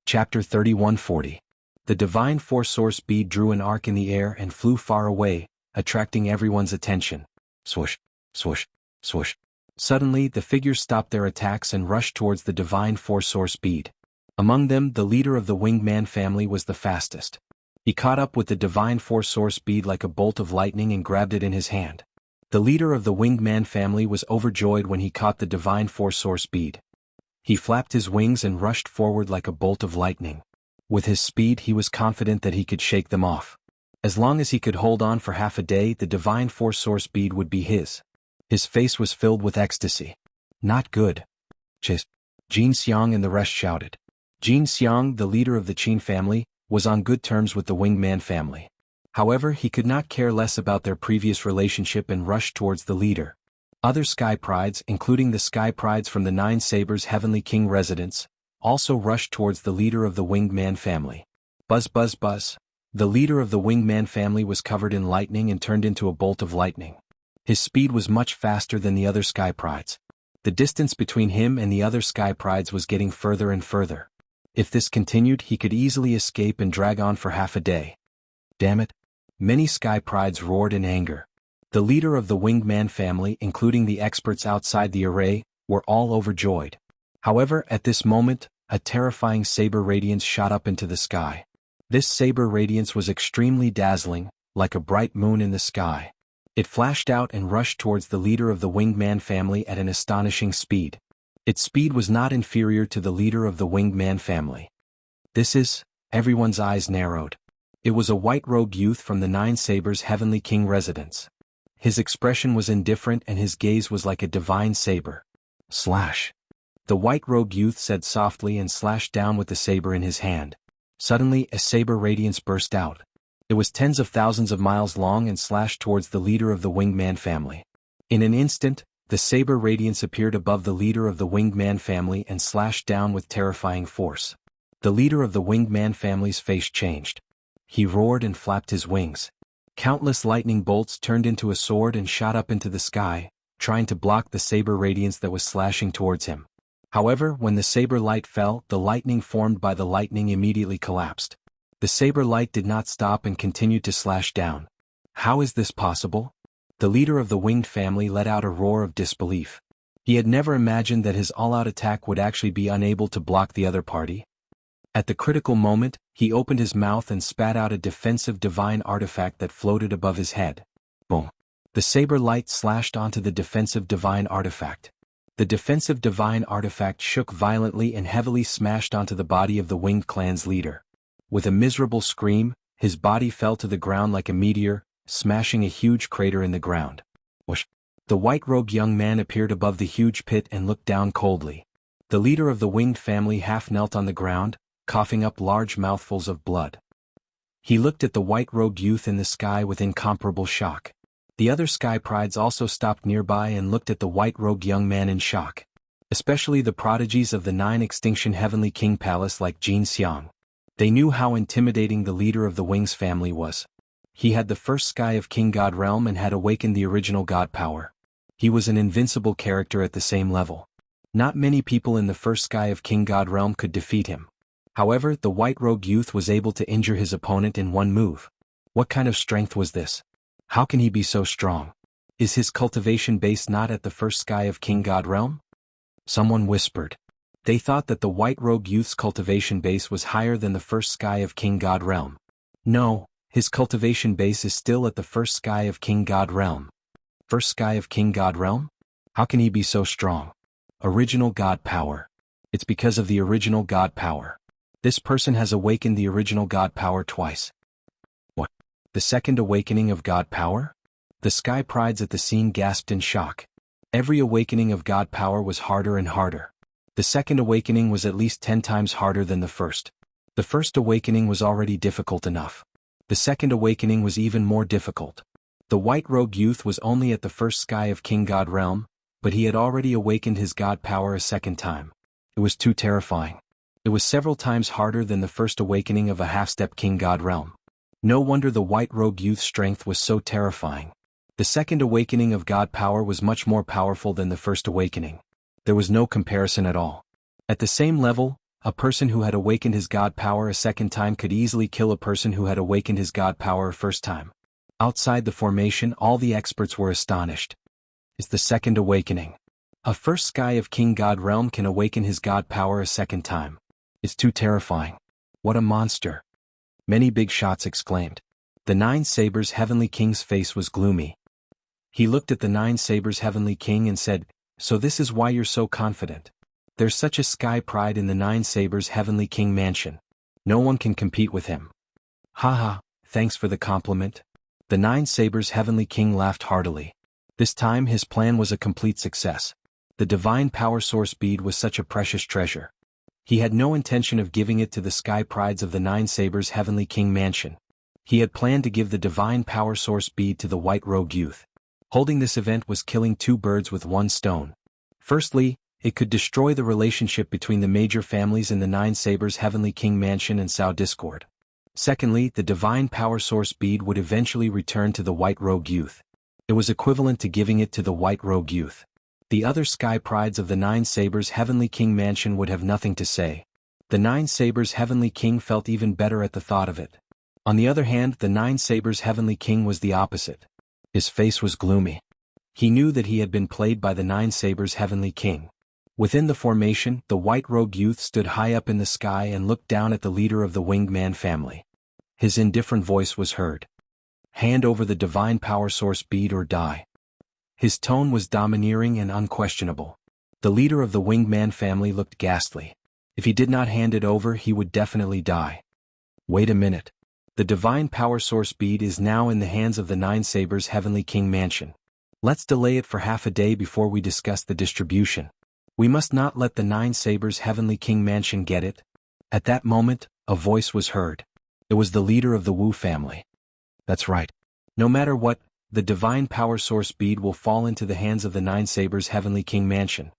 Chapter 3140. The divine four-source bead drew an arc in the air and flew far away, attracting everyone's attention. Swoosh, swoosh, swoosh. Suddenly, the figures stopped their attacks and rushed towards the divine four-source bead. Among them, the leader of the winged man family was the fastest. He caught up with the divine four-source bead like a bolt of lightning and grabbed it in his hand. The leader of the winged man family was overjoyed when he caught the divine four-source bead. He flapped his wings and rushed forward like a bolt of lightning. With his speed, he was confident that he could shake them off. As long as he could hold on for half a day, the divine four-source bead would be his. His face was filled with ecstasy. Not good. Chase. Jin Xiang and the rest shouted. Jin Xiang, the leader of the Qin family, was on good terms with the winged man family. However, he could not care less about their previous relationship and rushed towards the leader. Other Sky Prides, including the Sky Prides from the Nine Sabers' Heavenly King residence, also rushed towards the leader of the winged man family. Buzz buzz buzz. The leader of the winged man family was covered in lightning and turned into a bolt of lightning. His speed was much faster than the other Sky Prides. The distance between him and the other Sky Prides was getting further and further. If this continued, he could easily escape and drag on for half a day. Damn it. Many Sky Prides roared in anger. The leader of the winged man family, including the experts outside the array, were all overjoyed. However, at this moment, a terrifying saber radiance shot up into the sky. This saber radiance was extremely dazzling, like a bright moon in the sky. It flashed out and rushed towards the leader of the winged man family at an astonishing speed. Its speed was not inferior to the leader of the winged man family. Everyone's eyes narrowed. It was a white-robed youth from the Nine Sabers' Heavenly King residence. His expression was indifferent and his gaze was like a divine saber. Slash. The white-robed youth said softly and slashed down with the saber in his hand. Suddenly, a saber radiance burst out. It was tens of thousands of miles long and slashed towards the leader of the winged man family. In an instant, the saber radiance appeared above the leader of the winged man family and slashed down with terrifying force. The leader of the winged man family's face changed. He roared and flapped his wings. Countless lightning bolts turned into a sword and shot up into the sky, trying to block the saber radiance that was slashing towards him. However, when the saber light fell, the lightning formed by the lightning immediately collapsed. The saber light did not stop and continued to slash down. How is this possible? The leader of the winged family let out a roar of disbelief. He had never imagined that his all-out attack would actually be unable to block the other party. At the critical moment, he opened his mouth and spat out a defensive divine artifact that floated above his head. Boom. The saber light slashed onto the defensive divine artifact. The defensive divine artifact shook violently and heavily smashed onto the body of the winged clan's leader. With a miserable scream, his body fell to the ground like a meteor, smashing a huge crater in the ground. Whoosh. The white-robed young man appeared above the huge pit and looked down coldly. The leader of the winged family half knelt on the ground, coughing up large mouthfuls of blood. He looked at the white-robed youth in the sky with incomparable shock. The other Sky Prides also stopped nearby and looked at the white-robed young man in shock. Especially the prodigies of the Nine Extinction Heavenly King Palace like Jin Xiang. They knew how intimidating the leader of the Wings family was. He had the first sky of King God realm and had awakened the original God power. He was an invincible character at the same level. Not many people in the first sky of King God realm could defeat him. However, the white-robed youth was able to injure his opponent in one move. What kind of strength was this? How can he be so strong? Is his cultivation base not at the first sky of King God realm? Someone whispered. They thought that the white-robed youth's cultivation base was higher than the first sky of King God realm. No, his cultivation base is still at the first sky of King God realm. First sky of King God realm? How can he be so strong? Original God power. It's because of the original God power. This person has awakened the original God power twice. What? The second awakening of God power? The Sky Prides at the scene gasped in shock. Every awakening of God power was harder and harder. The second awakening was at least 10 times harder than the first. The first awakening was already difficult enough. The second awakening was even more difficult. The white-robed youth was only at the first sky of King God realm, but he had already awakened his God power a second time. It was too terrifying. It was several times harder than the first awakening of a half-step King God realm. No wonder the white-robed youth's strength was so terrifying. The second awakening of God power was much more powerful than the first awakening. There was no comparison at all. At the same level, a person who had awakened his god power a second time could easily kill a person who had awakened his god power a first time. Outside the formation, all the experts were astonished. Is the second awakening. A first sky of King God realm can awaken his god power a second time. It's too terrifying. What a monster. Many big shots exclaimed. The Nine Sabers Heavenly King's face was gloomy. He looked at the Nine Sabers Heavenly King and said, "So this is why you're so confident. There's such a sky pride in the Nine Sabers Heavenly King mansion. No one can compete with him." "Haha, thanks for the compliment." The Nine Sabers Heavenly King laughed heartily. This time his plan was a complete success. The divine power source bead was such a precious treasure. He had no intention of giving it to the sky prides of the Nine Sabers Heavenly King mansion. He had planned to give the divine power source bead to the White Rogue Youth. Holding this event was killing two birds with one stone. Firstly, it could destroy the relationship between the major families in the Nine Sabers Heavenly King mansion and sow discord. Secondly, the divine power source bead would eventually return to the White Rogue Youth. It was equivalent to giving it to the White Rogue Youth. The other sky prides of the Nine Sabers Heavenly King mansion would have nothing to say. The Nine Sabers Heavenly King felt even better at the thought of it. On the other hand, the Nine Sabers Heavenly King was the opposite. His face was gloomy. He knew that he had been played by the Nine Sabers Heavenly King. Within the formation, the White Rogue Youth stood high up in the sky and looked down at the leader of the Winged Man family. His indifferent voice was heard. "Hand over the divine power source bead or die." His tone was domineering and unquestionable. The leader of the Winged Man family looked ghastly. If he did not hand it over, he would definitely die. Wait a minute. The divine power source bead is now in the hands of the Nine Sabers Heavenly King mansion. Let's delay it for half a day before we discuss the distribution. We must not let the Nine Sabers Heavenly King mansion get it. At that moment, a voice was heard. It was the leader of the Wu family. That's right. No matter what, the divine power source bead will fall into the hands of the Nine Sabers Heavenly King mansion.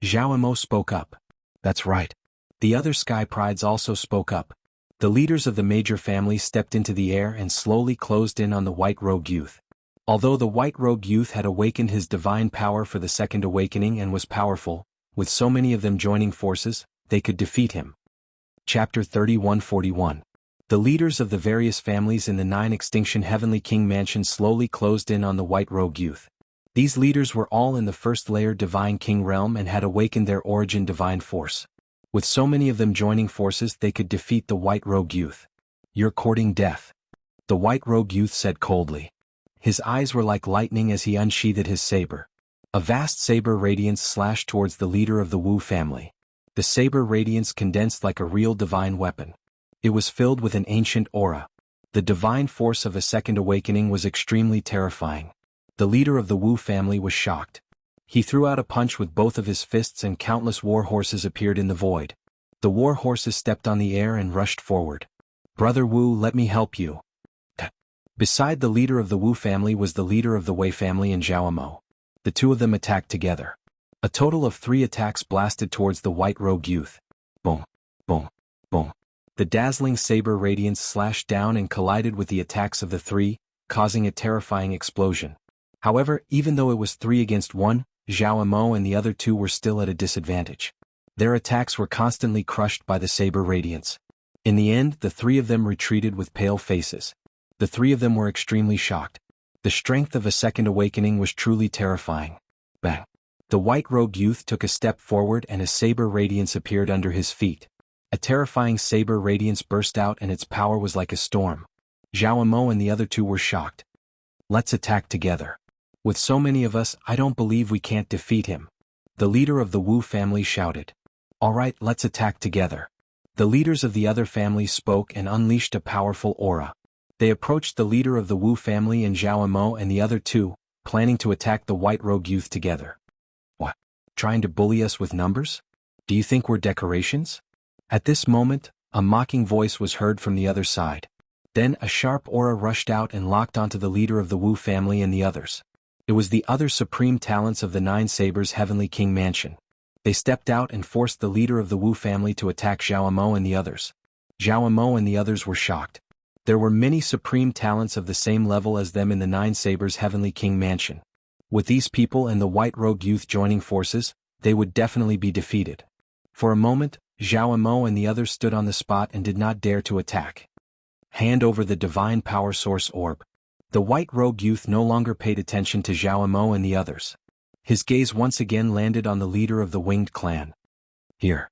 Zhao Mo spoke up. That's right. The other sky prides also spoke up. The leaders of the major families stepped into the air and slowly closed in on the White Rogue Youth. Although the White Rogue Youth had awakened his divine power for the second awakening and was powerful, with so many of them joining forces, they could defeat him. Chapter 3141. The leaders of the various families in the Nine Extinction Heavenly King mansion slowly closed in on the White Rogue Youth. These leaders were all in the first layer Divine King realm and had awakened their origin divine force. With so many of them joining forces, they could defeat the White Rogue Youth. "You're courting death," the White Rogue Youth said coldly. His eyes were like lightning as he unsheathed his saber. A vast saber radiance slashed towards the leader of the Wu family. The saber radiance condensed like a real divine weapon. It was filled with an ancient aura. The divine force of a second awakening was extremely terrifying. The leader of the Wu family was shocked. He threw out a punch with both of his fists and countless war horses appeared in the void. The war horses stepped on the air and rushed forward. "Brother Wu, let me help you." Beside the leader of the Wu family was the leader of the Wei family and Zhao Mo. The two of them attacked together. A total of 3 attacks blasted towards the White Rogue Youth. Boom, boom, boom. The dazzling saber radiance slashed down and collided with the attacks of the 3, causing a terrifying explosion. However, even though it was 3 against 1, Zhao Mo and the other 2 were still at a disadvantage. Their attacks were constantly crushed by the saber radiance. In the end, the 3 of them retreated with pale faces. The 3 of them were extremely shocked. The strength of a second awakening was truly terrifying. Bang! The White Rogue Youth took a step forward and a saber radiance appeared under his feet. A terrifying saber radiance burst out and its power was like a storm. Zhao Mo and the other 2 were shocked. "Let's attack together. With so many of us, I don't believe we can't defeat him." The leader of the Wu family shouted. "All right, let's attack together." The leaders of the other families spoke and unleashed a powerful aura. They approached the leader of the Wu family and Zhao Mo and the other 2, planning to attack the White Rogue Youth together. "What? Trying to bully us with numbers? Do you think we're decorations?" At this moment, a mocking voice was heard from the other side. Then a sharp aura rushed out and locked onto the leader of the Wu family and the others. It was the other supreme talents of the Nine Sabers Heavenly King mansion. They stepped out and forced the leader of the Wu family to attack Zhao Mo and the others. Zhao Mo and the others were shocked. There were many supreme talents of the same level as them in the Nine Sabers Heavenly King mansion. With these people and the White Rogue Youth joining forces, they would definitely be defeated. For a moment, Zhao Mo and the others stood on the spot and did not dare to attack. Hand over the divine power source orb. The white robe youth no longer paid attention to Zhao Mo and the others. His gaze once again landed on the leader of the winged clan. Here.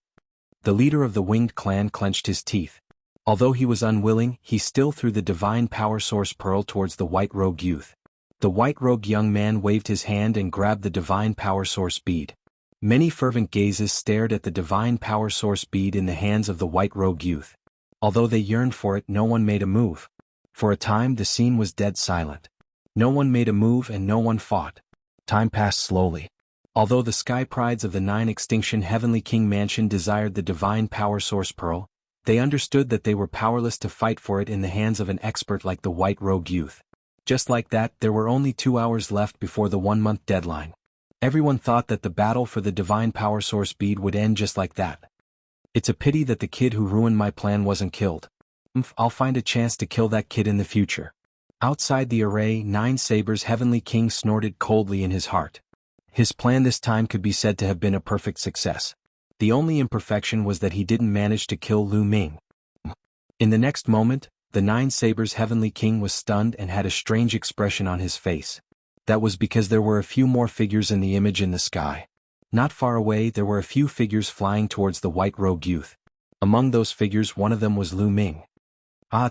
The leader of the winged clan clenched his teeth. Although he was unwilling, he still threw the divine power source pearl towards the white-robed youth. The white-robed young man waved his hand and grabbed the divine power source bead. Many fervent gazes stared at the divine power source bead in the hands of the white-robed youth. Although they yearned for it, no one made a move. For a time the scene was dead silent. No one made a move and no one fought. Time passed slowly. Although the sky prides of the 9 Extinction Heavenly King Mansion desired the divine power source pearl, they understood that they were powerless to fight for it in the hands of an expert like the white-robed youth. Just like that, there were only 2 hours left before the 1-month deadline. Everyone thought that the battle for the divine power source bead would end just like that. It's a pity that the kid who ruined my plan wasn't killed. I'll find a chance to kill that kid in the future. Outside the array, 9 Sabers Heavenly King snorted coldly in his heart. His plan this time could be said to have been a perfect success. The only imperfection was that he didn't manage to kill Lu Ming. In the next moment, the 9 Sabers Heavenly King was stunned and had a strange expression on his face. That was because there were a few more figures in the image in the sky. Not far away there were a few figures flying towards the white-robed youth. Among those figures one of them was Lu Ming.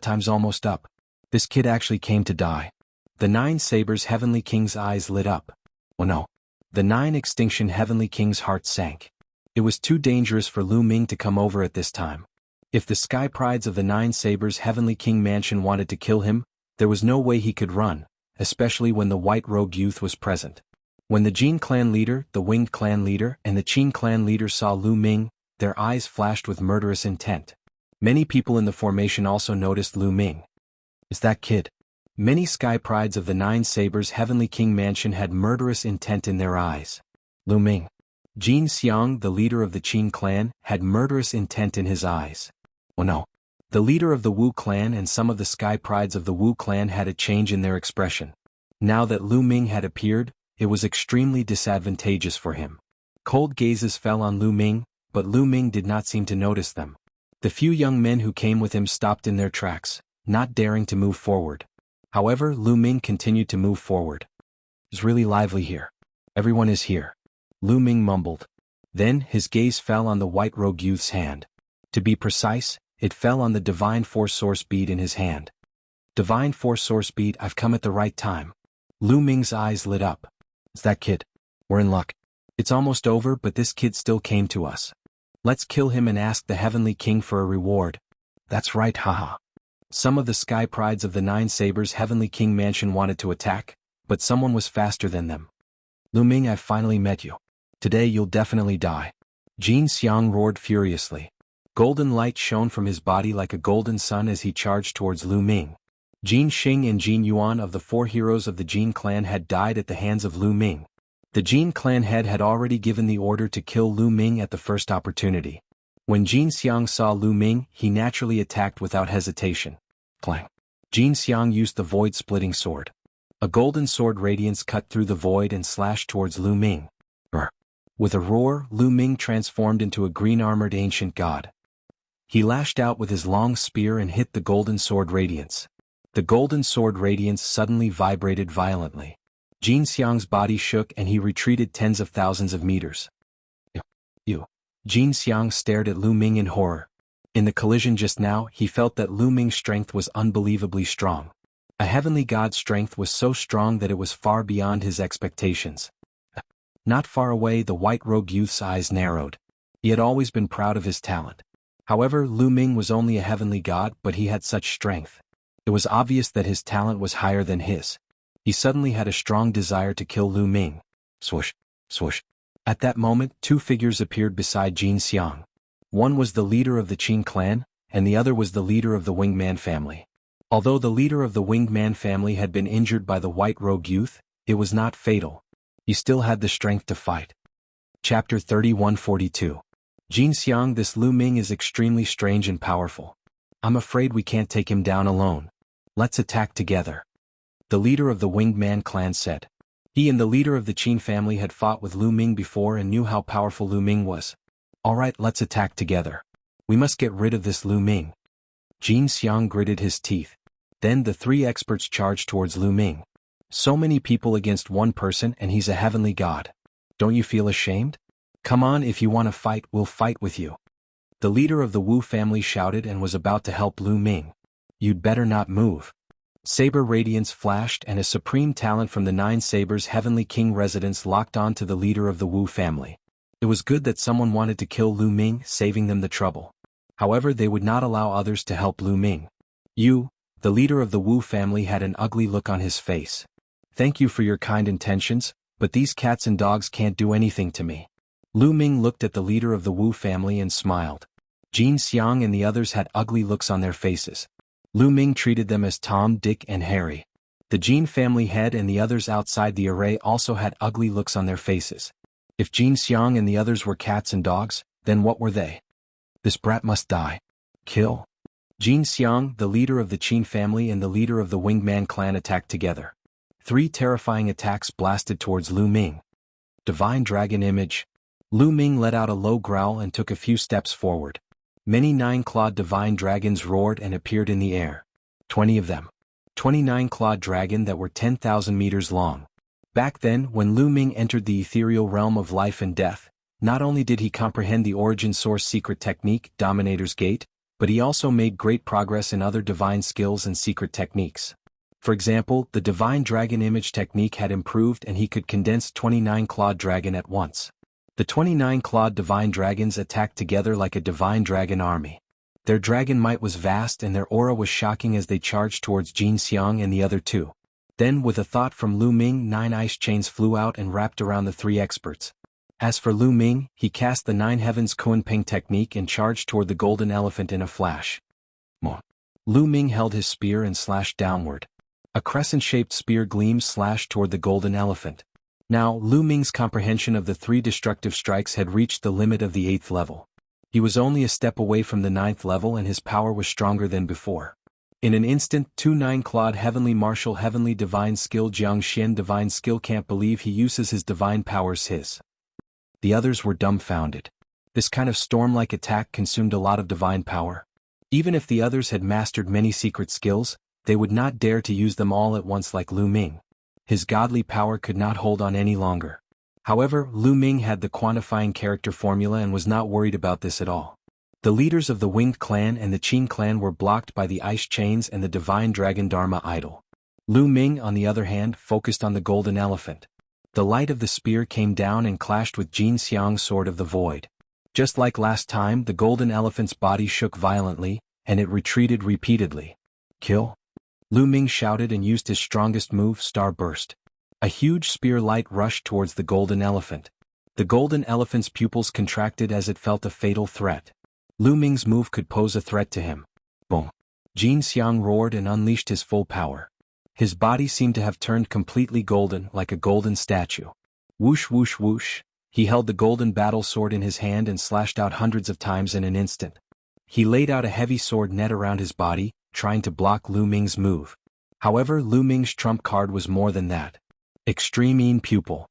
Time's almost up. This kid actually came to die. The 9 Sabers Heavenly King's eyes lit up. Oh no. The 9 Extinction Heavenly King's heart sank. It was too dangerous for Lu Ming to come over at this time. If the sky prides of the 9 Sabers Heavenly King Mansion wanted to kill him, there was no way he could run, especially when the white-robed youth was present. When the Jin clan leader, the Winged clan leader, and the Qin clan leader saw Lu Ming, their eyes flashed with murderous intent. Many people in the formation also noticed Lu Ming. Is that kid? Many sky prides of the 9 Sabers Heavenly King Mansion had murderous intent in their eyes. Lu Ming. Jin Xiang, the leader of the Qin clan, had murderous intent in his eyes. Oh no. The leader of the Wu clan and some of the sky prides of the Wu clan had a change in their expression. Now that Lu Ming had appeared, it was extremely disadvantageous for him. Cold gazes fell on Lu Ming, but Lu Ming did not seem to notice them. The few young men who came with him stopped in their tracks, not daring to move forward. However, Lu Ming continued to move forward. It's really lively here. Everyone is here. Lu Ming mumbled. Then, his gaze fell on the white-robed youth's hand. To be precise, it fell on the divine force source bead in his hand. Divine force source bead, I've come at the right time. Lu Ming's eyes lit up. It's that kid. We're in luck. It's almost over, but this kid still came to us. Let's kill him and ask the Heavenly King for a reward. That's right, haha. Some of the sky prides of the 9 Sabers Heavenly King Mansion wanted to attack, but someone was faster than them. Lu Ming, I've finally met you. Today you'll definitely die. Jin Xiang roared furiously. Golden light shone from his body like a golden sun as he charged towards Lu Ming. Jin Xing and Jin Yuan of the 4 heroes of the Jin clan had died at the hands of Lu Ming. The Jin clan head had already given the order to kill Lu Ming at the first opportunity. When Jin Xiang saw Lu Ming, he naturally attacked without hesitation. Clang. Jin Xiang used the void-splitting sword. A golden sword radiance cut through the void and slashed towards Lu Ming. With a roar, Lu Ming transformed into a green-armored ancient god. He lashed out with his long spear and hit the golden sword radiance. The golden sword radiance suddenly vibrated violently. Jin Xiang's body shook and he retreated tens of thousands of meters. You. Jin Xiang stared at Lu Ming in horror. In the collision just now, he felt that Lu Ming's strength was unbelievably strong. A heavenly god's strength was so strong that it was far beyond his expectations. Not far away, the white-robed youth's eyes narrowed. He had always been proud of his talent. However, Lu Ming was only a heavenly god, but he had such strength. It was obvious that his talent was higher than his. He suddenly had a strong desire to kill Lu Ming. Swoosh, swoosh. At that moment, 2 figures appeared beside Jin Xiang. One was the leader of the Qin clan, and the other was the leader of the Winged Man family. Although the leader of the Winged Man family had been injured by the white-robed youth, it was not fatal. He still had the strength to fight. Chapter 3142. Jin Xiang, this Lu Ming is extremely strange and powerful. I'm afraid we can't take him down alone. Let's attack together. The leader of the Winged Man clan said. He and the leader of the Qin family had fought with Lu Ming before and knew how powerful Lu Ming was. Alright, let's attack together. We must get rid of this Lu Ming. Jin Xiang gritted his teeth. Then the three experts charged towards Lu Ming. So many people against one person, and he's a heavenly god. Don't you feel ashamed? Come on, if you want to fight, we'll fight with you. The leader of the Wu family shouted and was about to help Lu Ming. You'd better not move. Saber radiance flashed and a supreme talent from the Nine Sabers Heavenly King residence locked on to the leader of the Wu family. It was good that someone wanted to kill Lu Ming, saving them the trouble. However, they would not allow others to help Lu Ming. You, the leader of the Wu family, had an ugly look on his face. Thank you for your kind intentions, but these cats and dogs can't do anything to me. Lu Ming looked at the leader of the Wu family and smiled. Jin Xiang and the others had ugly looks on their faces. Lu Ming treated them as Tom, Dick, and Harry. The Jin family head and the others outside the array also had ugly looks on their faces. If Jin Xiang and the others were cats and dogs, then what were they? This brat must die. Kill. Jin Xiang, the leader of the Qin family and the leader of the Winged Man clan attacked together. 3 terrifying attacks blasted towards Lu Ming. Divine Dragon Image. Lu Ming let out a low growl and took a few steps forward. Many 9-clawed divine dragons roared and appeared in the air. 20 of them. 29-clawed dragon that were 10,000 meters long. Back then, when Lu Ming entered the ethereal realm of life and death, not only did he comprehend the origin source secret technique, Dominator's Gate, but he also made great progress in other divine skills and secret techniques. For example, the divine dragon image technique had improved and he could condense 29-clawed dragon at once. The 29-clawed divine dragons attacked together like a divine dragon army. Their dragon might was vast and their aura was shocking as they charged towards Jin Xiang and the other 2. Then, with a thought from Lu Ming, 9 ice chains flew out and wrapped around the 3 experts. As for Lu Ming, he cast the 9 Heavens Kunping technique and charged toward the golden elephant in a flash. Lu Ming held his spear and slashed downward. A crescent-shaped spear gleams slashed toward the golden elephant. Now, Lu Ming's comprehension of the 3 destructive strikes had reached the limit of the 8th level. He was only a step away from the 9th level and his power was stronger than before. In an instant, 2 9-clawed Heavenly Martial Heavenly Divine Skill Jiang Xian Divine Skill can't believe he uses his divine powers his. The others were dumbfounded. This kind of storm-like attack consumed a lot of divine power. Even if the others had mastered many secret skills, they would not dare to use them all at once like Lu Ming. His godly power could not hold on any longer. However, Lu Ming had the quantifying character formula and was not worried about this at all. The leaders of the Winged Clan and the Qin clan were blocked by the ice chains and the divine dragon Dharma idol. Lu Ming, on the other hand, focused on the golden elephant. The light of the spear came down and clashed with Jin Xiang's sword of the void. Just like last time, the golden elephant's body shook violently, and it retreated repeatedly. Kill? Lu Ming shouted and used his strongest move, Star Burst. A huge spear light rushed towards the golden elephant. The golden elephant's pupils contracted as it felt a fatal threat. Lu Ming's move could pose a threat to him. Boom! Jin Xiang roared and unleashed his full power. His body seemed to have turned completely golden, like a golden statue. Whoosh whoosh whoosh, he held the golden battle sword in his hand and slashed out hundreds of times in an instant. He laid out a heavy sword net around his body, trying to block Lu Ming's move. However, Lu Ming's trump card was more than that. Extreme Yin Pupil.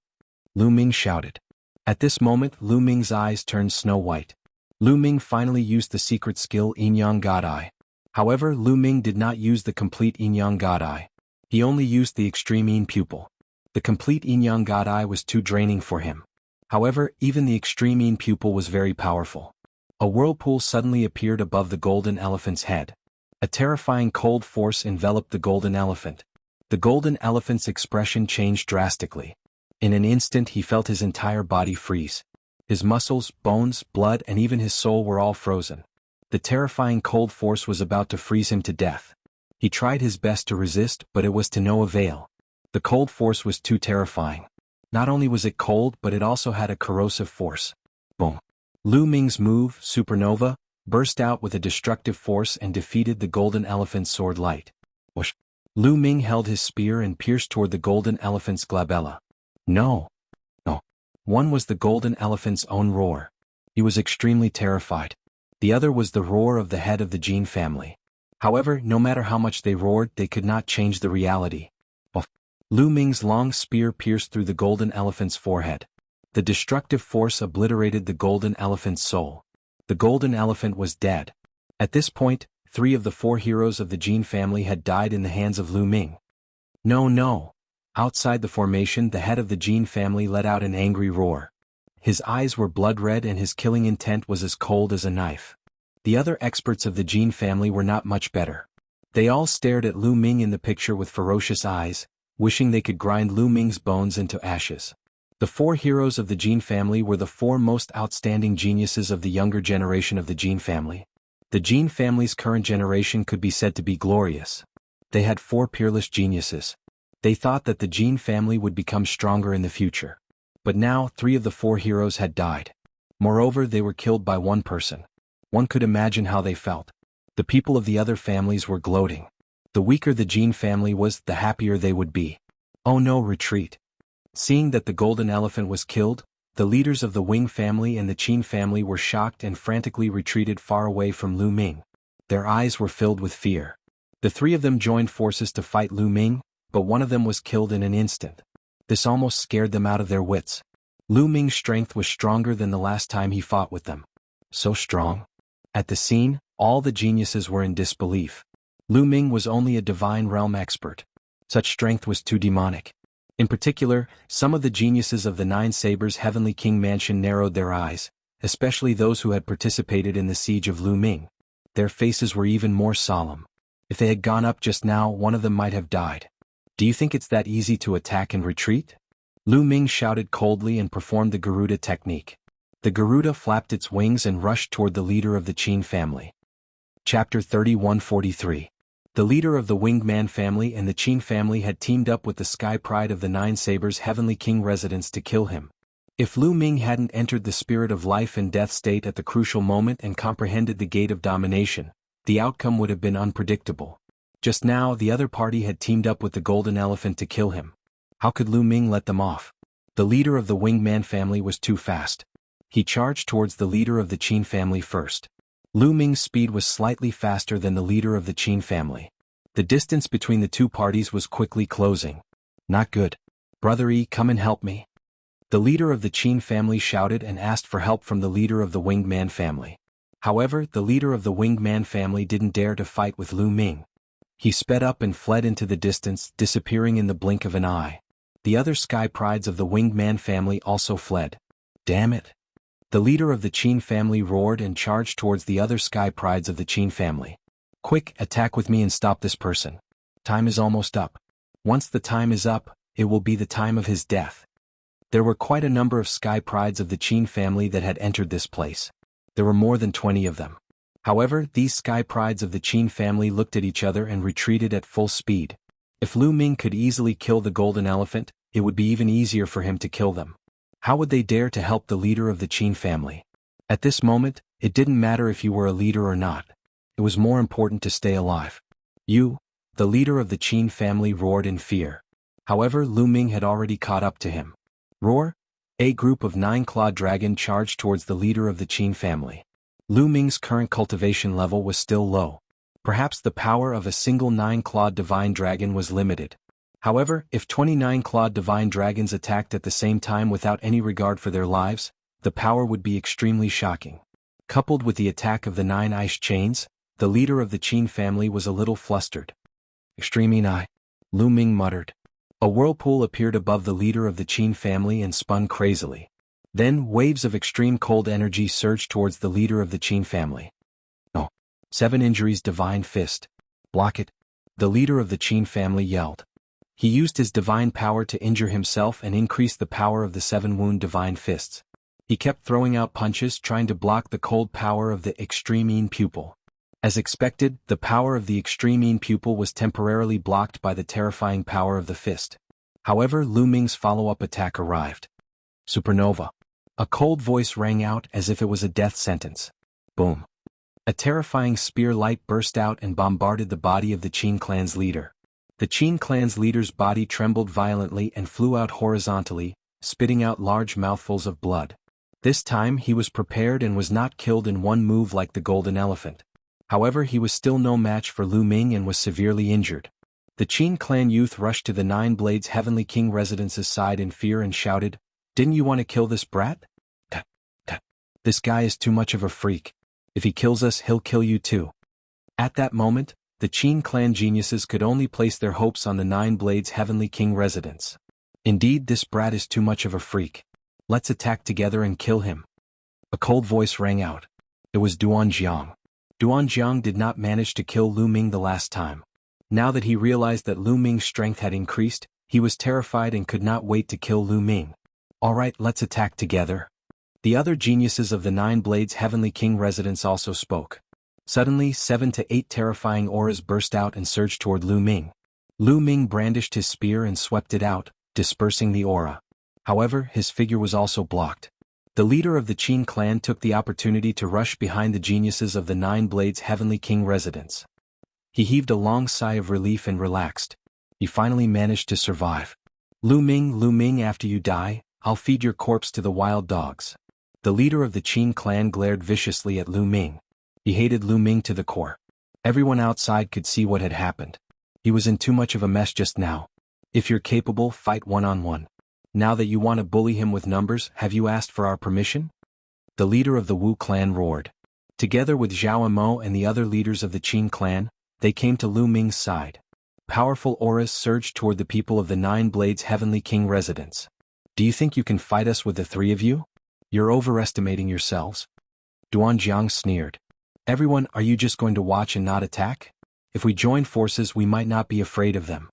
Lu Ming shouted. At this moment, Lu Ming's eyes turned snow white. Lu Ming finally used the secret skill Yin Yang God Eye. However, Lu Ming did not use the complete Yin Yang God Eye. He only used the Extreme Yin Pupil. The complete Yin Yang God Eye was too draining for him. However, even the Extreme Yin Pupil was very powerful. A whirlpool suddenly appeared above the golden elephant's head. A terrifying cold force enveloped the golden elephant. The golden elephant's expression changed drastically. In an instant he felt his entire body freeze. His muscles, bones, blood and even his soul were all frozen. The terrifying cold force was about to freeze him to death. He tried his best to resist, but it was to no avail. The cold force was too terrifying. Not only was it cold, but it also had a corrosive force. Boom! Lu Ming's move, Supernova, burst out with a destructive force and defeated the golden elephant's sword light. Whoosh! Lu Ming held his spear and pierced toward the golden elephant's glabella. No! One was the golden elephant's own roar. He was extremely terrified. The other was the roar of the head of the Jin family. However, no matter how much they roared, they could not change the reality. Lu Ming's long spear pierced through the golden elephant's forehead. The destructive force obliterated the golden elephant's soul. The golden elephant was dead. At this point, 3 of the 4 heroes of the Jin family had died in the hands of Lu Ming. No, no. Outside the formation, the head of the Jin family let out an angry roar. His eyes were blood-red and his killing intent was as cold as a knife. The other experts of the Jin family were not much better. They all stared at Lu Ming in the picture with ferocious eyes, wishing they could grind Lu Ming's bones into ashes. The 4 heroes of the Jin family were the 4 most outstanding geniuses of the younger generation of the Jin family. The Jin family's current generation could be said to be glorious. They had 4 peerless geniuses. They thought that the Jin family would become stronger in the future. But now 3 of the 4 heroes had died. Moreover, they were killed by one person. One could imagine how they felt. The people of the other families were gloating. The weaker the Jin family was, the happier they would be. Oh no, retreat. Seeing that the golden elephant was killed, the leaders of the Wing family and the Qin family were shocked and frantically retreated far away from Lu Ming. Their eyes were filled with fear. The 3 of them joined forces to fight Lu Ming, but one of them was killed in an instant. This almost scared them out of their wits. Lu Ming's strength was stronger than the last time he fought with them. So strong. At the scene, all the geniuses were in disbelief. Lu Ming was only a divine realm expert. Such strength was too demonic. In particular, some of the geniuses of the Nine Sabers Heavenly King Mansion narrowed their eyes, especially those who had participated in the siege of Lu Ming. Their faces were even more solemn. If they had gone up just now, one of them might have died. Do you think it's that easy to attack and retreat? Lu Ming shouted coldly and performed the Garuda technique. The Garuda flapped its wings and rushed toward the leader of the Qin family. Chapter 3143. The leader of the Winged Man family and the Qin family had teamed up with the Sky Pride of the Nine Sabers Heavenly King residence to kill him. If Lu Ming hadn't entered the spirit of life and death state at the crucial moment and comprehended the gate of domination, the outcome would have been unpredictable. Just now, the other party had teamed up with the Golden Elephant to kill him. How could Lu Ming let them off? The leader of the Winged Man family was too fast. He charged towards the leader of the Qin family first. Lu Ming's speed was slightly faster than the leader of the Qin family. The distance between the two parties was quickly closing. Not good. Brother E, come and help me. The leader of the Qin family shouted and asked for help from the leader of the Winged Man family. However, the leader of the Winged Man family didn't dare to fight with Lu Ming. He sped up and fled into the distance, disappearing in the blink of an eye. The other Sky Prides of the Winged Man family also fled. Damn it. The leader of the Qin family roared and charged towards the other Sky Prides of the Qin family. Quick, attack with me and stop this person. Time is almost up. Once the time is up, it will be the time of his death. There were quite a number of Sky Prides of the Qin family that had entered this place. There were more than 20 of them. However, these Sky Prides of the Qin family looked at each other and retreated at full speed. If Lu Ming could easily kill the Golden Elephant, it would be even easier for him to kill them. How would they dare to help the leader of the Qin family? At this moment, it didn't matter if you were a leader or not. It was more important to stay alive. You, the leader of the Qin family, roared in fear. However, Lu Ming had already caught up to him. Roar! A group of 9-clawed dragon charged towards the leader of the Qin family. Lu Ming's current cultivation level was still low. Perhaps the power of a single 9-clawed divine dragon was limited. However, if 29-clawed divine dragons attacked at the same time without any regard for their lives, the power would be extremely shocking. Coupled with the attack of the 9 ice chains, the leader of the Qin family was a little flustered. Extreme Enai, Lu Ming muttered. A whirlpool appeared above the leader of the Qin family and spun crazily. Then, waves of extreme cold energy surged towards the leader of the Qin family. No. 7 injuries divine fist. Block it. The leader of the Qin family yelled. He used his divine power to injure himself and increase the power of the 7 wound divine fists. He kept throwing out punches trying to block the cold power of the extreme Yin pupil. As expected, the power of the extreme Yin pupil was temporarily blocked by the terrifying power of the fist. However, Lu Ming's follow-up attack arrived. Supernova. A cold voice rang out as if it was a death sentence. Boom. A terrifying spear light burst out and bombarded the body of the Qin clan's leader. The Qin clan's leader's body trembled violently and flew out horizontally, spitting out large mouthfuls of blood. This time he was prepared and was not killed in one move like the Golden Elephant. However, he was still no match for Lu Ming and was severely injured. The Qin clan youth rushed to the 9 Blades Heavenly King residence's side in fear and shouted, Didn't you want to kill this brat? Tut, tut. This guy is too much of a freak. If he kills us, he'll kill you too. At that moment, the Qin clan geniuses could only place their hopes on the Nine Blades Heavenly King residence. Indeed, this brat is too much of a freak. Let's attack together and kill him. A cold voice rang out. It was Duanjiang. Duanjiang did not manage to kill Lu Ming the last time. Now that he realized that Lu Ming's strength had increased, he was terrified and could not wait to kill Lu Ming. Alright, let's attack together. The other geniuses of the Nine Blades Heavenly King residence also spoke. Suddenly, 7 to 8 terrifying auras burst out and surged toward Lu Ming. Lu Ming brandished his spear and swept it out, dispersing the aura. However, his figure was also blocked. The leader of the Qin clan took the opportunity to rush behind the geniuses of the Nine Blades Heavenly King residence. He heaved a long sigh of relief and relaxed. He finally managed to survive. Lu Ming, after you die, I'll feed your corpse to the wild dogs. The leader of the Qin clan glared viciously at Lu Ming. He hated Lu Ming to the core. Everyone outside could see what had happened. He was in too much of a mess just now. If you're capable, fight one-on-one. Now that you want to bully him with numbers, have you asked for our permission? The leader of the Wu clan roared. Together with Zhao Mo and the other leaders of the Qin clan, they came to Lu Ming's side. Powerful auras surged toward the people of the Nine Blades Heavenly King residence. Do you think you can fight us with the three of you? You're overestimating yourselves. Duanjiang sneered. Everyone, are you just going to watch and not attack? If we join forces, we might not be afraid of them.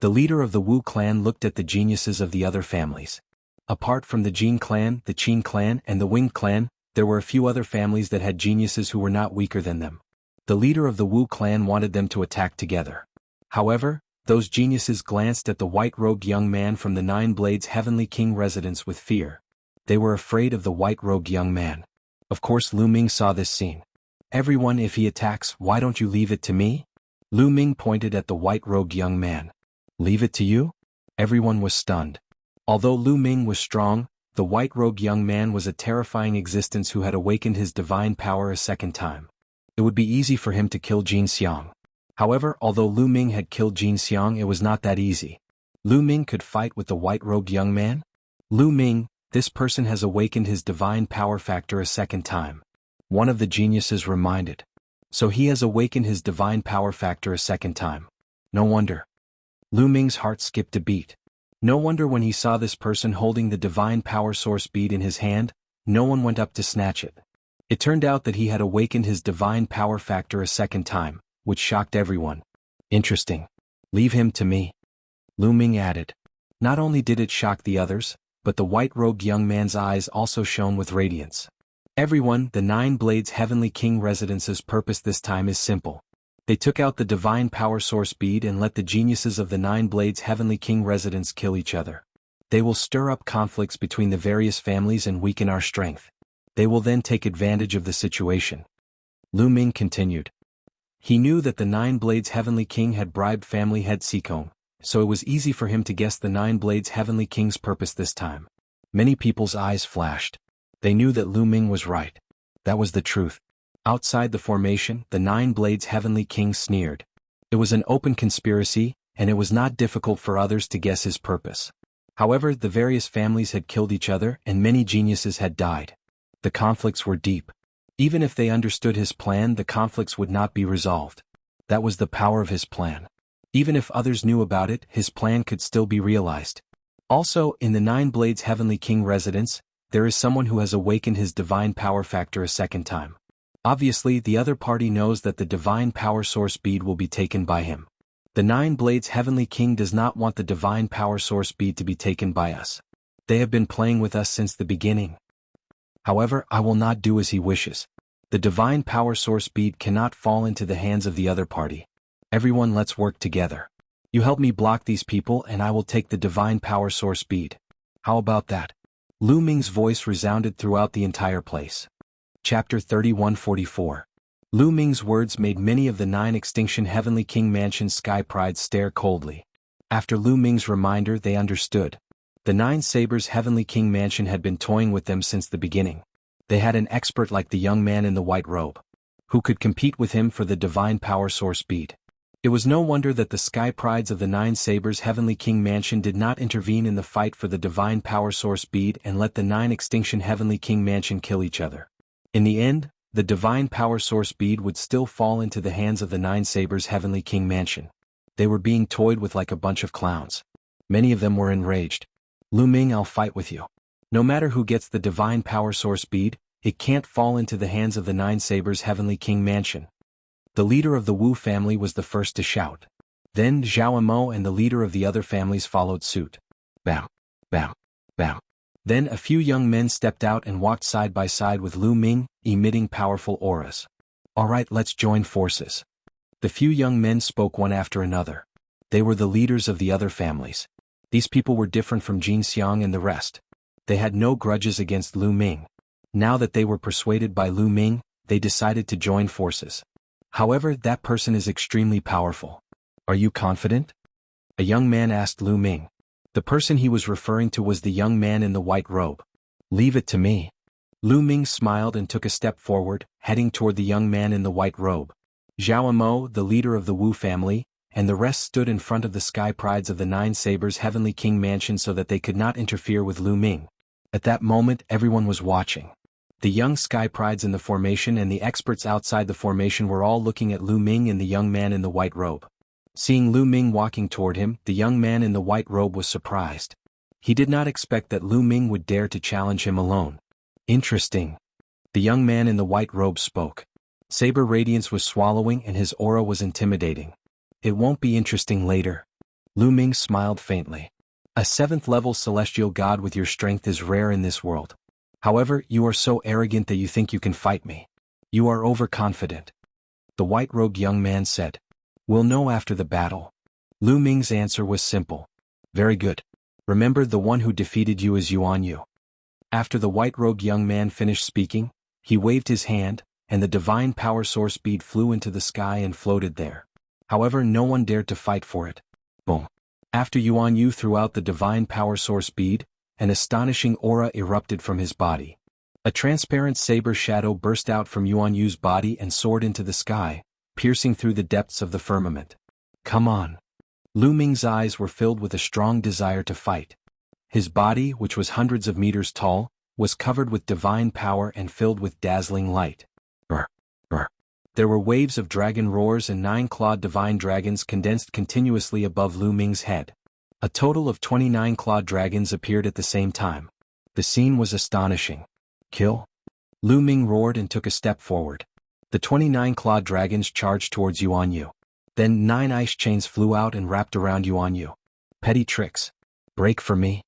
The leader of the Wu clan looked at the geniuses of the other families. Apart from the Jin clan, the Qin clan, and the Wing clan, there were a few other families that had geniuses who were not weaker than them. The leader of the Wu clan wanted them to attack together. However, those geniuses glanced at the white-robed young man from the Nine Blades Heavenly King residence with fear. They were afraid of the white-robed young man. Of course, Lu Ming saw this scene. Everyone, if he attacks, why don't you leave it to me? Lu Ming pointed at the white-robed young man. Leave it to you? Everyone was stunned. Although Lu Ming was strong, the white-robed young man was a terrifying existence who had awakened his divine power a second time. It would be easy for him to kill Jin Xiang. However, although Lu Ming had killed Jin Xiang, it was not that easy. Lu Ming could fight with the white-robed young man? Lu Ming, this person has awakened his divine power factor a second time. One of the geniuses reminded. So he has awakened his divine power factor a second time. No wonder. Lu Ming's heart skipped a beat. No wonder when he saw this person holding the divine power source bead in his hand, no one went up to snatch it. It turned out that he had awakened his divine power factor a second time, which shocked everyone. Interesting. Leave him to me. Lu Ming added. Not only did it shock the others, but the white-robed young man's eyes also shone with radiance. Everyone, the Nine Blades Heavenly King residence's purpose this time is simple. They took out the divine power source bead and let the geniuses of the Nine Blades Heavenly King residence kill each other. They will stir up conflicts between the various families and weaken our strength. They will then take advantage of the situation. Lu Ming continued. He knew that the Nine Blades Heavenly King had bribed family head Sikong, so it was easy for him to guess the Nine Blades Heavenly King's purpose this time. Many people's eyes flashed. They knew that Lu Ming was right. That was the truth. Outside the formation, the Nine Blades Heavenly King sneered. It was an open conspiracy, and it was not difficult for others to guess his purpose. However, the various families had killed each other and many geniuses had died. The conflicts were deep. Even if they understood his plan, the conflicts would not be resolved. That was the power of his plan. Even if others knew about it, his plan could still be realized. Also, in the Nine Blades Heavenly King residence, there is someone who has awakened his divine power factor a second time. Obviously, the other party knows that the divine power source bead will be taken by him. The Nine Blades Heavenly King does not want the divine power source bead to be taken by us. They have been playing with us since the beginning. However, I will not do as he wishes. The divine power source bead cannot fall into the hands of the other party. Everyone, let's work together. You help me block these people and I will take the divine power source bead. How about that? Lu Ming's voice resounded throughout the entire place. Chapter 3144. Lu Ming's words made many of the 9 Extinction Heavenly King Mansion Sky Prides stare coldly. After Lu Ming's reminder, they understood. The 9 Sabers Heavenly King Mansion had been toying with them since the beginning. They had an expert like the young man in the white robe. Who could compete with him for the divine power source bead? It was no wonder that the sky prides of the Nine Sabers' Heavenly King Mansion did not intervene in the fight for the Divine Power Source bead and let the Nine Extinction Heavenly King Mansion kill each other. In the end, the Divine Power Source bead would still fall into the hands of the Nine Sabers' Heavenly King Mansion. They were being toyed with like a bunch of clowns. Many of them were enraged. Lu Ming, I'll fight with you. No matter who gets the Divine Power Source bead, it can't fall into the hands of the Nine Sabers' Heavenly King Mansion. The leader of the Wu family was the first to shout. Then Zhao Mo and the leader of the other families followed suit. Bam, bam, bam. Then a few young men stepped out and walked side by side with Lu Ming, emitting powerful auras. Alright, let's join forces. The few young men spoke one after another. They were the leaders of the other families. These people were different from Jin Xiang and the rest. They had no grudges against Lu Ming. Now that they were persuaded by Lu Ming, they decided to join forces. However, that person is extremely powerful. Are you confident? A young man asked Lu Ming. The person he was referring to was the young man in the white robe. Leave it to me. Lu Ming smiled and took a step forward, heading toward the young man in the white robe. Zhao Mo, the leader of the Wu family, and the rest stood in front of the sky prides of the Nine Sabers' Heavenly King Mansion so that they could not interfere with Lu Ming. At that moment, everyone was watching. The young sky prides in the formation and the experts outside the formation were all looking at Lu Ming and the young man in the white robe. Seeing Lu Ming walking toward him, the young man in the white robe was surprised. He did not expect that Lu Ming would dare to challenge him alone. Interesting. The young man in the white robe spoke. Saber radiance was swallowing and his aura was intimidating. It won't be interesting later. Lu Ming smiled faintly. A 7th-level celestial god with your strength is rare in this world. However, you are so arrogant that you think you can fight me. You are overconfident. The white-robed young man said. We'll know after the battle. Lu Ming's answer was simple. Very good. Remember, the one who defeated you is Yuan Yu. After the white-robed young man finished speaking, he waved his hand, and the divine power source bead flew into the sky and floated there. However, no one dared to fight for it. Boom. After Yuan Yu threw out the divine power source bead, an astonishing aura erupted from his body. A transparent saber shadow burst out from Yuan Yu's body and soared into the sky, piercing through the depths of the firmament. Come on. Lu Ming's eyes were filled with a strong desire to fight. His body, which was hundreds of meters tall, was covered with divine power and filled with dazzling light. Brr, brr. There were waves of dragon roars and 9-clawed divine dragons condensed continuously above Lu Ming's head. A total of 29 clawed dragons appeared at the same time. The scene was astonishing. Kill? Lu Ming roared and took a step forward. The 29 clawed dragons charged towards Yuan Yu. Then 9 ice chains flew out and wrapped around Yuan Yu. Petty tricks. Break for me.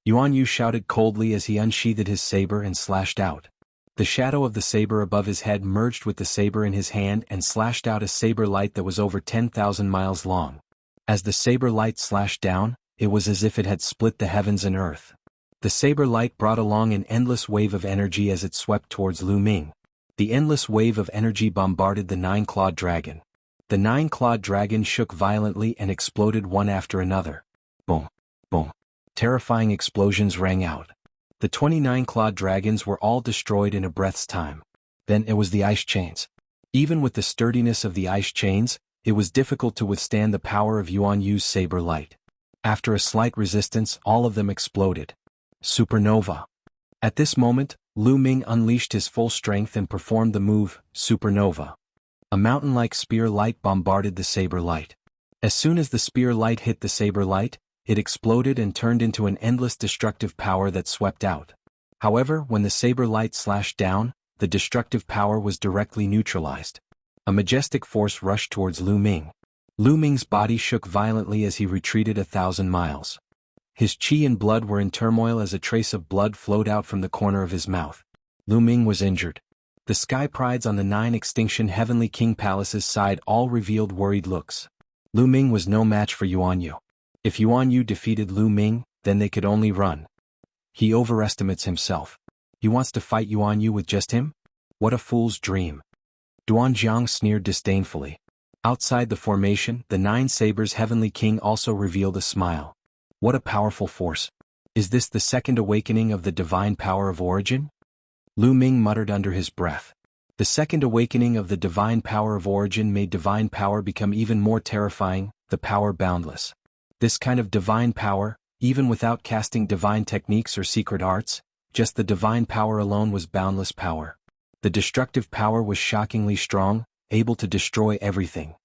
Yuan Yu shouted coldly as he unsheathed his saber and slashed out. The shadow of the saber above his head merged with the saber in his hand and slashed out a saber light that was over 10,000 miles long. As the saber light slashed down, it was as if it had split the heavens and earth. The saber light brought along an endless wave of energy as it swept towards Lu Ming. The endless wave of energy bombarded the 9-clawed dragon. The 9-clawed dragon shook violently and exploded one after another. Boom, boom. Terrifying explosions rang out. The 29-clawed dragons were all destroyed in a breath's time. Then it was the ice chains. Even with the sturdiness of the ice chains, it was difficult to withstand the power of Yuan Yu's saber light. After a slight resistance, all of them exploded. Supernova. At this moment, Lu Ming unleashed his full strength and performed the move, Supernova. A mountain-like spear light bombarded the saber light. As soon as the spear light hit the saber light, it exploded and turned into an endless destructive power that swept out. However, when the saber light slashed down, the destructive power was directly neutralized. A majestic force rushed towards Lu Ming. Lu Ming's body shook violently as he retreated 1,000 miles. His qi and blood were in turmoil as a trace of blood flowed out from the corner of his mouth. Lu Ming was injured. The sky prides on the 9 extinction Heavenly King Palace's side all revealed worried looks. Lu Ming was no match for Yuan Yu. If Yuan Yu defeated Lu Ming, then they could only run. He overestimates himself. He wants to fight Yuan Yu with just him? What a fool's dream. Duanjiang sneered disdainfully. Outside the formation, the 9 Sabers' Heavenly King also revealed a smile. What a powerful force. Is this the second awakening of the divine power of origin? Lu Ming muttered under his breath. The second awakening of the divine power of origin made divine power become even more terrifying, the power boundless. This kind of divine power, even without casting divine techniques or secret arts, just the divine power alone was boundless power. The destructive power was shockingly strong, able to destroy everything.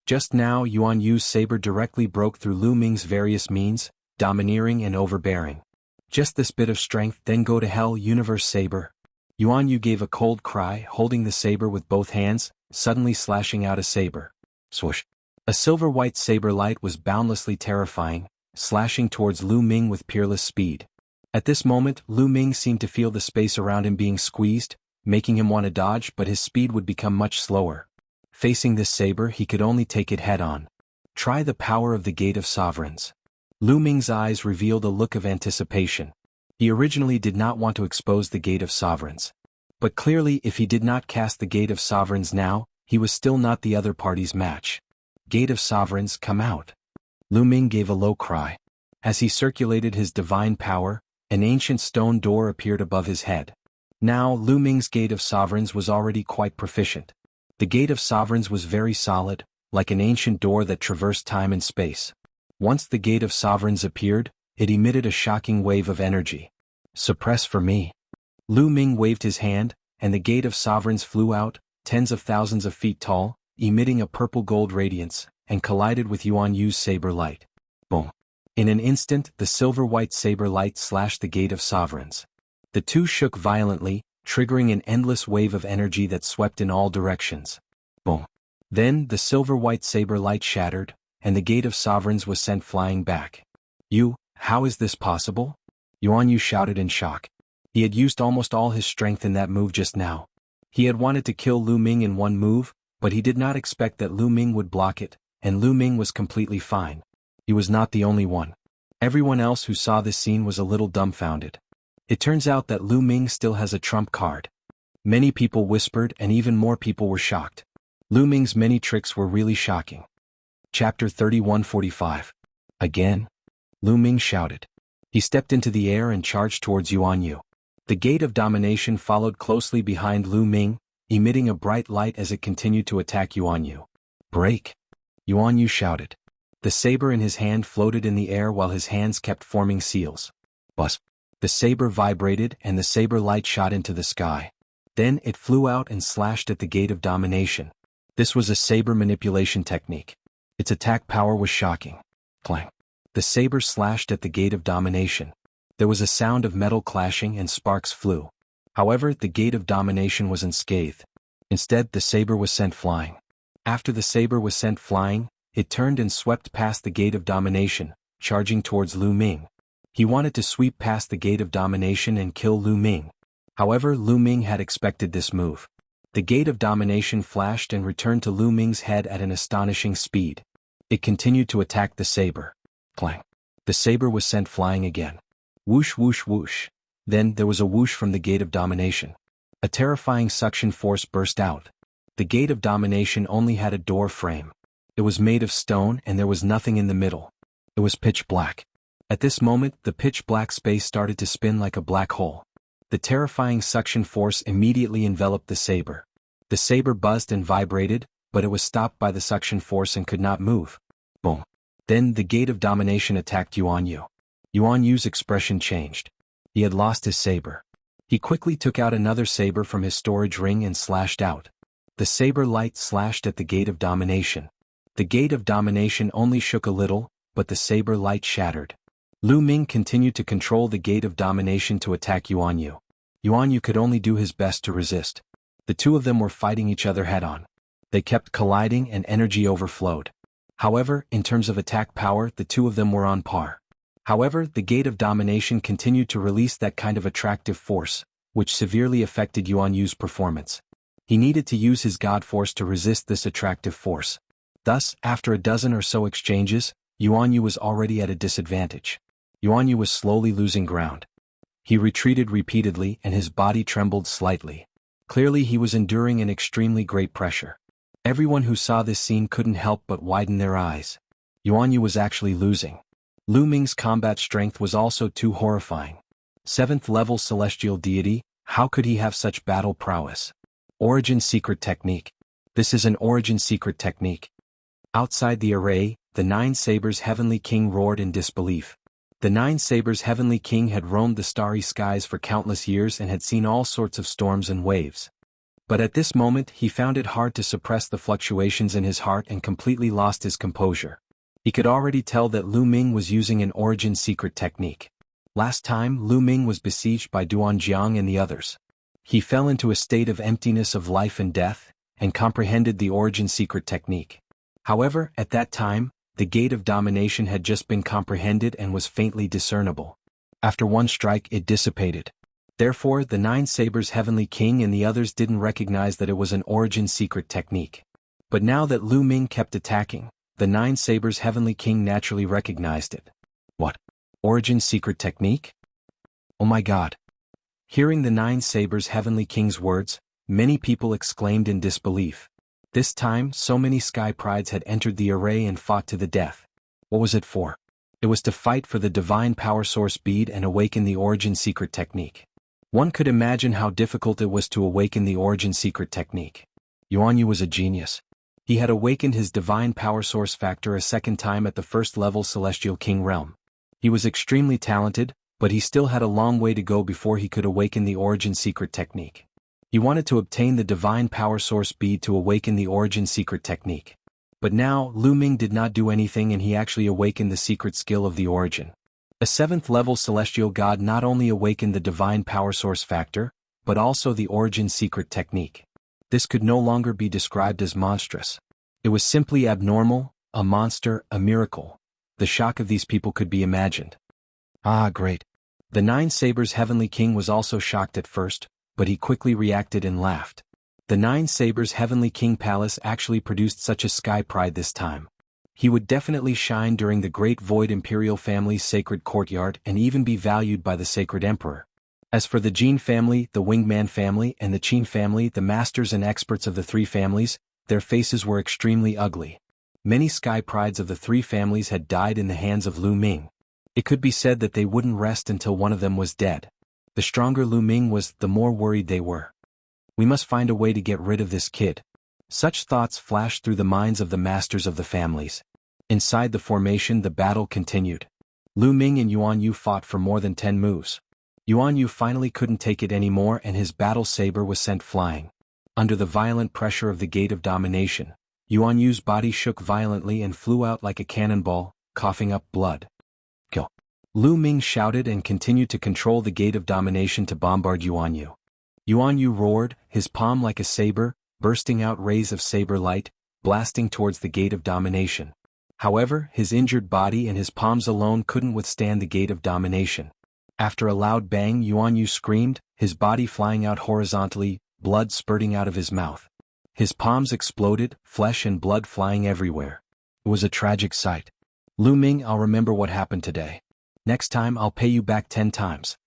Just now Yuan Yu's saber directly broke through Lu Ming's various means, domineering and overbearing. Just this bit of strength, then go to hell, universe saber. Yuan Yu gave a cold cry, holding the saber with both hands, suddenly slashing out a saber. Swoosh. A silver-white saber light was boundlessly terrifying, slashing towards Lu Ming with peerless speed. At this moment, Lu Ming seemed to feel the space around him being squeezed, making him want to dodge, but his speed would become much slower. Facing this saber, he could only take it head-on. Try the power of the Gate of Sovereigns. Lu Ming's eyes revealed a look of anticipation. He originally did not want to expose the Gate of Sovereigns. But clearly, if he did not cast the Gate of Sovereigns now, he was still not the other party's match. Gate of Sovereigns, come out. Lu Ming gave a low cry. As he circulated his divine power, an ancient stone door appeared above his head. Now, Lu Ming's Gate of Sovereigns was already quite proficient. The Gate of Sovereigns was very solid, like an ancient door that traversed time and space. Once the Gate of Sovereigns appeared, it emitted a shocking wave of energy. Suppress for me. Lu Ming waved his hand, and the Gate of Sovereigns flew out, tens of thousands of feet tall, emitting a purple-gold radiance, and collided with Yuan Yu's saber light. Boom. In an instant, the silver-white saber light slashed the Gate of Sovereigns. The two shook violently, triggering an endless wave of energy that swept in all directions. Boom. Then, the silver-white saber light shattered, and the Gate of Sovereigns was sent flying back. How is this possible? Yuan Yu shouted in shock. He had used almost all his strength in that move just now. He had wanted to kill Lu Ming in one move, but he did not expect that Lu Ming would block it, and Lu Ming was completely fine. He was not the only one. Everyone else who saw this scene was a little dumbfounded. It turns out that Lu Ming still has a trump card. Many people whispered and even more people were shocked. Lu Ming's many tricks were really shocking. Chapter 3145. Again? Lu Ming shouted. He stepped into the air and charged towards Yuan Yu. The Gate of Domination followed closely behind Lu Ming, emitting a bright light as it continued to attack Yuan Yu. Break! Yuan Yu shouted. The saber in his hand floated in the air while his hands kept forming seals. Buzz! The saber vibrated and the saber light shot into the sky. Then it flew out and slashed at the Gate of Domination. This was a saber manipulation technique. Its attack power was shocking. Clang. The saber slashed at the Gate of Domination. There was a sound of metal clashing and sparks flew. However, the Gate of Domination was unscathed. Instead, the saber was sent flying. After the saber was sent flying, it turned and swept past the Gate of Domination, charging towards Lu Ming. He wanted to sweep past the Gate of Domination and kill Lu Ming. However, Lu Ming had expected this move. The Gate of Domination flashed and returned to Lu Ming's head at an astonishing speed. It continued to attack the saber. Clang. The saber was sent flying again. Whoosh whoosh whoosh. Then there was a whoosh from the Gate of Domination. A terrifying suction force burst out. The Gate of Domination only had a door frame. It was made of stone and there was nothing in the middle. It was pitch black. At this moment, the pitch-black space started to spin like a black hole. The terrifying suction force immediately enveloped the saber. The saber buzzed and vibrated, but it was stopped by the suction force and could not move. Boom. Then the Gate of Domination attacked Yuan Yu. Yuan Yu's expression changed. He had lost his saber. He quickly took out another saber from his storage ring and slashed out. The saber light slashed at the Gate of Domination. The Gate of Domination only shook a little, but the saber light shattered. Lu Ming continued to control the Gate of Domination to attack Yuan Yu. Yuan Yu could only do his best to resist. The two of them were fighting each other head-on. They kept colliding and energy overflowed. However, in terms of attack power, the two of them were on par. However, the Gate of Domination continued to release that kind of attractive force, which severely affected Yuan Yu's performance. He needed to use his God Force to resist this attractive force. Thus, after a dozen or so exchanges, Yuan Yu was already at a disadvantage. Yuan Yu was slowly losing ground. He retreated repeatedly and his body trembled slightly. Clearly he was enduring an extremely great pressure. Everyone who saw this scene couldn't help but widen their eyes. Yuan Yu was actually losing. Lu Ming's combat strength was also too horrifying. 7th level celestial deity, how could he have such battle prowess? Origin secret technique. This is an origin secret technique. Outside the array, the Nine Sabers Heavenly King roared in disbelief. The Nine Sabers Heavenly King had roamed the starry skies for countless years and had seen all sorts of storms and waves. But at this moment he found it hard to suppress the fluctuations in his heart and completely lost his composure. He could already tell that Lu Ming was using an origin secret technique. Last time Lu Ming was besieged by Duan Jiang and the others. He fell into a state of emptiness of life and death, and comprehended the origin secret technique. However, at that time, the gate of domination had just been comprehended and was faintly discernible. After one strike it dissipated. Therefore the Nine Sabers Heavenly King and the others didn't recognize that it was an origin secret technique. But now that Lu Ming kept attacking, the Nine Sabers Heavenly King naturally recognized it. What? Origin secret technique? Oh my God. Hearing the Nine Sabers Heavenly King's words, many people exclaimed in disbelief. This time, so many Sky Prides had entered the array and fought to the death. What was it for? It was to fight for the Divine Power Source bead and awaken the origin secret technique. One could imagine how difficult it was to awaken the origin secret technique. Yuan Yu was a genius. He had awakened his Divine Power Source factor a second time at the first level Celestial King realm. He was extremely talented, but he still had a long way to go before he could awaken the origin secret technique. He wanted to obtain the Divine Power Source bead to awaken the origin secret technique. But now, Lu Ming did not do anything and he actually awakened the secret skill of the origin. A 7th level Celestial God not only awakened the Divine Power Source factor, but also the origin secret technique. This could no longer be described as monstrous. It was simply abnormal, a monster, a miracle. The shock of these people could be imagined. Ah, great. The Nine Sabers Heavenly King was also shocked at first, but he quickly reacted and laughed. The Nine Sabers Heavenly King Palace actually produced such a Sky Pride this time. He would definitely shine during the Great Void Imperial family's sacred courtyard and even be valued by the Sacred Emperor. As for the Jin family, the Winged Man family, and the Qin family, the masters and experts of the three families, their faces were extremely ugly. Many Sky Prides of the three families had died in the hands of Lu Ming. It could be said that they wouldn't rest until one of them was dead. The stronger Lu Ming was, the more worried they were. We must find a way to get rid of this kid. Such thoughts flashed through the minds of the masters of the families. Inside the formation the battle continued. Lu Ming and Yuan Yu fought for more than 10 moves. Yuan Yu finally couldn't take it anymore and his battle saber was sent flying. Under the violent pressure of the gate of domination, Yuan Yu's body shook violently and flew out like a cannonball, coughing up blood. Kill. Lu Ming shouted and continued to control the gate of domination to bombard Yuan Yu. Yuan Yu roared, his palm like a saber, bursting out rays of saber light, blasting towards the gate of domination. However, his injured body and his palms alone couldn't withstand the gate of domination. After a loud bang, Yuan Yu screamed, his body flying out horizontally, blood spurting out of his mouth. His palms exploded, flesh and blood flying everywhere. It was a tragic sight. Lu Ming, I'll remember what happened today. Next time I'll pay you back 10 times.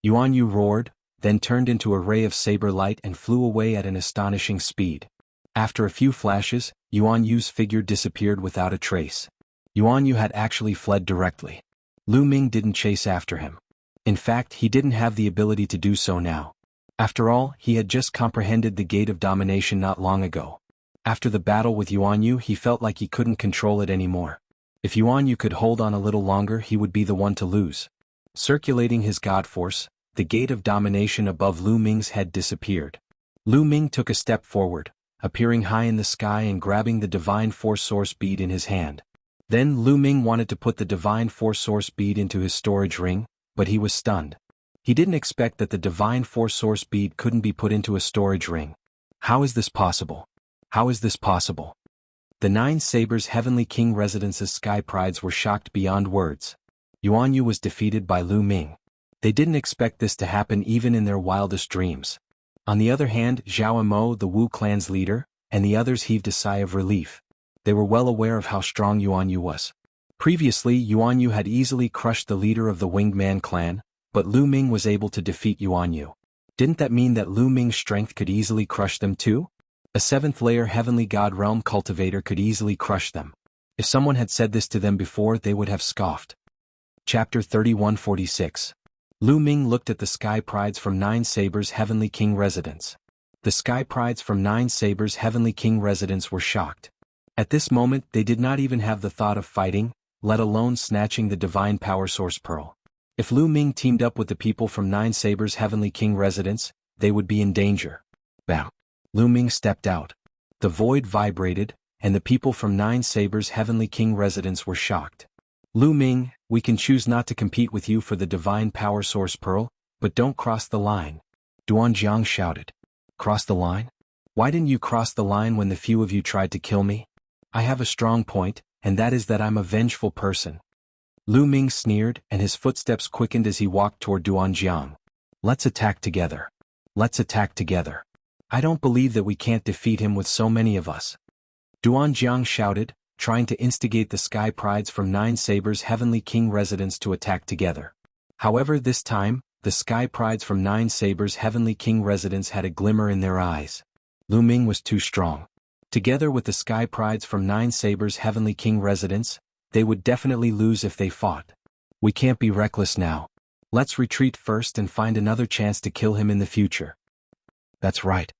Yuan Yu roared, then turned into a ray of saber light and flew away at an astonishing speed. After a few flashes, Yuan Yu's figure disappeared without a trace. Yuan Yu had actually fled directly. Lu Ming didn't chase after him. In fact, he didn't have the ability to do so now. After all, he had just comprehended the gate of domination not long ago. After the battle with Yuan Yu, he felt like he couldn't control it anymore. If Yuan Yu could hold on a little longer, he would be the one to lose. Circulating his god force, the gate of domination above Lu Ming's head disappeared. Lu Ming took a step forward, appearing high in the sky and grabbing the Divine Force Source bead in his hand. Then Lu Ming wanted to put the Divine Force Source bead into his storage ring, but he was stunned. He didn't expect that the Divine Force Source bead couldn't be put into a storage ring. How is this possible? How is this possible? The Nine Sabers Heavenly King Residence's Sky Prides were shocked beyond words. Yuan Yu was defeated by Lu Ming. They didn't expect this to happen even in their wildest dreams. On the other hand, Zhao Mo, the Wu clan's leader, and the others heaved a sigh of relief. They were well aware of how strong Yuan Yu was. Previously, Yuan Yu had easily crushed the leader of the Winged Man clan, but Lu Ming was able to defeat Yuan Yu. Didn't that mean that Lu Ming's strength could easily crush them too? A 7th-layer Heavenly God Realm cultivator could easily crush them. If someone had said this to them before, they would have scoffed. Chapter 3146. Lu Ming looked at the Sky Prides from Nine Sabers Heavenly King Residence. The Sky Prides from Nine Sabers' Heavenly King residence were shocked. At this moment they did not even have the thought of fighting, let alone snatching the Divine Power Source Pearl. If Lu Ming teamed up with the people from Nine Sabers' Heavenly King residence, they would be in danger. Bam! Lu Ming stepped out. The void vibrated, and the people from Nine Sabers' Heavenly King residence were shocked. Lu Ming, we can choose not to compete with you for the Divine Power Source Pearl, but don't cross the line. Duanjiang shouted. Cross the line? Why didn't you cross the line when the few of you tried to kill me? I have a strong point, and that is that I'm a vengeful person. Lu Ming sneered, and his footsteps quickened as he walked toward Duanjiang. Let's attack together. Let's attack together. I don't believe that we can't defeat him with so many of us. Duanjiang shouted, trying to instigate the Sky Prides from Nine Sabers' Heavenly King residence to attack together. However, this time, the Sky Prides from Nine Sabers' Heavenly King residence had a glimmer in their eyes. Lu Ming was too strong. Together with the Sky Prides from Nine Sabers' Heavenly King residence, they would definitely lose if they fought. We can't be reckless now. Let's retreat first and find another chance to kill him in the future. That's right.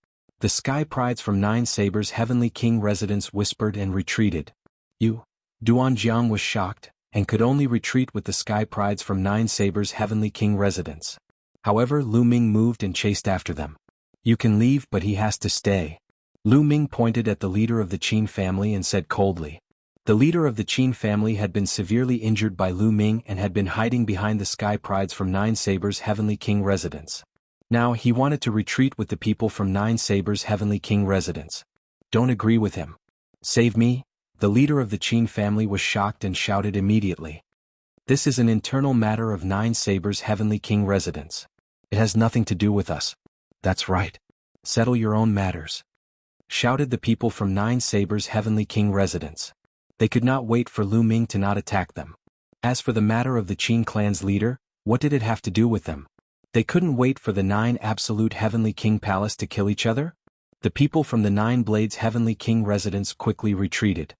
The Sky Prides from Nine Sabers' Heavenly King residence whispered and retreated. Duanjiang was shocked, and could only retreat with the Sky Prides from Nine Sabers' Heavenly King residence. However, Lu Ming moved and chased after them. You can leave, but he has to stay. Lu Ming pointed at the leader of the Qin family and said coldly. The leader of the Qin family had been severely injured by Lu Ming and had been hiding behind the Sky Prides from Nine Sabers' Heavenly King residence. Now he wanted to retreat with the people from Nine Sabers' Heavenly King residence. Don't agree with him. Save me. The leader of the Qin family was shocked and shouted immediately. This is an internal matter of Nine Sabers' Heavenly King residence. It has nothing to do with us. That's right. Settle your own matters. Shouted the people from Nine Sabers' Heavenly King residence. They could not wait for Lu Ming to not attack them. As for the matter of the Qin clan's leader, what did it have to do with them? They couldn't wait for the Nine Absolute Heavenly King Palace to kill each other? The people from the Nine Blades Heavenly King residence quickly retreated.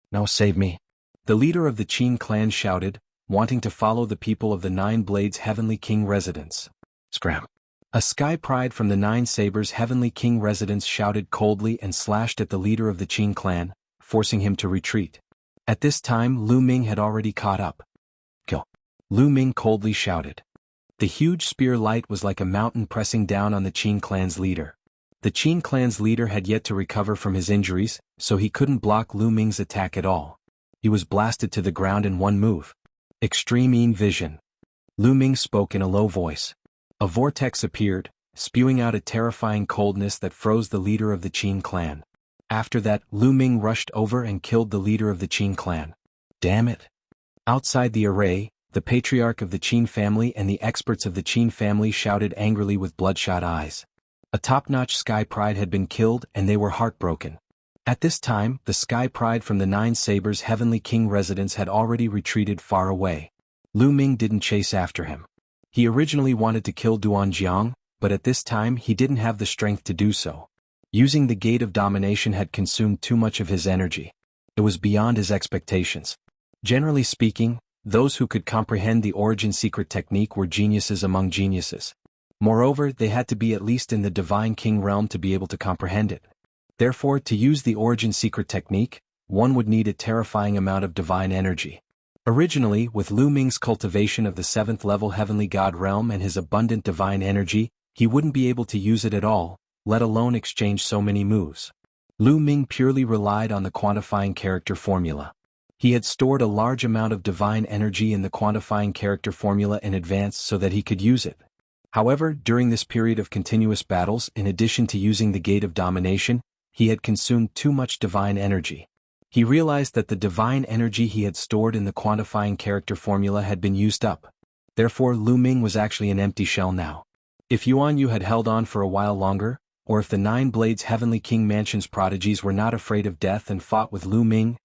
Now save me. The leader of the Qin clan shouted, wanting to follow the people of the Nine Blades Heavenly King residence. Scram. A Sky Pride from the Nine Sabers' Heavenly King residence shouted coldly and slashed at the leader of the Qin clan, forcing him to retreat. At this time Lu Ming had already caught up. Kill. Lu Ming coldly shouted. The huge spear light was like a mountain pressing down on the Qin clan's leader. The Qin clan's leader had yet to recover from his injuries, so he couldn't block Lu Ming's attack at all. He was blasted to the ground in one move. Extreme vision. Lu Ming spoke in a low voice. A vortex appeared, spewing out a terrifying coldness that froze the leader of the Qin clan. After that, Lu Ming rushed over and killed the leader of the Qin clan. Damn it! Outside the array, the patriarch of the Qin family and the experts of the Qin family shouted angrily with bloodshot eyes. A top-notch Sky Pride had been killed and they were heartbroken. At this time, the Sky Pride from the Nine Sabers' Heavenly King residence had already retreated far away. Lu Ming didn't chase after him. He originally wanted to kill Duanjiang, but at this time he didn't have the strength to do so. Using the Gate of Domination had consumed too much of his energy. It was beyond his expectations. Generally speaking, those who could comprehend the Origin Secret technique were geniuses among geniuses. Moreover, they had to be at least in the Divine King realm to be able to comprehend it. Therefore, to use the Origin Secret technique, one would need a terrifying amount of divine energy. Originally, with Lu Ming's cultivation of the 7th level Heavenly God realm and his abundant divine energy, he wouldn't be able to use it at all, let alone exchange so many moves. Lu Ming purely relied on the quantifying character formula. He had stored a large amount of divine energy in the quantifying character formula in advance so that he could use it. However, during this period of continuous battles, in addition to using the Gate of Domination, he had consumed too much divine energy. He realized that the divine energy he had stored in the quantifying character formula had been used up. Therefore, Lu Ming was actually an empty shell now. If Yuan Yu had held on for a while longer, or if the Nine Blades Heavenly King Mansion's prodigies were not afraid of death and fought with Lu Ming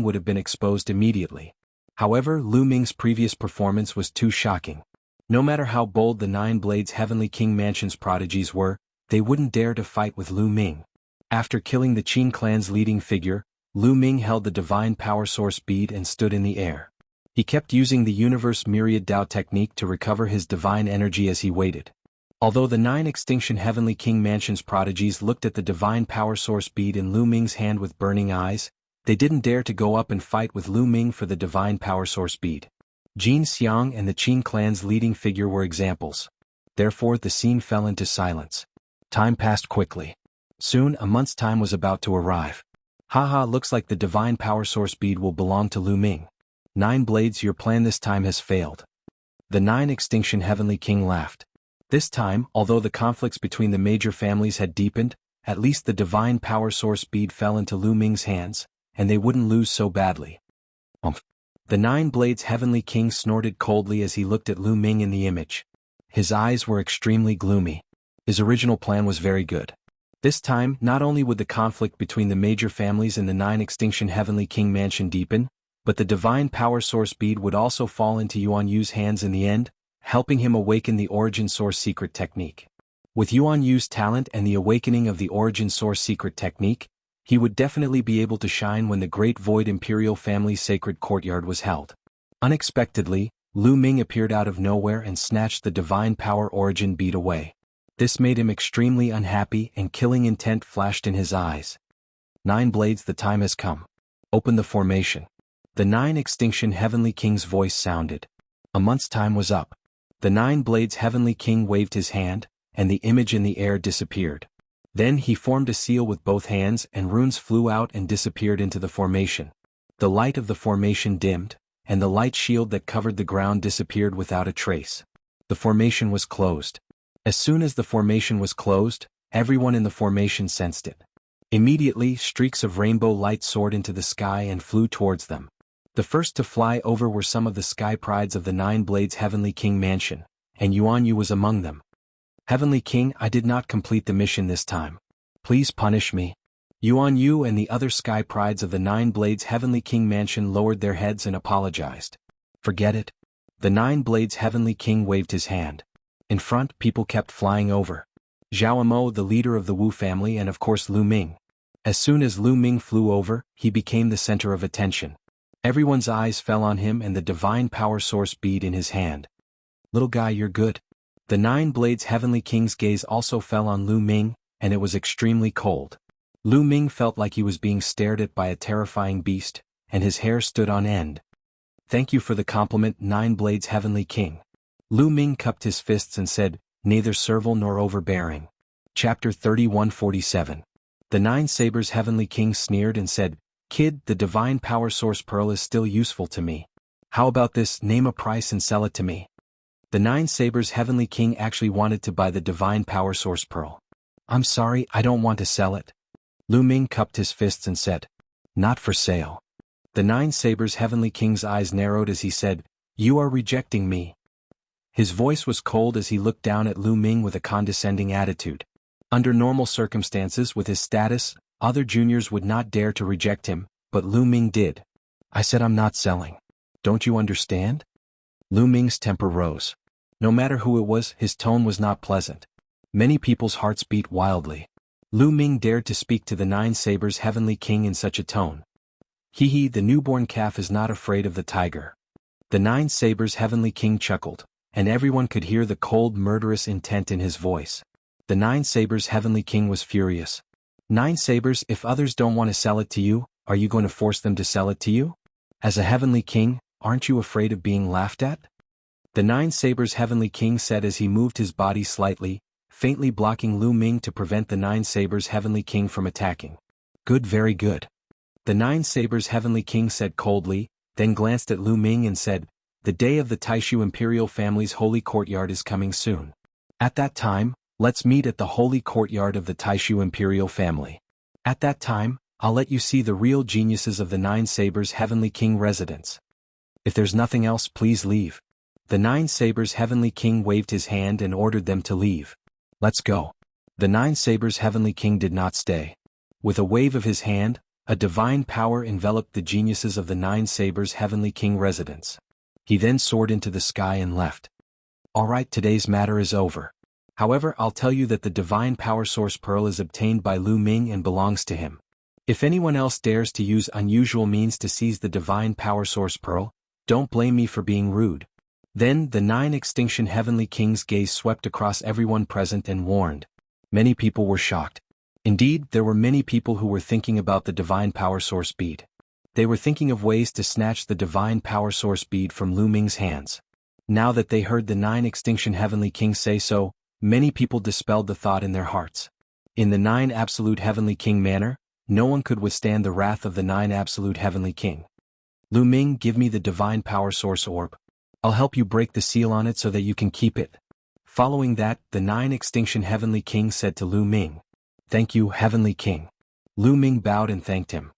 would have been exposed immediately. However, Lu Ming's previous performance was too shocking. No matter how bold the Nine Blades Heavenly King Mansion's prodigies were, they wouldn't dare to fight with Lu Ming. After killing the Qin clan's leading figure, Lu Ming held the Divine Power Source bead and stood in the air. He kept using the Universe Myriad Dao technique to recover his divine energy as he waited. Although the 9 Extinction Heavenly King Mansion's prodigies looked at the divine power source bead in Lu Ming's hand with burning eyes, they didn't dare to go up and fight with Lu Ming for the divine power source bead. Jin Xiang and the Qin clan's leading figure were examples. Therefore the scene fell into silence. Time passed quickly. Soon a month's time was about to arrive. Haha, looks like the divine power source bead will belong to Lu Ming. 9 Blades, your plan this time has failed. The 9 Extinction Heavenly King laughed. This time, although the conflicts between the major families had deepened, at least the divine power source bead fell into Lu Ming's hands, and they wouldn't lose so badly. The 9 Blades Heavenly King snorted coldly as he looked at Lu Ming in the image. His eyes were extremely gloomy. His original plan was very good. This time, not only would the conflict between the major families in the 9 Extinction Heavenly King Mansion deepen, but the divine power source bead would also fall into Yuan Yu's hands in the end, helping him awaken the origin source secret technique. With Yuan Yu's talent and the awakening of the origin source secret technique, he would definitely be able to shine when the Great Void Imperial Family's sacred courtyard was held. Unexpectedly, Lu Ming appeared out of nowhere and snatched the divine power origin bead away. This made him extremely unhappy and killing intent flashed in his eyes. 9 Blades, the time has come. Open the formation. The 9 Extinction Heavenly King's voice sounded. A month's time was up. The 9 Blades Heavenly King waved his hand, and the image in the air disappeared. Then he formed a seal with both hands and runes flew out and disappeared into the formation. The light of the formation dimmed, and the light shield that covered the ground disappeared without a trace. The formation was closed. As soon as the formation was closed, everyone in the formation sensed it. Immediately, streaks of rainbow light soared into the sky and flew towards them. The first to fly over were some of the sky prides of the 9 Blades Heavenly King Mansion, and Yuan Yu was among them. Heavenly King, I did not complete the mission this time. Please punish me. Yuan Yu and the other sky prides of the 9 Blades Heavenly King Mansion lowered their heads and apologized. Forget it. The 9 Blades Heavenly King waved his hand. In front, people kept flying over. Zhao Mo, the leader of the Wu family, and of course Lu Ming. As soon as Lu Ming flew over, he became the center of attention. Everyone's eyes fell on him and the divine power source bead in his hand. Little guy, you're good. The 9 Blades Heavenly King's gaze also fell on Lu Ming, and it was extremely cold. Lu Ming felt like he was being stared at by a terrifying beast, and his hair stood on end. Thank you for the compliment, 9 Blades Heavenly King. Lu Ming cupped his fists and said, neither servile nor overbearing. Chapter 3147. The 9 Sabers Heavenly King sneered and said, Kid, the divine power source pearl is still useful to me. How about this, name a price and sell it to me? The 9 Sabers Heavenly King actually wanted to buy the divine power source pearl. I'm sorry, I don't want to sell it. Lu Ming cupped his fists and said, not for sale. The 9 Sabers Heavenly King's eyes narrowed as he said, you are rejecting me. His voice was cold as he looked down at Lu Ming with a condescending attitude. Under normal circumstances with his status, other juniors would not dare to reject him, but Lu Ming did. I said I'm not selling. Don't you understand? Lu Ming's temper rose. No matter who it was, his tone was not pleasant. Many people's hearts beat wildly. Lu Ming dared to speak to the 9 Sabers Heavenly King in such a tone. Hee, the newborn calf is not afraid of the tiger. The 9 Sabers Heavenly King chuckled, and everyone could hear the cold murderous intent in his voice. The 9 Sabers Heavenly King was furious. 9 Sabers, if others don't want to sell it to you, are you going to force them to sell it to you? As a Heavenly King, aren't you afraid of being laughed at? The 9 Sabers Heavenly King said as he moved his body slightly, faintly blocking Lu Ming to prevent the 9 Sabers Heavenly King from attacking. Good, very good. The 9 Sabers Heavenly King said coldly, then glanced at Lu Ming and said, the day of the Taishu Imperial Family's holy courtyard is coming soon. At that time, let's meet at the holy courtyard of the Taishu Imperial Family. At that time, I'll let you see the real geniuses of the 9 Sabers Heavenly King residence. If there's nothing else, please leave. The 9 Sabers Heavenly King waved his hand and ordered them to leave. Let's go. The 9 Sabers Heavenly King did not stay. With a wave of his hand, a divine power enveloped the geniuses of the 9 Sabers Heavenly King residence. He then soared into the sky and left. Alright, today's matter is over. However, I'll tell you that the divine power source pearl is obtained by Lu Ming and belongs to him. If anyone else dares to use unusual means to seize the divine power source pearl, don't blame me for being rude. Then the 9 extinction heavenly kings' gaze swept across everyone present and warned. Many people were shocked. Indeed, there were many people who were thinking about the divine power source bead. They were thinking of ways to snatch the divine power source bead from Lu Ming's hands. Now that they heard the 9 extinction heavenly kings say so, many people dispelled the thought in their hearts. In the 9 absolute heavenly king manner, no one could withstand the wrath of the 9 absolute heavenly king. Lu Ming, give me the divine power source orb. I'll help you break the seal on it so that you can keep it. Following that, the 9 extinction heavenly king said to Lu Ming, "Thank you, heavenly king." Lu Ming bowed and thanked him.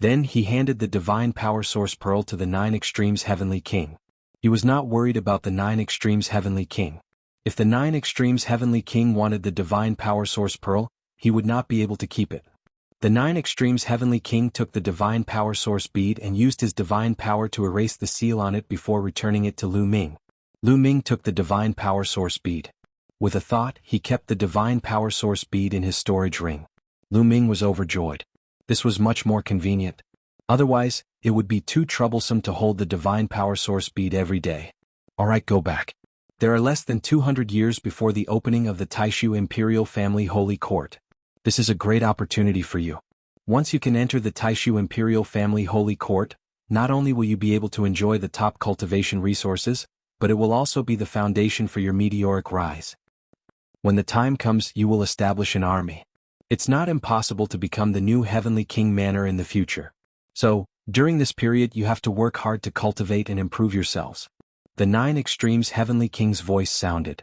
Then he handed the divine power source pearl to the 9 extremes heavenly king. He was not worried about the 9 extremes heavenly king. If the 9 extremes heavenly king wanted the divine power source pearl, he would not be able to keep it. The 9 extremes heavenly king took the divine power source bead and used his divine power to erase the seal on it before returning it to Lu Ming. Lu Ming took the divine power source bead. With a thought, he kept the divine power source bead in his storage ring. Lu Ming was overjoyed. This was much more convenient. Otherwise, it would be too troublesome to hold the divine power source bead every day. Alright, go back. There are less than 200 years before the opening of the Taishu Imperial Family Holy Court. This is a great opportunity for you. Once you can enter the Taishu Imperial Family Holy Court, not only will you be able to enjoy the top cultivation resources, but it will also be the foundation for your meteoric rise. When the time comes, you will establish an army. It's not impossible to become the new Heavenly King Manor in the future. So, during this period you have to work hard to cultivate and improve yourselves. The 9 extremes Heavenly King's voice sounded.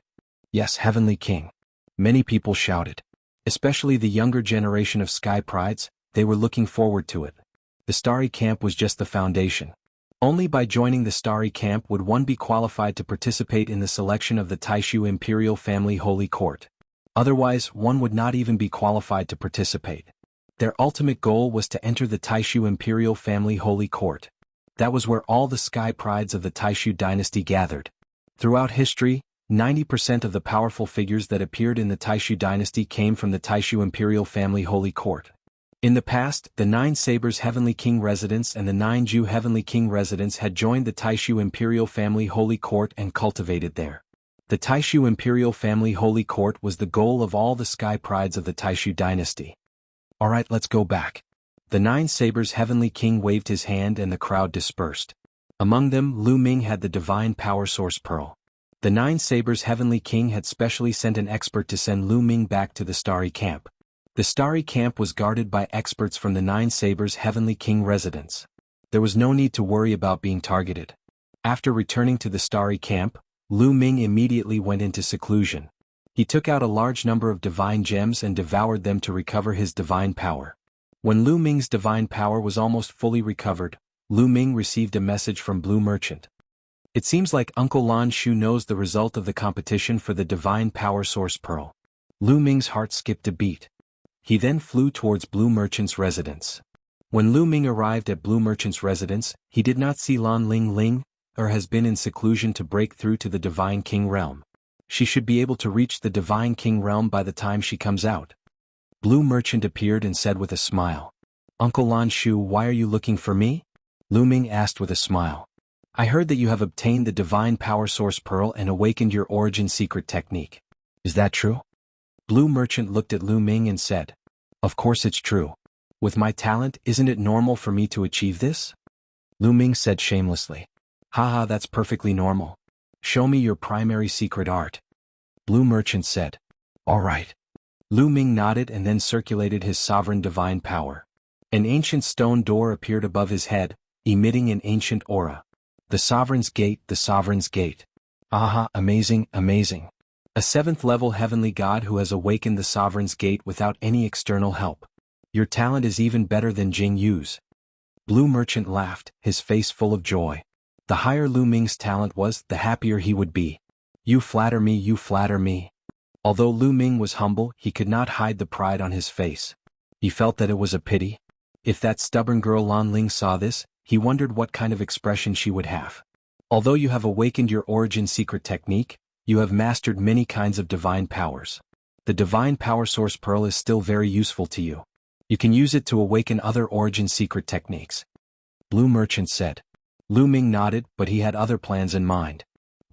Yes, Heavenly King. Many people shouted. Especially the younger generation of Sky Prides, they were looking forward to it. The Starry Camp was just the foundation. Only by joining the Starry Camp would one be qualified to participate in the selection of the Taishu Imperial Family Holy Court. Otherwise, one would not even be qualified to participate. Their ultimate goal was to enter the Taishu Imperial Family Holy Court. That was where all the Sky Prides of the Taishu dynasty gathered. Throughout history, 90% of the powerful figures that appeared in the Taishu dynasty came from the Taishu Imperial Family Holy Court. In the past, the 9 Sabers Heavenly King residents and the 9 Ju Heavenly King residents had joined the Taishu Imperial Family Holy Court and cultivated there. The Taishu Imperial Family Holy Court was the goal of all the Sky Prides of the Taishu dynasty. Alright, let's go back. The 9 Sabers Heavenly King waved his hand and the crowd dispersed. Among them, Lu Ming had the divine power source pearl. The 9 Sabers Heavenly King had specially sent an expert to send Lu Ming back to the Starry Camp. The Starry Camp was guarded by experts from the 9 Sabers Heavenly King residence. There was no need to worry about being targeted. After returning to the Starry Camp, Lu Ming immediately went into seclusion. He took out a large number of divine gems and devoured them to recover his divine power. When Lu Ming's divine power was almost fully recovered, Lu Ming received a message from Blue Merchant. It seems like Uncle Lan Shu knows the result of the competition for the divine power source pearl. Lu Ming's heart skipped a beat. He then flew towards Blue Merchant's residence. When Lu Ming arrived at Blue Merchant's residence, he did not see Lan Ling Ling, or has been in seclusion to break through to the Divine King realm. She should be able to reach the Divine King realm by the time she comes out. Blue Merchant appeared and said with a smile, "Uncle Lan Shu, why are you looking for me?" Lu Ming asked with a smile. "I heard that you have obtained the Divine Power Source Pearl and awakened your origin secret technique. Is that true?" Blue Merchant looked at Lu Ming and said, "Of course it's true. With my talent, isn't it normal for me to achieve this?" Lu Ming said shamelessly, "Haha, that's perfectly normal. Show me your primary secret art." Blue Merchant said, "All right." Lu Ming nodded and then circulated his sovereign divine power. An ancient stone door appeared above his head, emitting an ancient aura. The Sovereign's Gate, the Sovereign's Gate. Aha, amazing, amazing. A 7th-level heavenly god who has awakened the Sovereign's Gate without any external help. Your talent is even better than Jing Yu's. Blue Merchant laughed, his face full of joy. The higher Lu Ming's talent was, the happier he would be. You flatter me, you flatter me. Although Lu Ming was humble, he could not hide the pride on his face. He felt that it was a pity. If that stubborn girl Lan Ling saw this, he wondered what kind of expression she would have. Although you have awakened your origin secret technique, you have mastered many kinds of divine powers. The divine power source pearl is still very useful to you. You can use it to awaken other origin secret techniques. Blue Merchant said. Lu Ming nodded, but he had other plans in mind.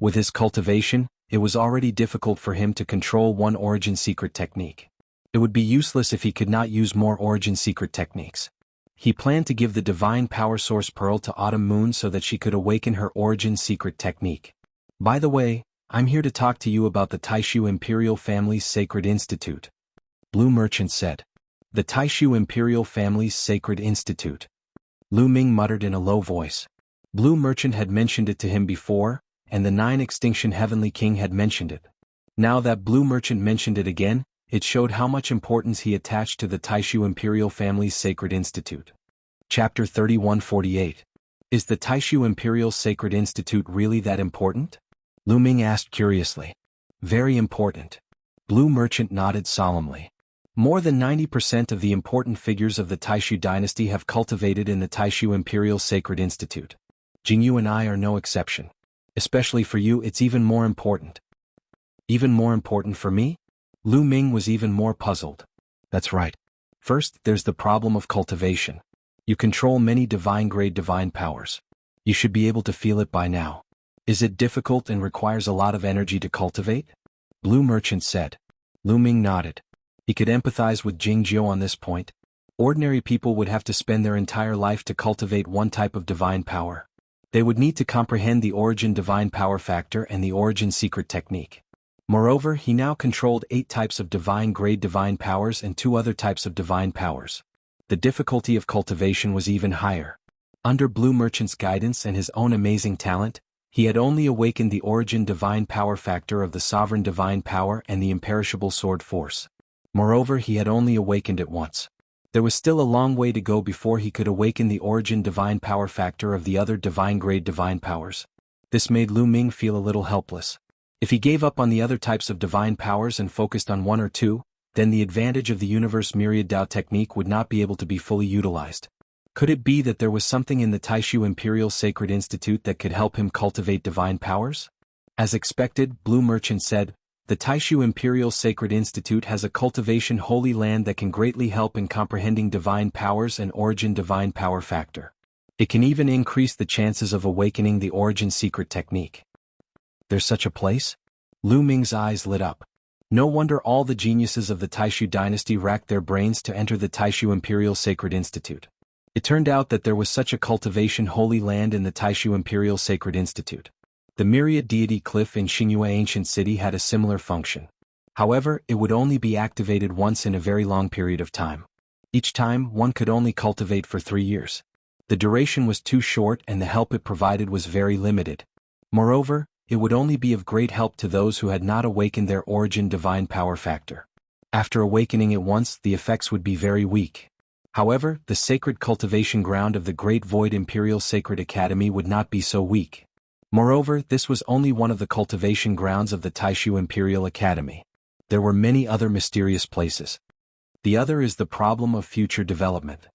With his cultivation, it was already difficult for him to control one origin secret technique. It would be useless if he could not use more origin secret techniques. He planned to give the divine power source pearl to Autumn Moon so that she could awaken her origin secret technique. By the way, I'm here to talk to you about the Taishu Imperial Family's Sacred Institute. Blue Merchant said. The Taishu Imperial Family's Sacred Institute. Lu Ming muttered in a low voice. Blue Merchant had mentioned it to him before, and the 9 Extinction Heavenly King had mentioned it. Now that Blue Merchant mentioned it again, it showed how much importance he attached to the Taishu Imperial Family's Sacred Institute. Chapter 3148. Is the Taishu Imperial Sacred Institute really that important? Lu Ming asked curiously. Very important. Blue Merchant nodded solemnly. More than 90% of the important figures of the Taishu dynasty have cultivated in the Taishu Imperial Sacred Institute. Jingyu and I are no exception. Especially for you, it's even more important. Even more important for me? Lu Ming was even more puzzled. That's right. First, there's the problem of cultivation. You control many divine-grade divine powers. You should be able to feel it by now. Is it difficult and requires a lot of energy to cultivate? Blue Merchant said. Lu Ming nodded. He could empathize with Jingjiu on this point. Ordinary people would have to spend their entire life to cultivate one type of divine power. They would need to comprehend the origin divine power factor and the origin secret technique. Moreover, he now controlled 8 types of divine-grade divine powers and 2 other types of divine powers. The difficulty of cultivation was even higher. Under Blue Merchant's guidance and his own amazing talent, he had only awakened the origin divine power factor of the sovereign divine power and the imperishable sword force. Moreover, he had only awakened it once. There was still a long way to go before he could awaken the origin divine power factor of the other divine-grade divine powers. This made Lu Ming feel a little helpless. If he gave up on the other types of divine powers and focused on 1 or 2, then the advantage of the universe myriad Dao technique would not be able to be fully utilized. Could it be that there was something in the Taishu Imperial Sacred Institute that could help him cultivate divine powers? As expected, Blue Merchant said, the Taishu Imperial Sacred Institute has a cultivation holy land that can greatly help in comprehending divine powers and origin divine power factor. It can even increase the chances of awakening the origin secret technique. There's such a place? Lu Ming's eyes lit up. No wonder all the geniuses of the Taishu dynasty racked their brains to enter the Taishu Imperial Sacred Institute. It turned out that there was such a cultivation holy land in the Taishu Imperial Sacred Institute. The Myriad Deity Cliff in Xingyue Ancient City had a similar function. However, it would only be activated once in a very long period of time. Each time, one could only cultivate for 3 years. The duration was too short and the help it provided was very limited. Moreover, it would only be of great help to those who had not awakened their origin divine power factor. After awakening it once, the effects would be very weak. However, the sacred cultivation ground of the Great Void Imperial Sacred Academy would not be so weak. Moreover, this was only one of the cultivation grounds of the Taishu Imperial Academy. There were many other mysterious places. The other is the problem of future development.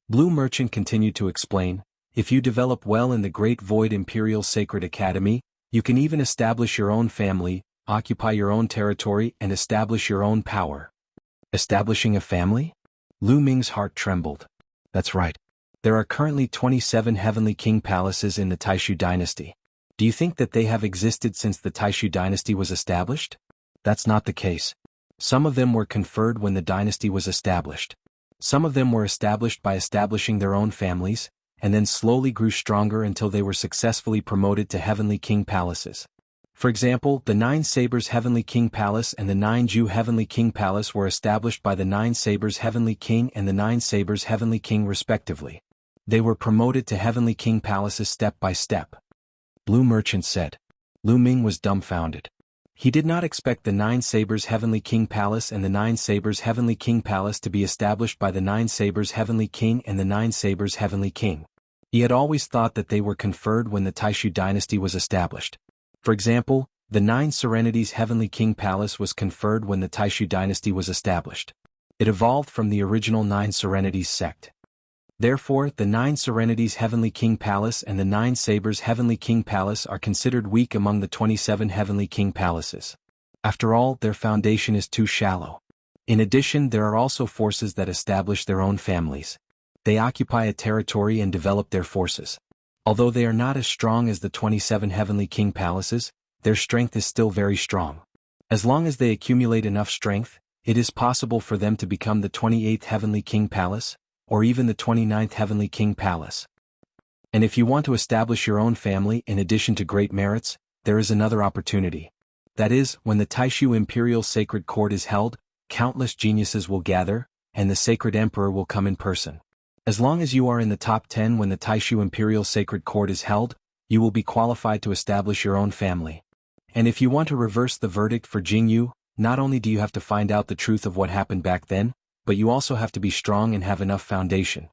Blue Merchant continued to explain, if you develop well in the Great Void Imperial Sacred Academy, you can even establish your own family, occupy your own territory and establish your own power. Establishing a family? Lu Ming's heart trembled. That's right. There are currently 27 Heavenly King palaces in the Taishu dynasty. Do you think that they have existed since the Taishu dynasty was established? That's not the case. Some of them were conferred when the dynasty was established. Some of them were established by establishing their own families, and then slowly grew stronger until they were successfully promoted to Heavenly King palaces. For example, the 9 Sabers Heavenly King Palace and the 9 Ju Heavenly King Palace were established by the 9 Sabers Heavenly King and the 9 Sabers Heavenly King respectively. They were promoted to Heavenly King palaces step by step. Blue Merchant said. Lu Ming was dumbfounded. He did not expect the 9 Sabers Heavenly King Palace and the 9 Sabers Heavenly King Palace to be established by the 9 Sabers Heavenly King and the 9 Sabers Heavenly King. He had always thought that they were conferred when the Taishu dynasty was established. For example, the 9 Serenities Heavenly King Palace was conferred when the Taishu dynasty was established. It evolved from the original 9 Serenities sect. Therefore, the 9 Serenities Heavenly King Palace and the 9 Sabers Heavenly King Palace are considered weak among the 27 Heavenly King Palaces. After all, their foundation is too shallow. In addition, there are also forces that establish their own families. They occupy a territory and develop their forces. Although they are not as strong as the 27 Heavenly King Palaces, their strength is still very strong. As long as they accumulate enough strength, it is possible for them to become the 28th Heavenly King Palace, or even the 29th Heavenly King Palace. And if you want to establish your own family in addition to great merits, there is another opportunity. That is, when the Taishu Imperial Sacred Court is held, countless geniuses will gather, and the Sacred Emperor will come in person. As long as you are in the top 10 when the Taishu Imperial Sacred Court is held, you will be qualified to establish your own family. And if you want to reverse the verdict for Jingyu, not only do you have to find out the truth of what happened back then, but you also have to be strong and have enough foundation.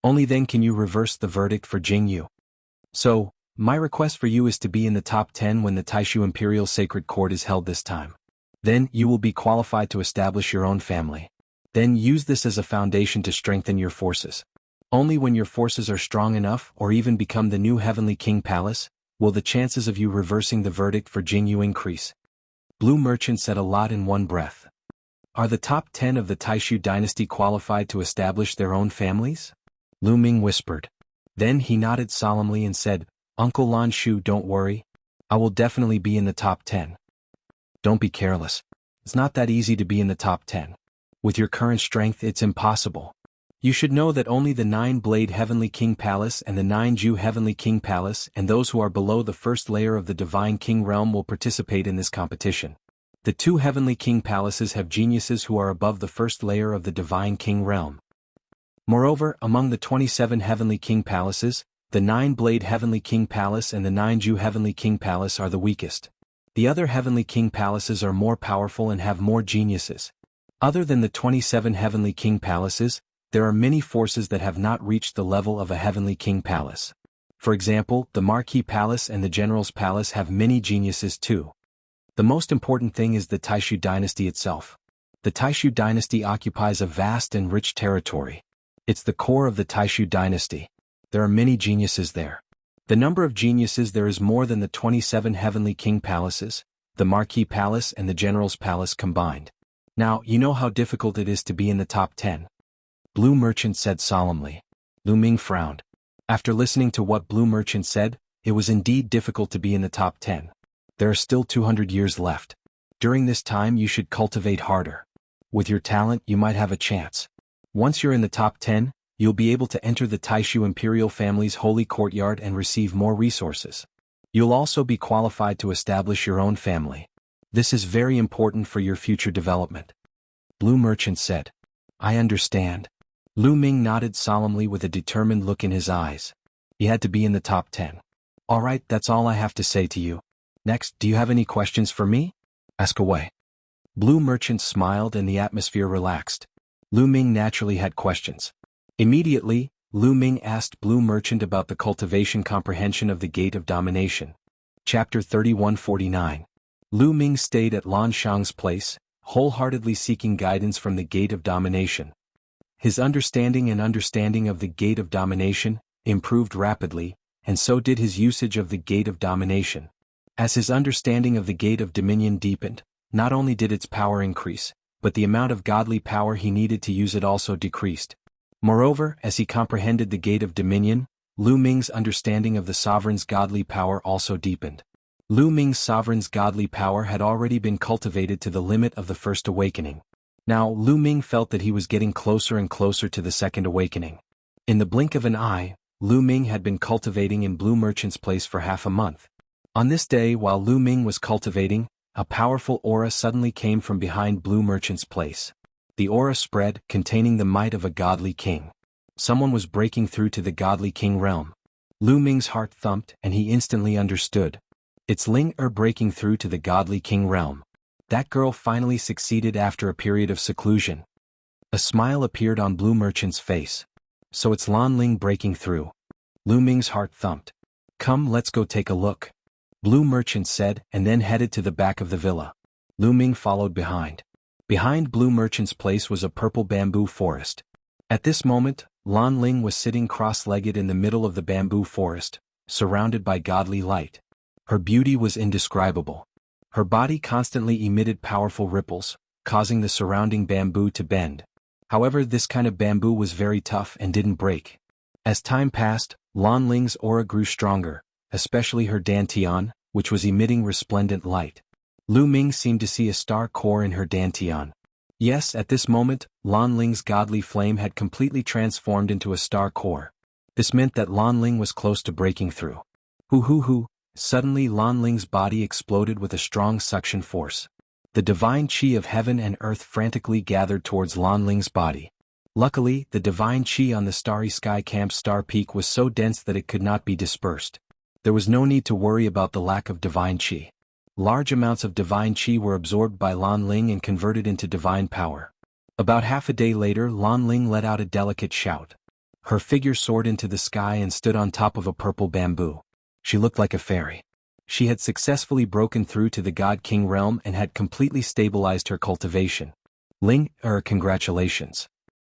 Only then can you reverse the verdict for Jingyu. So, my request for you is to be in the top 10 when the Taishu Imperial Sacred Court is held this time. Then, you will be qualified to establish your own family. Then use this as a foundation to strengthen your forces. Only when your forces are strong enough or even become the new Heavenly King Palace, will the chances of you reversing the verdict for Jingyu increase. Blue Merchant said a lot in one breath. Are the top 10 of the Taishu dynasty qualified to establish their own families? Lu Ming whispered. Then he nodded solemnly and said, Uncle Lan Shu, don't worry. I will definitely be in the top 10. Don't be careless. It's not that easy to be in the top 10. With your current strength, it's impossible. You should know that only the 9-Blade Heavenly King Palace and the 9-Ju Heavenly King Palace and those who are below the first layer of the Divine King Realm will participate in this competition. The 2 Heavenly King Palaces have geniuses who are above the first layer of the Divine King Realm. Moreover, among the 27 Heavenly King Palaces, the 9-Blade Heavenly King Palace and the 9-Ju Heavenly King Palace are the weakest. The other Heavenly King Palaces are more powerful and have more geniuses. Other than the 27 Heavenly King Palaces, there are many forces that have not reached the level of a Heavenly King Palace. For example, the Marquis Palace and the General's Palace have many geniuses too. The most important thing is the Taishu dynasty itself. The Taishu dynasty occupies a vast and rich territory. It's the core of the Taishu dynasty. There are many geniuses there. The number of geniuses there is more than the 27 Heavenly King Palaces, the Marquis Palace and the General's Palace combined. Now, you know how difficult it is to be in the top 10. Blue Merchant said solemnly. Lu Ming frowned. After listening to what Blue Merchant said, it was indeed difficult to be in the top 10. There are still 200 years left. During this time you should cultivate harder. With your talent you might have a chance. Once you're in the top 10, you'll be able to enter the Taishu Imperial family's holy courtyard and receive more resources. You'll also be qualified to establish your own family. This is very important for your future development. Blue Merchant said. I understand. Lu Ming nodded solemnly with a determined look in his eyes. He had to be in the top 10. Alright, that's all I have to say to you. Next, do you have any questions for me? Ask away. Blue Merchant smiled and the atmosphere relaxed. Lu Ming naturally had questions. Immediately, Lu Ming asked Blue Merchant about the cultivation comprehension of the Gate of Domination. Chapter 3149. Lu Ming stayed at Lan Shang's place, wholeheartedly seeking guidance from the Gate of Domination. His understanding of the Gate of Domination improved rapidly, and so did his usage of the Gate of Domination. As his understanding of the Gate of Dominion deepened, not only did its power increase, but the amount of godly power he needed to use it also decreased. Moreover, as he comprehended the Gate of Dominion, Lu Ming's understanding of the sovereign's godly power also deepened. Lu Ming's sovereign's godly power had already been cultivated to the limit of the first awakening. Now Lu Ming felt that he was getting closer and closer to the second awakening. In the blink of an eye, Lu Ming had been cultivating in Blue Merchant's place for half a month. On this day, while Lu Ming was cultivating, a powerful aura suddenly came from behind Blue Merchant's place. The aura spread, containing the might of a godly king. Someone was breaking through to the godly king realm. Lu Ming's heart thumped and he instantly understood. It's Ling breaking through to the godly king realm. That girl finally succeeded after a period of seclusion. A smile appeared on Blue Merchant's face. So it's Lan Ling breaking through. Lu Ming's heart thumped. Come, let's go take a look. Blue Merchant said and then headed to the back of the villa. Lu Ming followed behind. Behind Blue Merchant's place was a purple bamboo forest. At this moment, Lan Ling was sitting cross-legged in the middle of the bamboo forest, surrounded by godly light. Her beauty was indescribable. Her body constantly emitted powerful ripples, causing the surrounding bamboo to bend. However, this kind of bamboo was very tough and didn't break. As time passed, Lan Ling's aura grew stronger, especially her dantian, which was emitting resplendent light. Lu Ming seemed to see a star core in her dantian. Yes, at this moment, Lan Ling's godly flame had completely transformed into a star core. This meant that Lan Ling was close to breaking through. Hoo. Suddenly Lan Ling's body exploded with a strong suction force. The divine qi of heaven and earth frantically gathered towards Lan Ling's body. Luckily, the divine qi on the starry sky camp's star peak was so dense that it could not be dispersed. There was no need to worry about the lack of divine qi. Large amounts of divine qi were absorbed by Lan Ling and converted into divine power. About half a day later, Lan Ling let out a delicate shout. Her figure soared into the sky and stood on top of a purple bamboo. She looked like a fairy. She had successfully broken through to the God King realm and had completely stabilized her cultivation. Congratulations.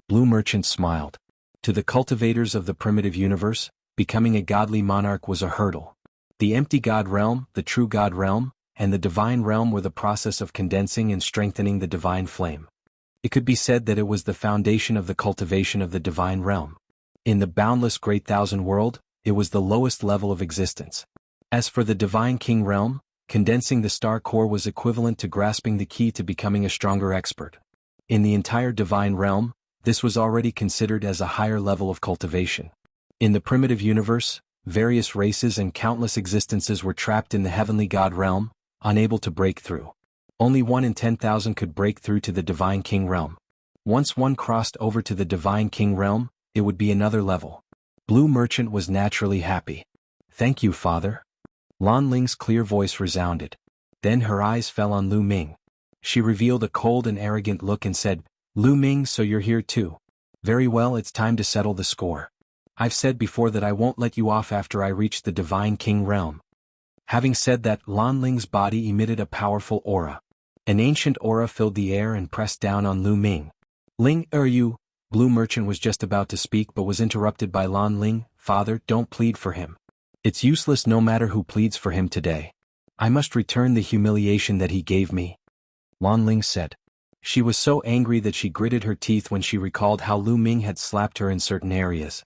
Blue Merchant smiled. To the cultivators of the primitive universe, becoming a godly monarch was a hurdle. The empty God realm, the true God realm, and the divine realm were the process of condensing and strengthening the divine flame. It could be said that it was the foundation of the cultivation of the divine realm. In the boundless great thousand world, it was the lowest level of existence. As for the divine king realm, condensing the star core was equivalent to grasping the key to becoming a stronger expert. In the entire divine realm, this was already considered as a higher level of cultivation. In the primitive universe, various races and countless existences were trapped in the heavenly God realm, unable to break through. Only 1 in 10,000 could break through to the divine king realm. Once one crossed over to the divine king realm, it would be another level. Blue Merchant was naturally happy. Thank you, Father. Lan Ling's clear voice resounded. Then her eyes fell on Lu Ming. She revealed a cold and arrogant look and said, Lu Ming, so you're here too. Very well, it's time to settle the score. I've said before that I won't let you off after I reach the divine king realm. Having said that, Lan Ling's body emitted a powerful aura. An ancient aura filled the air and pressed down on Lu Ming. Ling, you? Blue Merchant was just about to speak but was interrupted by Lan Ling. Father, don't plead for him. It's useless no matter who pleads for him today. I must return the humiliation that he gave me. Lan Ling said. She was so angry that she gritted her teeth when she recalled how Lu Ming had slapped her in certain areas.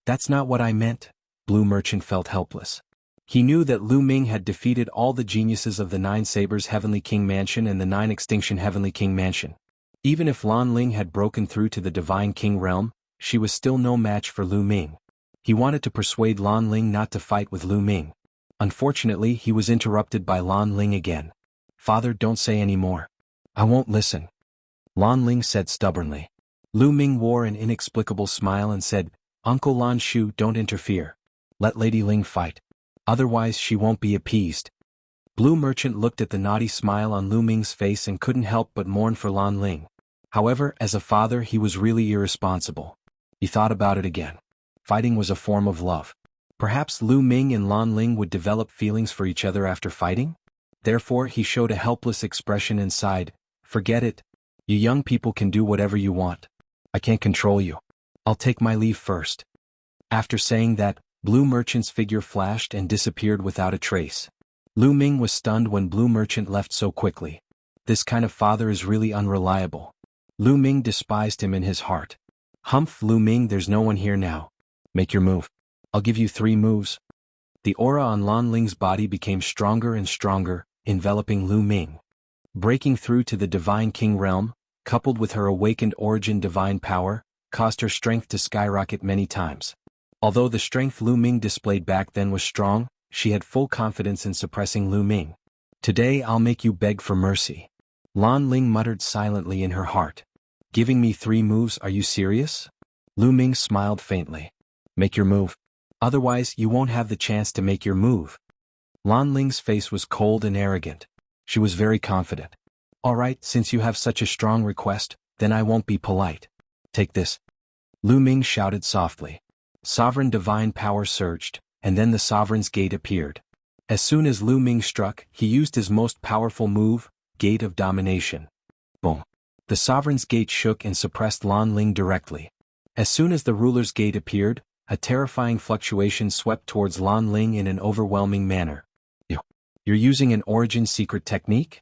That's not what I meant. Blue Merchant felt helpless. He knew that Lu Ming had defeated all the geniuses of the 9 Sabers Heavenly King Mansion and the 9 Extinction Heavenly King Mansion. Even if Lan Ling had broken through to the Divine King realm, she was still no match for Lu Ming. He wanted to persuade Lan Ling not to fight with Lu Ming. Unfortunately, he was interrupted by Lan Ling again. Father, don't say any more. I won't listen. Lan Ling said stubbornly. Lu Ming wore an inexplicable smile and said, Uncle Lan Shu, don't interfere. Let Lady Ling fight. Otherwise she won't be appeased. Blue Merchant looked at the naughty smile on Lu Ming's face and couldn't help but mourn for Lan Ling. However, as a father he was really irresponsible. He thought about it again. Fighting was a form of love. Perhaps Lu Ming and Lan Ling would develop feelings for each other after fighting? Therefore he showed a helpless expression and sighed, Forget it. You young people can do whatever you want. I can't control you. I'll take my leave first. After saying that, Blue Merchant's figure flashed and disappeared without a trace. Lu Ming was stunned when Blue Merchant left so quickly. This kind of father is really unreliable. Lu Ming despised him in his heart. Humph, Lu Ming, there's no one here now. Make your move. I'll give you 3 moves. The aura on Lan Ling's body became stronger and stronger, enveloping Lu Ming. Breaking through to the Divine King realm, coupled with her awakened origin divine power, caused her strength to skyrocket many times. Although the strength Lu Ming displayed back then was strong, she had full confidence in suppressing Lu Ming. Today I'll make you beg for mercy. Lan Ling muttered silently in her heart. Giving me 3 moves, are you serious? Lu Ming smiled faintly. Make your move. Otherwise you won't have the chance to make your move. Lan Ling's face was cold and arrogant. She was very confident. All right, since you have such a strong request, then I won't be polite. Take this. Lu Ming shouted softly. Sovereign divine power surged, and then the Sovereign's Gate appeared. As soon as Lu Ming struck, he used his most powerful move, Gate of Domination. Boom. The Sovereign's Gate shook and suppressed Lan Ling directly. As soon as the Ruler's Gate appeared, a terrifying fluctuation swept towards Lan Ling in an overwhelming manner. You're using an origin secret technique?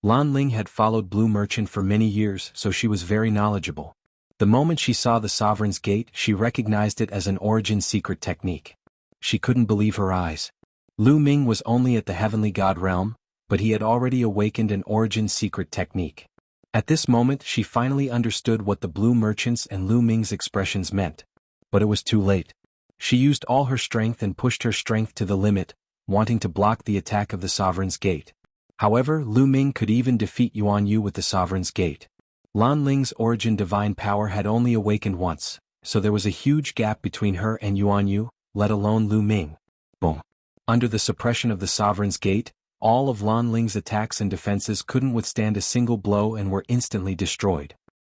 Lan Ling had followed Blue Merchant for many years, so she was very knowledgeable. The moment she saw the Sovereign's Gate, she recognized it as an origin secret technique. She couldn't believe her eyes. Lu Ming was only at the heavenly god realm, but he had already awakened an origin secret technique. At this moment she finally understood what the blue merchants and Lu Ming's expressions meant. But it was too late. She used all her strength and pushed her strength to the limit, wanting to block the attack of the Sovereign's Gate. However, Lu Ming could even defeat Yuan Yu with the Sovereign's Gate. Lan Ling's origin divine power had only awakened once, so there was a huge gap between her and Yuan Yu, let alone Lu Ming. Boom. Under the suppression of the Sovereign's Gate, all of Lan Ling's attacks and defenses couldn't withstand a single blow and were instantly destroyed.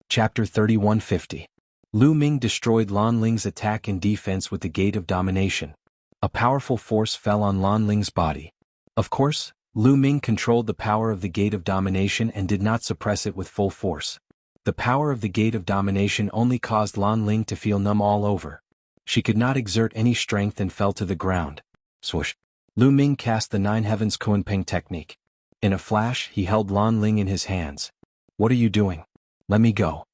Chapter 3150. Lu Ming destroyed Lan Ling's attack and defense with the Gate of Domination. A powerful force fell on Lan Ling's body. Of course, Lu Ming controlled the power of the Gate of Domination and did not suppress it with full force. The power of the Gate of Domination only caused Lan Ling to feel numb all over. She could not exert any strength and fell to the ground. Swoosh. Lu Ming cast the Nine Heavens Kunpeng technique. In a flash, he held Lan Ling in his hands. "What are you doing? Let me go."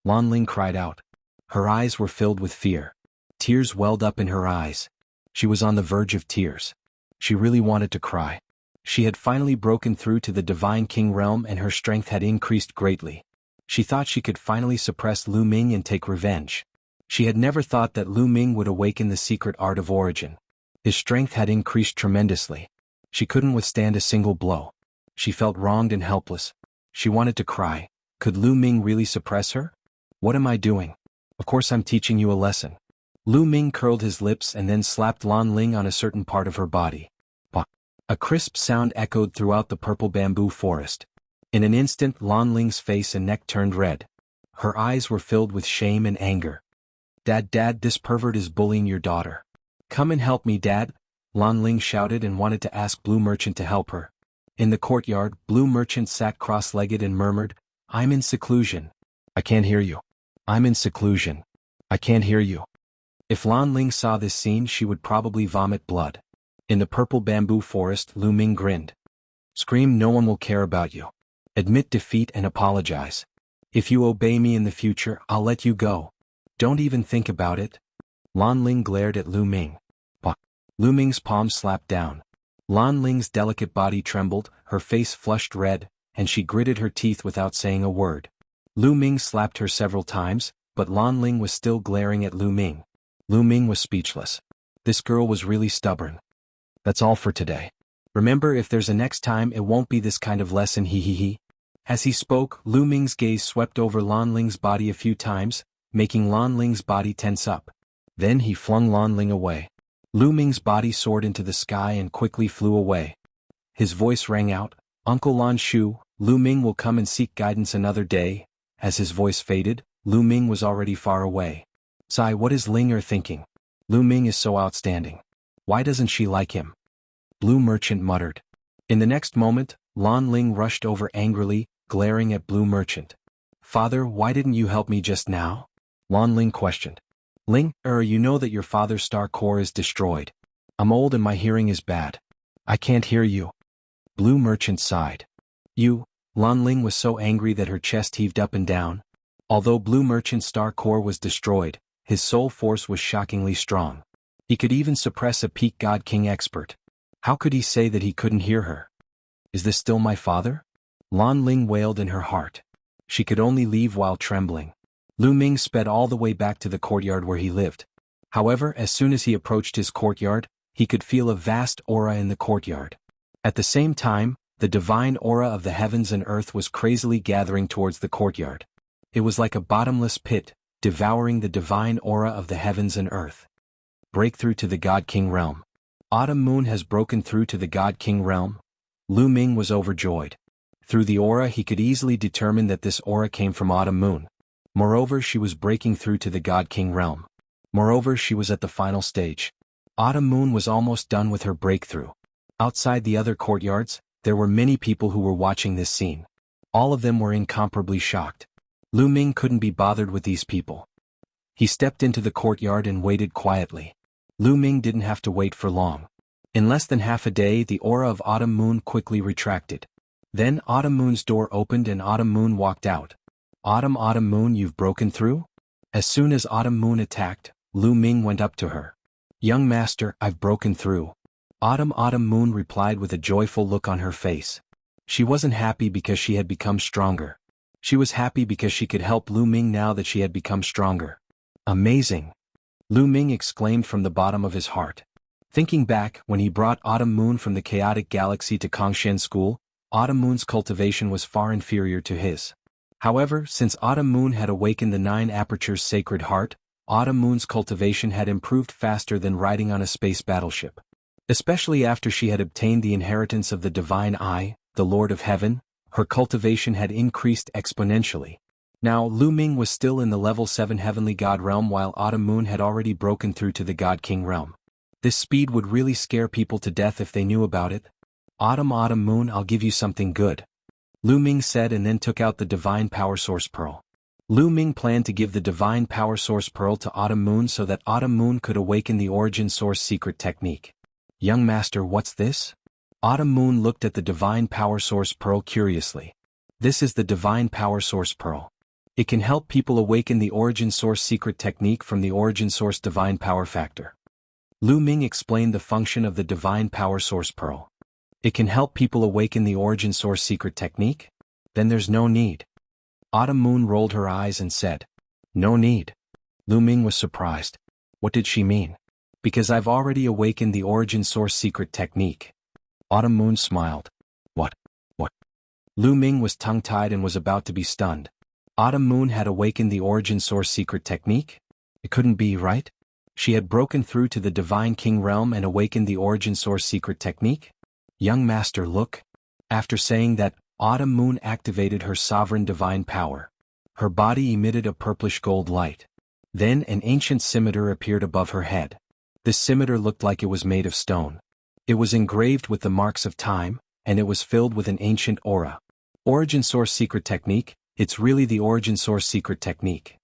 Lan Ling cried out. Her eyes were filled with fear. Tears welled up in her eyes. She was on the verge of tears. She really wanted to cry. She had finally broken through to the Divine King realm and her strength had increased greatly. She thought she could finally suppress Lu Ming and take revenge. She had never thought that Lu Ming would awaken the secret art of origin. His strength had increased tremendously. She couldn't withstand a single blow. She felt wronged and helpless. She wanted to cry. Could Lu Ming really suppress her? "What am I doing? Of course I'm teaching you a lesson." Lu Ming curled his lips and then slapped Lan Ling on a certain part of her body. Pah! A crisp sound echoed throughout the purple bamboo forest. In an instant Lan Ling's face and neck turned red. Her eyes were filled with shame and anger. Dad, this pervert is bullying your daughter. "Come and help me, Dad," Lan Ling shouted and wanted to ask Blue Merchant to help her. In the courtyard, Blue Merchant sat cross-legged and murmured, "I'm in seclusion. I can't hear you. I'm in seclusion. I can't hear you." If Lan Ling saw this scene she would probably vomit blood. In the purple bamboo forest Lu Ming grinned. "Scream, no one will care about you. Admit defeat and apologize. If you obey me in the future I'll let you go. Don't even think about it." Lan Ling glared at Lu Ming. Pah! Lu Ming's palm slapped down. Lan Ling's delicate body trembled, her face flushed red, and she gritted her teeth without saying a word. Lu Ming slapped her several times, but Lan Ling was still glaring at Lu Ming. Lu Ming was speechless. This girl was really stubborn. "That's all for today. Remember, if there's a next time it won't be this kind of lesson, he. As he spoke, Lu Ming's gaze swept over Lan Ling's body a few times, making Lan Ling's body tense up. Then he flung Lan Ling away. Lu Ming's body soared into the sky and quickly flew away. His voice rang out, "Uncle Lan Shu, Lu Ming will come and seek guidance another day." As his voice faded, Lu Ming was already far away. "Sigh, what is Ling thinking? Lu Ming is so outstanding. Why doesn't she like him?" Blue Merchant muttered. In the next moment, Lan Ling rushed over angrily, glaring at Blue Merchant. "Father, why didn't you help me just now?" Lan Ling questioned. "Ling, you know that your father's star core is destroyed. I'm old and my hearing is bad. I can't hear you." Blue Merchant sighed. Lan Ling was so angry that her chest heaved up and down. Although Blue Merchant's star core was destroyed, his soul force was shockingly strong. He could even suppress a peak God King expert. How could he say that he couldn't hear her? "Is this still my father?" Lan Ling wailed in her heart. She could only leave while trembling. Lu Ming sped all the way back to the courtyard where he lived. However, as soon as he approached his courtyard, he could feel a vast aura in the courtyard. At the same time, the divine aura of the heavens and earth was crazily gathering towards the courtyard. It was like a bottomless pit, devouring the divine aura of the heavens and earth. Breakthrough to the God King realm. Autumn Moon has broken through to the God King realm. Lu Ming was overjoyed. Through the aura he could easily determine that this aura came from Autumn Moon. Moreover, she was breaking through to the God King realm. Moreover, she was at the final stage. Autumn Moon was almost done with her breakthrough. Outside the other courtyards, there were many people who were watching this scene. All of them were incomparably shocked. Lu Ming couldn't be bothered with these people. He stepped into the courtyard and waited quietly. Lu Ming didn't have to wait for long. In less than half a day, the aura of Autumn Moon quickly retracted. Then Autumn Moon's door opened and Autumn Moon walked out. Autumn Moon, you've broken through?" As soon as Autumn Moon attacked, Lu Ming went up to her. "Young master, I've broken through." Autumn Moon replied with a joyful look on her face. She wasn't happy because she had become stronger. She was happy because she could help Lu Ming now that she had become stronger. Amazing! Lu Ming exclaimed from the bottom of his heart. Thinking back, when he brought Autumn Moon from the chaotic galaxy to Kongshen School, Autumn Moon's cultivation was far inferior to his. However, since Autumn Moon had awakened the 9 apertures sacred heart, Autumn Moon's cultivation had improved faster than riding on a space battleship. Especially after she had obtained the inheritance of the Divine Eye, the Lord of Heaven, her cultivation had increased exponentially. Now, Lu Ming was still in the level 7 Heavenly God realm while Autumn Moon had already broken through to the God King realm. This speed would really scare people to death if they knew about it. Autumn Moon, I'll give you something good. Lu Ming said and then took out the Divine Power Source Pearl. Lu Ming planned to give the Divine Power Source Pearl to Autumn Moon so that Autumn Moon could awaken the Origin Source secret technique. Young Master, what's this? Autumn Moon looked at the Divine Power Source Pearl curiously. This is the Divine Power Source Pearl. It can help people awaken the Origin Source secret technique from the Origin Source Divine Power Factor. Lu Ming explained the function of the Divine Power Source Pearl. It can help people awaken the Origin Source secret technique? Then there's no need. Autumn Moon rolled her eyes and said, No need. Lu Ming was surprised. What did she mean? Because I've already awakened the Origin Source secret technique. Autumn Moon smiled. What? Lu Ming was tongue-tied and was about to be stunned. Autumn Moon had awakened the Origin Source secret technique? It couldn't be, right? She had broken through to the Divine King realm and awakened the Origin Source secret technique? Young Master, look. After saying that, Autumn Moon activated her sovereign divine power. Her body emitted a purplish gold light. Then an ancient scimitar appeared above her head. This scimitar looked like it was made of stone. It was engraved with the marks of time, and it was filled with an ancient aura. Origin Source secret technique, it's really the Origin Source secret technique.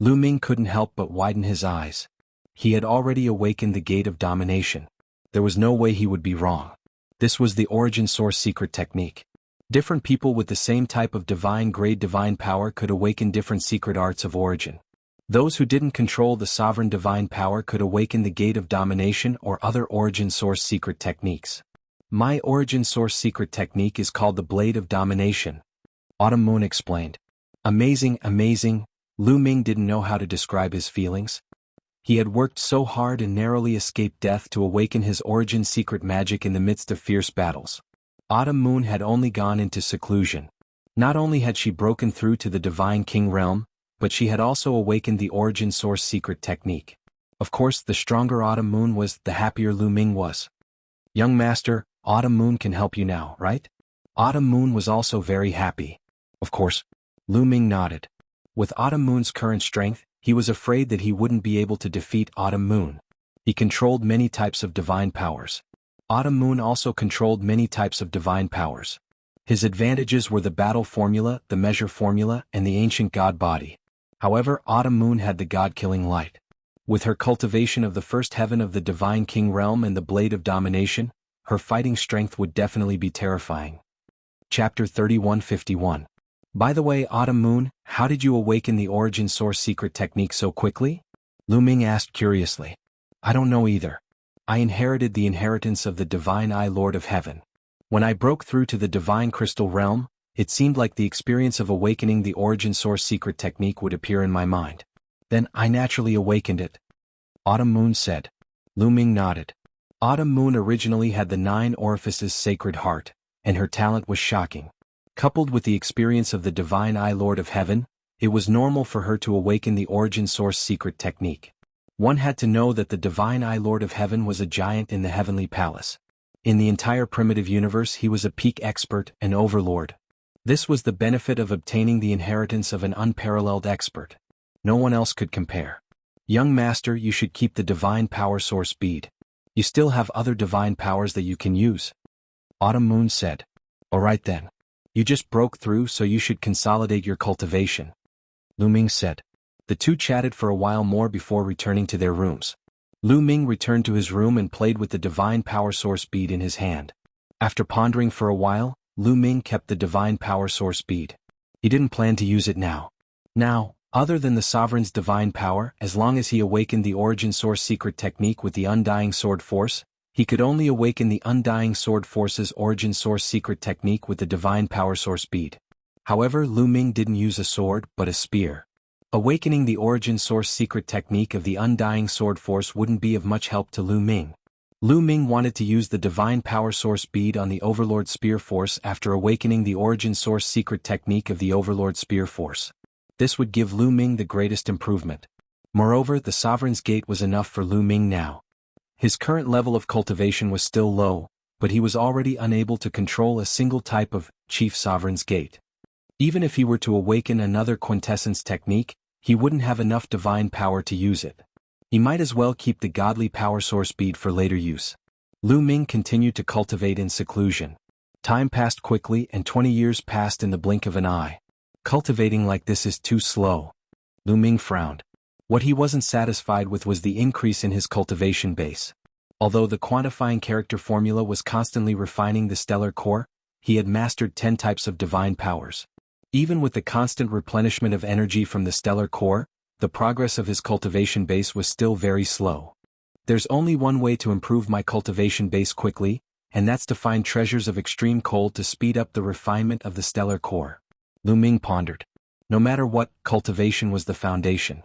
Lu Ming couldn't help but widen his eyes. He had already awakened the gate of domination. There was no way he would be wrong. This was the Origin Source secret technique. Different people with the same type of divine-grade divine power could awaken different secret arts of origin. Those who didn't control the sovereign divine power could awaken the gate of domination or other Origin Source secret techniques. My Origin Source secret technique is called the Blade of Domination. Autumn Moon explained. Amazing. Lu Ming didn't know how to describe his feelings. He had worked so hard and narrowly escaped death to awaken his origin secret magic in the midst of fierce battles. Autumn Moon had only gone into seclusion. Not only had she broken through to the Divine King realm, but she had also awakened the Origin Source secret technique. Of course, the stronger Autumn Moon was, the happier Lu Ming was. Young Master, Autumn Moon can help you now, right? Autumn Moon was also very happy. Of course. Lu Ming nodded. With Autumn Moon's current strength, he was afraid that he wouldn't be able to defeat Autumn Moon. He controlled many types of divine powers. Autumn Moon also controlled many types of divine powers. His advantages were the battle formula, the measure formula, and the ancient god body. However, Autumn Moon had the god-killing light. With her cultivation of the first heaven of the Divine King realm and the Blade of Domination, her fighting strength would definitely be terrifying. Chapter 3151. By the way, Autumn Moon, how did you awaken the Origin Source secret technique so quickly? Lu Ming asked curiously. I don't know either. I inherited the inheritance of the Divine Eye Lord of Heaven. When I broke through to the Divine Crystal realm, it seemed like the experience of awakening the Origin Source secret technique would appear in my mind. Then I naturally awakened it. Autumn Moon said. Lu Ming nodded. Autumn Moon originally had the 9 orifices sacred heart, and her talent was shocking. Coupled with the experience of the Divine Eye Lord of Heaven, it was normal for her to awaken the Origin Source secret technique. One had to know that the Divine Eye Lord of Heaven was a giant in the Heavenly Palace. In the entire primitive universe he was a peak expert and overlord. This was the benefit of obtaining the inheritance of an unparalleled expert. No one else could compare. Young Master, you should keep the Divine Power Source bead. You still have other divine powers that you can use. Autumn Moon said. Alright then. You just broke through, so you should consolidate your cultivation. Lu Ming said. The two chatted for a while more before returning to their rooms. Lu Ming returned to his room and played with the Divine Power Source bead in his hand. After pondering for a while, Lu Ming kept the Divine Power Source bead. He didn't plan to use it now. Other than the Sovereign's divine power, as long as he awakened the Origin Source secret technique with the Undying Sword Force, He could only awaken the Undying Sword Force's origin source secret technique with the Divine Power Source bead. However, Lu Ming didn't use a sword, but a spear. Awakening the origin source secret technique of the Undying Sword Force wouldn't be of much help to Lu Ming. Lu Ming wanted to use the Divine Power Source bead on the Overlord Spear Force after awakening the origin source secret technique of the Overlord Spear Force. This would give Lu Ming the greatest improvement. Moreover, the Sovereign's Gate was enough for Lu Ming now. His current level of cultivation was still low, but he was already unable to control a single type of Chief Sovereign's Gate. Even if he were to awaken another quintessence technique, he wouldn't have enough divine power to use it. He might as well keep the Godly Power Source bead for later use. Lu Ming continued to cultivate in seclusion. Time passed quickly and 20 years passed in the blink of an eye. Cultivating like this is too slow. Lu Ming frowned. What he wasn't satisfied with was the increase in his cultivation base. Although the quantifying character formula was constantly refining the stellar core, he had mastered 10 types of divine powers. Even with the constant replenishment of energy from the stellar core, the progress of his cultivation base was still very slow. There's only one way to improve my cultivation base quickly, and that's to find treasures of extreme cold to speed up the refinement of the stellar core. Lu Ming pondered. No matter what, cultivation was the foundation.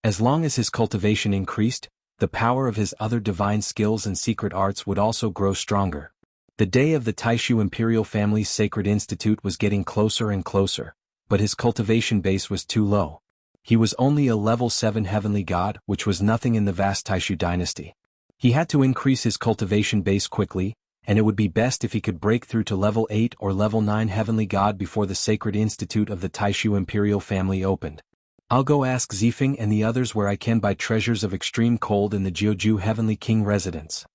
As long as his cultivation increased, the power of his other divine skills and secret arts would also grow stronger. The day of the Taishu Imperial Family's Sacred Institute was getting closer and closer, but his cultivation base was too low. He was only a level 7 heavenly god, which was nothing in the vast Taishu dynasty. He had to increase his cultivation base quickly, and it would be best if he could break through to level 8 or level 9 heavenly god before the Sacred Institute of the Taishu Imperial Family opened. I'll go ask Zifeng and the others where I can buy treasures of extreme cold in the Jiuju Heavenly King residence.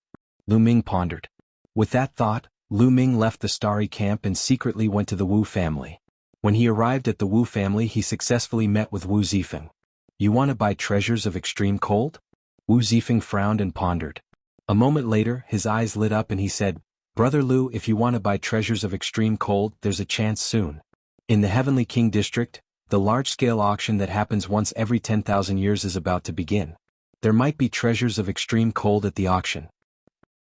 Lu Ming pondered. With that thought, Lu Ming left the starry camp and secretly went to the Wu family. When he arrived at the Wu family, he successfully met with Wu Zifeng. You want to buy treasures of extreme cold? Wu Zifeng frowned and pondered. A moment later, his eyes lit up and he said, Brother Lu, if you want to buy treasures of extreme cold, there's a chance soon. In the Heavenly King district, the large-scale auction that happens once every 10,000 years is about to begin. There might be treasures of extreme cold at the auction.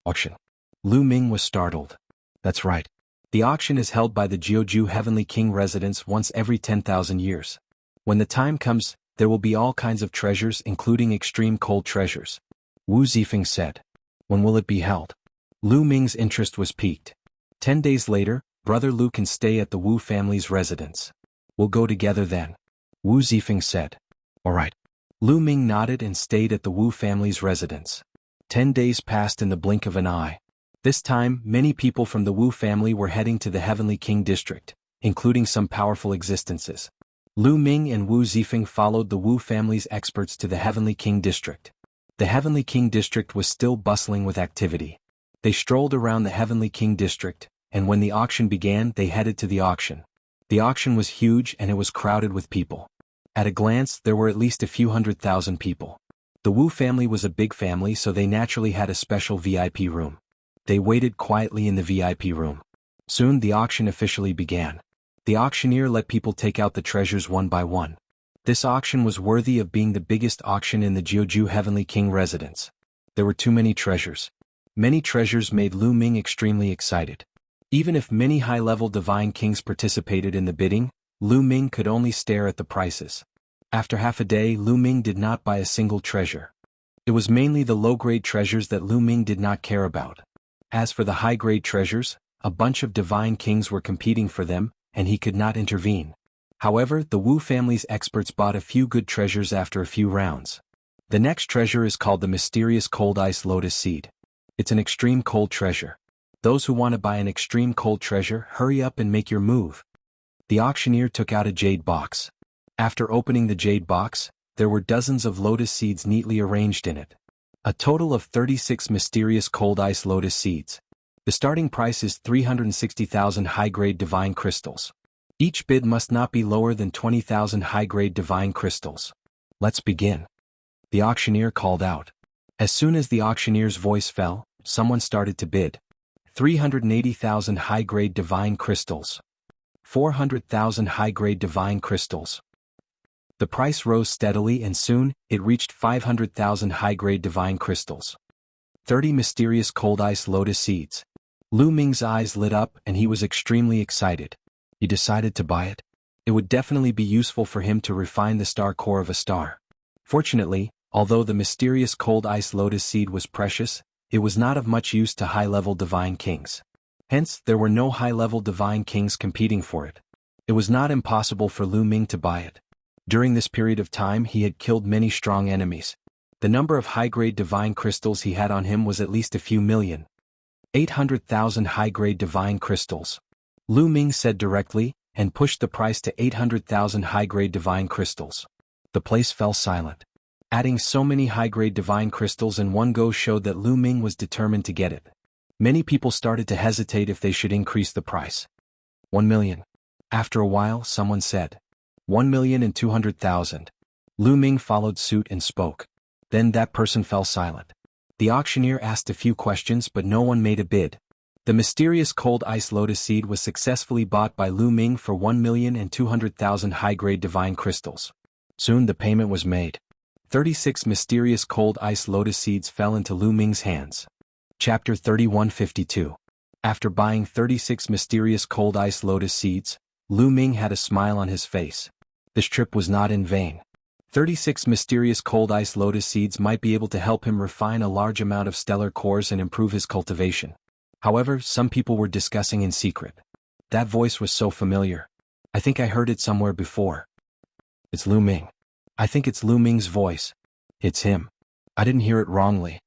Auction. Lu Ming was startled. That's right. The auction is held by the Jiuju Heavenly King residence once every 10,000 years. When the time comes, there will be all kinds of treasures including extreme cold treasures. Wu Zifeng said. When will it be held? Lu Ming's interest was piqued. 10 days later, Brother Lu can stay at the Wu family's residence. We'll go together then. Wu Zifeng said. All right. Lu Ming nodded and stayed at the Wu family's residence. 10 days passed in the blink of an eye. This time, many people from the Wu family were heading to the Heavenly King district, including some powerful existences. Lu Ming and Wu Zifeng followed the Wu family's experts to the Heavenly King district. The Heavenly King district was still bustling with activity. They strolled around the Heavenly King district, and when the auction began, they headed to the auction. The auction was huge and it was crowded with people. At a glance, there were at least a few 100,000 people. The Wu family was a big family, so they naturally had a special VIP room. They waited quietly in the VIP room. Soon the auction officially began. The auctioneer let people take out the treasures one by one. This auction was worthy of being the biggest auction in the Jiuju Heavenly King residence. There were too many treasures. Many treasures made Lu Ming extremely excited. Even if many high-level divine kings participated in the bidding, Lu Ming could only stare at the prices. After half a day, Lu Ming did not buy a single treasure. It was mainly the low-grade treasures that Lu Ming did not care about. As for the high-grade treasures, a bunch of divine kings were competing for them, and he could not intervene. However, the Wu family's experts bought a few good treasures after a few rounds. The next treasure is called the mysterious cold ice lotus seed. It's an extreme cold treasure. Those who want to buy an extreme cold treasure, hurry up and make your move. The auctioneer took out a jade box. After opening the jade box, there were dozens of lotus seeds neatly arranged in it. A total of 36 mysterious cold ice lotus seeds. The starting price is 360,000 high-grade divine crystals. Each bid must not be lower than 20,000 high-grade divine crystals. Let's begin. The auctioneer called out. As soon as the auctioneer's voice fell, someone started to bid. 380,000 high-grade divine crystals. 400,000 high-grade divine crystals. The price rose steadily and soon, it reached 500,000 high-grade divine crystals. 30 mysterious cold ice lotus seeds. Lu Ming's eyes lit up and he was extremely excited. He decided to buy it. It would definitely be useful for him to refine the star core of a star. Fortunately, although the mysterious cold ice lotus seed was precious, it was not of much use to high-level divine kings. Hence, there were no high-level divine kings competing for it. It was not impossible for Lu Ming to buy it. During this period of time he had killed many strong enemies. The number of high-grade divine crystals he had on him was at least a few million. 800,000 high-grade divine crystals. Lu Ming said directly, and pushed the price to 800,000 high-grade divine crystals. The place fell silent. Adding so many high-grade divine crystals in one go showed that Lu Ming was determined to get it. Many people started to hesitate if they should increase the price. 1 million. After a while, someone said, 1,200,000. Lu Ming followed suit and spoke. Then that person fell silent. The auctioneer asked a few questions but no one made a bid. The mysterious cold ice lotus seed was successfully bought by Lu Ming for 1,200,000 high-grade divine crystals. Soon the payment was made. 36 mysterious cold ice lotus seeds fell into Lu Ming's hands. Chapter 3152. After buying 36 mysterious cold ice lotus seeds, Lu Ming had a smile on his face. This trip was not in vain. 36 mysterious cold ice lotus seeds might be able to help him refine a large amount of stellar cores and improve his cultivation. However, some people were discussing in secret. That voice was so familiar. I think I heard it somewhere before. It's Lu Ming. I think it's Lu Ming's voice. It's him. I didn't hear it wrongly.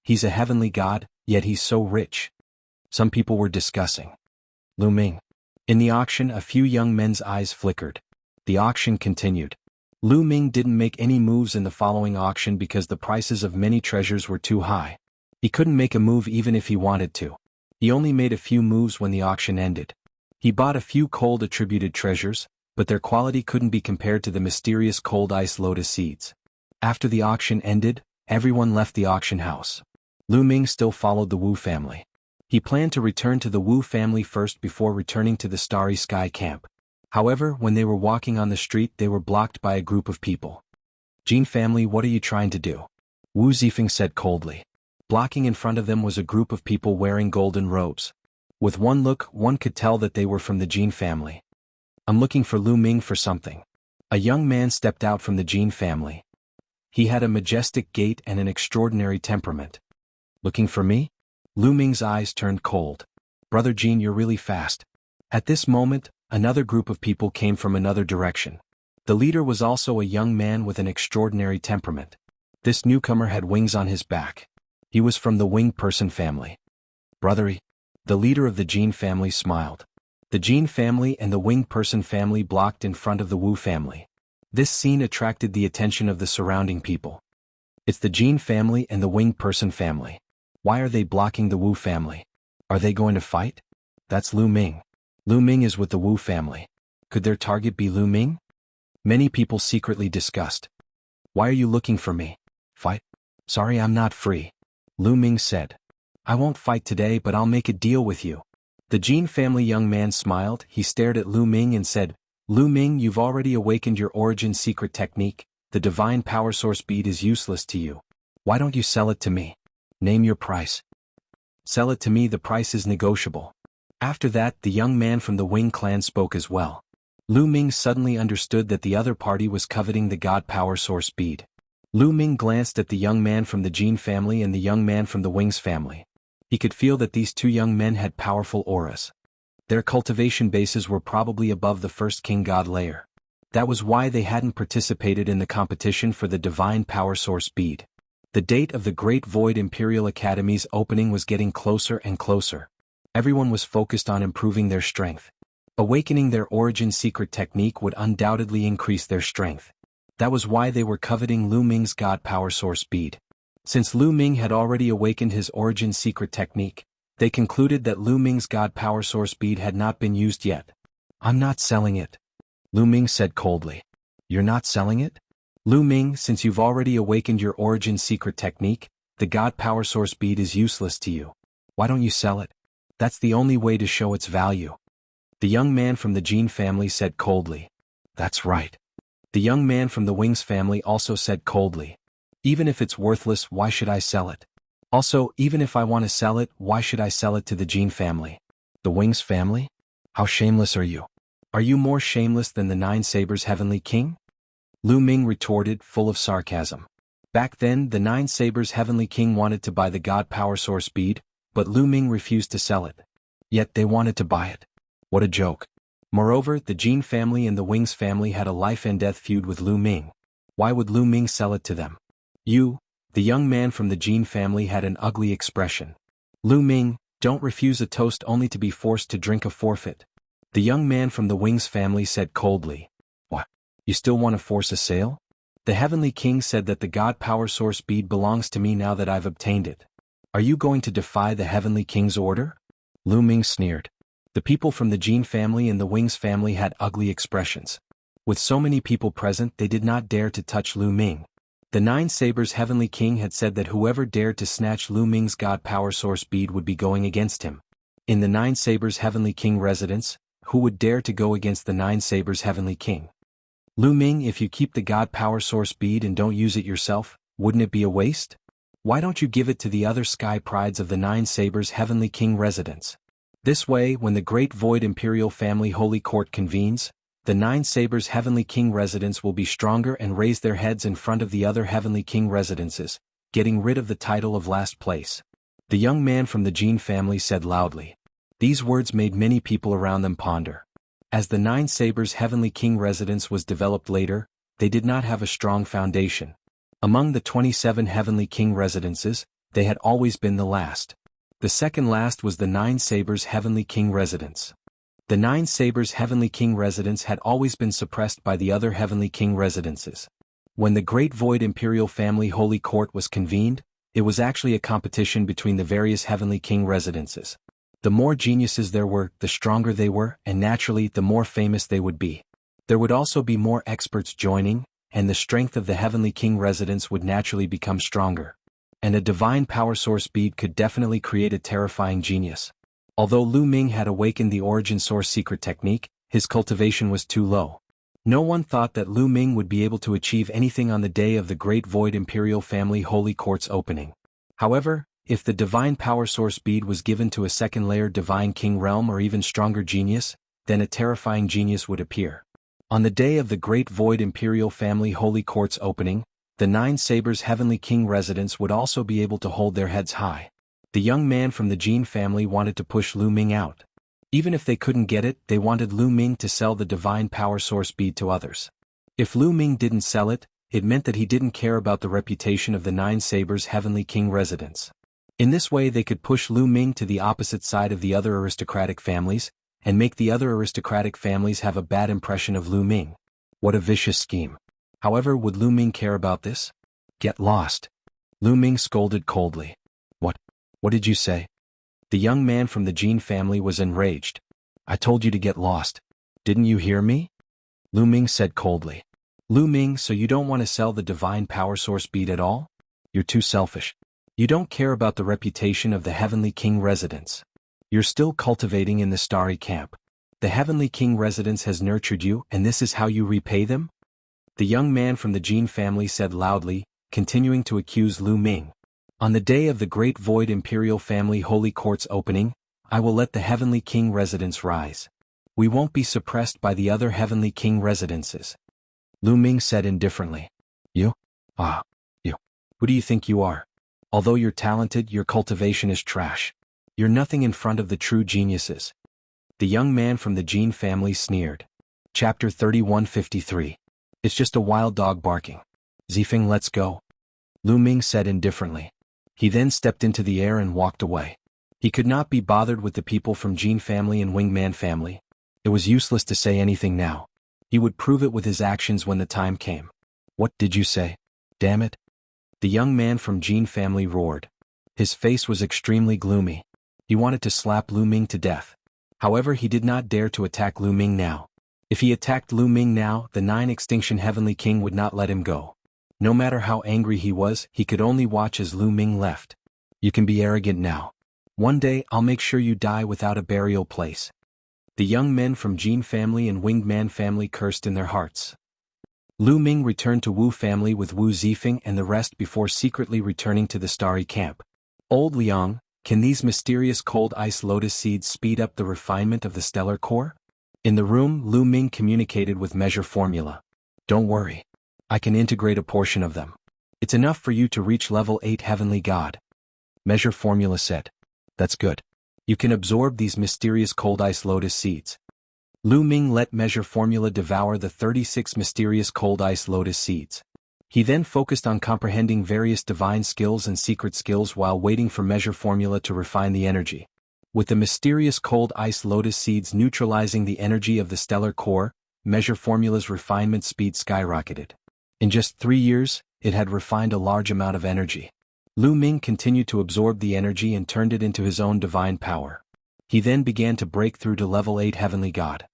He's a heavenly god, yet he's so rich. Some people were discussing. Lu Ming. In the auction, a few young men's eyes flickered. The auction continued. Lu Ming didn't make any moves in the following auction because the prices of many treasures were too high. He couldn't make a move even if he wanted to. He only made a few moves when the auction ended. He bought a few cold attributed treasures, but their quality couldn't be compared to the mysterious cold ice lotus seeds. After the auction ended, everyone left the auction house. Lu Ming still followed the Wu family. He planned to return to the Wu family first before returning to the Starry Sky camp. However, when they were walking on the street they were blocked by a group of people. Jin family, what are you trying to do? Wu Zifeng said coldly. Blocking in front of them was a group of people wearing golden robes. With one look, one could tell that they were from the Jin family. I'm looking for Lu Ming for something. A young man stepped out from the Jin family. He had a majestic gait and an extraordinary temperament. Looking for me? Lu Ming's eyes turned cold. Brother Jin, you're really fast. At this moment, another group of people came from another direction. The leader was also a young man with an extraordinary temperament. This newcomer had wings on his back. He was from the winged person family. Brothery. The leader of the Jin family smiled. The Jin family and the winged person family blocked in front of the Wu family. This scene attracted the attention of the surrounding people. It's the Jin family and the winged person family. Why are they blocking the Wu family? Are they going to fight? That's Lu Ming. Lu Ming is with the Wu family. Could their target be Lu Ming? Many people secretly discussed. Why are you looking for me? Fight? Sorry, I'm not free. Lu Ming said. I won't fight today, but I'll make a deal with you. The Jin family young man smiled. He stared at Lu Ming and said, Lu Ming, you've already awakened your origin secret technique. The divine power source bead is useless to you. Why don't you sell it to me? Name your price. Sell it to me, the price is negotiable. After that, the young man from the Wing clan spoke as well. Lu Ming suddenly understood that the other party was coveting the God power source bead. Lu Ming glanced at the young man from the Jin family and the young man from the Wings family. He could feel that these two young men had powerful auras. Their cultivation bases were probably above the first king god layer. That was why they hadn't participated in the competition for the divine power source bead. The date of the Great Void Imperial Academy's opening was getting closer and closer. Everyone was focused on improving their strength. Awakening their origin secret technique would undoubtedly increase their strength. That was why they were coveting Lu Ming's God power source bead. Since Lu Ming had already awakened his origin secret technique, they concluded that Lu Ming's God power source bead had not been used yet. I'm not selling it. Lu Ming said coldly. You're not selling it? Lu Ming, since you've already awakened your origin secret technique, the God power source bead is useless to you. Why don't you sell it? That's the only way to show its value. The young man from the Jin family said coldly. That's right. The young man from the Wings family also said coldly. Even if it's worthless, why should I sell it? Also, even if I want to sell it, why should I sell it to the Jin family? The Wings family? How shameless are you? Are you more shameless than the Nine Sabers' Heavenly King? Lu Ming retorted, full of sarcasm. Back then, the Nine Sabers' Heavenly King wanted to buy the God Power Source bead, but Lu Ming refused to sell it. Yet they wanted to buy it. What a joke. Moreover, the Jin family and the Wings family had a life-and-death feud with Lu Ming. Why would Lu Ming sell it to them? You, the young man from the Jin family, had an ugly expression. Lu Ming, don't refuse a toast only to be forced to drink a forfeit. The young man from the Wings family said coldly. What? You still want to force a sale? The Heavenly King said that the God Power Source bead belongs to me now that I've obtained it. Are you going to defy the Heavenly King's order? Lu Ming sneered. The people from the Jin family and the Wings family had ugly expressions. With so many people present, they did not dare to touch Lu Ming. The Nine Sabers' Heavenly King had said that whoever dared to snatch Lu Ming's God Power Source bead would be going against him. In the Nine Sabers' Heavenly King residence, who would dare to go against the Nine Sabers' Heavenly King? Lu Ming, if you keep the God Power Source bead and don't use it yourself, wouldn't it be a waste? Why don't you give it to the other sky prides of the Nine Sabers' Heavenly King residence? This way, when the Great Void Imperial Family Holy Court convenes, the Nine Sabers' Heavenly King residence will be stronger and raise their heads in front of the other Heavenly King residences, getting rid of the title of last place. The young man from the Jin family said loudly. These words made many people around them ponder. As the Nine Sabers' Heavenly King residence was developed later, they did not have a strong foundation. Among the 27 Heavenly King residences, they had always been the last. The second last was the Nine Sabers' Heavenly King residence. The Nine Sabers' Heavenly King residence had always been suppressed by the other Heavenly King residences. When the Great Void Imperial Family Holy Court was convened, it was actually a competition between the various Heavenly King residences. The more geniuses there were, the stronger they were, and naturally the more famous they would be. There would also be more experts joining, and the strength of the Heavenly King residence would naturally become stronger. And a divine power source bead could definitely create a terrifying genius. Although Lu Ming had awakened the origin source secret technique, his cultivation was too low. No one thought that Lu Ming would be able to achieve anything on the day of the Great Void Imperial Family Holy Court's opening. However, if the divine power source bead was given to a second layer divine king realm or even stronger genius, then a terrifying genius would appear. On the day of the Great Void Imperial Family Holy Court's opening, the Nine Sabers' Heavenly King residents would also be able to hold their heads high. The young man from the Jin family wanted to push Lu Ming out. Even if they couldn't get it, they wanted Lu Ming to sell the divine power source bead to others. If Lu Ming didn't sell it, it meant that he didn't care about the reputation of the Nine Sabers' Heavenly King residents. In this way they could push Lu Ming to the opposite side of the other aristocratic families, and make the other aristocratic families have a bad impression of Lu Ming. What a vicious scheme. However, would Lu Ming care about this? Get lost. Lu Ming scolded coldly. What did you say? The young man from the Jin family was enraged. I told you to get lost. Didn't you hear me? Lu Ming said coldly. Lu Ming, so you don't want to sell the divine power source bead at all? You're too selfish. You don't care about the reputation of the Heavenly King residence. You're still cultivating in the Starry Camp. The Heavenly King residence has nurtured you, and this is how you repay them? The young man from the Jin family said loudly, continuing to accuse Lu Ming. On the day of the Great Void Imperial Family Holy Court's opening, I will let the Heavenly King residence rise. We won't be suppressed by the other Heavenly King residences. Lu Ming said indifferently. You? You. Who do you think you are? Although you're talented, your cultivation is trash. You're nothing in front of the true geniuses. The young man from the Jin family sneered. Chapter 3153. It's just a wild dog barking. Zifeng, let's go. Lu Ming said indifferently. He then stepped into the air and walked away. He could not be bothered with the people from Jin family and Wingman family. It was useless to say anything now. He would prove it with his actions when the time came. What did you say? Damn it. The young man from Jin family roared. His face was extremely gloomy. He wanted to slap Lu Ming to death. However, he did not dare to attack Lu Ming now. If he attacked Lu Ming now, the Nine Extinction Heavenly King would not let him go. No matter how angry he was, he could only watch as Lu Ming left. You can be arrogant now. One day, I'll make sure you die without a burial place. The young men from Jin family and Winged Man family cursed in their hearts. Lu Ming returned to Wu family with Wu Zifeng and the rest before secretly returning to the Starry Camp. Old Liang, can these mysterious cold ice lotus seeds speed up the refinement of the stellar core? In the room, Lu Ming communicated with Measure Formula. Don't worry. I can integrate a portion of them. It's enough for you to reach level 8 Heavenly God. Measure Formula said. That's good. You can absorb these mysterious cold ice lotus seeds. Lu Ming let Measure Formula devour the 36 mysterious cold ice lotus seeds. He then focused on comprehending various divine skills and secret skills while waiting for Measure Formula to refine the energy. With the mysterious cold ice lotus seeds neutralizing the energy of the stellar core, Measure Formula's refinement speed skyrocketed. In just 3 years, it had refined a large amount of energy. Lu Ming continued to absorb the energy and turned it into his own divine power. He then began to break through to level 8 Heavenly God.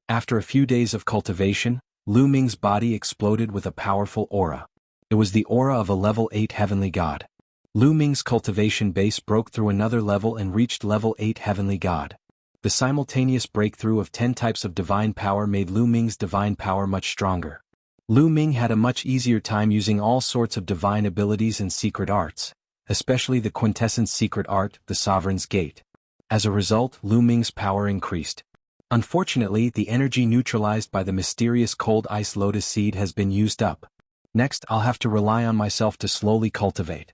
After a few days of cultivation, Lu Ming's body exploded with a powerful aura. It was the aura of a level 8 Heavenly God. Lu Ming's cultivation base broke through another level and reached level 8 Heavenly God. The simultaneous breakthrough of 10 types of divine power made Lu Ming's divine power much stronger. Lu Ming had a much easier time using all sorts of divine abilities and secret arts, especially the quintessence secret art, the Sovereign's Gate. As a result, Lu Ming's power increased. Unfortunately, the energy neutralized by the mysterious cold ice lotus seed has been used up. Next, I'll have to rely on myself to slowly cultivate.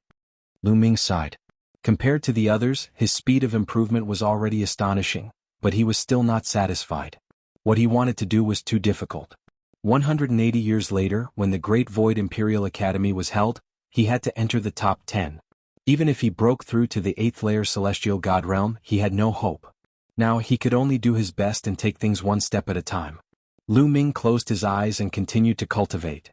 Lu Ming sighed. Compared to the others, his speed of improvement was already astonishing, but he was still not satisfied. What he wanted to do was too difficult. 180 years later, when the Great Void Imperial Academy was held, he had to enter the top 10. Even if he broke through to the 8th layer Celestial God Realm, he had no hope. Now he could only do his best and take things one step at a time. Lu Ming closed his eyes and continued to cultivate.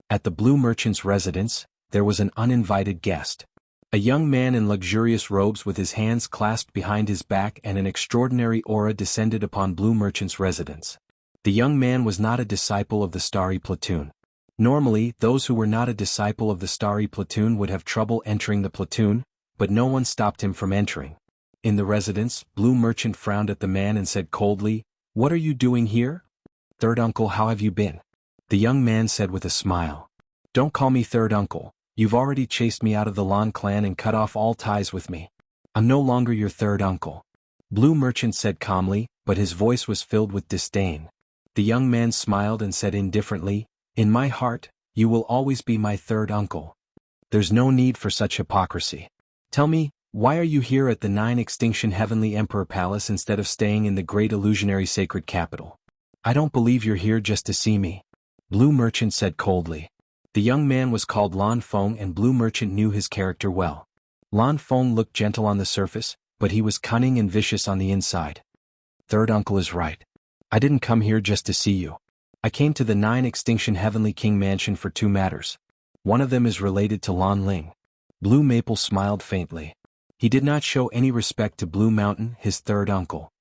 At the Blue Merchant's residence, there was an uninvited guest. A young man in luxurious robes with his hands clasped behind his back, and an extraordinary aura descended upon Blue Merchant's residence. The young man was not a disciple of the Starry Platoon. Normally, those who were not a disciple of the Starry Platoon would have trouble entering the platoon, but no one stopped him from entering. In the residence, Blue Merchant frowned at the man and said coldly, "What are you doing here?" "Third uncle, how have you been?" The young man said with a smile. "Don't call me third uncle. You've already chased me out of the Lan clan and cut off all ties with me. I'm no longer your third uncle." Blue Merchant said calmly, but his voice was filled with disdain. The young man smiled and said indifferently, "In my heart, you will always be my third uncle. There's no need for such hypocrisy. Tell me, why are you here at the 9 Extinction Heavenly Emperor Palace instead of staying in the Great Illusionary Sacred Capital? I don't believe you're here just to see me." Blue Merchant said coldly. The young man was called Lan Feng, and Blue Merchant knew his character well. Lan Feng looked gentle on the surface, but he was cunning and vicious on the inside. "Third uncle is right. I didn't come here just to see you. I came to the 9 Extinction Heavenly King Mansion for 2 matters. One of them is related to Lan Ling." Blue Maple smiled faintly. He did not show any respect to Blue Mountain, his third uncle.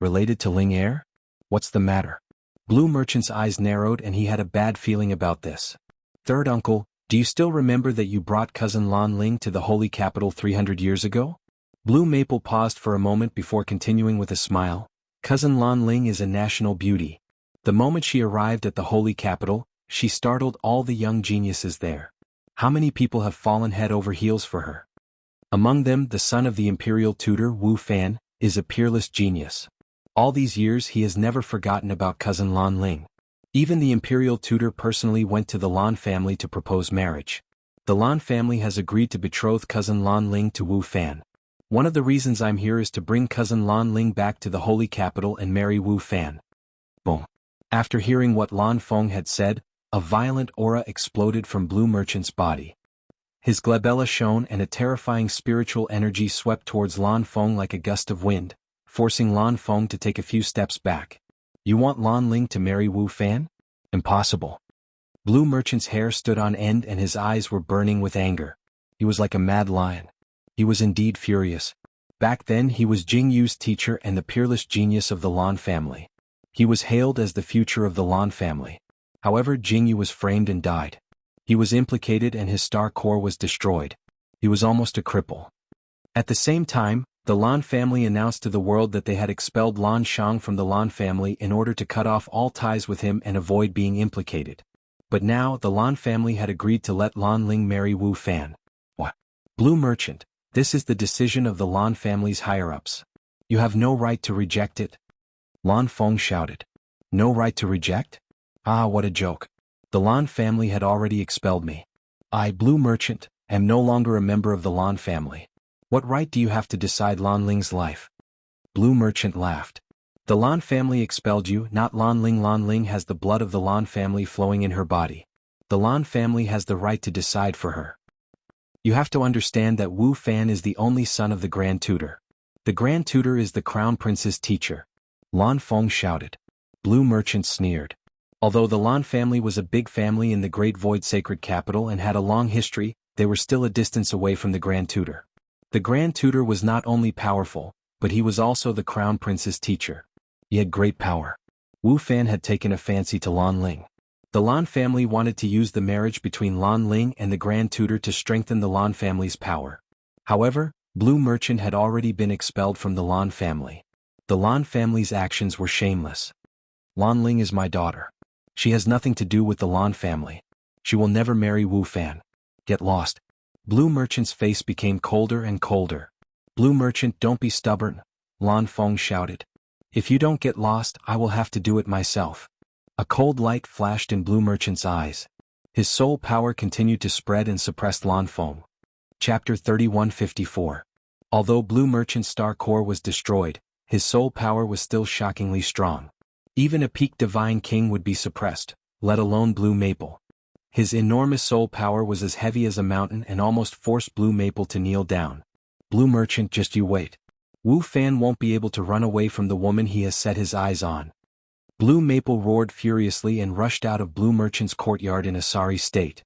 "Related to Ling Air? What's the matter?" Blue Merchant's eyes narrowed, and he had a bad feeling about this. "Third uncle, do you still remember that you brought cousin Lan Ling to the holy capital 300 years ago?" Blue Maple paused for a moment before continuing with a smile. "Cousin Lan Ling is a national beauty. The moment she arrived at the holy capital, she startled all the young geniuses there. How many people have fallen head over heels for her? Among them, the son of the imperial tutor Wu Fan is a peerless genius. All these years he has never forgotten about cousin Lan Ling. Even the imperial tutor personally went to the Lan family to propose marriage. The Lan family has agreed to betroth cousin Lan Ling to Wu Fan. One of the reasons I'm here is to bring cousin Lan Ling back to the holy capital and marry Wu Fan." Boom. After hearing what Lan Feng had said, a violent aura exploded from Blue Merchant's body. His glabella shone, and a terrifying spiritual energy swept towards Lan Feng like a gust of wind, forcing Lan Feng to take a few steps back. "You want Lan Ling to marry Wu Fan? Impossible." Blue Merchant's hair stood on end and his eyes were burning with anger. He was like a mad lion. He was indeed furious. Back then he was Jing Yu's teacher and the peerless genius of the Lan family. He was hailed as the future of the Lan family. However, Jing Yu was framed and died. He was implicated and his star core was destroyed. He was almost a cripple. At the same time, the Lan family announced to the world that they had expelled Lan Shang from the Lan family in order to cut off all ties with him and avoid being implicated. But now the Lan family had agreed to let Lan Ling marry Wu Fan. What? Blue Merchant, This is the decision of the Lan family's higher-ups. You have no right to reject it. Lan Feng shouted. No right to reject? Ah, what a joke. The Lan family had already expelled me. I, Blue Merchant, am no longer a member of the Lan family. What right do you have to decide Lan Ling's life? Blue Merchant laughed. The Lan family expelled you, not Lan Ling. Lan Ling has the blood of the Lan family flowing in her body. The Lan family has the right to decide for her. You have to understand that Wu Fan is the only son of the Grand Tutor. The Grand Tutor is the Crown Prince's teacher. Lan Feng shouted. Blue Merchant sneered. Although the Lan family was a big family in the Great Void Sacred Capital and had a long history, they were still a distance away from the Grand Tutor. The Grand Tutor was not only powerful, but he was also the Crown Prince's teacher. He had great power. Wu Fan had taken a fancy to Lan Ling. The Lan family wanted to use the marriage between Lan Ling and the Grand Tutor to strengthen the Lan family's power. However, Blue Merchant had already been expelled from the Lan family. The Lan family's actions were shameless. Lan Ling is my daughter. She has nothing to do with the Lan family. She will never marry Wu Fan. Get lost. Blue Merchant's face became colder and colder. Blue Merchant, don't be stubborn, Lan Feng shouted. If you don't get lost, I will have to do it myself. A cold light flashed in Blue Merchant's eyes. His soul power continued to spread and suppressed Lan Feng. Chapter 3154. Although Blue Merchant's star core was destroyed, his soul power was still shockingly strong. Even a peak divine king would be suppressed, let alone Blue Maple. His enormous soul power was as heavy as a mountain and almost forced Blue Maple to kneel down. Blue Merchant, just you wait. Wu Fan won't be able to run away from the woman he has set his eyes on. Blue Maple roared furiously and rushed out of Blue Merchant's courtyard in a sorry state.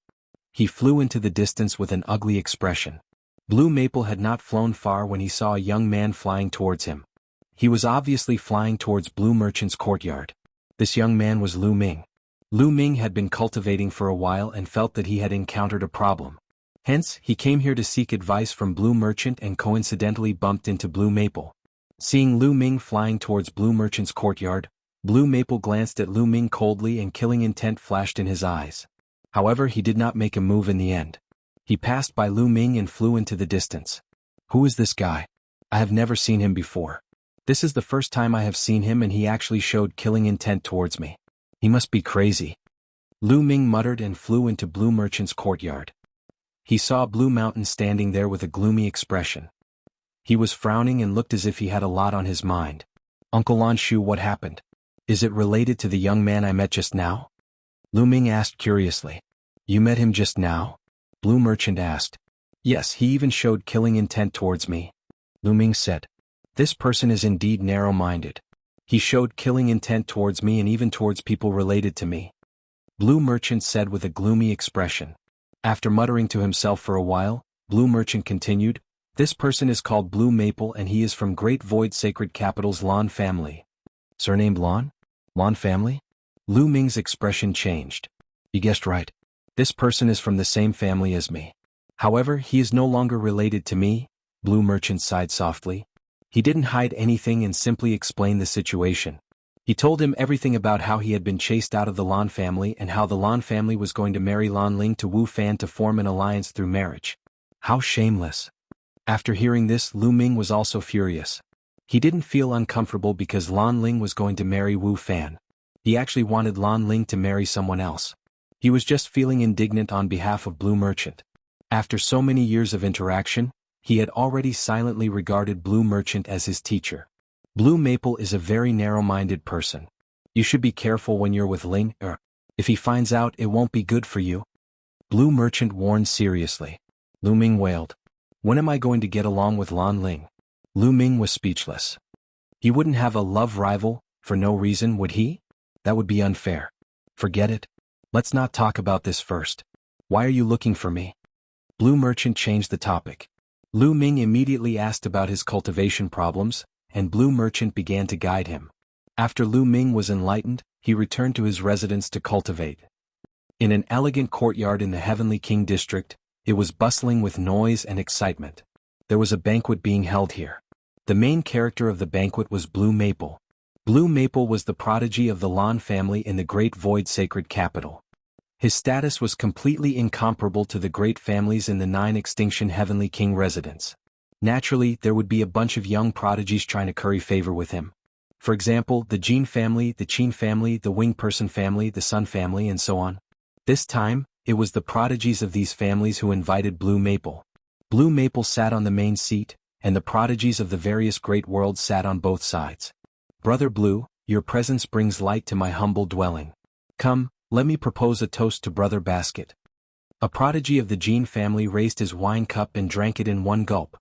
He flew into the distance with an ugly expression. Blue Maple had not flown far when he saw a young man flying towards him. He was obviously flying towards Blue Merchant's courtyard. This young man was Lu Ming. Lu Ming had been cultivating for a while and felt that he had encountered a problem. Hence, he came here to seek advice from Blue Merchant and coincidentally bumped into Blue Maple. Seeing Lu Ming flying towards Blue Merchant's courtyard, Blue Maple glanced at Lu Ming coldly and killing intent flashed in his eyes. However, he did not make a move in the end. He passed by Lu Ming and flew into the distance. Who is this guy? I have never seen him before. This is the first time I have seen him and he actually showed killing intent towards me. He must be crazy. Lu Ming muttered and flew into Blue Merchant's courtyard. He saw Blue Mountain standing there with a gloomy expression. He was frowning and looked as if he had a lot on his mind. Uncle Lan Shu, what happened? Is it related to the young man I met just now? Lu Ming asked curiously. You met him just now? Blue Merchant asked. Yes, he even showed killing intent towards me. Lu Ming said. This person is indeed narrow-minded. He showed killing intent towards me and even towards people related to me. Blue Merchant said with a gloomy expression. After muttering to himself for a while, Blue Merchant continued, this person is called Blue Maple and he is from Great Void Sacred Capital's Lan family. Surnamed Lan? Lan family? Lu Ming's expression changed. You guessed right. This person is from the same family as me. However, he is no longer related to me, Blue Merchant sighed softly. He didn't hide anything and simply explained the situation. He told him everything about how he had been chased out of the Lan family and how the Lan family was going to marry Lan Ling to Wu Fan to form an alliance through marriage. How shameless. After hearing this, Lu Ming was also furious. He didn't feel uncomfortable because Lan Ling was going to marry Wu Fan. He actually wanted Lan Ling to marry someone else. He was just feeling indignant on behalf of Blue Merchant. After so many years of interaction, he had already silently regarded Blue Merchant as his teacher. Blue Maple is a very narrow-minded person. You should be careful when you're with Ling, if he finds out it won't be good for you. Blue Merchant warned seriously. Lu Ming wailed. When am I going to get along with Lan Ling? Lu Ming was speechless. He wouldn't have a love rival, for no reason, would he? That would be unfair. Forget it. Let's not talk about this first. Why are you looking for me? Blue Merchant changed the topic. Lu Ming immediately asked about his cultivation problems, and Blue Merchant began to guide him. After Lu Ming was enlightened, he returned to his residence to cultivate. In an elegant courtyard in the Heavenly King district, it was bustling with noise and excitement. There was a banquet being held here. The main character of the banquet was Blue Maple. Blue Maple was the prodigy of the Lan family in the Great Void Sacred Capital. His status was completely incomparable to the great families in the 9 Extinction Heavenly King residence. Naturally, there would be a bunch of young prodigies trying to curry favor with him. For example, the Jean family, the Qin family, the Wing Person family, the Sun family, and so on. This time, it was the prodigies of these families who invited Blue Maple. Blue Maple sat on the main seat, and the prodigies of the various great worlds sat on both sides. Brother Blue, your presence brings light to my humble dwelling. Come, let me propose a toast to Brother Basket. A prodigy of the Jean family raised his wine cup and drank it in one gulp.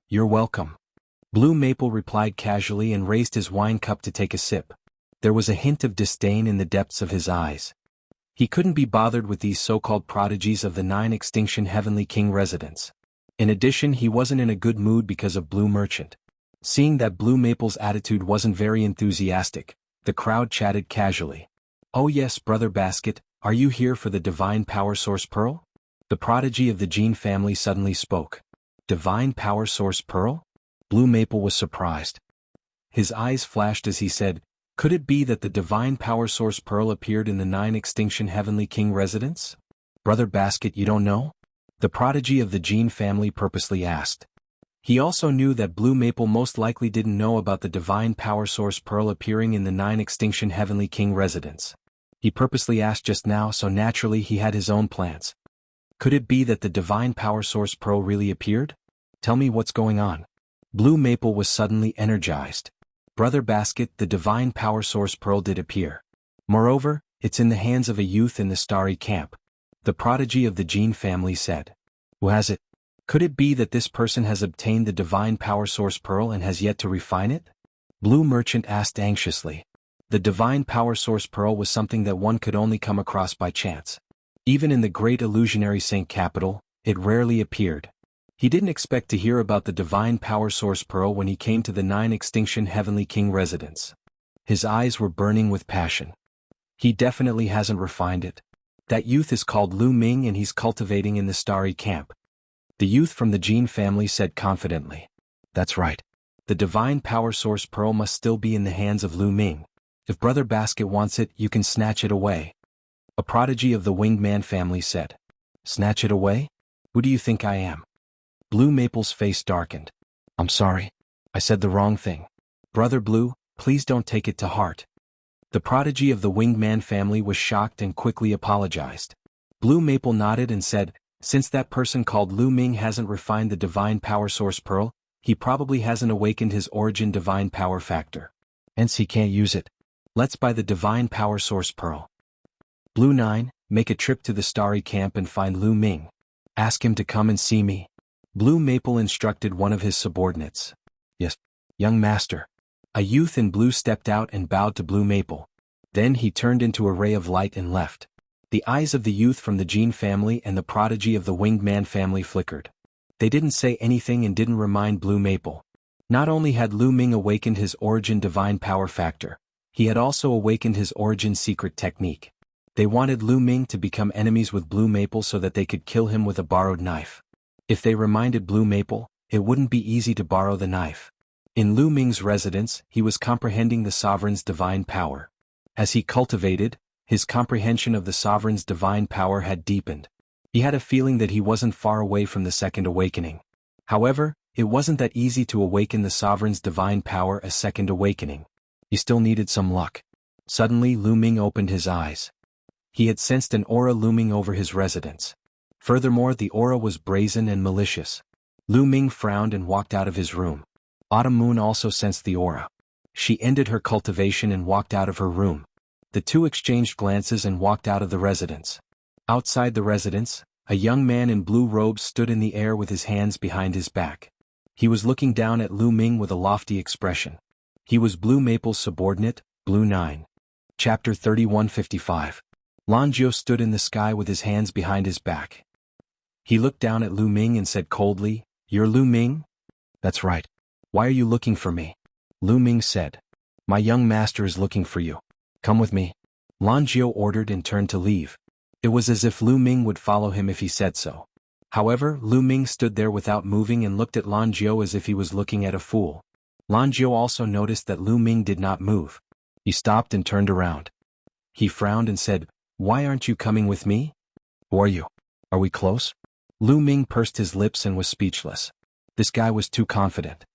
You're welcome. Blue Maple replied casually and raised his wine cup to take a sip. There was a hint of disdain in the depths of his eyes. He couldn't be bothered with these so-called prodigies of the 9 extinction Heavenly King residents. In addition, he wasn't in a good mood because of Blue Merchant. Seeing that Blue Maple's attitude wasn't very enthusiastic, the crowd chatted casually. Oh yes, Brother Basket, are you here for the Divine Power Source Pearl? The prodigy of the Jean family suddenly spoke. Divine Power Source Pearl? Blue Maple was surprised. His eyes flashed as he said, could it be that the Divine Power Source Pearl appeared in the 9 extinction Heavenly King residence? Brother Basket, you don't know? The prodigy of the Jean family purposely asked. He also knew that Blue Maple most likely didn't know about the Divine Power Source Pearl appearing in the 9 extinction Heavenly King residence. He purposely asked just now, so naturally he had his own plans. Could it be that the Divine Power Source Pearl really appeared? Tell me what's going on. Blue Maple was suddenly energized. Brother Basket, the Divine Power Source Pearl did appear. Moreover, it's in the hands of a youth in the Starry Camp. The prodigy of the Jean family said. Who has it? Could it be that this person has obtained the Divine Power Source Pearl and has yet to refine it? Blue Merchant asked anxiously. The Divine Power Source Pearl was something that one could only come across by chance. Even in the great illusionary Saint capital, it rarely appeared. He didn't expect to hear about the Divine Power Source Pearl when he came to the 9 extinction Heavenly King residence. His eyes were burning with passion. He definitely hasn't refined it. That youth is called Lu Ming and he's cultivating in the Starry Camp. The youth from the Jean family said confidently. That's right. The Divine Power Source Pearl must still be in the hands of Lu Ming. If Brother Basket wants it, you can snatch it away. A prodigy of the Winged Man family said. Snatch it away? Who do you think I am? Blue Maple's face darkened. I'm sorry. I said the wrong thing. Brother Blue, please don't take it to heart. The prodigy of the Winged Man family was shocked and quickly apologized. Blue Maple nodded and said, since that person called Lu Ming hasn't refined the Divine Power Source Pearl, he probably hasn't awakened his origin Divine Power Factor. Hence he can't use it. Let's buy the Divine Power Source Pearl. Blue 9, make a trip to the Starry Camp and find Lu Ming. Ask him to come and see me. Blue Maple instructed one of his subordinates. Yes, young master. A youth in blue stepped out and bowed to Blue Maple. Then he turned into a ray of light and left. The eyes of the youth from the Jean family and the prodigy of the Winged Man family flickered. They didn't say anything and didn't remind Blue Maple. Not only had Lu Ming awakened his origin Divine Power Factor, he had also awakened his origin secret technique. They wanted Lu Ming to become enemies with Blue Maple so that they could kill him with a borrowed knife. If they reminded Blue Maple, it wouldn't be easy to borrow the knife. In Lu Ming's residence, he was comprehending the sovereign's divine power. As he cultivated, his comprehension of the sovereign's divine power had deepened. He had a feeling that he wasn't far away from the second awakening. However, it wasn't that easy to awaken the sovereign's divine power a second awakening. He still needed some luck. Suddenly Lu Ming opened his eyes. He had sensed an aura looming over his residence. Furthermore, the aura was brazen and malicious. Lu Ming frowned and walked out of his room. Autumn Moon also sensed the aura. She ended her cultivation and walked out of her room. The two exchanged glances and walked out of the residence. Outside the residence, a young man in blue robes stood in the air with his hands behind his back. He was looking down at Lu Ming with a lofty expression. He was Blue Maple's subordinate, Blue 9. Chapter 3155. Lanjiao stood in the sky with his hands behind his back. He looked down at Lu Ming and said coldly, "You're Lu Ming?" "That's right. Why are you looking for me?" Lu Ming said. "My young master is looking for you. Come with me." Lanjiao ordered and turned to leave. It was as if Lu Ming would follow him if he said so. However, Lu Ming stood there without moving and looked at Lanjiao as if he was looking at a fool. Lanjiao also noticed that Lu Ming did not move. He stopped and turned around. He frowned and said, "Why aren't you coming with me?" "Who are you? Are we close?" Lu Ming pursed his lips and was speechless. This guy was too confident.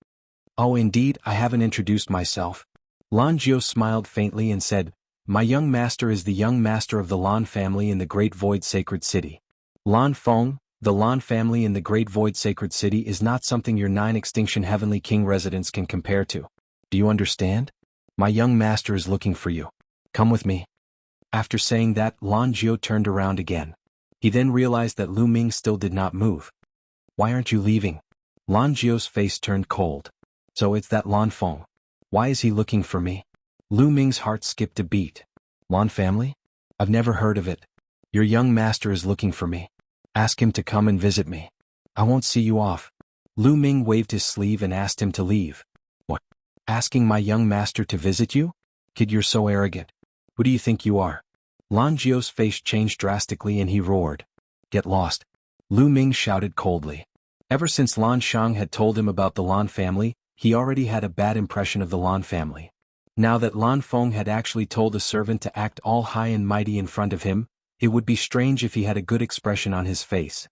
Oh, indeed, I haven't introduced myself. Lan Jiao smiled faintly and said, my young master is the young master of the Lan family in the Great Void Sacred City. Lan Feng, the Lan family in the Great Void Sacred City is not something your 9 Extinction Heavenly King residents can compare to. Do you understand? My young master is looking for you. Come with me. After saying that, Lan Jiao turned around again. He then realized that Lu Ming still did not move. Why aren't you leaving? Lan Jiao's face turned cold. So it's that Lan Feng. Why is he looking for me? Lu Ming's heart skipped a beat. Lan family? I've never heard of it. Your young master is looking for me. Ask him to come and visit me. I won't see you off. Lu Ming waved his sleeve and asked him to leave. What? Asking my young master to visit you? Kid, you're so arrogant. Who do you think you are? Lan Jiao's face changed drastically and he roared. Get lost. Lu Ming shouted coldly. Ever since Lan Shang had told him about the Lan family, he already had a bad impression of the Lan family. Now that Lan Feng had actually told a servant to act all high and mighty in front of him, it would be strange if he had a good expression on his face.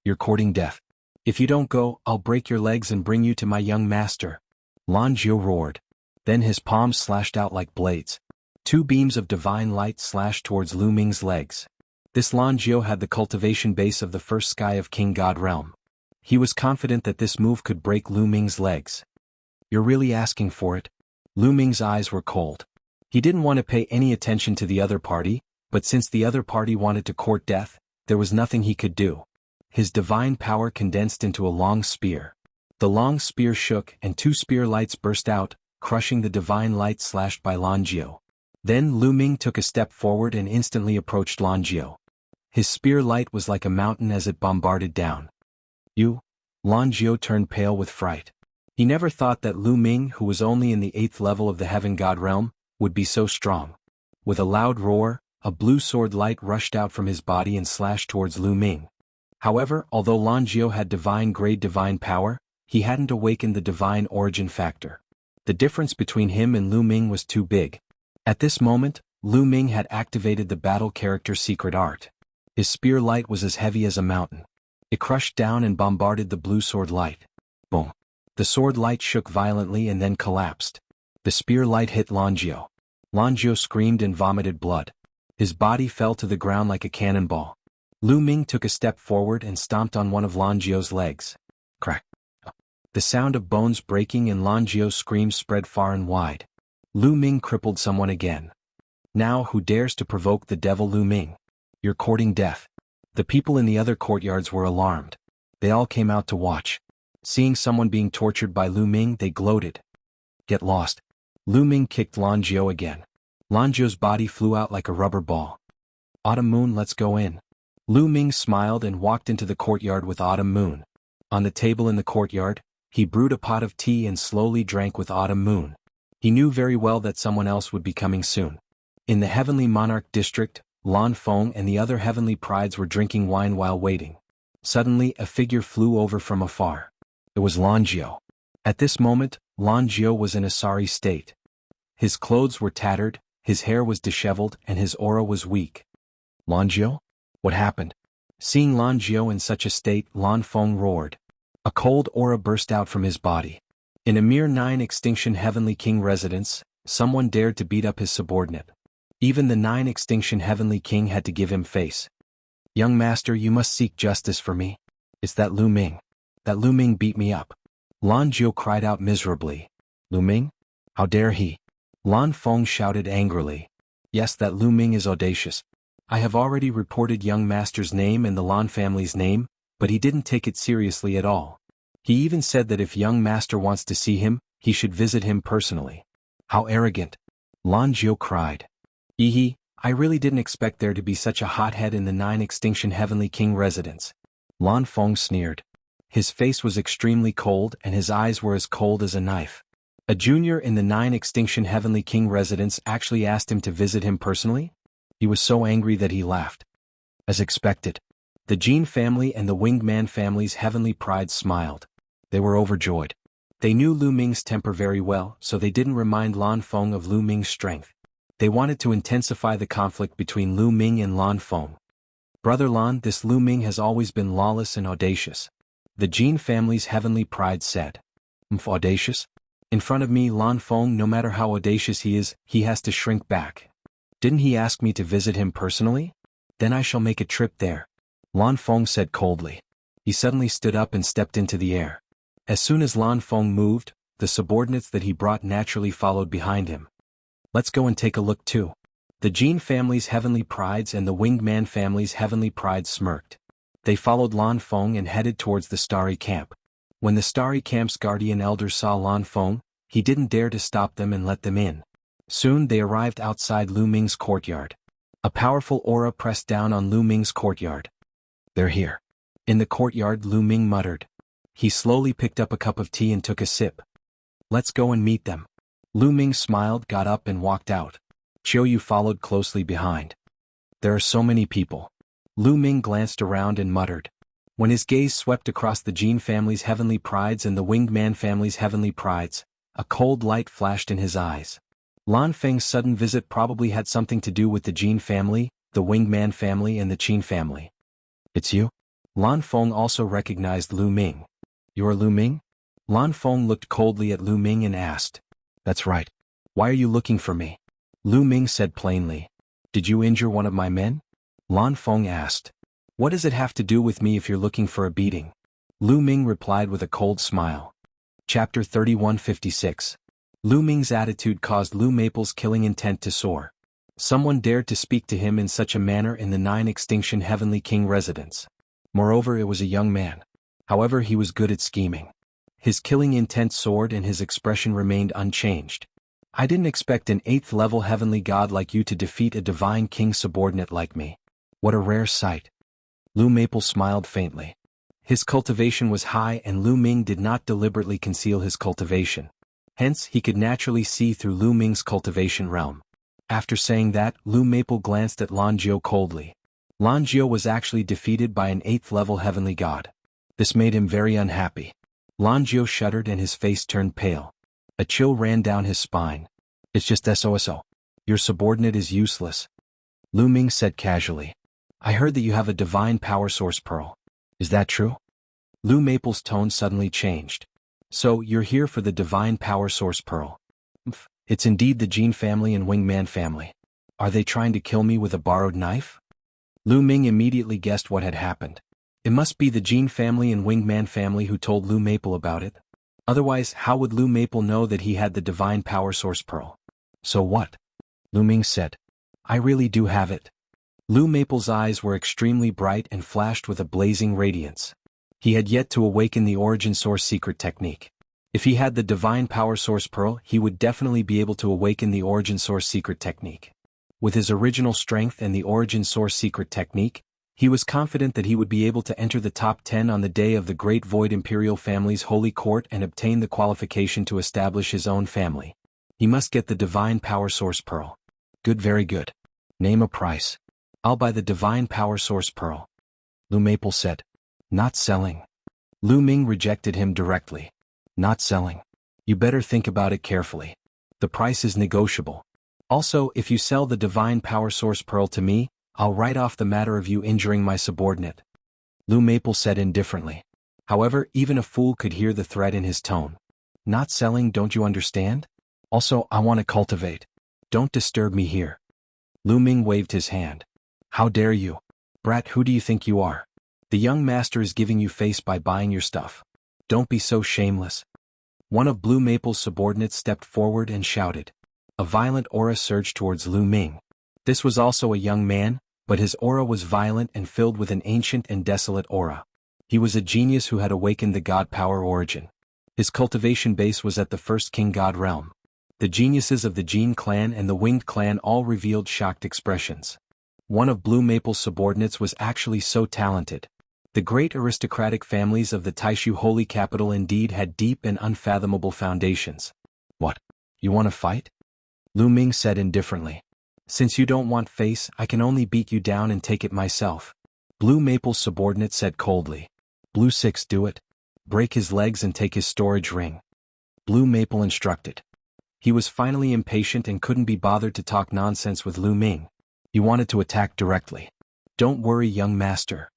You're courting death. If you don't go, I'll break your legs and bring you to my young master. Lan Jiao roared. Then his palms slashed out like blades. 2 beams of divine light slashed towards Lu Ming's legs. This Lan Jiao had the cultivation base of the first sky of King God realm. He was confident that this move could break Lu Ming's legs. You're really asking for it? Lu Ming's eyes were cold. He didn't want to pay any attention to the other party, but since the other party wanted to court death, there was nothing he could do. His divine power condensed into a long spear. The long spear shook and 2 spear lights burst out, crushing the divine light slashed by Lan Jiao. Then Lu Ming took a step forward and instantly approached Lan Jiao. His spear light was like a mountain as it bombarded down. You? Lan Jiao turned pale with fright. He never thought that Lu Ming, who was only in the 8th level of the Heaven God realm, would be so strong. With a loud roar, a blue sword light rushed out from his body and slashed towards Lu Ming. However, although Lan Jiao had divine-grade divine power, he hadn't awakened the divine origin factor. The difference between him and Lu Ming was too big. At this moment, Lu Ming had activated the battle character secret art. His spear light was as heavy as a mountain. It crushed down and bombarded the blue sword light. Boom. The sword light shook violently and then collapsed. The spear light hit Lan Jiao. Lan Jiao screamed and vomited blood. His body fell to the ground like a cannonball. Lu Ming took a step forward and stomped on one of Lan Jiao's legs. Crack. The sound of bones breaking and Lan Jiao's screams spread far and wide. Lu Ming crippled someone again. Now who dares to provoke the devil Lu Ming? You're courting death. The people in the other courtyards were alarmed. They all came out to watch. Seeing someone being tortured by Lu Ming, they gloated. Get lost. Lu Ming kicked Lan Jiao again. Lan Jiao's body flew out like a rubber ball. Autumn Moon, let's go in. Lu Ming smiled and walked into the courtyard with Autumn Moon. On the table in the courtyard, he brewed a pot of tea and slowly drank with Autumn Moon. He knew very well that someone else would be coming soon. In the Heavenly Monarch District, Lan Feng and the other heavenly prides were drinking wine while waiting. Suddenly, a figure flew over from afar. It was Lan Jiao. At this moment, Lan Jiao was in a sorry state. His clothes were tattered, his hair was disheveled, and his aura was weak. Lan Jiao? What happened? Seeing Lan Jiao in such a state, Lan Feng roared. A cold aura burst out from his body. In a mere 9 Extinction Heavenly King residence, someone dared to beat up his subordinate. Even the 9 Extinction Heavenly King had to give him face. Young master, you must seek justice for me. It's that Lu Ming. That Lu Ming beat me up. Lan Jiao cried out miserably. Lu Ming? How dare he? Lan Feng shouted angrily. Yes, that Lu Ming is audacious. I have already reported young master's name and the Lan family's name, but he didn't take it seriously at all. He even said that if young master wants to see him, he should visit him personally. How arrogant. Lan Jiao cried. Ehe, I really didn't expect there to be such a hothead in the 9 Extinction Heavenly King residence. Lan Feng sneered. His face was extremely cold and his eyes were as cold as a knife. A junior in the 9 Extinction Heavenly King residence actually asked him to visit him personally? He was so angry that he laughed. As expected. The Jin family and the Winged Man family's heavenly pride smiled. They were overjoyed. They knew Lu Ming's temper very well, so they didn't remind Lan Feng of Lu Ming's strength. They wanted to intensify the conflict between Lu Ming and Lan Feng. Brother Lan, this Lu Ming has always been lawless and audacious. The Jin family's heavenly pride said. Audacious? In front of me, Lan Feng, no matter how audacious he is, he has to shrink back. Didn't he ask me to visit him personally? Then I shall make a trip there. Lan Feng said coldly. He suddenly stood up and stepped into the air. As soon as Lan Feng moved, the subordinates that he brought naturally followed behind him. Let's go and take a look too. The Jin family's heavenly prides and the Winged Man family's heavenly prides smirked. They followed Lan Feng and headed towards the Starry Camp. When the Starry Camp's guardian elder saw Lan Feng, he didn't dare to stop them and let them in. Soon they arrived outside Lu Ming's courtyard. A powerful aura pressed down on Lu Ming's courtyard. They're here. In the courtyard, Lu Ming muttered. He slowly picked up a cup of tea and took a sip. Let's go and meet them. Lu Ming smiled, got up and walked out. Chiu Yu followed closely behind. There are so many people. Lu Ming glanced around and muttered. When his gaze swept across the Jin family's heavenly prides and the Winged Man family's heavenly prides, a cold light flashed in his eyes. Lan Feng's sudden visit probably had something to do with the Jin family, the Winged Man family and the Qin family. It's you? Lan Feng also recognized Lu Ming. You're Lu Ming? Lan Feng looked coldly at Lu Ming and asked. That's right. Why are you looking for me? Lu Ming said plainly. Did you injure one of my men? Lan Feng asked. What does it have to do with me if you're looking for a beating? Lu Ming replied with a cold smile. Chapter 3156. Lu Ming's attitude caused Lu Maple's killing intent to soar. Someone dared to speak to him in such a manner in the 9 Extinction Heavenly King residence. Moreover, it was a young man. However, he was good at scheming. His killing intent soared and his expression remained unchanged. I didn't expect an 8th-level heavenly god like you to defeat a divine king subordinate like me. What a rare sight. Lu Maple smiled faintly. His cultivation was high and Lu Ming did not deliberately conceal his cultivation. Hence, he could naturally see through Lu Ming's cultivation realm. After saying that, Lu Maple glanced at Lan Jiu coldly. Lan Jiu was actually defeated by an 8th-level heavenly god. This made him very unhappy. Lan Jiu shuddered and his face turned pale. A chill ran down his spine. It's just SOSO. Your subordinate is useless. Lu Ming said casually. I heard that you have a divine power source pearl. Is that true? Lu Maple's tone suddenly changed. So, you're here for the divine power source pearl. It's indeed the Jin family and Winged Man family. Are they trying to kill me with a borrowed knife? Lu Ming immediately guessed what had happened. It must be the Jin family and Winged Man family who told Lu Maple about it. Otherwise, how would Lu Maple know that he had the divine power source pearl? So what? Lu Ming said. I really do have it. Lu Maple's eyes were extremely bright and flashed with a blazing radiance. He had yet to awaken the origin source secret technique. If he had the divine power source pearl, he would definitely be able to awaken the origin source secret technique. With his original strength and the origin source secret technique, he was confident that he would be able to enter the top 10 on the day of the Great Void Imperial Family's Holy Court and obtain the qualification to establish his own family. He must get the divine power source pearl. Good, very good. Name a price. I'll buy the divine power source pearl. Lu Maple said. Not selling. Lu Ming rejected him directly. Not selling. You better think about it carefully. The price is negotiable. Also, if you sell the divine power source pearl to me, I'll write off the matter of you injuring my subordinate. Lu Maple said indifferently. However, even a fool could hear the threat in his tone. Not selling, don't you understand? Also, I want to cultivate. Don't disturb me here. Lu Ming waved his hand. How dare you? Brat, who do you think you are? The young master is giving you face by buying your stuff. Don't be so shameless. One of Blue Maple's subordinates stepped forward and shouted. A violent aura surged towards Lu Ming. This was also a young man, but his aura was violent and filled with an ancient and desolate aura. He was a genius who had awakened the god power origin. His cultivation base was at the first king god realm. The geniuses of the Jin clan and the Winged clan all revealed shocked expressions. One of Blue Maple's subordinates was actually so talented. The great aristocratic families of the Taishu holy capital indeed had deep and unfathomable foundations. What? You want to fight? Lu Ming said indifferently. Since you don't want face, I can only beat you down and take it myself. Blue Maple's subordinate said coldly. Blue 6, do it. Break his legs and take his storage ring. Blue Maple instructed. He was finally impatient and couldn't be bothered to talk nonsense with Lu Ming. He wanted to attack directly. Don't worry, young master.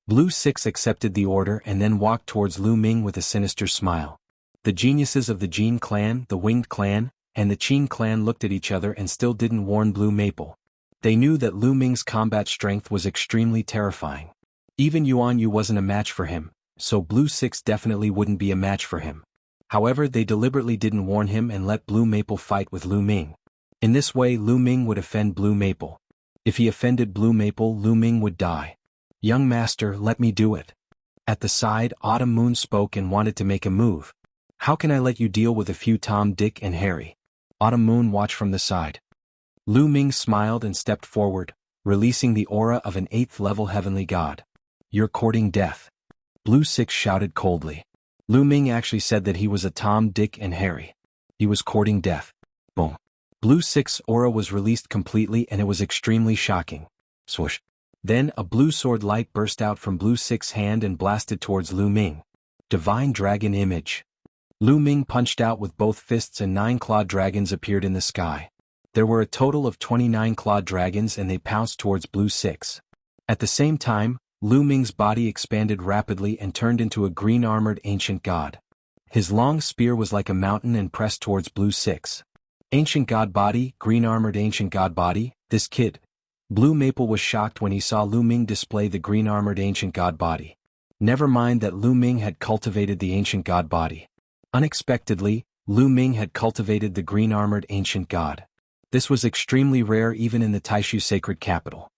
Blue 6 accepted the order and then walked towards Lu Ming with a sinister smile. The geniuses of the Jin clan, the Winged clan, and the Qin clan looked at each other and still didn't warn Blue Maple. They knew that Lu Ming's combat strength was extremely terrifying. Even Yuan Yu wasn't a match for him, so Blue 6 definitely wouldn't be a match for him. However, they deliberately didn't warn him and let Blue Maple fight with Lu Ming. In this way, Lu Ming would offend Blue Maple. If he offended Blue Maple, Lu Ming would die. "Young master, let me do it." At the side, Autumn Moon spoke and wanted to make a move. "How can I let you deal with a few Tom, Dick, and Harry?" Autumn Moon watched from the side. Lu Ming smiled and stepped forward, releasing the aura of an 8th level heavenly god. "You're courting death." Blue 6 shouted coldly. Lu Ming actually said that he was a Tom, Dick, and Harry. He was courting death. Boom. Blue 6's aura was released completely and it was extremely shocking. Swoosh. Then a blue sword light burst out from Blue 6's hand and blasted towards Lu Ming. Divine Dragon Image. Lu Ming punched out with both fists and 9 clawed dragons appeared in the sky. There were a total of 29 clawed dragons and they pounced towards Blue 6. At the same time, Lu Ming's body expanded rapidly and turned into a green-armored ancient god. His long spear was like a mountain and pressed towards Blue 6. Ancient god body, green-armored ancient god body, this kid. Blue Maple was shocked when he saw Lu Ming display the green-armored ancient god body. Never mind that Lu Ming had cultivated the ancient god body. Unexpectedly, Lu Ming had cultivated the green-armored ancient god. This was extremely rare even in the Taishu sacred capital.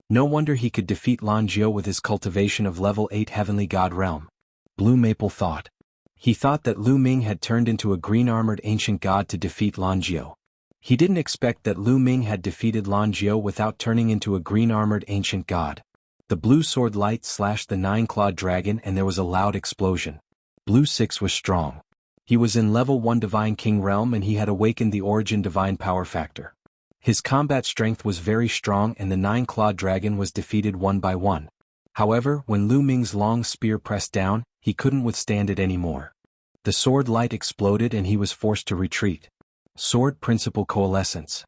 No wonder he could defeat Lan Jiao with his cultivation of level 8 heavenly god realm. Blue Maple thought. He thought that Lu Ming had turned into a green-armored ancient god to defeat Lan Jiao. He didn't expect that Lu Ming had defeated Lan Jiao without turning into a green-armored ancient god. The blue sword light slashed the 9-clawed dragon and there was a loud explosion. Blue 6 was strong. He was in level 1 Divine King realm and he had awakened the origin divine power factor. His combat strength was very strong and the 9-clawed dragon was defeated one by one. However, when Lu Ming's long spear pressed down, he couldn't withstand it anymore. The sword light exploded and he was forced to retreat. Sword Principle Coalescence.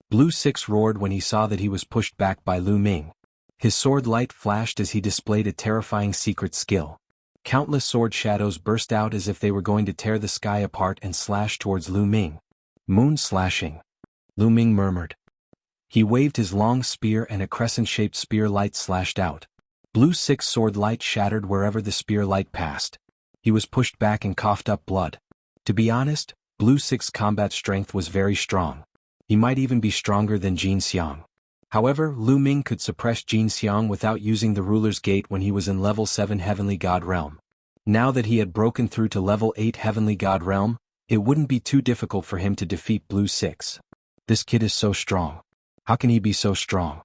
Blue 6 roared when he saw that he was pushed back by Lu Ming. His sword light flashed as he displayed a terrifying secret skill. Countless sword shadows burst out as if they were going to tear the sky apart and slash towards Lu Ming. Moon slashing. Lu Ming murmured. He waved his long spear and a crescent-shaped spear light slashed out. Blue 6 sword light shattered wherever the spear light passed. He was pushed back and coughed up blood. To be honest, Blue 6 combat strength was very strong. He might even be stronger than Jin Xiang. However, Lu Ming could suppress Jin Xiang without using the Ruler's Gate when he was in level 7 Heavenly God Realm. Now that he had broken through to level 8 Heavenly God Realm, it wouldn't be too difficult for him to defeat Blue 6. This kid is so strong. How can he be so strong?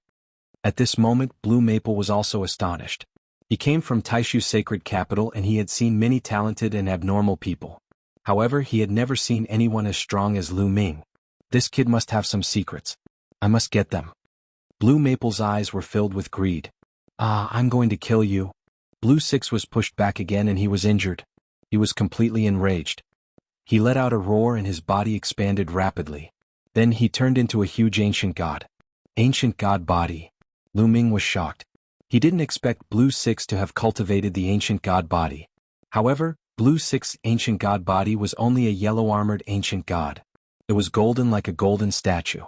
At this moment, Blue Maple was also astonished. He came from Taishu sacred capital and he had seen many talented and abnormal people. However, he had never seen anyone as strong as Lu Ming. This kid must have some secrets. I must get them. Blue Maple's eyes were filled with greed. I'm going to kill you. Blue 6 was pushed back again and he was injured. He was completely enraged. He let out a roar and his body expanded rapidly. Then he turned into a huge ancient god. Ancient god body. Lu Ming was shocked. He didn't expect Blue 6 to have cultivated the ancient god body. However, Blue 6's ancient god body was only a yellow-armored ancient god. It was golden like a golden statue.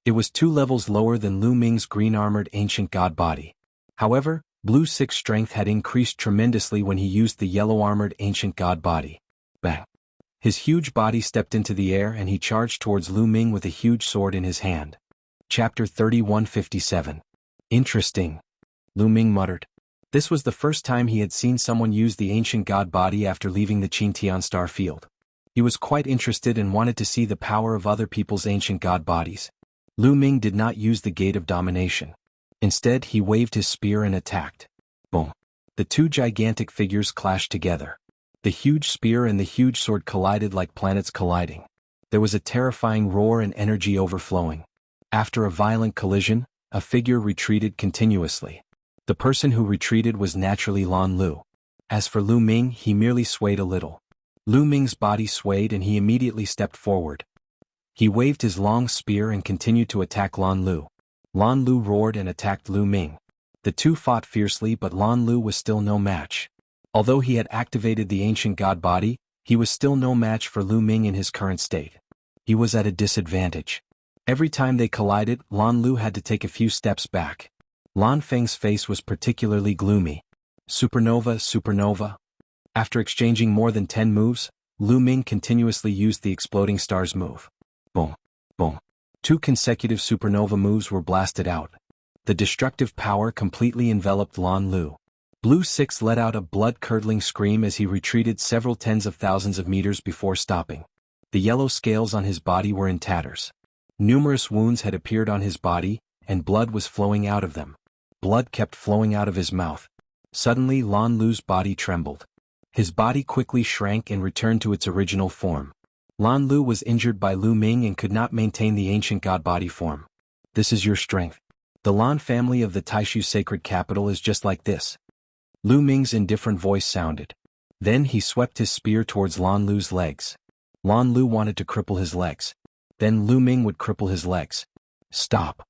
It was 2 levels lower than Lu Ming's green-armored ancient god body. However, Blue 6's strength had increased tremendously when he used the yellow-armored ancient god body. Bang! His huge body stepped into the air and he charged towards Lu Ming with a huge sword in his hand. Chapter 3157. Interesting. Lu Ming muttered. This was the first time he had seen someone use the ancient god body after leaving the Qintian star field. He was quite interested and wanted to see the power of other people's ancient god bodies. Lu Ming did not use the Gate of Domination. Instead, he waved his spear and attacked. Boom! The 2 gigantic figures clashed together. The huge spear and the huge sword collided like planets colliding. There was a terrifying roar and energy overflowing. After a violent collision, a figure retreated continuously. The person who retreated was naturally Lan Lu. As for Lu Ming, he merely swayed a little. Lu Ming's body swayed and he immediately stepped forward. He waved his long spear and continued to attack Lan Lu. Lan Lu roared and attacked Lu Ming. The two fought fiercely, but Lan Lu was still no match. Although he had activated the ancient god body, he was still no match for Lu Ming in his current state. He was at a disadvantage. Every time they collided, Lan Lu had to take a few steps back. Lan Feng's face was particularly gloomy. Supernova, supernova. After exchanging more than 10 moves, Lu Ming continuously used the exploding stars move. Boom, boom. 2 consecutive supernova moves were blasted out. The destructive power completely enveloped Lan Lu. Blue Six let out a blood-curdling scream as he retreated several tens of thousands of meters before stopping. The yellow scales on his body were in tatters. Numerous wounds had appeared on his body, and blood was flowing out of them. Blood kept flowing out of his mouth. Suddenly Lan Lu's body trembled. His body quickly shrank and returned to its original form. Lan Lu was injured by Lu Ming and could not maintain the ancient god body form. This is your strength. The Lan family of the Taishu sacred capital is just like this. Lu Ming's indifferent voice sounded. Then he swept his spear towards Lan Lu's legs. Lan Lu wanted to cripple his legs. Then Lu Ming would cripple his legs. Stop!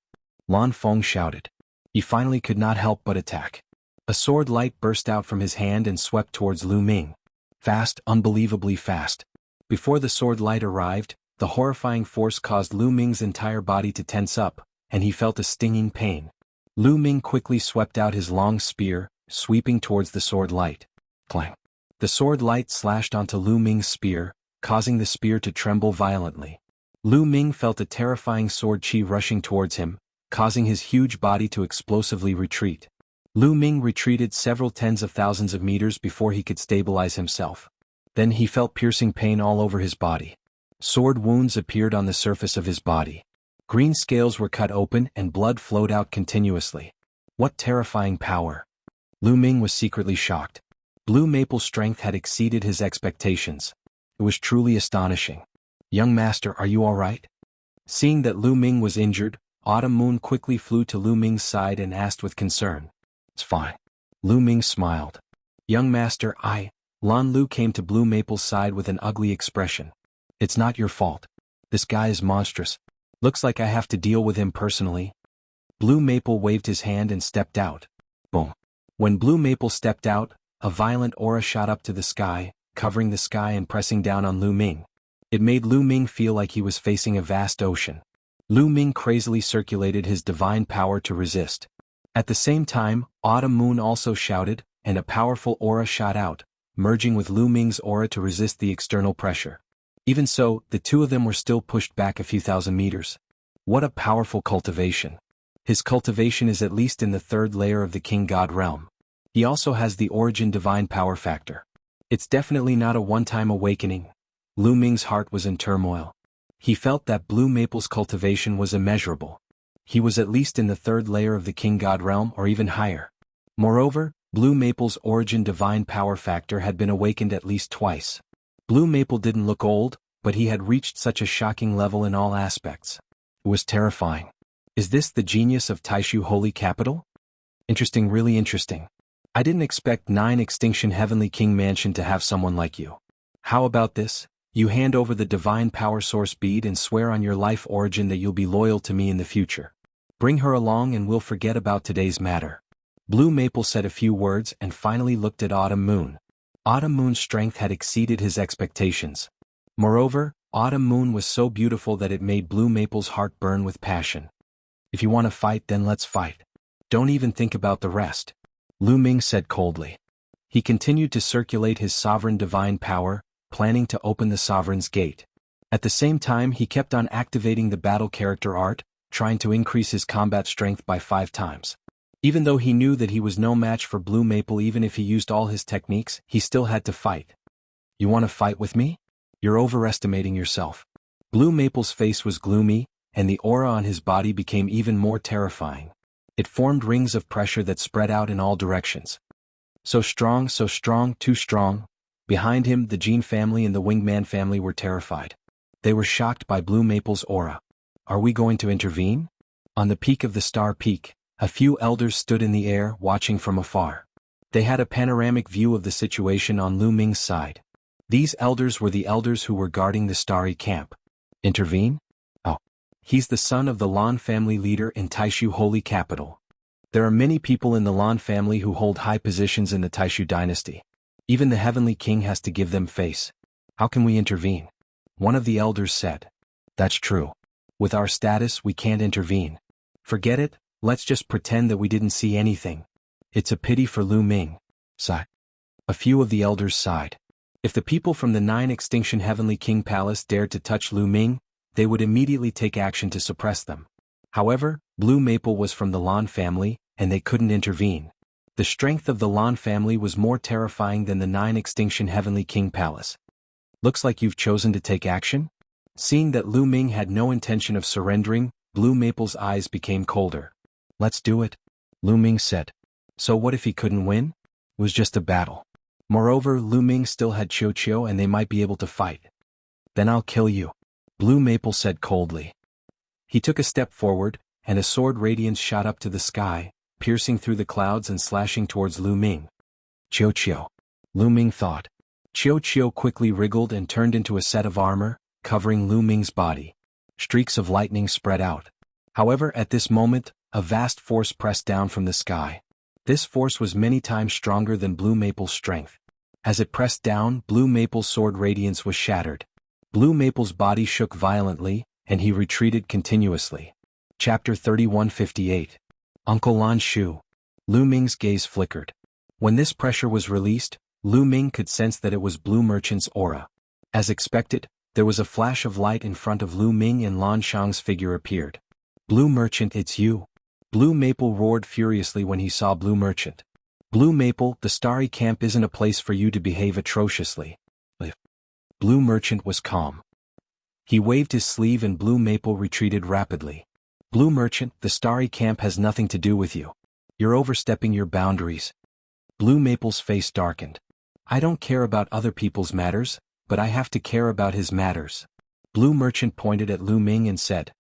Lan Feng shouted. He finally could not help but attack. A sword light burst out from his hand and swept towards Lu Ming. Fast, unbelievably fast. Before the sword light arrived, the horrifying force caused Lu Ming's entire body to tense up, and he felt a stinging pain. Lu Ming quickly swept out his long spear, sweeping towards the sword light. Clang! The sword light slashed onto Lu Ming's spear, causing the spear to tremble violently. Lu Ming felt a terrifying sword chi rushing towards him, causing his huge body to explosively retreat. Lu Ming retreated several tens of thousands of meters before he could stabilize himself. Then he felt piercing pain all over his body. Sword wounds appeared on the surface of his body. Green scales were cut open and blood flowed out continuously. What terrifying power! Lu Ming was secretly shocked. Blue Maple's strength had exceeded his expectations. It was truly astonishing. Young master, are you all right? Seeing that Lu Ming was injured, Autumn Moon quickly flew to Lu Ming's side and asked with concern. It's fine. Lu Ming smiled. Young master, Lan Lu came to Blue Maple's side with an ugly expression. It's not your fault. This guy is monstrous. Looks like I have to deal with him personally. Blue Maple waved his hand and stepped out. Boom. When Blue Maple stepped out, a violent aura shot up to the sky, covering the sky and pressing down on Lu Ming. It made Lu Ming feel like he was facing a vast ocean. Lu Ming crazily circulated his divine power to resist. At the same time, Autumn Moon also shouted, and a powerful aura shot out, merging with Lu Ming's aura to resist the external pressure. Even so, the two of them were still pushed back a few thousand meters. What a powerful cultivation. His cultivation is at least in the 3rd layer of the King God realm. He also has the origin divine power factor. It's definitely not a one-time awakening. Lu Ming's heart was in turmoil. He felt that Blue Maple's cultivation was immeasurable. He was at least in the 3rd layer of the King God realm or even higher. Moreover, Blue Maple's origin divine power factor had been awakened at least twice. Blue Maple didn't look old, but he had reached such a shocking level in all aspects. It was terrifying. Is this the genius of Taishu Holy Capital? Interesting, really interesting. I didn't expect 9 Extinction Heavenly King Mansion to have someone like you. How about this? You hand over the divine power source bead and swear on your life origin that you'll be loyal to me in the future. Bring her along and we'll forget about today's matter. Blue Maple said a few words and finally looked at Autumn Moon. Autumn Moon's strength had exceeded his expectations. Moreover, Autumn Moon was so beautiful that it made Blue Maple's heart burn with passion. If you want to fight, then let's fight. Don't even think about the rest. Lu Ming said coldly. He continued to circulate his sovereign divine power, planning to open the sovereign's gate. At the same time, he kept on activating the battle character art, trying to increase his combat strength by 5 times. Even though he knew that he was no match for Blue Maple, even if he used all his techniques, he still had to fight. You want to fight with me? You're overestimating yourself. Blue Maple's face was gloomy, and the aura on his body became even more terrifying. It formed rings of pressure that spread out in all directions. So strong, too strong. Behind him, the Jean family and the Wingman family were terrified. They were shocked by Blue Maple's aura. Are we going to intervene? On the peak of the Star Peak, a few elders stood in the air, watching from afar. They had a panoramic view of the situation on Lu Ming's side. These elders were the elders who were guarding the Starry Camp. Intervene? Oh. He's the son of the Lan family leader in Taishu Holy Capital. There are many people in the Lan family who hold high positions in the Taishu dynasty. Even the Heavenly King has to give them face. How can we intervene? One of the elders said. That's true. With our status, we can't intervene. Forget it, let's just pretend that we didn't see anything. It's a pity for Lu Ming. Sigh. A few of the elders sighed. If the people from the 9 Extinction Heavenly King Palace dared to touch Lu Ming, they would immediately take action to suppress them. However, Blue Maple was from the Lan family, and they couldn't intervene. The strength of the Lan family was more terrifying than the 9 Extinction Heavenly King Palace. Looks like you've chosen to take action? Seeing that Lu Ming had no intention of surrendering, Blue Maple's eyes became colder. Let's do it, Lu Ming said. So what if he couldn't win? It was just a battle. Moreover, Lu Ming still had Chiu and they might be able to fight. Then I'll kill you, Blue Maple said coldly. He took a step forward, and a sword radiance shot up to the sky, piercing through the clouds and slashing towards Lu Ming. Chiu, Lu Ming thought. Chiu quickly wriggled and turned into a set of armor, covering Lu Ming's body. Streaks of lightning spread out. However, at this moment, a vast force pressed down from the sky. This force was many times stronger than Blue Maple's strength. As it pressed down, Blue Maple's sword radiance was shattered. Blue Maple's body shook violently, and he retreated continuously. Chapter 3158. Uncle Lan Shu. Lu Ming's gaze flickered. When this pressure was released, Lu Ming could sense that it was Blue Merchant's aura. As expected, there was a flash of light in front of Lu Ming and Lan Shang's figure appeared. Blue Merchant, it's you. Blue Maple roared furiously when he saw Blue Merchant. Blue Maple, the Starry Camp isn't a place for you to behave atrociously. Blue Merchant was calm. He waved his sleeve and Blue Maple retreated rapidly. Blue Merchant, the Starry Camp has nothing to do with you. You're overstepping your boundaries. Blue Maple's face darkened. I don't care about other people's matters, but I have to care about his matters. Blue Merchant pointed at Lu Ming and said.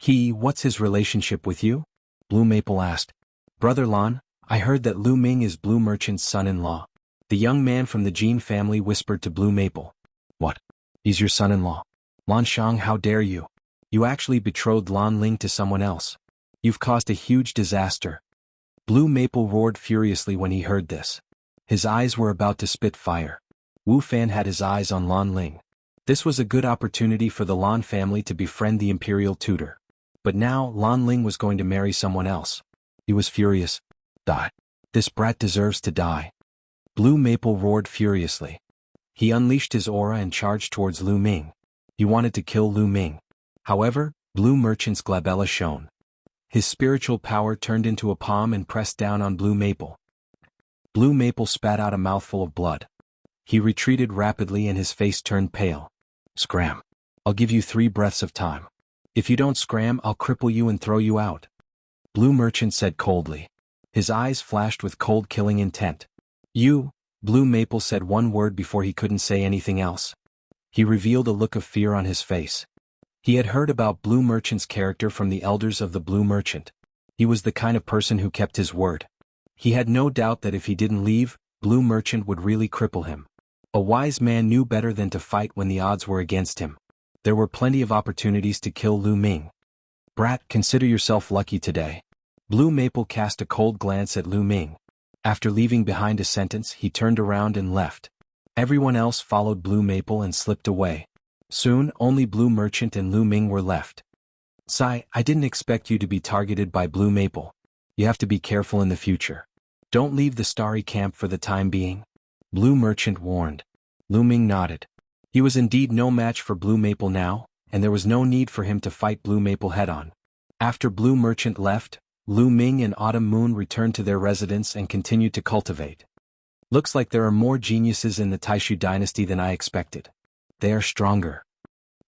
What's his relationship with you? Blue Maple asked. Brother Lan, I heard that Lu Ming is Blue Merchant's son-in-law. The young man from the Jin family whispered to Blue Maple. What? He's your son-in-law? Lan Shang, how dare you? You actually betrothed Lan Ling to someone else. You've caused a huge disaster. Blue Maple roared furiously when he heard this. His eyes were about to spit fire. Wu Fan had his eyes on Lan Ling. This was a good opportunity for the Lan family to befriend the imperial tutor. But now, Lan Ling was going to marry someone else. He was furious. Die. This brat deserves to die. Blue Maple roared furiously. He unleashed his aura and charged towards Lu Ming. He wanted to kill Lu Ming. However, Blue Merchant's glabella shone. His spiritual power turned into a palm and pressed down on Blue Maple. Blue Maple spat out a mouthful of blood. He retreated rapidly and his face turned pale. Scram. I'll give you 3 breaths of time. If you don't scram, I'll cripple you and throw you out. Blue Merchant said coldly. His eyes flashed with cold killing intent. You, Blue Maple said one word before he couldn't say anything else. He revealed a look of fear on his face. He had heard about Blue Merchant's character from the elders of the Blue Merchant. He was the kind of person who kept his word. He had no doubt that if he didn't leave, Blue Merchant would really cripple him. A wise man knew better than to fight when the odds were against him. There were plenty of opportunities to kill Lu Ming. Brat, consider yourself lucky today. Blue Maple cast a cold glance at Lu Ming. After leaving behind a sentence, he turned around and left. Everyone else followed Blue Maple and slipped away. Soon, only Blue Merchant and Lu Ming were left. Sai, I didn't expect you to be targeted by Blue Maple. You have to be careful in the future. Don't leave the Starry Camp for the time being. Blue Merchant warned. Lu Ming nodded. He was indeed no match for Blue Maple now, and there was no need for him to fight Blue Maple head-on. After Blue Merchant left, Lu Ming and Autumn Moon returned to their residence and continued to cultivate. Looks like there are more geniuses in the Taishu dynasty than I expected. They are stronger.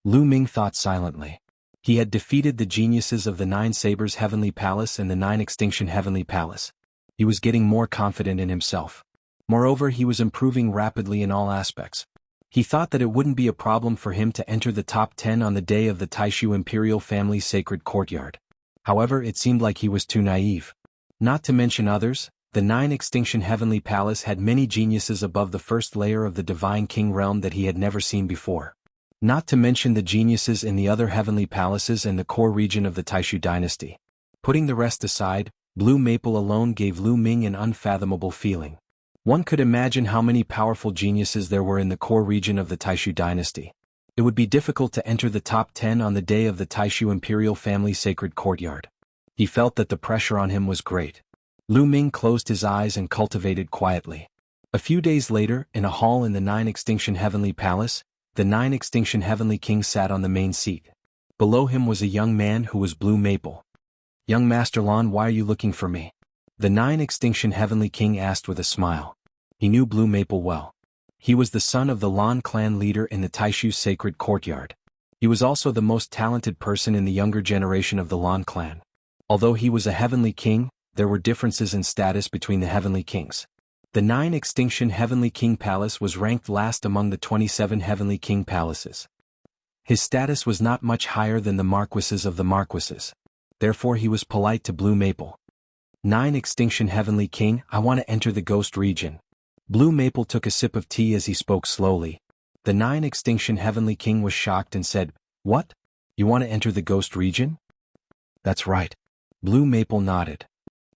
Lu Ming thought silently. He had defeated the geniuses of the 9 Sabers Heavenly Palace and the 9 Extinction Heavenly Palace. He was getting more confident in himself. Moreover, he was improving rapidly in all aspects. He thought that it wouldn't be a problem for him to enter the top 10 on the day of the Taishu Imperial Family's sacred courtyard. However, it seemed like he was too naive. Not to mention others, the 9 Extinction Heavenly Palace had many geniuses above the first layer of the Divine King realm that he had never seen before. Not to mention the geniuses in the other heavenly palaces and the core region of the Taishu dynasty. Putting the rest aside, Blue maple alone gave Lu Ming an unfathomable feeling. One could imagine how many powerful geniuses there were in the core region of the Taishu dynasty. It would be difficult to enter the top 10 on the day of the Taishu imperial family sacred courtyard. He felt that the pressure on him was great. Lu Ming closed his eyes and cultivated quietly. A few days later, in a hall in the Nine Extinction Heavenly Palace, the Nine Extinction Heavenly King sat on the main seat. Below him was a young man who was Blue Maple. "Young Master Lan, why are you looking for me?" The Nine Extinction Heavenly King asked with a smile. He knew Blue Maple well. He was the son of the Lan clan leader in the Taishu sacred courtyard. He was also the most talented person in the younger generation of the Lan clan. Although he was a heavenly king, there were differences in status between the heavenly kings. The Nine Extinction Heavenly King Palace was ranked last among the 27 Heavenly King Palaces. His status was not much higher than the marquises of the marquises. Therefore he was polite to Blue Maple. "Nine Extinction Heavenly King, I want to enter the ghost region." Blue Maple took a sip of tea as he spoke slowly. The Nine Extinction Heavenly King was shocked and said, "What? You want to enter the ghost region?" "That's right." Blue Maple nodded.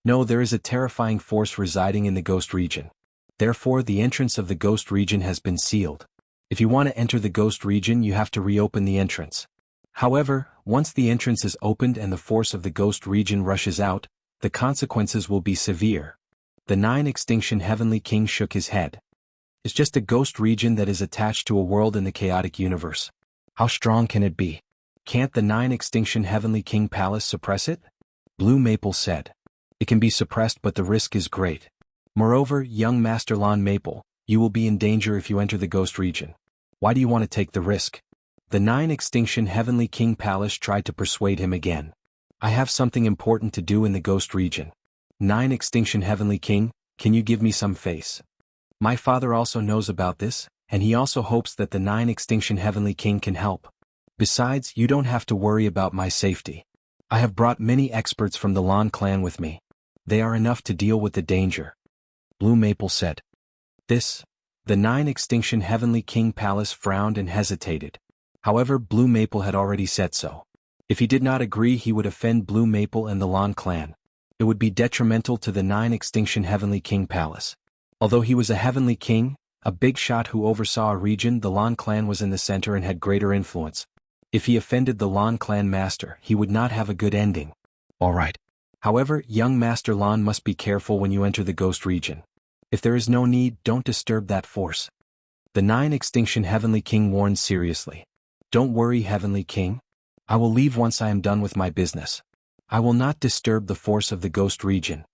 "No, there is a terrifying force residing in the ghost region. Therefore the entrance of the ghost region has been sealed. If you want to enter the ghost region you have to reopen the entrance. However, once the entrance is opened and the force of the ghost region rushes out, the consequences will be severe." The Nine Extinction Heavenly King shook his head. "It's just a ghost region that is attached to a world in the chaotic universe. How strong can it be? Can't the Nine Extinction Heavenly King Palace suppress it?" Blue Maple said. "It can be suppressed, but the risk is great. Moreover, young Master Lan Maple, you will be in danger if you enter the ghost region. Why do you want to take the risk?" The Nine Extinction Heavenly King Palace tried to persuade him again. "I have something important to do in the ghost region. Nine Extinction Heavenly King, can you give me some face? My father also knows about this, and he also hopes that the Nine Extinction Heavenly King can help. Besides, you don't have to worry about my safety. I have brought many experts from the Lan clan with me. They are enough to deal with the danger." Blue Maple said. "This?" The Nine Extinction Heavenly King Palace frowned and hesitated. However, Blue Maple had already said so. If he did not agree he would offend Blue Maple and the Lan clan. It would be detrimental to the Nine Extinction Heavenly King Palace. Although he was a heavenly king, a big shot who oversaw a region, the Lan clan was in the center and had greater influence. If he offended the Lan clan master, he would not have a good ending. "All right. However, young Master Lan must be careful when you enter the ghost region. If there is no need, don't disturb that force." The Nine Extinction Heavenly King warned seriously. "Don't worry, Heavenly King. I will leave once I am done with my business. I will not disturb the force of the ghost region."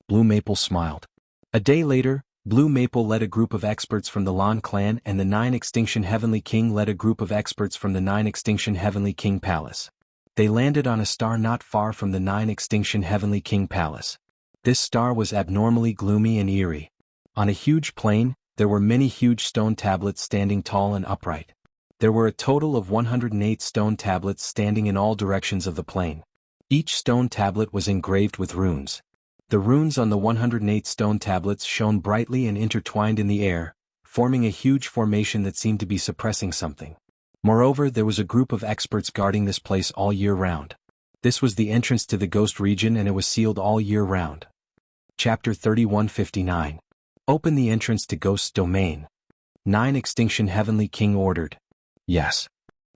Blue Maple smiled. A day later, Blue Maple led a group of experts from the Lan clan and the Nine Extinction Heavenly King led a group of experts from the Nine Extinction Heavenly King Palace. They landed on a star not far from the Nine Extinction Heavenly King Palace. This star was abnormally gloomy and eerie. On a huge plain, there were many huge stone tablets standing tall and upright. There were a total of 108 stone tablets standing in all directions of the plain. Each stone tablet was engraved with runes. The runes on the 108 stone tablets shone brightly and intertwined in the air, forming a huge formation that seemed to be suppressing something. Moreover, there was a group of experts guarding this place all year round. This was the entrance to the ghost region and it was sealed all year round. Chapter 3159. Open the entrance to Ghost's Domain. Nine Extinction Heavenly King ordered. Yes.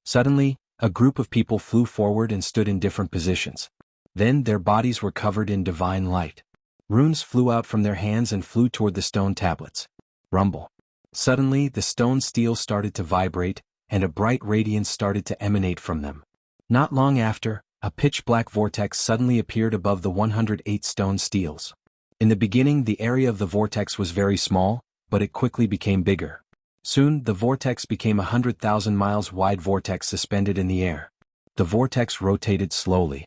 Suddenly, a group of people flew forward and stood in different positions. Then their bodies were covered in divine light. Runes flew out from their hands and flew toward the stone tablets. Rumble. Suddenly the stone steel started to vibrate, and a bright radiance started to emanate from them. Not long after, a pitch-black vortex suddenly appeared above the 108 stone steels. In the beginning the area of the vortex was very small, but it quickly became bigger. Soon the vortex became 100,000 miles wide vortex suspended in the air. The vortex rotated slowly.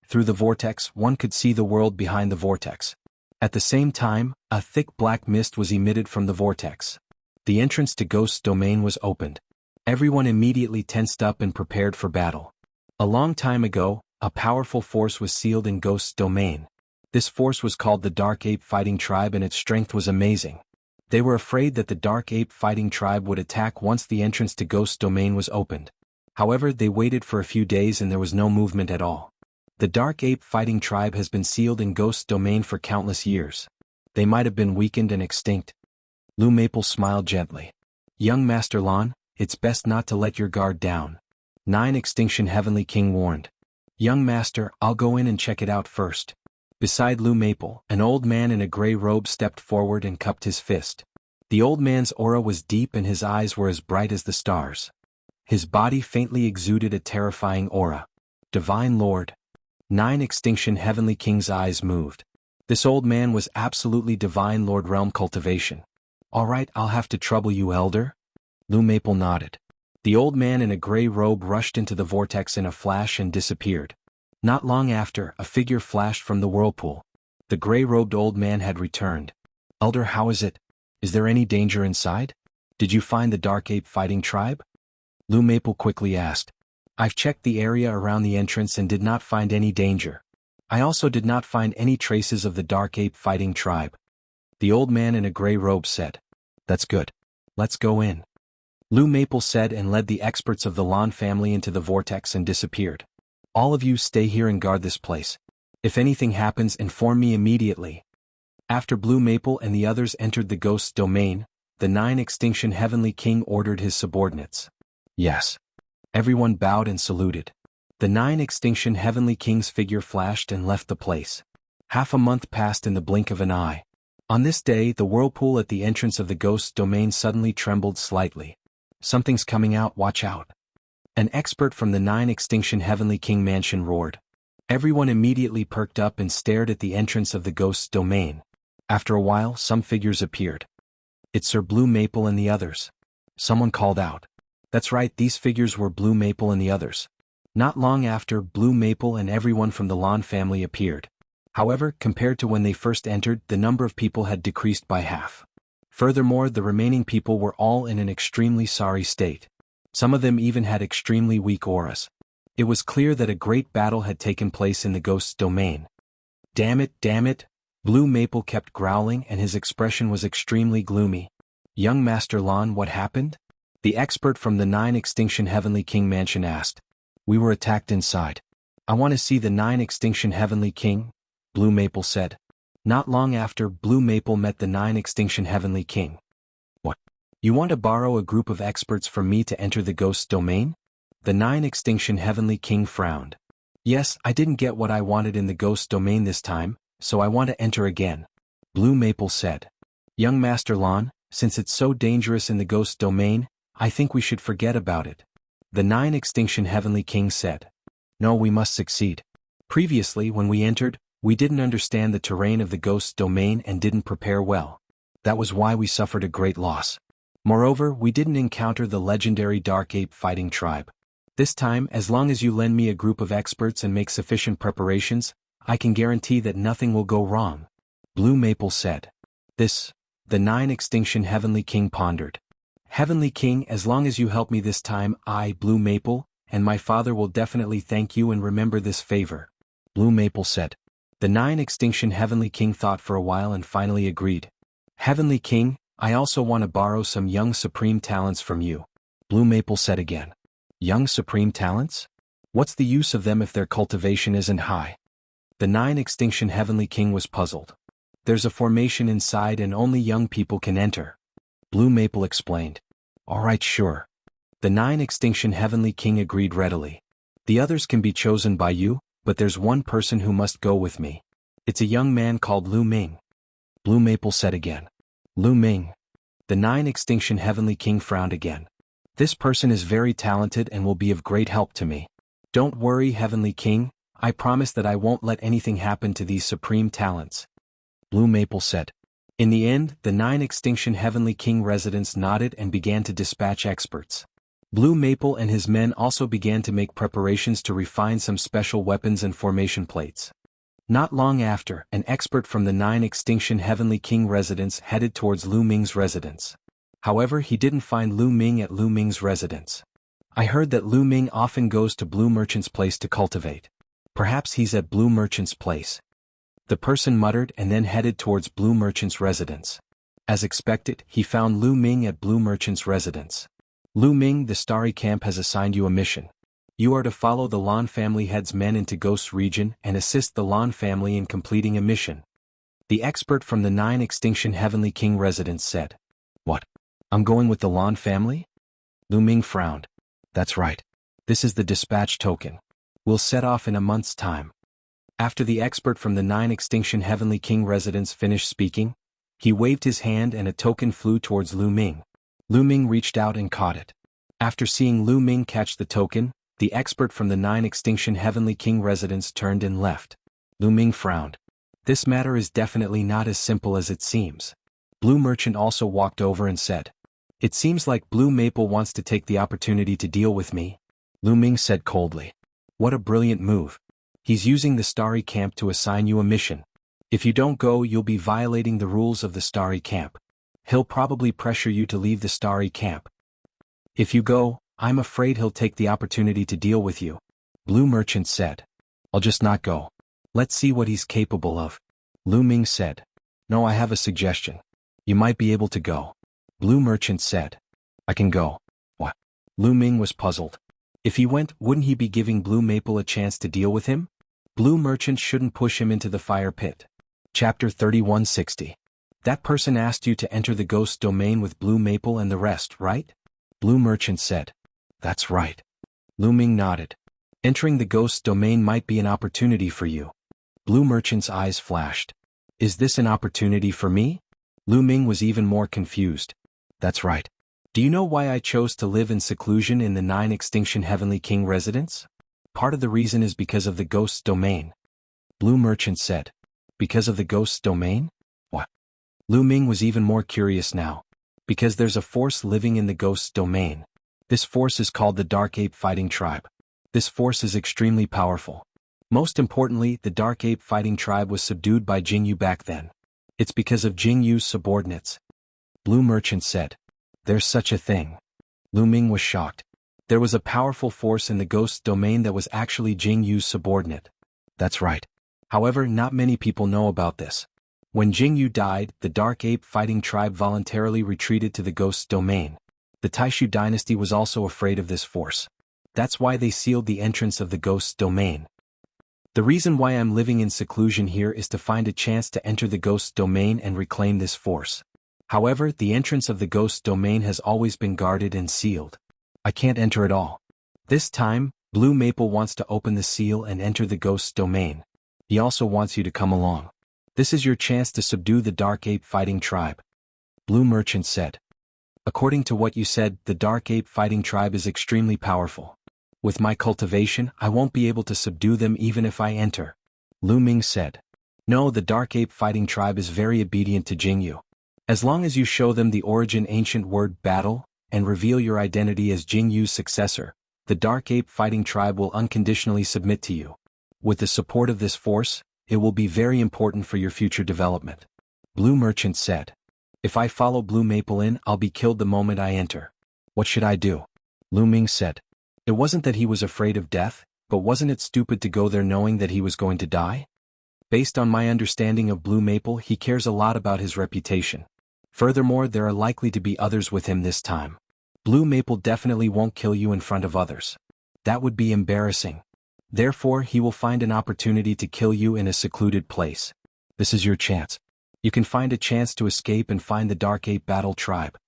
Through the vortex one could see the world behind the vortex. At the same time, a thick black mist was emitted from the vortex. The entrance to Ghost's Domain was opened. Everyone immediately tensed up and prepared for battle. A long time ago, a powerful force was sealed in Ghost's Domain. This force was called the Dark Ape Fighting Tribe and its strength was amazing. They were afraid that the Dark Ape Fighting Tribe would attack once the entrance to Ghost's Domain was opened. However, they waited for a few days and there was no movement at all. The Dark Ape Fighting Tribe has been sealed in Ghost's domain for countless years. They might have been weakened and extinct. Blue Maple smiled gently. Young Master Lon, it's best not to let your guard down. 9 Extinction Heavenly King warned. Young Master, I'll go in and check it out first. Beside Blue Maple, an old man in a gray robe stepped forward and cupped his fist. The old man's aura was deep and his eyes were as bright as the stars. His body faintly exuded a terrifying aura. Divine Lord. 9 Extinction Heavenly King's eyes moved. This old man was absolutely Divine Lord realm cultivation. All right, I'll have to trouble you, Elder. Blue Maple nodded. The old man in a gray robe rushed into the vortex in a flash and disappeared. Not long after, a figure flashed from the whirlpool. The gray-robed old man had returned. Elder, how is it? Is there any danger inside? Did you find the Dark Ape Fighting Tribe? Blue Maple quickly asked. I've checked the area around the entrance and did not find any danger. I also did not find any traces of the Dark Ape Fighting Tribe. The old man in a gray robe said. That's good. Let's go in. Blue Maple said and led the experts of the Lon family into the vortex and disappeared. All of you stay here and guard this place. If anything happens, inform me immediately. After Blue Maple and the others entered the Ghost's domain, the 9 Extinction Heavenly King ordered his subordinates. Yes. Everyone bowed and saluted. The 9 Extinction Heavenly King's figure flashed and left the place. Half a month passed in the blink of an eye. On this day, the whirlpool at the entrance of the Ghost's domain suddenly trembled slightly. Something's coming out, watch out. An expert from the 9 Extinction Heavenly King mansion roared. Everyone immediately perked up and stared at the entrance of the Ghost's domain. After a while, some figures appeared. It's Sir Blue Maple and the others. Someone called out. That's right, these figures were Blue Maple and the others. Not long after, Blue Maple and everyone from the Lon family appeared. However, compared to when they first entered, the number of people had decreased by half. Furthermore, the remaining people were all in an extremely sorry state. Some of them even had extremely weak auras. It was clear that a great battle had taken place in the Ghost's domain. Damn it, Blue Maple kept growling and his expression was extremely gloomy. Young Master Lon, what happened? The expert from the 9 Extinction Heavenly King mansion asked. We were attacked inside. I want to see the 9 Extinction Heavenly King, Blue Maple said. Not long after, Blue Maple met the 9 Extinction Heavenly King. What? You want to borrow a group of experts from me to enter the Ghost's domain? The 9 Extinction Heavenly King frowned. Yes, I didn't get what I wanted in the Ghost's domain this time, so I want to enter again. Blue Maple said. Young Master Lon, since it's so dangerous in the Ghost's domain, I think we should forget about it. The 9 Extinction Heavenly King said. No, we must succeed. Previously, when we entered, we didn't understand the terrain of the Ghost's domain and didn't prepare well. That was why we suffered a great loss. Moreover, we didn't encounter the legendary Dark Ape Fighting Tribe. This time, as long as you lend me a group of experts and make sufficient preparations, I can guarantee that nothing will go wrong. Blue Maple said. The 9 Extinction Heavenly King pondered. Heavenly King, as long as you help me this time, I, Blue Maple, and my father will definitely thank you and remember this favor. Blue Maple said. The 9 Extinction Heavenly King thought for a while and finally agreed. Heavenly King, I also want to borrow some young supreme talents from you. Blue Maple said again. Young supreme talents? What's the use of them if their cultivation isn't high? The 9 Extinction Heavenly King was puzzled. There's a formation inside and only young people can enter. Blue Maple explained. All right, sure. The 9 Extinction Heavenly King agreed readily. The others can be chosen by you, but there's one person who must go with me. It's a young man called Lu Ming. Blue Maple said again. Lu Ming. The 9 Extinction Heavenly King frowned again. This person is very talented and will be of great help to me. Don't worry, Heavenly King, I promise that I won't let anything happen to these supreme talents. Blue Maple said. In the end, the 9 Extinction Heavenly King residents nodded and began to dispatch experts. Blue Maple and his men also began to make preparations to refine some special weapons and formation plates. Not long after, an expert from the 9 Extinction Heavenly King residence headed towards Lu Ming's residence. However, he didn't find Lu Ming at Lu Ming's residence. I heard that Lu Ming often goes to Blue Merchant's place to cultivate. Perhaps he's at Blue Merchant's place. The person muttered and then headed towards Blue Merchant's residence. As expected, he found Lu Ming at Blue Merchant's residence. Lu Ming, the Starry Camp has assigned you a mission. You are to follow the Lan family head's men into Ghost region and assist the Lan family in completing a mission. The expert from the 9 Extinction Heavenly King residence said. What? I'm going with the Lan family? Lu Ming frowned. That's right. This is the dispatch token. We'll set off in a month's time. After the expert from the 9 Extinction Heavenly King residence finished speaking, he waved his hand and a token flew towards Lu Ming. Lu Ming reached out and caught it. After seeing Lu Ming catch the token, the expert from the 9 Extinction Heavenly King residence turned and left. Lu Ming frowned. This matter is definitely not as simple as it seems. Blue Merchant also walked over and said. It seems like Blue Maple wants to take the opportunity to deal with me. Lu Ming said coldly. What a brilliant move. He's using the Starry Camp to assign you a mission. If you don't go, you'll be violating the rules of the Starry Camp. He'll probably pressure you to leave the Starry Camp. If you go, I'm afraid he'll take the opportunity to deal with you. Blue Merchant said. I'll just not go. Let's see what he's capable of. Lu Ming said. No, I have a suggestion. You might be able to go. Blue Merchant said. I can go. What? Lu Ming was puzzled. If he went, wouldn't he be giving Blue Maple a chance to deal with him? Blue Merchant shouldn't push him into the fire pit. Chapter 3160. That person asked you to enter the ghost domain with Blue Maple and the rest, right? Blue Merchant said. That's right. Lu Ming nodded. Entering the ghost domain might be an opportunity for you. Blue Merchant's eyes flashed. Is this an opportunity for me? Lu Ming was even more confused. That's right. Do you know why I chose to live in seclusion in the 9 Extinction Heavenly King residence? Part of the reason is because of the ghost domain. Blue Merchant said. Because of the ghost domain? What? Lu Ming was even more curious now. Because there's a force living in the ghost domain. This force is called the Dark Ape Fighting Tribe. This force is extremely powerful. Most importantly, the Dark Ape Fighting Tribe was subdued by Jingyu back then. It's because of Jingyu's subordinates. Blue Merchant said. There's such a thing. Lu Ming was shocked. There was a powerful force in the ghost domain that was actually Jingyu's subordinate. That's right. However, not many people know about this. When Jingyu died, the Dark Ape Fighting Tribe voluntarily retreated to the ghost domain. The Taishu dynasty was also afraid of this force. That's why they sealed the entrance of the ghost domain. The reason why I'm living in seclusion here is to find a chance to enter the ghost domain and reclaim this force. However, the entrance of the ghost domain has always been guarded and sealed. I can't enter at all. This time, Blue Maple wants to open the seal and enter the ghost domain. He also wants you to come along. This is your chance to subdue the Dark Ape Fighting Tribe. Blue Merchant said. According to what you said, the Dark Ape Fighting Tribe is extremely powerful. With my cultivation, I won't be able to subdue them even if I enter. Lu Ming said. No, the Dark Ape Fighting Tribe is very obedient to Jingyu. As long as you show them the origin ancient word battle, and reveal your identity as Jingyu's successor, the Dark Ape Fighting Tribe will unconditionally submit to you. With the support of this force, it will be very important for your future development. Blue Merchant said. If I follow Blue Maple in, I'll be killed the moment I enter. What should I do? Lu Ming said. It wasn't that he was afraid of death, but wasn't it stupid to go there knowing that he was going to die? Based on my understanding of Blue Maple, he cares a lot about his reputation. Furthermore, there are likely to be others with him this time. Blue Maple definitely won't kill you in front of others. That would be embarrassing. Therefore, he will find an opportunity to kill you in a secluded place. This is your chance. You can find a chance to escape and find the Dark Ape Battle Tribe.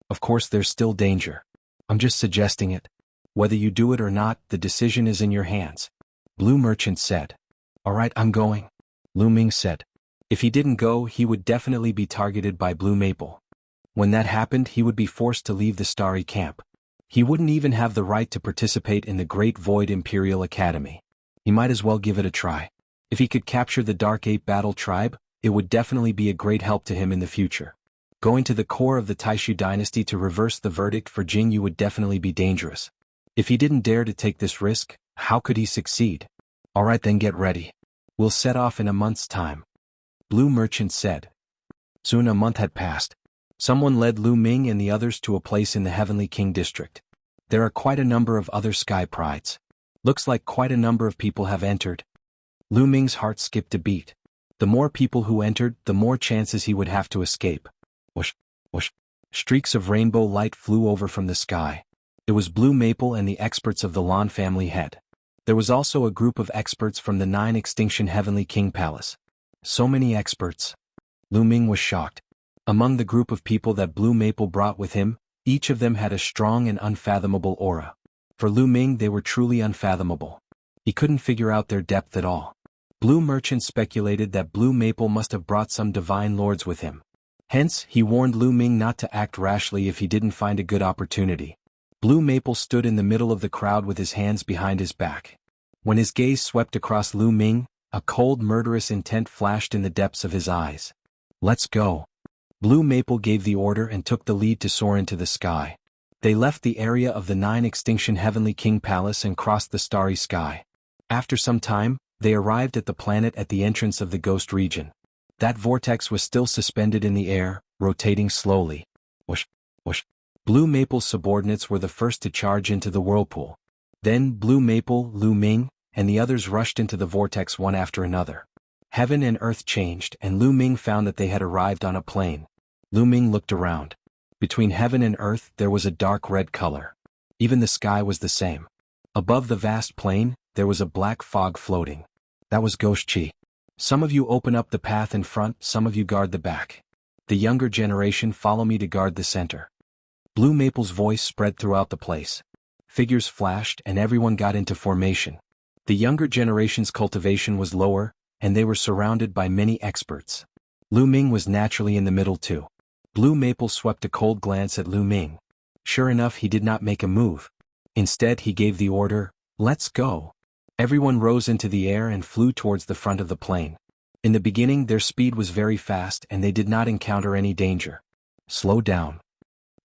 Of course, there's still danger. I'm just suggesting it. Whether you do it or not, the decision is in your hands. Blue Merchant said. Alright, I'm going. Lu Ming said. If he didn't go, he would definitely be targeted by Blue Maple. When that happened, he would be forced to leave the Starry Camp. He wouldn't even have the right to participate in the Great Void Imperial Academy. He might as well give it a try. If he could capture the Dark Ape Battle Tribe, it would definitely be a great help to him in the future. Going to the core of the Taishu dynasty to reverse the verdict for Jingyu would definitely be dangerous. If he didn't dare to take this risk, how could he succeed? Alright then, get ready. We'll set off in a month's time. Blue Merchant said. Soon a month had passed. Someone led Lu Ming and the others to a place in the Heavenly King district. There are quite a number of other sky prides. Looks like quite a number of people have entered. Lu Ming's heart skipped a beat. The more people who entered, the more chances he would have to escape. Whoosh, whoosh. Streaks of rainbow light flew over from the sky. It was Blue Maple and the experts of the Lan family head. There was also a group of experts from the 9 Extinction Heavenly King Palace. So many experts. Lu Ming was shocked. Among the group of people that Blue Maple brought with him, each of them had a strong and unfathomable aura. For Lu Ming they were truly unfathomable. He couldn't figure out their depth at all. Blue Merchant speculated that Blue Maple must have brought some divine lords with him. Hence, he warned Lu Ming not to act rashly if he didn't find a good opportunity. Blue Maple stood in the middle of the crowd with his hands behind his back. When his gaze swept across Lu Ming, a cold murderous intent flashed in the depths of his eyes. "Let's go." Blue Maple gave the order and took the lead to soar into the sky. They left the area of the 9 Extinction Heavenly King Palace and crossed the starry sky. After some time, they arrived at the planet at the entrance of the Ghost region. That vortex was still suspended in the air, rotating slowly. Whoosh, whoosh. Blue Maple's subordinates were the first to charge into the whirlpool. Then Blue Maple, Lu Ming, and the others rushed into the vortex one after another. Heaven and earth changed and Lu Ming found that they had arrived on a plain. Lu Ming looked around. Between heaven and earth there was a dark red color. Even the sky was the same. Above the vast plain, there was a black fog floating. That was Ghost Chi. Some of you open up the path in front, some of you guard the back. The younger generation follow me to guard the center. Blue Maple's voice spread throughout the place. Figures flashed and everyone got into formation. The younger generation's cultivation was lower, and they were surrounded by many experts. Lu Ming was naturally in the middle too. Blue Maple swept a cold glance at Lu Ming. Sure enough, he did not make a move. Instead, he gave the order, "Let's go." Everyone rose into the air and flew towards the front of the plane. In the beginning, their speed was very fast and they did not encounter any danger. "Slow down."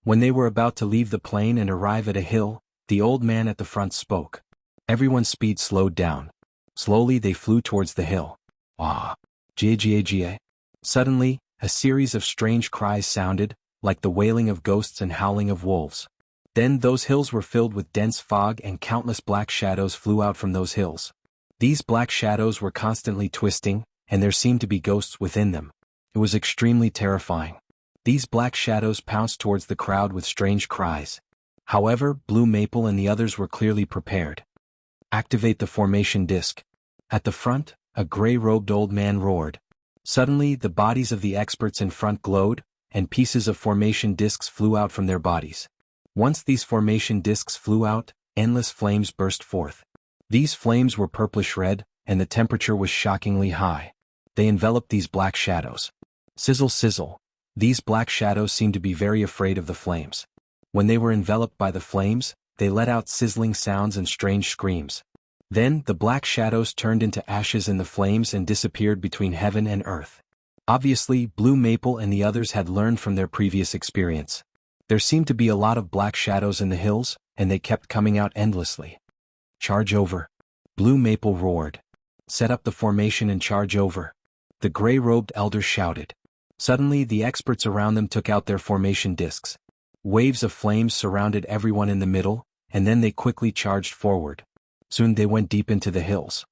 When they were about to leave the plane and arrive at a hill, the old man at the front spoke. Everyone's speed slowed down. Slowly they flew towards the hill. Ah! Jia. Suddenly, a series of strange cries sounded, like the wailing of ghosts and howling of wolves. Then those hills were filled with dense fog and countless black shadows flew out from those hills. These black shadows were constantly twisting, and there seemed to be ghosts within them. It was extremely terrifying. These black shadows pounced towards the crowd with strange cries. However, Blue Maple and the others were clearly prepared. "Activate the formation disc." At the front, a gray-robed old man roared. Suddenly, the bodies of the experts in front glowed, and pieces of formation discs flew out from their bodies. Once these formation discs flew out, endless flames burst forth. These flames were purplish-red, and the temperature was shockingly high. They enveloped these black shadows. Sizzle sizzle. These black shadows seemed to be very afraid of the flames. When they were enveloped by the flames, they let out sizzling sounds and strange screams. Then, the black shadows turned into ashes in the flames and disappeared between heaven and earth. Obviously, Blue Maple and the others had learned from their previous experience. There seemed to be a lot of black shadows in the hills, and they kept coming out endlessly. "Charge over." Blue Maple roared. "Set up the formation and charge over." The gray-robed elder shouted. Suddenly, the experts around them took out their formation discs. Waves of flames surrounded everyone in the middle, and then they quickly charged forward. Soon they went deep into the hills.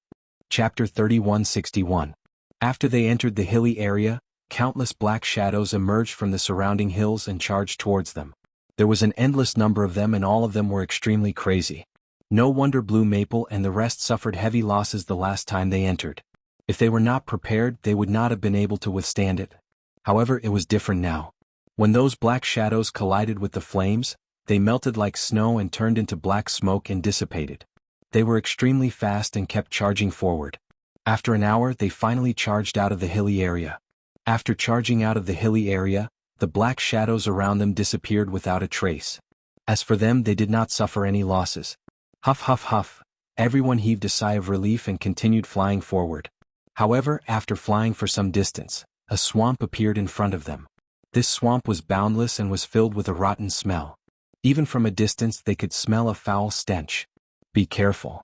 Chapter 3161. After they entered the hilly area, countless black shadows emerged from the surrounding hills and charged towards them. There was an endless number of them and all of them were extremely crazy. No wonder Blue Maple and the rest suffered heavy losses the last time they entered. If they were not prepared, they would not have been able to withstand it. However, it was different now. When those black shadows collided with the flames, they melted like snow and turned into black smoke and dissipated. They were extremely fast and kept charging forward. After an hour, they finally charged out of the hilly area. After charging out of the hilly area, the black shadows around them disappeared without a trace. As for them, they did not suffer any losses. Huff huff huff. Everyone heaved a sigh of relief and continued flying forward. However, after flying for some distance, a swamp appeared in front of them. This swamp was boundless and was filled with a rotten smell. Even from a distance they could smell a foul stench. "Be careful."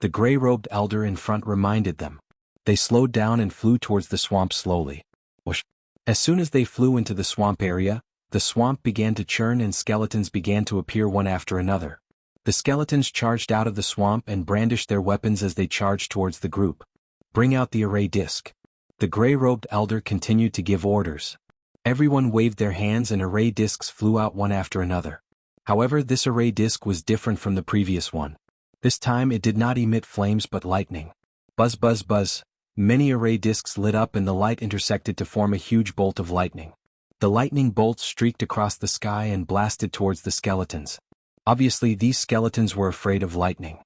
The gray-robed elder in front reminded them. They slowed down and flew towards the swamp slowly. Whoosh. As soon as they flew into the swamp area, the swamp began to churn and skeletons began to appear one after another. The skeletons charged out of the swamp and brandished their weapons as they charged towards the group. "Bring out the array disc." The gray-robed elder continued to give orders. Everyone waved their hands and array discs flew out one after another. However, this array disc was different from the previous one. This time it did not emit flames but lightning. Buzz buzz buzz. Many array discs lit up and the light intersected to form a huge bolt of lightning. The lightning bolts streaked across the sky and blasted towards the skeletons. Obviously, these skeletons were afraid of lightning.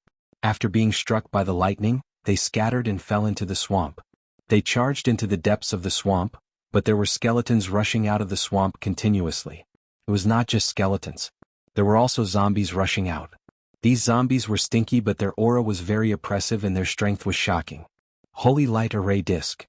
After being struck by the lightning, they scattered and fell into the swamp. They charged into the depths of the swamp, but there were skeletons rushing out of the swamp continuously. It was not just skeletons. There were also zombies rushing out. These zombies were stinky, but their aura was very oppressive and their strength was shocking. Holy light array disc.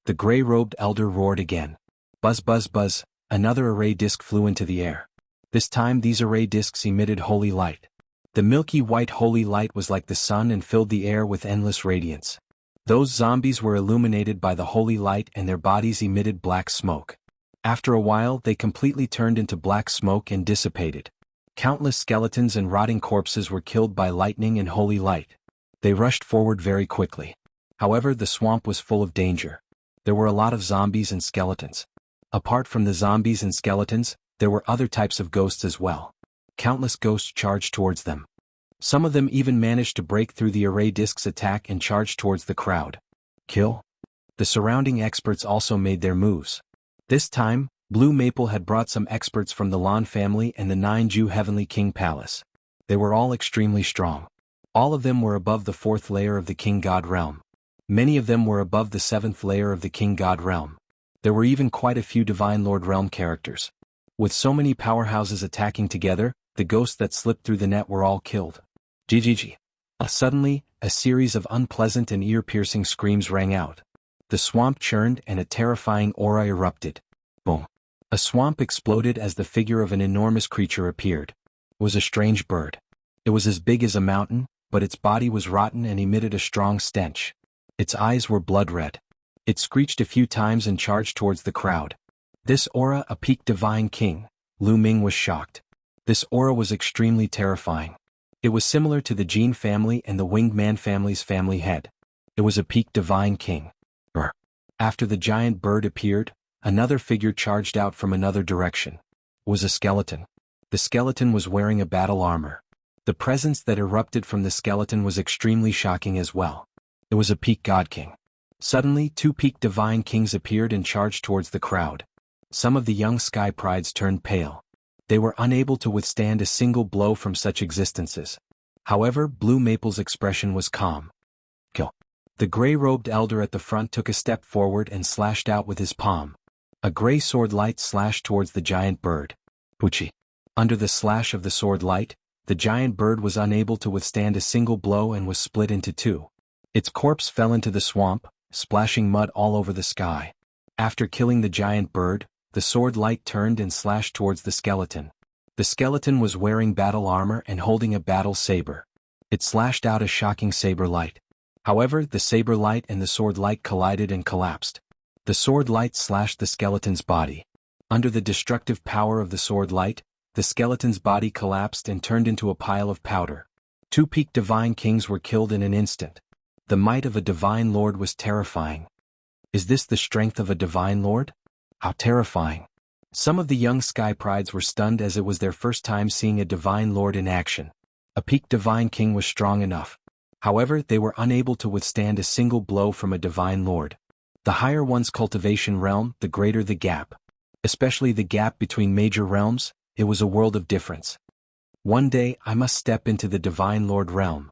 The gray-robed elder roared again. Buzz buzz buzz. Another array disc flew into the air. This time these array discs emitted holy light. The milky white holy light was like the sun and filled the air with endless radiance. Those zombies were illuminated by the holy light and their bodies emitted black smoke. After a while they completely turned into black smoke and dissipated. Countless skeletons and rotting corpses were killed by lightning and holy light. They rushed forward very quickly. However, the swamp was full of danger. There were a lot of zombies and skeletons. Apart from the zombies and skeletons, there were other types of ghosts as well. Countless ghosts charged towards them. Some of them even managed to break through the array disc's attack and charge towards the crowd. Kill. The surrounding experts also made their moves. This time, Blue Maple had brought some experts from the Lan family and the 9-Jew Heavenly King Palace. They were all extremely strong. All of them were above the 4th layer of the King God realm. Many of them were above the 7th layer of the King God realm. There were even quite a few Divine Lord realm characters. With so many powerhouses attacking together, the ghosts that slipped through the net were all killed. GGG. Suddenly, a series of unpleasant and ear-piercing screams rang out. The swamp churned and a terrifying aura erupted. Boom. A swamp exploded as the figure of an enormous creature appeared. It was a strange bird. It was as big as a mountain, but its body was rotten and emitted a strong stench. Its eyes were blood red. It screeched a few times and charged towards the crowd. This aura, a peak divine king. Lu Ming was shocked. This aura was extremely terrifying. It was similar to the Jin family and the Winged Man family's family head. It was a peak divine king. After the giant bird appeared, another figure charged out from another direction. It was a skeleton. The skeleton was wearing a battle armor. The presence that erupted from the skeleton was extremely shocking as well. It was a peak god king. Suddenly, 2 peak divine kings appeared and charged towards the crowd. Some of the young sky prides turned pale. They were unable to withstand a single blow from such existences. However, Blue Maple's expression was calm. Kill. The gray-robed elder at the front took a step forward and slashed out with his palm. A gray sword light slashed towards the giant bird. Puchi. Under the slash of the sword light, the giant bird was unable to withstand a single blow and was split into 2. Its corpse fell into the swamp, splashing mud all over the sky. After killing the giant bird, the sword light turned and slashed towards the skeleton. The skeleton was wearing battle armor and holding a battle saber. It slashed out a shocking saber light. However, the saber light and the sword light collided and collapsed. The sword light slashed the skeleton's body. Under the destructive power of the sword light, the skeleton's body collapsed and turned into a pile of powder. 2 peak divine kings were killed in an instant. The might of a divine lord was terrifying. Is this the strength of a divine lord? How terrifying. Some of the young sky prides were stunned as it was their first time seeing a divine lord in action. A peak divine king was strong enough. However, they were unable to withstand a single blow from a divine lord. The higher one's cultivation realm, the greater the gap. Especially the gap between major realms, it was a world of difference. One day, I must step into the divine lord realm.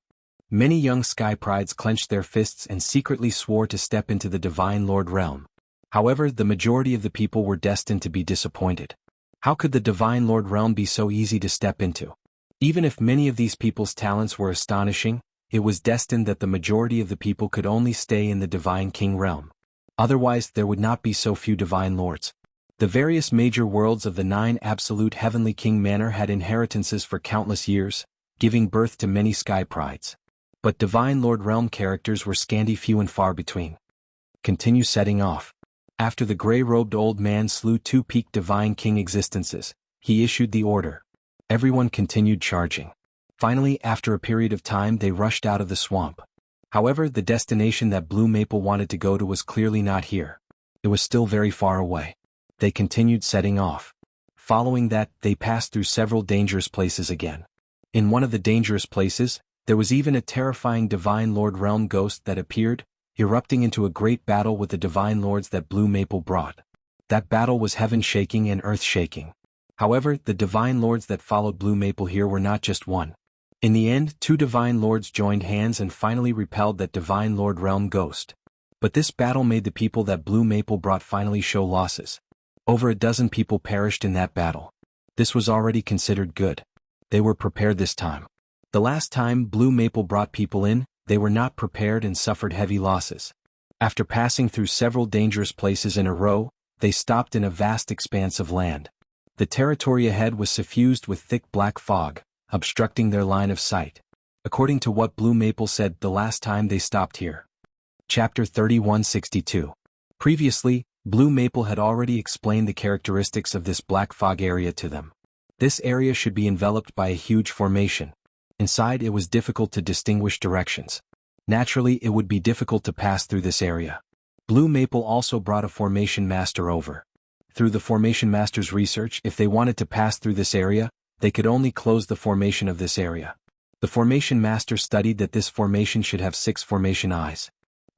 Many young sky prides clenched their fists and secretly swore to step into the divine lord realm. However, the majority of the people were destined to be disappointed. How could the divine lord realm be so easy to step into? Even if many of these people's talents were astonishing, it was destined that the majority of the people could only stay in the divine king realm. Otherwise, there would not be so few divine lords. The various major worlds of the 9 absolute heavenly king manor had inheritances for countless years, giving birth to many sky prides. But divine lord realm characters were scanty, few and far between. Continue setting off. After the gray-robed old man slew 2 peak divine king existences, he issued the order. Everyone continued charging. Finally, after a period of time, they rushed out of the swamp. However, the destination that Blue Maple wanted to go to was clearly not here. It was still very far away. They continued setting off. Following that, they passed through several dangerous places again. In one of the dangerous places, there was even a terrifying Divine Lord Realm ghost that appeared, erupting into a great battle with the Divine Lords that Blue Maple brought. That battle was heaven-shaking and earth-shaking. However, the Divine Lords that followed Blue Maple here were not just one. In the end, 2 Divine Lords joined hands and finally repelled that Divine Lord Realm ghost. But this battle made the people that Blue Maple brought finally show losses. Over a dozen people perished in that battle. This was already considered good. They were prepared this time. The last time Blue Maple brought people in, they were not prepared and suffered heavy losses. After passing through several dangerous places in a row, they stopped in a vast expanse of land. The territory ahead was suffused with thick black fog, obstructing their line of sight. According to what Blue Maple said the last time they stopped here. Chapter 3162. Previously, Blue Maple had already explained the characteristics of this black fog area to them. This area should be enveloped by a huge formation. Inside it was difficult to distinguish directions. Naturally, it would be difficult to pass through this area. Blue Maple also brought a formation master over. Through the formation master's research, if they wanted to pass through this area, they could only close the formation of this area. The formation master studied that this formation should have 6 formation eyes.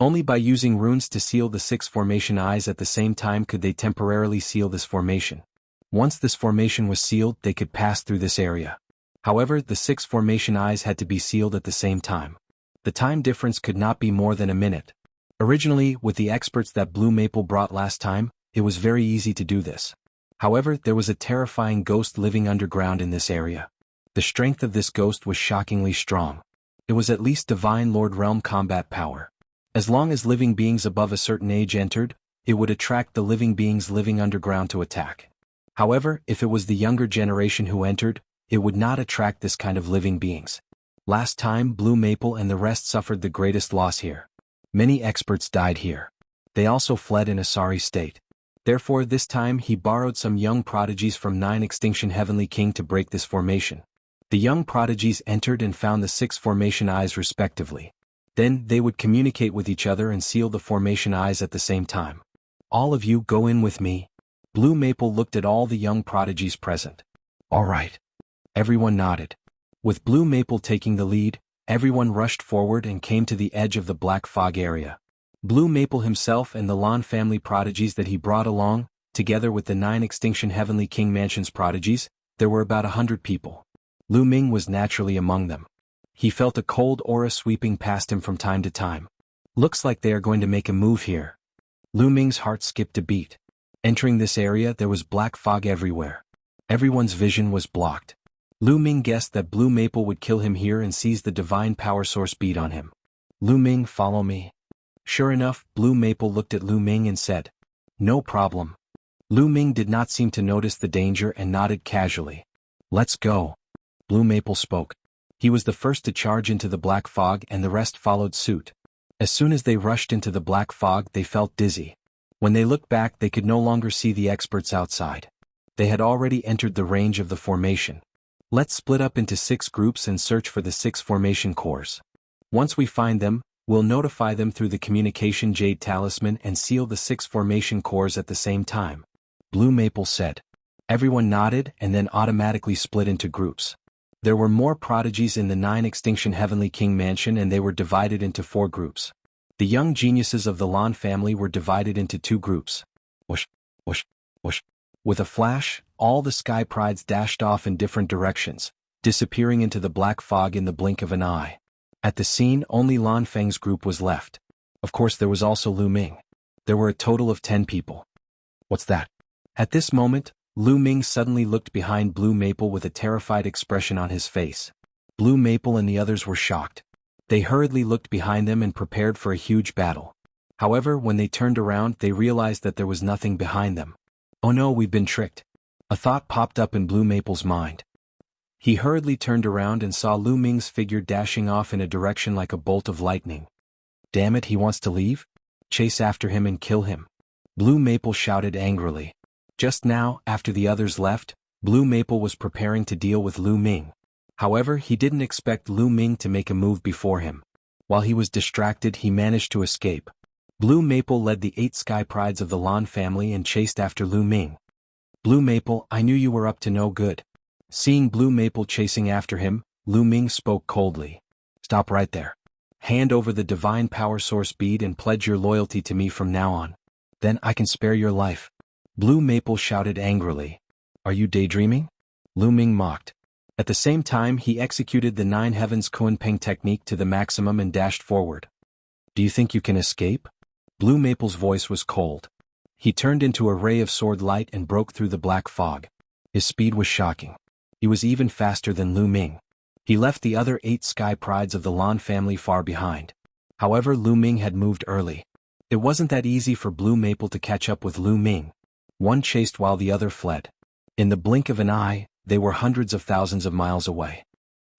Only by using runes to seal the 6 formation eyes at the same time could they temporarily seal this formation. Once this formation was sealed, they could pass through this area. However, the 6 formation eyes had to be sealed at the same time. The time difference could not be more than a minute. Originally, with the experts that Blue Maple brought last time, it was very easy to do this. However, there was a terrifying ghost living underground in this area. The strength of this ghost was shockingly strong. It was at least Divine Lord Realm combat power. As long as living beings above a certain age entered, it would attract the living beings living underground to attack. However, if it was the younger generation who entered, it would not attract this kind of living beings. Last time Blue Maple and the rest suffered the greatest loss here. Many experts died here. They also fled in a sorry state. Therefore this time he borrowed some young prodigies from 9 Extinction Heavenly King to break this formation. The young prodigies entered and found the 6 formation eyes respectively. Then they would communicate with each other and seal the formation eyes at the same time. All of you go in with me. Blue Maple looked at all the young prodigies present. All right. Everyone nodded. With Blue Maple taking the lead, everyone rushed forward and came to the edge of the black fog area. Blue Maple himself and the Lan family prodigies that he brought along, together with the 9 Extinction Heavenly King Mansion's prodigies, there were about 100 people. Lu Ming was naturally among them. He felt a cold aura sweeping past him from time to time. Looks like they are going to make a move here. Lu Ming's heart skipped a beat. Entering this area, there was black fog everywhere. Everyone's vision was blocked. Lu Ming guessed that Blue Maple would kill him here and seize the divine power source bead on him. Lu Ming, follow me. Sure enough, Blue Maple looked at Lu Ming and said, no problem. Lu Ming did not seem to notice the danger and nodded casually. Let's go. Blue Maple spoke. He was the first to charge into the black fog and the rest followed suit. As soon as they rushed into the black fog, they felt dizzy. When they looked back, they could no longer see the experts outside. They had already entered the range of the formation. Let's split up into 6 groups and search for the 6 formation cores. Once we find them, we'll notify them through the communication jade talisman and seal the 6 formation cores at the same time. Blue Maple said. Everyone nodded and then automatically split into groups. There were more prodigies in the 9 Extinction Heavenly King Mansion and they were divided into 4 groups. The young geniuses of the Lan family were divided into 2 groups. Whoosh, whoosh, whoosh. With a flash, all the Sky Prides dashed off in different directions, disappearing into the black fog in the blink of an eye. At the scene, only Lan Feng's group was left. Of course there was also Lu Ming. There were a total of 10 people. What's that? At this moment, Lu Ming suddenly looked behind Blue Maple with a terrified expression on his face. Blue Maple and the others were shocked. They hurriedly looked behind them and prepared for a huge battle. However, when they turned around, they realized that there was nothing behind them. Oh no, we've been tricked. A thought popped up in Blue Maple's mind. He hurriedly turned around and saw Lu Ming's figure dashing off in a direction like a bolt of lightning. Damn it, he wants to leave? Chase after him and kill him. Blue Maple shouted angrily. Just now, after the others left, Blue Maple was preparing to deal with Lu Ming. However, he didn't expect Lu Ming to make a move before him. While he was distracted, he managed to escape. Blue Maple led the 8 Sky Prides of the Lan family and chased after Lu Ming. Blue Maple, I knew you were up to no good. Seeing Blue Maple chasing after him, Lu Ming spoke coldly. Stop right there. Hand over the divine power source bead and pledge your loyalty to me from now on. Then I can spare your life. Blue Maple shouted angrily. Are you daydreaming? Lu Ming mocked. At the same time he executed the Nine Heavens Kunpeng technique to the maximum and dashed forward. Do you think you can escape? Blue Maple's voice was cold. He turned into a ray of sword light and broke through the black fog. His speed was shocking. He was even faster than Lu Ming. He left the other 8 sky prides of the Lan family far behind. However, Lu Ming had moved early. It wasn't that easy for Blue Maple to catch up with Lu Ming. One chased while the other fled. In the blink of an eye, they were hundreds of thousands of miles away.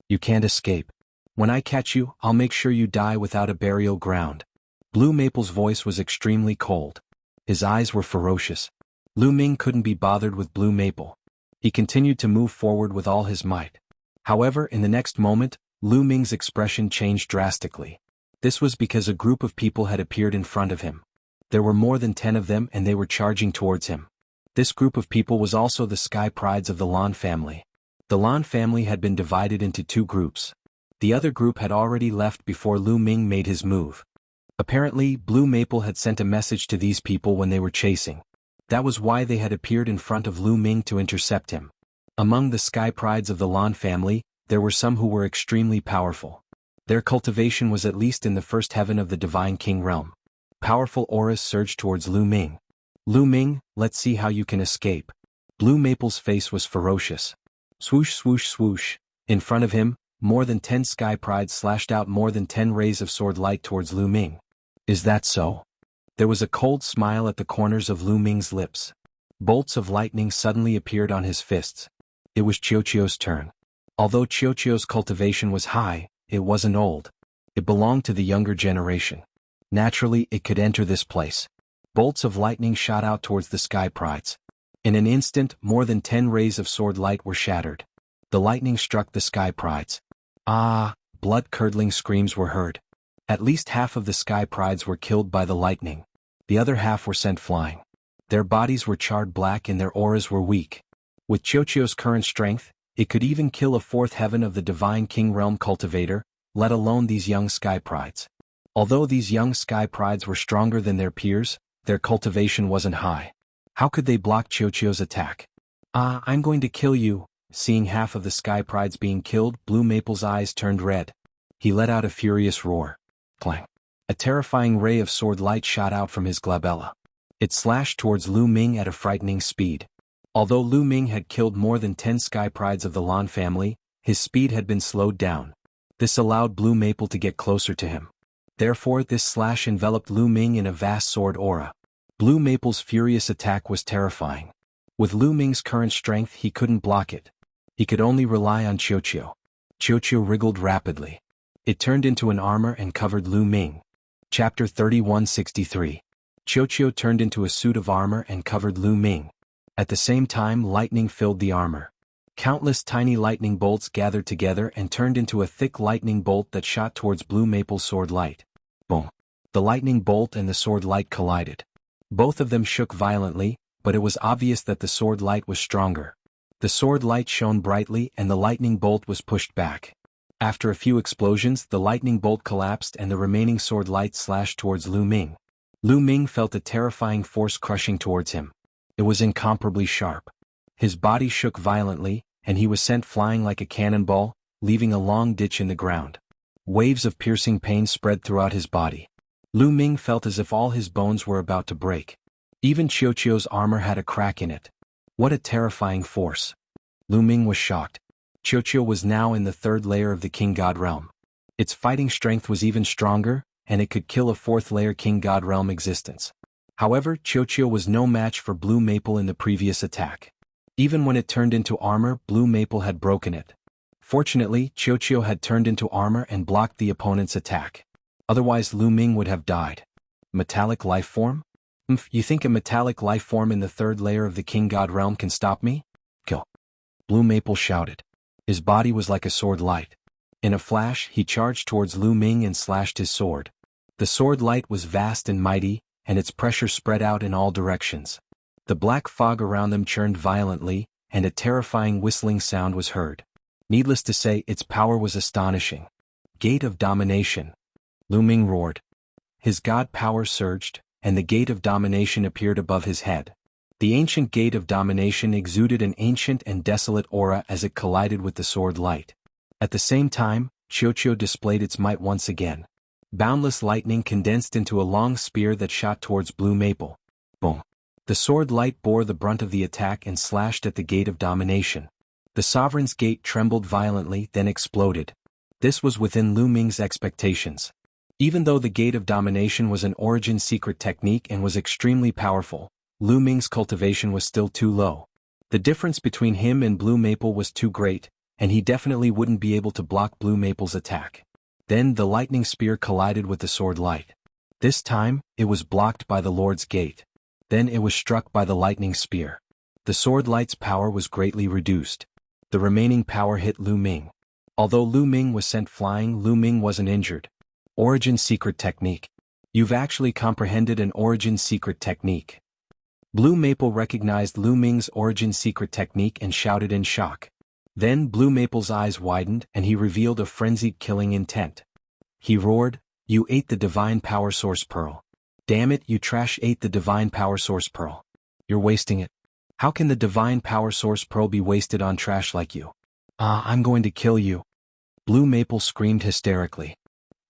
You can't escape. When I catch you, I'll make sure you die without a burial ground. Blue Maple's voice was extremely cold. His eyes were ferocious. Lu Ming couldn't be bothered with Blue Maple. He continued to move forward with all his might. However, in the next moment, Lu Ming's expression changed drastically. This was because a group of people had appeared in front of him. There were more than 10 of them and they were charging towards him. This group of people was also the sky prides of the Lan family. The Lan family had been divided into 2 groups. The other group had already left before Lu Ming made his move. Apparently, Blue Maple had sent a message to these people when they were chasing. That was why they had appeared in front of Lu Ming to intercept him. Among the sky prides of the Lan family, there were some who were extremely powerful. Their cultivation was at least in the first heaven of the Divine King realm. Powerful auras surged towards Lu Ming. Lu Ming, let's see how you can escape. Blue Maple's face was ferocious. Swoosh swoosh swoosh. In front of him, more than 10 sky prides slashed out more than 10 rays of sword light towards Lu Ming. Is that so? There was a cold smile at the corners of Lu Ming's lips. Bolts of lightning suddenly appeared on his fists. It was Qiuqiu's turn. Although Qiuqiu's cultivation was high, it wasn't old. It belonged to the younger generation. Naturally, it could enter this place. Bolts of lightning shot out towards the sky prides. In an instant, more than 10 rays of sword light were shattered. The lightning struck the sky prides. Ah! Blood-curdling screams were heard. At least half of the sky prides were killed by the lightning. The other half were sent flying. Their bodies were charred black and their auras were weak. With Qiuqiu's current strength, it could even kill a 4th heaven of the Divine King Realm cultivator, let alone these young sky prides. Although these young sky prides were stronger than their peers, their cultivation wasn't high. How could they block Qiuqiu's attack? Ah, I'm going to kill you. Seeing half of the sky prides being killed, Blue Maple's eyes turned red. He let out a furious roar. Clang. A terrifying ray of sword light shot out from his glabella. It slashed towards Lu Ming at a frightening speed. Although Lu Ming had killed more than 10 sky prides of the Lan family, his speed had been slowed down. This allowed Blue Maple to get closer to him. Therefore, this slash enveloped Lu Ming in a vast sword aura. Blue Maple's furious attack was terrifying. With Lu Ming's current strength, he couldn't block it. He could only rely on Qiuqiu. Qiuqiu wriggled rapidly. It turned into an armor and covered Lu Ming. Chapter 3163. Qiuqiu turned into a suit of armor and covered Lu Ming. At the same time, lightning filled the armor. Countless tiny lightning bolts gathered together and turned into a thick lightning bolt that shot towards Blue Maple's sword light. Boom! The lightning bolt and the sword light collided. Both of them shook violently, but it was obvious that the sword light was stronger. The sword light shone brightly and the lightning bolt was pushed back. After a few explosions, the lightning bolt collapsed and the remaining sword light slashed towards Lu Ming. Lu Ming felt a terrifying force crushing towards him. It was incomparably sharp. His body shook violently, and he was sent flying like a cannonball, leaving a long ditch in the ground. Waves of piercing pain spread throughout his body. Lu Ming felt as if all his bones were about to break. Even Qiuqiu's armor had a crack in it. What a terrifying force. Lu Ming was shocked. Qiuqiu was now in the 3rd layer of the King God realm. Its fighting strength was even stronger, and it could kill a 4th layer King God realm existence. However, Qiuqiu was no match for Blue Maple in the previous attack. Even when it turned into armor, Blue Maple had broken it. Fortunately, Qiuqiu had turned into armor and blocked the opponent's attack. Otherwise Lu Ming would have died. Metallic life form? You think a metallic life form in the 3rd layer of the King God realm can stop me? Kill! Blue Maple shouted. His body was like a sword light. In a flash, he charged towards Lu Ming and slashed his sword. The sword light was vast and mighty, and its pressure spread out in all directions. The black fog around them churned violently, and a terrifying whistling sound was heard. Needless to say, its power was astonishing. Gate of Domination. Lu Ming roared. His god power surged, and the Gate of Domination appeared above his head. The ancient Gate of Domination exuded an ancient and desolate aura as it collided with the sword light. At the same time, Qiuqiu displayed its might once again. Boundless lightning condensed into a long spear that shot towards Blue Maple. Boom! The sword light bore the brunt of the attack and slashed at the Gate of Domination. The Sovereign's Gate trembled violently, then exploded. This was within Lu Ming's expectations. Even though the Gate of Domination was an origin secret technique and was extremely powerful, Lu Ming's cultivation was still too low. The difference between him and Blue Maple was too great, and he definitely wouldn't be able to block Blue Maple's attack. Then the lightning spear collided with the sword light. This time, it was blocked by the Lord's Gate. Then it was struck by the lightning spear. The sword light's power was greatly reduced. The remaining power hit Lu Ming. Although Lu Ming was sent flying, Lu Ming wasn't injured. Origin secret technique. You've actually comprehended an origin secret technique. Blue Maple recognized Lu Ming's origin secret technique and shouted in shock. Then Blue Maple's eyes widened and he revealed a frenzied killing intent. He roared, "You ate the Divine Power Source Pearl. Damn it, you trash ate the Divine Power Source Pearl. You're wasting it. How can the Divine Power Source Pearl be wasted on trash like you? I'm going to kill you." Blue Maple screamed hysterically.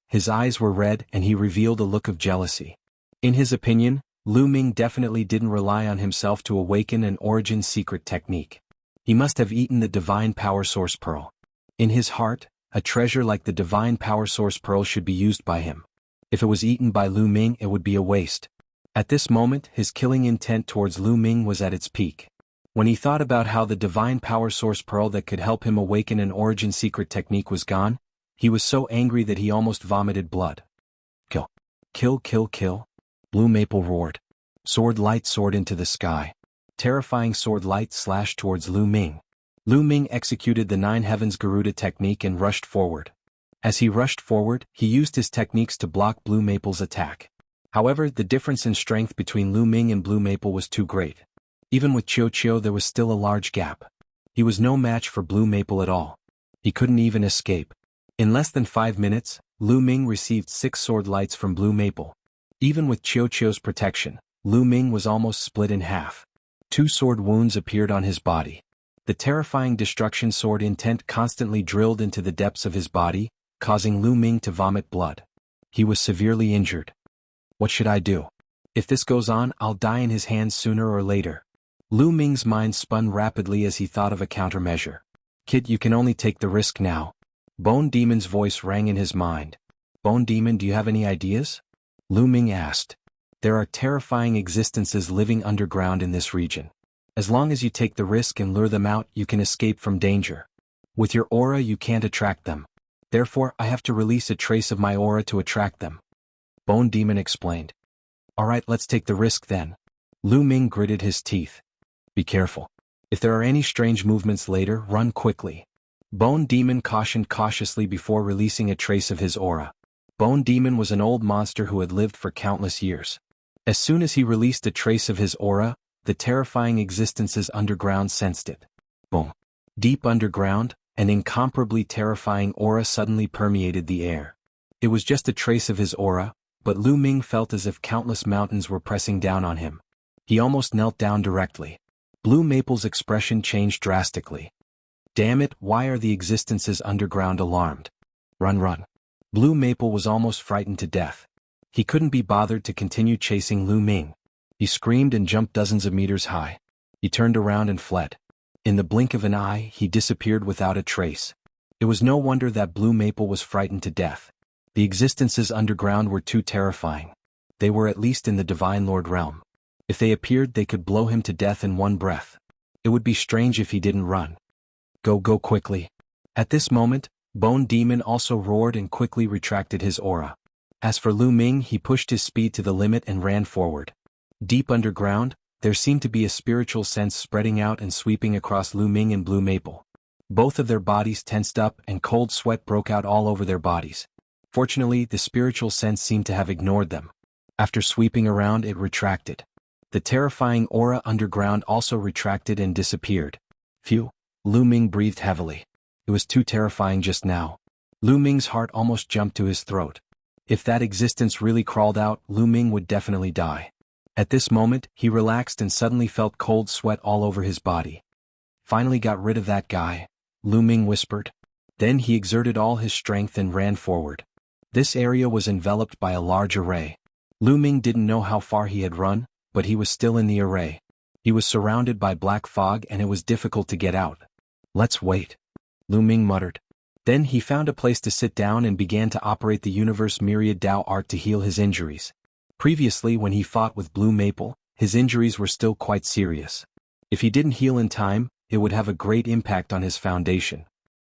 His eyes were red and he revealed a look of jealousy. In his opinion, Lu Ming definitely didn't rely on himself to awaken an origin secret technique. He must have eaten the Divine Power Source Pearl. In his heart, a treasure like the Divine Power Source Pearl should be used by him. If it was eaten by Lu Ming, it would be a waste. At this moment, his killing intent towards Lu Ming was at its peak. When he thought about how the Divine Power Source Pearl that could help him awaken an origin secret technique was gone, he was so angry that he almost vomited blood. Kill. Kill, kill, kill. Blue Maple roared. Sword light soared into the sky. Terrifying sword light slashed towards Lu Ming. Lu Ming executed the Nine Heavens Garuda technique and rushed forward. As he rushed forward, he used his techniques to block Blue Maple's attack. However, the difference in strength between Lu Ming and Blue Maple was too great. Even with Qiuqiu, there was still a large gap. He was no match for Blue Maple at all. He couldn't even escape. In less than 5 minutes, Lu Ming received 6 sword lights from Blue Maple. Even with Qiuqiu's protection, Lu Ming was almost split in half. 2 sword wounds appeared on his body. The terrifying destruction sword intent constantly drilled into the depths of his body, causing Lu Ming to vomit blood. He was severely injured. What should I do? If this goes on, I'll die in his hands sooner or later. Lu Ming's mind spun rapidly as he thought of a countermeasure. Kid, you can only take the risk now. Bone Demon's voice rang in his mind. Bone Demon, do you have any ideas? Lu Ming asked. There are terrifying existences living underground in this region. As long as you take the risk and lure them out, you can escape from danger. With your aura, you can't attract them. Therefore, I have to release a trace of my aura to attract them. Bone Demon explained. Alright, let's take the risk then. Lu Ming gritted his teeth. Be careful. If there are any strange movements later, run quickly. Bone Demon cautioned cautiously before releasing a trace of his aura. Bone Demon was an old monster who had lived for countless years. As soon as he released a trace of his aura, the terrifying existences underground sensed it. Boom. Deep underground, an incomparably terrifying aura suddenly permeated the air. It was just a trace of his aura, but Lu Ming felt as if countless mountains were pressing down on him. He almost knelt down directly. Blue Maple's expression changed drastically. Damn it, why are the existences underground alarmed? Run, run. Blue Maple was almost frightened to death. He couldn't be bothered to continue chasing Lu Ming. He screamed and jumped dozens of meters high. He turned around and fled. In the blink of an eye, he disappeared without a trace. It was no wonder that Blue Maple was frightened to death. The existences underground were too terrifying. They were at least in the Divine Lord realm. If they appeared, they could blow him to death in one breath. It would be strange if he didn't run. Go quickly. At this moment, Bone Demon also roared and quickly retracted his aura. As for Lu Ming, he pushed his speed to the limit and ran forward. Deep underground, there seemed to be a spiritual sense spreading out and sweeping across Lu Ming and Blue Maple. Both of their bodies tensed up and cold sweat broke out all over their bodies. Fortunately, the spiritual sense seemed to have ignored them. After sweeping around, it retracted. The terrifying aura underground also retracted and disappeared. Phew. Lu Ming breathed heavily. It was too terrifying just now. Lu Ming's heart almost jumped to his throat. If that existence really crawled out, Lu Ming would definitely die. At this moment, he relaxed and suddenly felt cold sweat all over his body. Finally got rid of that guy, Lu Ming whispered. Then he exerted all his strength and ran forward. This area was enveloped by a large array. Lu Ming didn't know how far he had run, but he was still in the array. He was surrounded by black fog and it was difficult to get out. Let's wait, Lu Ming muttered. Then he found a place to sit down and began to operate the universe myriad Dao art to heal his injuries. Previously, when he fought with Blue Maple, his injuries were still quite serious. If he didn't heal in time, it would have a great impact on his foundation.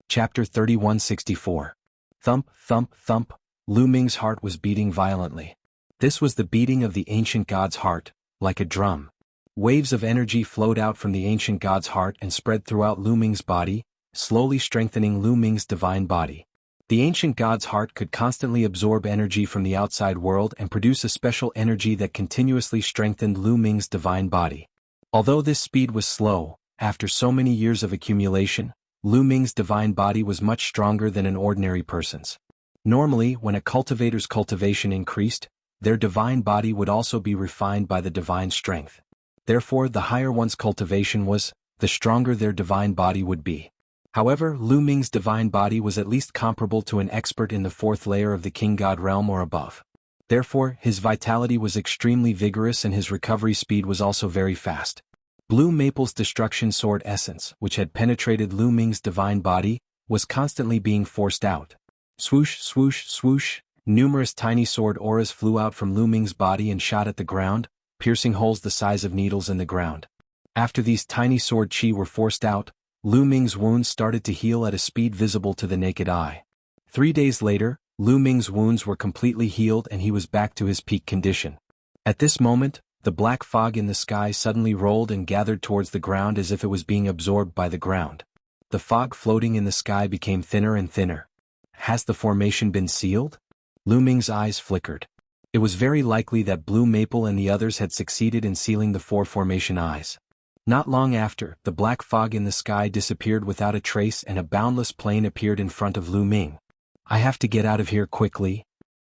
Chapter 3164. Thump, thump, thump. Lu Ming's heart was beating violently. This was the beating of the ancient god's heart, like a drum. Waves of energy flowed out from the ancient god's heart and spread throughout Lu Ming's body, slowly strengthening Lu Ming's divine body. The ancient god's heart could constantly absorb energy from the outside world and produce a special energy that continuously strengthened Lu Ming's divine body. Although this speed was slow, after so many years of accumulation, Lu Ming's divine body was much stronger than an ordinary person's. Normally, when a cultivator's cultivation increased, their divine body would also be refined by the divine strength. Therefore, the higher one's cultivation was, the stronger their divine body would be. However, Lu Ming's divine body was at least comparable to an expert in the fourth layer of the King God realm or above. Therefore, his vitality was extremely vigorous and his recovery speed was also very fast. Blue Maple's destruction sword essence, which had penetrated Lu Ming's divine body, was constantly being forced out. Swoosh, swoosh, swoosh, numerous tiny sword auras flew out from Lu Ming's body and shot at the ground, piercing holes the size of needles in the ground. After these tiny sword chi were forced out, Lu Ming's wounds started to heal at a speed visible to the naked eye. 3 days later, Lu Ming's wounds were completely healed and he was back to his peak condition. At this moment, the black fog in the sky suddenly rolled and gathered towards the ground as if it was being absorbed by the ground. The fog floating in the sky became thinner and thinner. Has the formation been sealed? Lu Ming's eyes flickered. It was very likely that Blue Maple and the others had succeeded in sealing the 4 formation eyes. Not long after, the black fog in the sky disappeared without a trace and a boundless plane appeared in front of Lu Ming. I have to get out of here quickly.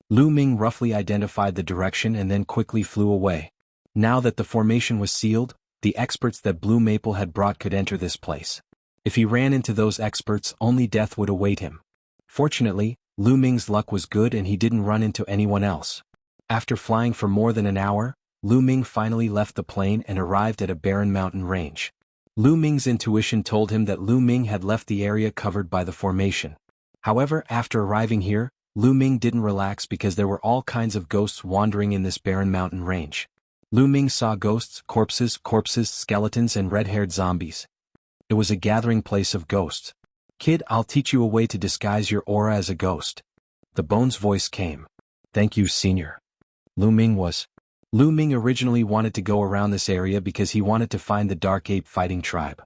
Lu Ming roughly identified the direction and then quickly flew away. Now that the formation was sealed, the experts that Blue Maple had brought could enter this place. If he ran into those experts, only death would await him. Fortunately, Lu Ming's luck was good and he didn't run into anyone else. After flying for more than an hour, Lu Ming finally left the plane and arrived at a barren mountain range. Lu Ming's intuition told him that Lu Ming had left the area covered by the formation. However, after arriving here, Lu Ming didn't relax because there were all kinds of ghosts wandering in this barren mountain range. Lu Ming saw ghosts, corpses, skeletons and red-haired zombies. It was a gathering place of ghosts. Kid, I'll teach you a way to disguise your aura as a ghost. The Bone's voice came. Thank you, Senior. Lu Ming originally wanted to go around this area because he wanted to find the Dark Ape Fighting Tribe.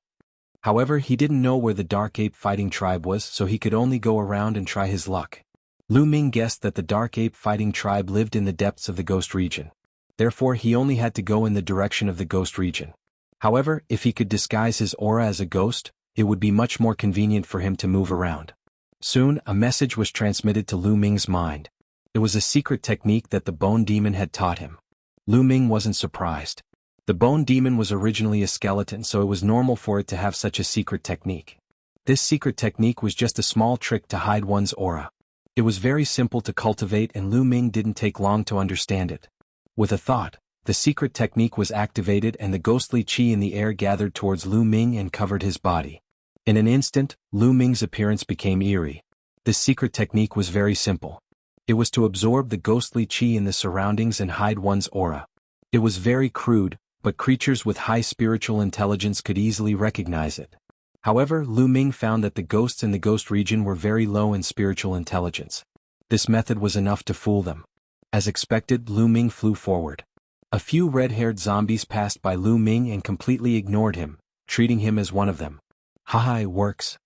However, he didn't know where the Dark Ape Fighting Tribe was, so he could only go around and try his luck. Lu Ming guessed that the Dark Ape Fighting Tribe lived in the depths of the Ghost region. Therefore, he only had to go in the direction of the Ghost region. However, if he could disguise his aura as a ghost, it would be much more convenient for him to move around. Soon, a message was transmitted to Lu Ming's mind. It was a secret technique that the Bone Demon had taught him. Lu Ming wasn't surprised. The Bone Demon was originally a skeleton, so it was normal for it to have such a secret technique. This secret technique was just a small trick to hide one's aura. It was very simple to cultivate and Lu Ming didn't take long to understand it. With a thought, the secret technique was activated and the ghostly chi in the air gathered towards Lu Ming and covered his body. In an instant, Lu Ming's appearance became eerie. This secret technique was very simple. It was to absorb the ghostly chi in the surroundings and hide one's aura. It was very crude, but creatures with high spiritual intelligence could easily recognize it. However, Lu Ming found that the ghosts in the ghost region were very low in spiritual intelligence. This method was enough to fool them. As expected, Lu Ming flew forward. A few red-haired zombies passed by Lu Ming and completely ignored him, treating him as one of them. Haha, it works.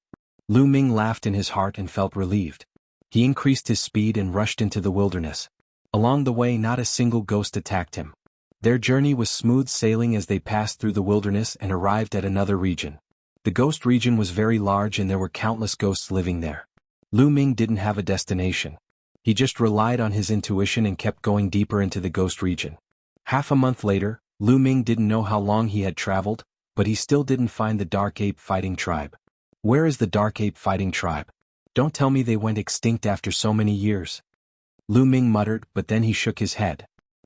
Lu Ming laughed in his heart and felt relieved. He increased his speed and rushed into the wilderness. Along the way, not a single ghost attacked him. Their journey was smooth sailing as they passed through the wilderness and arrived at another region. The ghost region was very large and there were countless ghosts living there. Lu Ming didn't have a destination. He just relied on his intuition and kept going deeper into the ghost region. Half a month later, Lu Ming didn't know how long he had traveled, but he still didn't find the Dark Ape Fighting Tribe. Where is the Dark Ape Fighting Tribe? Don't tell me they went extinct after so many years. Lu Ming muttered, but then he shook his head.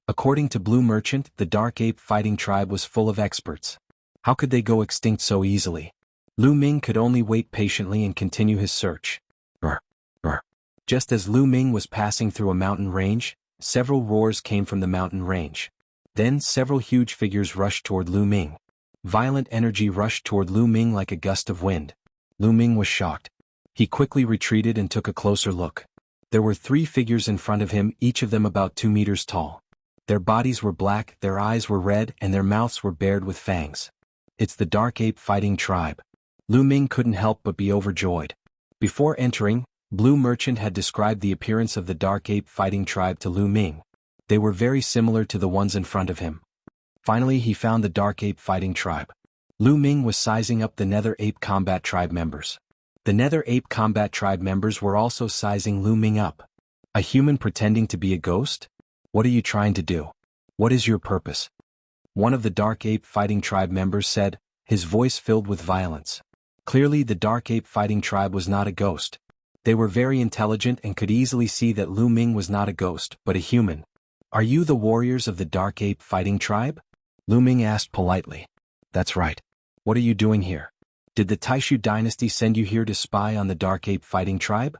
According to Blue Merchant, the Dark Ape Fighting Tribe was full of experts. How could they go extinct so easily? Lu Ming could only wait patiently and continue his search. Brr, brr. Just as Lu Ming was passing through a mountain range, several roars came from the mountain range. Then several huge figures rushed toward Lu Ming. Violent energy rushed toward Lu Ming like a gust of wind. Lu Ming was shocked. He quickly retreated and took a closer look. There were 3 figures in front of him, each of them about 2 meters tall. Their bodies were black, their eyes were red, and their mouths were bared with fangs. It's the Dark Ape Fighting Tribe. Lu Ming couldn't help but be overjoyed. Before entering, Blue Merchant had described the appearance of the Dark Ape Fighting Tribe to Lu Ming. They were very similar to the ones in front of him. Finally he found the Dark Ape Fighting Tribe. Lu Ming was sizing up the Nether Ape Combat Tribe members. The Nether Ape Combat Tribe members were also sizing Lu Ming up. A human pretending to be a ghost? What are you trying to do? What is your purpose? One of the Dark Ape Fighting Tribe members said, his voice filled with violence. Clearly the Dark Ape Fighting Tribe was not a ghost. They were very intelligent and could easily see that Lu Ming was not a ghost, but a human. Are you the warriors of the Dark Ape Fighting Tribe? Lu Ming asked politely. That's right. What are you doing here? Did the Taishu dynasty send you here to spy on the Dark Ape Fighting Tribe?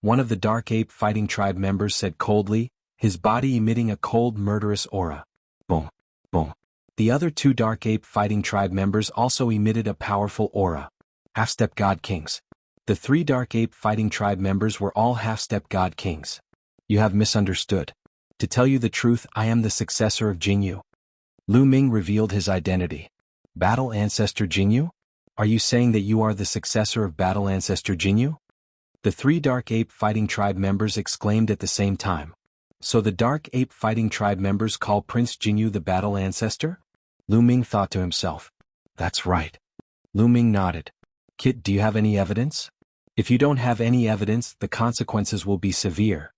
One of the Dark Ape Fighting Tribe members said coldly, his body emitting a cold, murderous aura. Boom, boom. The other 2 Dark Ape Fighting Tribe members also emitted a powerful aura. Half-step God Kings. The 3 Dark Ape Fighting Tribe members were all half-step God Kings. You have misunderstood. To tell you the truth, I am the successor of Jingyu. Lu Ming revealed his identity. Battle Ancestor Jingyu? Are you saying that you are the successor of Battle Ancestor Jingyu? The 3 Dark Ape Fighting Tribe members exclaimed at the same time. So the Dark Ape Fighting Tribe members call Prince Jingyu the Battle Ancestor? Lu Ming thought to himself. That's right. Lu Ming nodded. Kid, do you have any evidence? If you don't have any evidence, the consequences will be severe.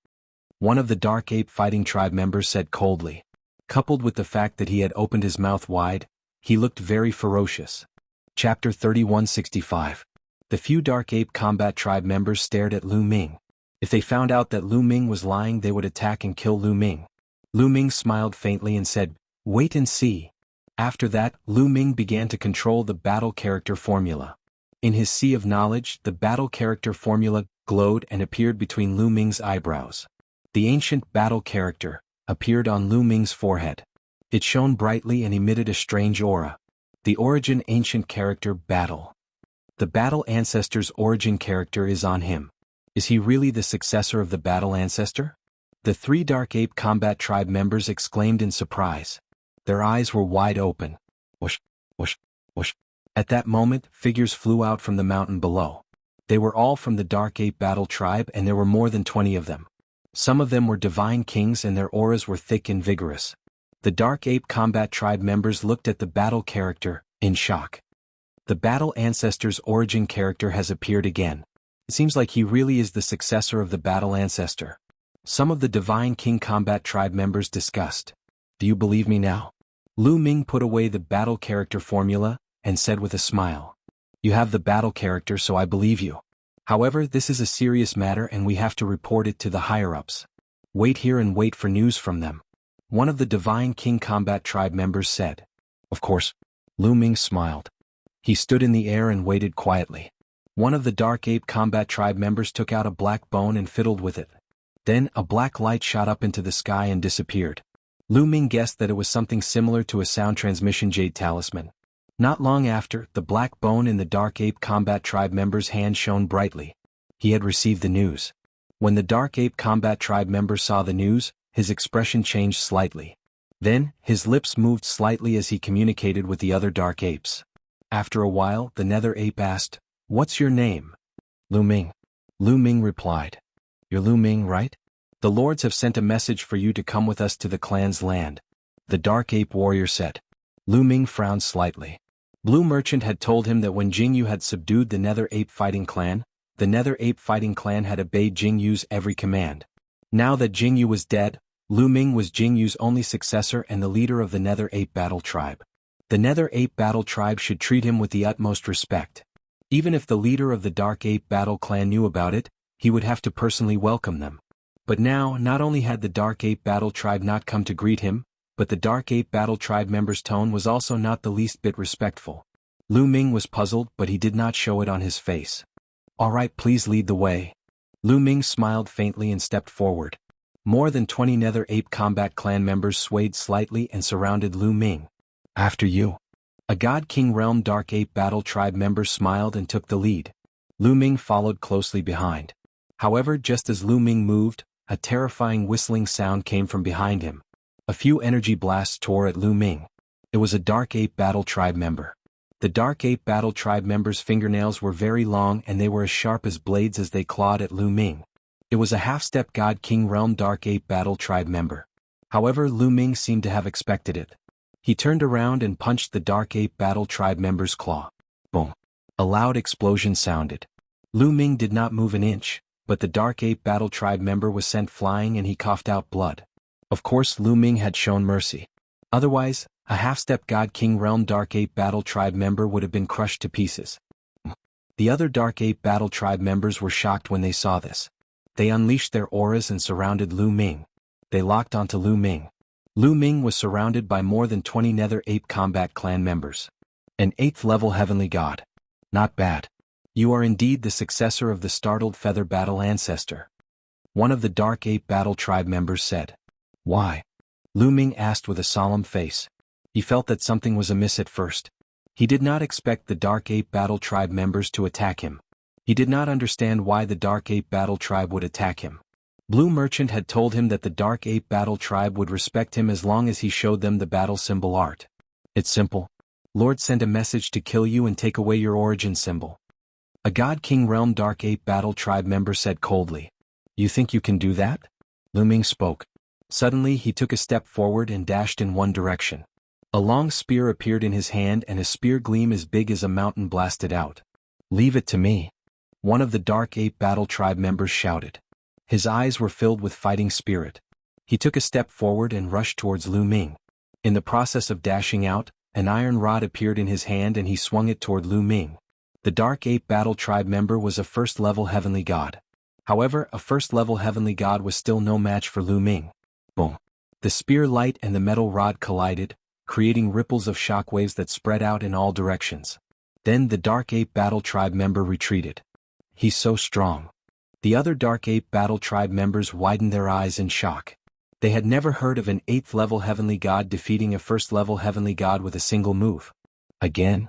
One of the Dark Ape Fighting Tribe members said coldly. Coupled with the fact that he had opened his mouth wide, he looked very ferocious. Chapter 3165. The few Dark Ape Combat Tribe members stared at Lu Ming. If they found out that Lu Ming was lying, they would attack and kill Lu Ming. Lu Ming smiled faintly and said, wait and see. After that, Lu Ming began to control the battle character formula. In his sea of knowledge, the battle character formula glowed and appeared between Lu Ming's eyebrows. The ancient battle character appeared on Lu Ming's forehead. It shone brightly and emitted a strange aura. The origin ancient character battle. The battle ancestor's origin character is on him. Is he really the successor of the battle ancestor? The 3 Dark Ape Combat Tribe members exclaimed in surprise. Their eyes were wide open. Whoosh, whoosh, whoosh. At that moment, figures flew out from the mountain below. They were all from the Dark Ape Battle Tribe and there were more than 20 of them. Some of them were divine kings and their auras were thick and vigorous. The Dark Ape Combat Tribe members looked at the battle character, in shock. The battle ancestor's origin character has appeared again. It seems like he really is the successor of the battle ancestor. Some of the Divine King Combat Tribe members discussed. Do you believe me now? Lu Ming put away the battle character formula, and said with a smile. You have the battle character, so I believe you. However, this is a serious matter and we have to report it to the higher-ups. Wait here and wait for news from them. One of the Divine King Combat Tribe members said. Of course. Lu Ming smiled. He stood in the air and waited quietly. One of the Dark Ape Combat Tribe members took out a black bone and fiddled with it. Then, a black light shot up into the sky and disappeared. Lu Ming guessed that it was something similar to a sound transmission jade talisman. Not long after, the black bone in the Dark Ape Combat Tribe member's hand shone brightly. He had received the news. When the Dark Ape Combat Tribe member saw the news, his expression changed slightly. Then, his lips moved slightly as he communicated with the other Dark Apes. After a while, the Nether Ape asked, "What's your name?" "Lu Ming." Lu Ming replied. "You're Lu Ming, right? The lords have sent a message for you to come with us to the clan's land. the Dark Ape warrior said. Lu Ming frowned slightly. Blue Merchant had told him that when Jingyu had subdued the Nether Ape Fighting Clan, the Nether Ape Fighting Clan had obeyed Jingyu's every command. Now that Jingyu was dead, Lu Ming was Jingyu's only successor and the leader of the Nether Ape Battle Tribe. The Nether Ape Battle Tribe should treat him with the utmost respect. Even if the leader of the Dark Ape Battle Clan knew about it, he would have to personally welcome them. But now, not only had the Dark Ape Battle Tribe not come to greet him, but the Dark Ape Battle Tribe member's tone was also not the least bit respectful. Lu Ming was puzzled, but he did not show it on his face. "All right, please lead the way." Lu Ming smiled faintly and stepped forward. More than 20 Nether Ape Combat Clan members swayed slightly and surrounded Lu Ming. "After you." A God King Realm Dark Ape Battle Tribe member smiled and took the lead. Lu Ming followed closely behind. However, just as Lu Ming moved, a terrifying whistling sound came from behind him. A few energy blasts tore at Lu Ming. It was a Dark Ape Battle Tribe member. The Dark Ape Battle Tribe members' fingernails were very long and they were as sharp as blades as they clawed at Lu Ming. It was a half-step God King Realm Dark Ape Battle Tribe member. However, Lu Ming seemed to have expected it. He turned around and punched the Dark Ape Battle Tribe member's claw. Boom. A loud explosion sounded. Lu Ming did not move an inch, but the Dark Ape Battle Tribe member was sent flying and he coughed out blood. Of course, Lu Ming had shown mercy. Otherwise, a half-step God King Realm Dark Ape Battle Tribe member would have been crushed to pieces. The other Dark Ape Battle Tribe members were shocked when they saw this. They unleashed their auras and surrounded Lu Ming. They locked onto Lu Ming. Lu Ming was surrounded by more than 20 Nether Ape Combat Clan members. An 8th level Heavenly God. Not bad. You are indeed the successor of the startled Feather Battle Ancestor. One of the Dark Ape Battle Tribe members said. Why? Lu Ming asked with a solemn face. He felt that something was amiss at first. He did not expect the Dark Ape Battle Tribe members to attack him. He did not understand why the Dark Ape Battle Tribe would attack him. Blue Merchant had told him that the Dark Ape Battle Tribe would respect him as long as he showed them the battle symbol art. It's simple. Lord sent a message to kill you and take away your origin symbol. A God King Realm Dark Ape Battle Tribe member said coldly. You think you can do that? Lu Ming spoke. Suddenly he took a step forward and dashed in one direction. A long spear appeared in his hand and a spear gleam as big as a mountain blasted out. Leave it to me. One of the Dark Ape Battle Tribe members shouted. His eyes were filled with fighting spirit. He took a step forward and rushed towards Lu Ming. In the process of dashing out, an iron rod appeared in his hand and he swung it toward Lu Ming. The Dark Ape Battle Tribe member was a first-level Heavenly God. However, a first-level Heavenly God was still no match for Lu Ming. Boom. The spear light and the metal rod collided, creating ripples of shockwaves that spread out in all directions. Then the Dark Ape Battle Tribe member retreated. He's so strong. The other Dark Ape Battle Tribe members widened their eyes in shock. They had never heard of an 8th-level Heavenly God defeating a first-level Heavenly God with a single move. Again?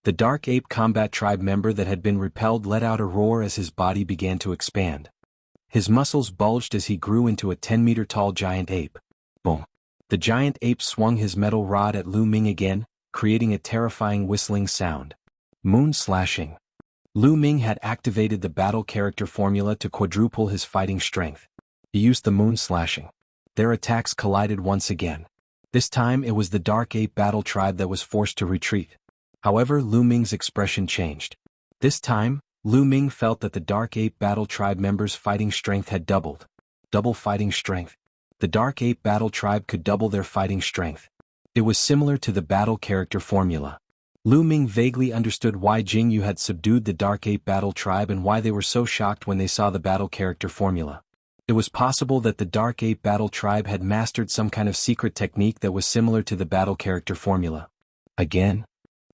The Dark Ape Combat Tribe member that had been repelled let out a roar as his body began to expand. His muscles bulged as he grew into a 10-meter-tall giant ape. Boom. The giant ape swung his metal rod at Lu Ming again, creating a terrifying whistling sound. Moon slashing. Lu Ming had activated the battle character formula to quadruple his fighting strength. He used the moon slashing. Their attacks collided once again. This time it was the Dark Ape Battle Tribe that was forced to retreat. However, Lu Ming's expression changed. This time, Lu Ming felt that the Dark Ape Battle Tribe members' fighting strength had doubled. Double fighting strength. The Dark Ape Battle Tribe could double their fighting strength. It was similar to the battle character formula. Lu Ming vaguely understood why Jingyu had subdued the Dark Ape Battle Tribe and why they were so shocked when they saw the battle character formula. It was possible that the Dark Ape Battle Tribe had mastered some kind of secret technique that was similar to the battle character formula. Again?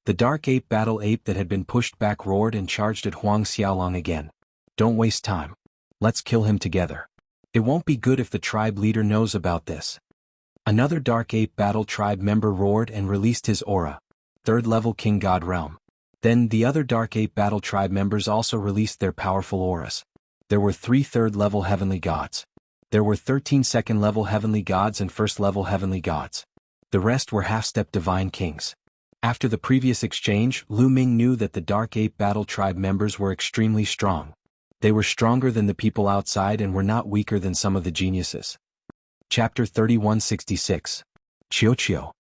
The Dark Ape Battle Ape that had been pushed back roared and charged at Huang Xiaolong again. Don't waste time. Let's kill him together. It won't be good if the tribe leader knows about this. Another Dark Ape Battle Tribe member roared and released his aura. 3rd level King God Realm. Then the other Dark Ape Battle Tribe members also released their powerful auras. There were 3 3rd level Heavenly Gods. There were 13 2nd level Heavenly Gods and 1st level Heavenly Gods. The rest were half-step Divine Kings. After the previous exchange, Lu Ming knew that the Dark Ape Battle Tribe members were extremely strong. They were stronger than the people outside and were not weaker than some of the geniuses. Chapter 3166. Qiuqiu.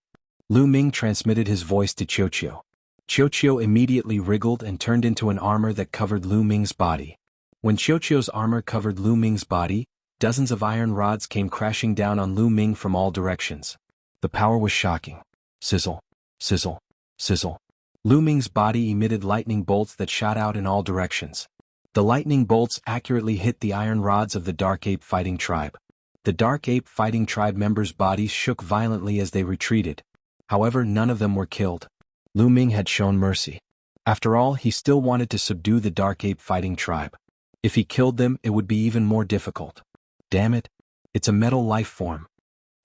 Lu Ming transmitted his voice to Qiuqiu. Qiuqiu immediately wriggled and turned into an armor that covered Lu Ming's body. When Qiuqiu's armor covered Lu Ming's body, dozens of iron rods came crashing down on Lu Ming from all directions. The power was shocking. Sizzle, sizzle, sizzle. Lu Ming's body emitted lightning bolts that shot out in all directions. The lightning bolts accurately hit the iron rods of the Dark Ape Fighting Tribe. The Dark Ape Fighting Tribe members' bodies shook violently as they retreated. However, none of them were killed. Lu Ming had shown mercy. After all, he still wanted to subdue the Dark Ape Fighting Tribe. If he killed them, it would be even more difficult. Damn it! It's a metal life form.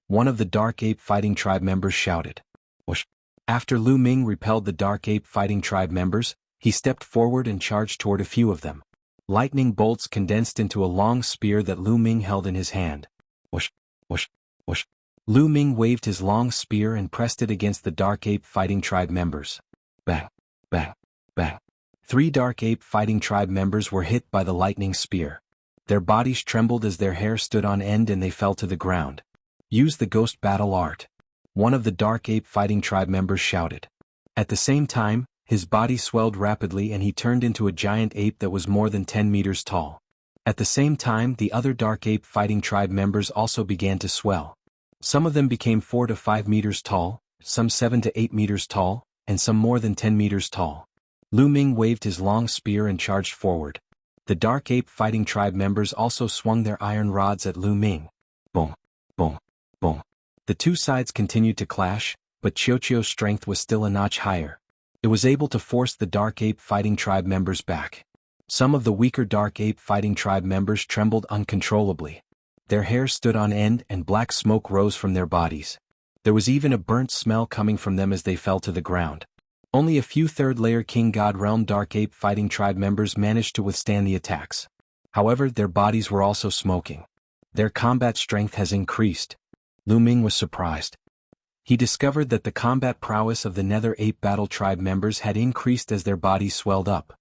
One of the Dark Ape Fighting Tribe members shouted. Whoosh! After Lu Ming repelled the Dark Ape Fighting Tribe members, he stepped forward and charged toward a few of them. Lightning bolts condensed into a long spear that Lu Ming held in his hand. Whoosh! Whoosh! Whoosh! Lu Ming waved his long spear and pressed it against the Dark Ape Fighting Tribe members. Bang! Bang! Bang! 3 Dark Ape Fighting Tribe members were hit by the lightning spear. Their bodies trembled as their hair stood on end and they fell to the ground. Use the ghost battle art. One of the Dark Ape Fighting Tribe members shouted. At the same time, his body swelled rapidly and he turned into a giant ape that was more than 10 meters tall. At the same time, the other Dark Ape Fighting Tribe members also began to swell. Some of them became 4 to 5 meters tall, some 7 to 8 meters tall, and some more than 10 meters tall. Lu Ming waved his long spear and charged forward. The Dark Ape Fighting Tribe members also swung their iron rods at Lu Ming. Boom, boom, boom. The two sides continued to clash, but Qiuqiu's strength was still a notch higher. It was able to force the Dark Ape Fighting Tribe members back. Some of the weaker Dark Ape Fighting Tribe members trembled uncontrollably. Their hair stood on end and black smoke rose from their bodies. There was even a burnt smell coming from them as they fell to the ground. Only a few third-layer King God Realm Dark Ape Fighting Tribe members managed to withstand the attacks. However, their bodies were also smoking. Their combat strength has increased. Lu Ming was surprised. He discovered that the combat prowess of the Nether Ape Battle Tribe members had increased as their bodies swelled up.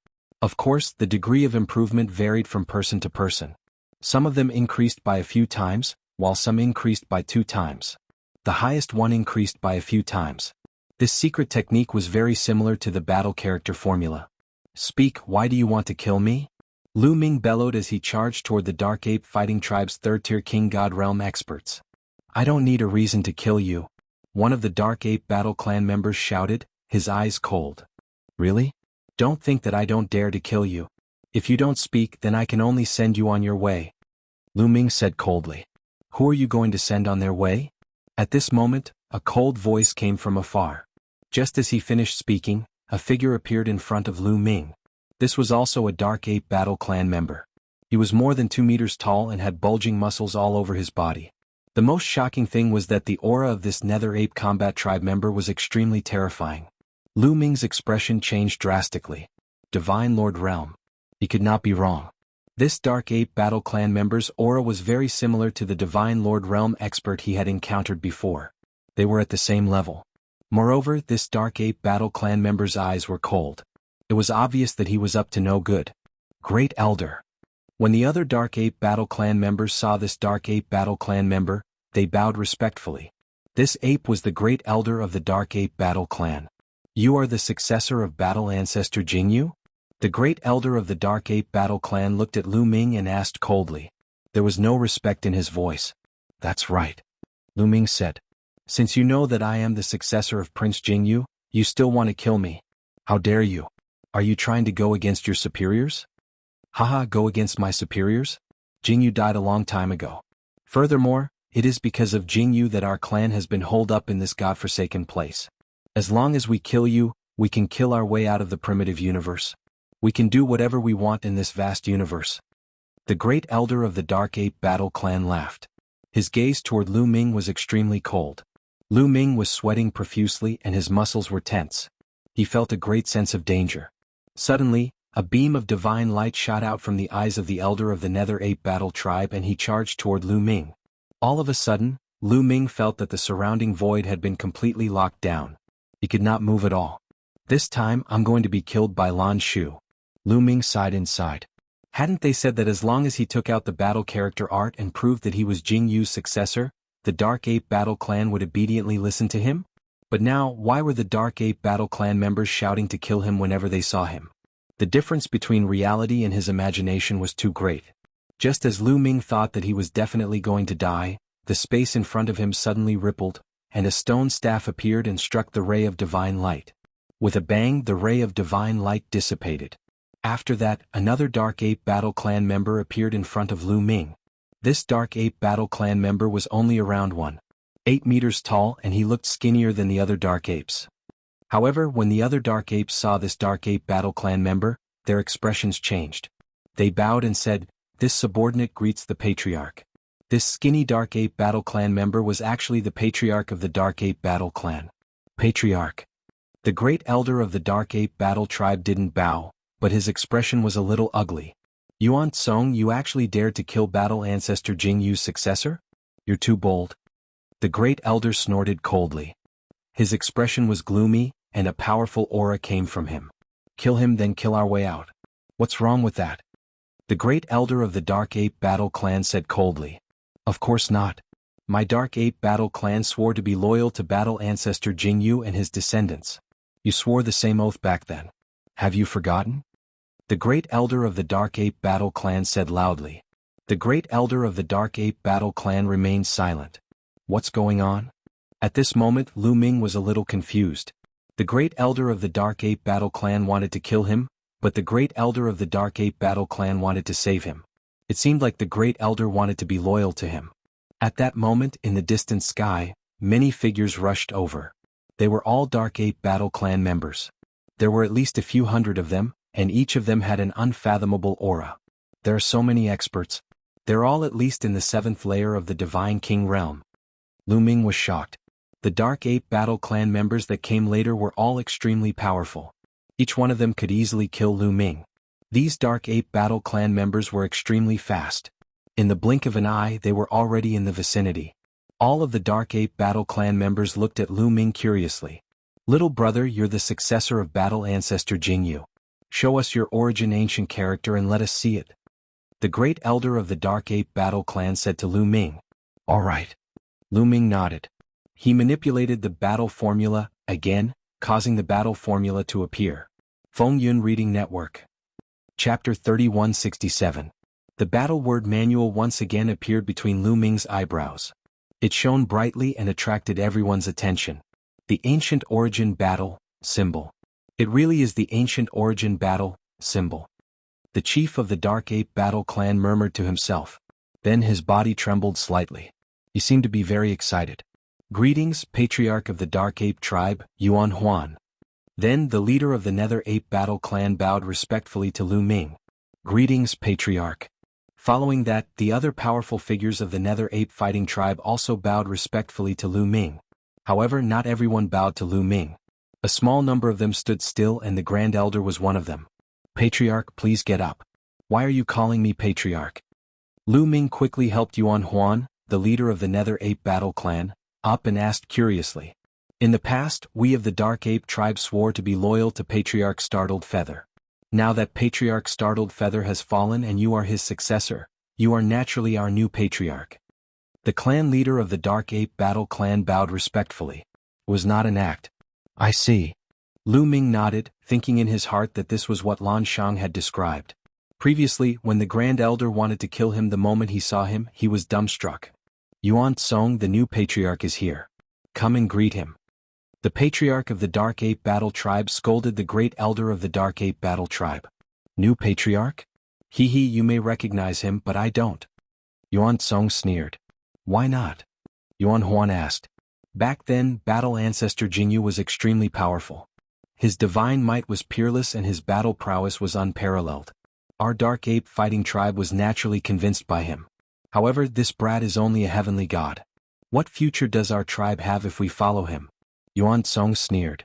Of course, the degree of improvement varied from person to person. Some of them increased by a few times, while some increased by 2 times. The highest one increased by a few times. This secret technique was very similar to the battle character formula. Speak, why do you want to kill me? Lu Ming bellowed as he charged toward the Dark Ape Fighting Tribe's 3rd-tier King God Realm experts. I don't need a reason to kill you. One of the Dark Ape Battle Clan members shouted, his eyes cold. Really? Don't think that I don't dare to kill you. If you don't speak, then I can only send you on your way. Lu Ming said coldly. Who are you going to send on their way? At this moment, a cold voice came from afar. Just as he finished speaking, a figure appeared in front of Lu Ming. This was also a Dark Ape Battle Clan member. He was more than 2 meters tall and had bulging muscles all over his body. The most shocking thing was that the aura of this Nether Ape Combat Tribe member was extremely terrifying. Lu Ming's expression changed drastically. Divine Lord Realm. He could not be wrong. This Dark Ape Battle Clan member's aura was very similar to the Divine Lord Realm expert he had encountered before. They were at the same level. Moreover, this Dark Ape Battle Clan member's eyes were cold. It was obvious that he was up to no good. Great Elder. When the other Dark Ape Battle Clan members saw this Dark Ape Battle Clan member, they bowed respectfully. This ape was the Great Elder of the Dark Ape Battle Clan. You are the successor of Battle Ancestor Jingyu? The Great Elder of the Dark Ape Battle Clan looked at Lu Ming and asked coldly. There was no respect in his voice. That's right. Lu Ming said. Since you know that I am the successor of Prince Jingyu, you still want to kill me. How dare you? Are you trying to go against your superiors? Haha, go against my superiors? Jingyu died a long time ago. Furthermore, it is because of Jingyu that our clan has been holed up in this godforsaken place. As long as we kill you, we can kill our way out of the primitive universe. We can do whatever we want in this vast universe. The Great Elder of the Dark Ape Battle Clan laughed. His gaze toward Lu Ming was extremely cold. Lu Ming was sweating profusely and his muscles were tense. He felt a great sense of danger. Suddenly, a beam of divine light shot out from the eyes of the Elder of the Nether Ape Battle Tribe and he charged toward Lu Ming. All of a sudden, Lu Ming felt that the surrounding void had been completely locked down. He could not move at all. This time I'm going to be killed by Lan Shu. Lu Ming sighed inside. Hadn't they said that as long as he took out the battle character art and proved that he was Jingyu's successor, the Dark Ape Battle Clan would obediently listen to him? But now, why were the Dark Ape Battle Clan members shouting to kill him whenever they saw him? The difference between reality and his imagination was too great. Just as Lu Ming thought that he was definitely going to die, the space in front of him suddenly rippled, and a stone staff appeared and struck the ray of divine light. With a bang, the ray of divine light dissipated. After that, another Dark Ape Battle Clan member appeared in front of Lu Ming. This Dark Ape Battle Clan member was only around 1.8 meters tall, and he looked skinnier than the other Dark Apes. However, when the other Dark Apes saw this Dark Ape Battle Clan member, their expressions changed. They bowed and said, "This subordinate greets the Patriarch." This skinny Dark Ape Battle Clan member was actually the Patriarch of the Dark Ape Battle Clan. Patriarch. The great elder of the Dark Ape Battle Tribe didn't bow, but his expression was a little ugly. "Yuan Tsong, you actually dared to kill Battle Ancestor Jing Yu's successor? You're too bold." The great elder snorted coldly. His expression was gloomy, and a powerful aura came from him. "Kill him, then kill our way out. What's wrong with that?" The great elder of the Dark Ape Battle Clan said coldly. "Of course not. My Dark Ape Battle Clan swore to be loyal to Battle Ancestor Jing Yu and his descendants. You swore the same oath back then. Have you forgotten?" The great elder of the Dark Ape Battle Clan said loudly. The great elder of the Dark Ape Battle Clan remained silent. What's going on? At this moment, Lu Ming was a little confused. The great elder of the Dark Ape Battle Clan wanted to kill him, but the great elder of the Dark Ape Battle Clan wanted to save him. It seemed like the great elder wanted to be loyal to him. At that moment, in the distant sky, many figures rushed over. They were all Dark Ape Battle Clan members. There were at least a few hundred of them, and each of them had an unfathomable aura. There are so many experts. They're all at least in the 7th layer of the Divine King realm. Lu Ming was shocked. The Dark Ape Battle Clan members that came later were all extremely powerful. Each one of them could easily kill Lu Ming. These Dark Ape Battle Clan members were extremely fast. In the blink of an eye, they were already in the vicinity. All of the Dark Ape Battle Clan members looked at Lu Ming curiously. "Little brother, you're the successor of Battle Ancestor Jing Yu. Show us your origin ancient character and let us see it." The great elder of the Dark Ape Battle Clan said to Lu Ming. "All right." Lu Ming nodded. He manipulated the battle formula, again, causing the battle formula to appear. Feng Yun Reading Network. Chapter 3167. The battle word manual once again appeared between Lu Ming's eyebrows. It shone brightly and attracted everyone's attention. The Ancient Origin Battle symbol. It really is the Ancient Origin Battle symbol. The chief of the Dark Ape Battle Clan murmured to himself. Then his body trembled slightly. He seemed to be very excited. "Greetings, Patriarch of the Dark Ape Tribe, Yuan Huan." Then the leader of the Nether Ape Battle Clan bowed respectfully to Lu Ming. "Greetings, Patriarch." Following that, the other powerful figures of the Nether Ape Fighting Tribe also bowed respectfully to Lu Ming. However, not everyone bowed to Lu Ming. A small number of them stood still, and the Grand Elder was one of them. "Patriarch, please get up. Why are you calling me Patriarch?" Lu Ming quickly helped Yuan Huan, the leader of the Nether Ape Battle Clan, up and asked curiously. "In the past, we of the Dark Ape Tribe swore to be loyal to Patriarch Startled Feather. Now that Patriarch Startled Feather has fallen and you are his successor, you are naturally our new Patriarch." The clan leader of the Dark Ape Battle Clan bowed respectfully. It was not an act. "I see." Lu Ming nodded, thinking in his heart that this was what Lan Shang had described. Previously, when the Grand Elder wanted to kill him the moment he saw him, he was dumbstruck. "Yuan Tsong, the new Patriarch is here. Come and greet him." The Patriarch of the Dark Ape Battle Tribe scolded the Great Elder of the Dark Ape Battle Tribe. "New Patriarch? He, you may recognize him, but I don't." Yuan Tsong sneered. "Why not?" Yuan Huan asked. Back then, Battle Ancestor Jingyu was extremely powerful. His divine might was peerless and his battle prowess was unparalleled. Our Dark Ape Fighting Tribe was naturally convinced by him. However, this brat is only a heavenly god. What future does our tribe have if we follow him? Yuan Tsong sneered.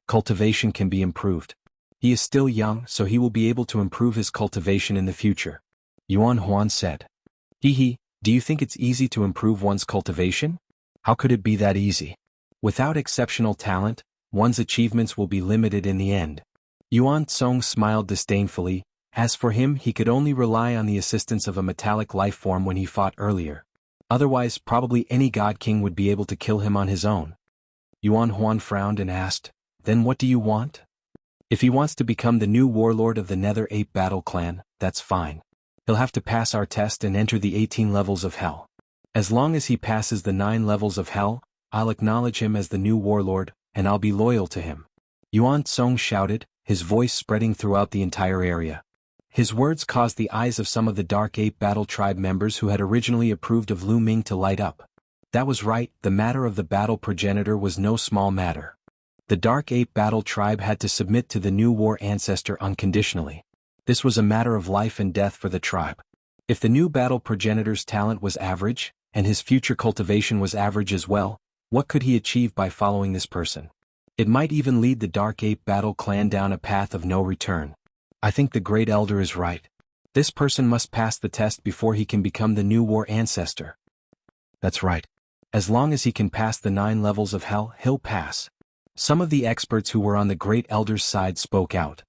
Cultivation can be improved. He is still young, so he will be able to improve his cultivation in the future. Yuan Huan said. Do you think it's easy to improve one's cultivation? How could it be that easy? Without exceptional talent, one's achievements will be limited in the end. Yuan Tsong smiled disdainfully. As for him, he could only rely on the assistance of a metallic life form when he fought earlier. Otherwise, probably any god king would be able to kill him on his own. Yuan Huan frowned and asked, "Then what do you want?" "If he wants to become the new warlord of the Nether Ape Battle Clan, that's fine. He'll have to pass our test and enter the 18 levels of hell. As long as he passes the 9 levels of hell, I'll acknowledge him as the new warlord, and I'll be loyal to him." Yuan Tsong shouted, his voice spreading throughout the entire area. His words caused the eyes of some of the Dark Ape Battle Tribe members who had originally approved of Lu Ming to light up. That was right, the matter of the battle progenitor was no small matter. The Dark Ape Battle Tribe had to submit to the new war ancestor unconditionally. This was a matter of life and death for the tribe. If the new battle progenitor's talent was average, and his future cultivation was average as well, what could he achieve by following this person? It might even lead the Dark Ape Battle Clan down a path of no return. I think the Great Elder is right. This person must pass the test before he can become the new war ancestor. That's right. As long as he can pass the 9 levels of hell, he'll pass. Some of the experts who were on the Great Elder's side spoke out.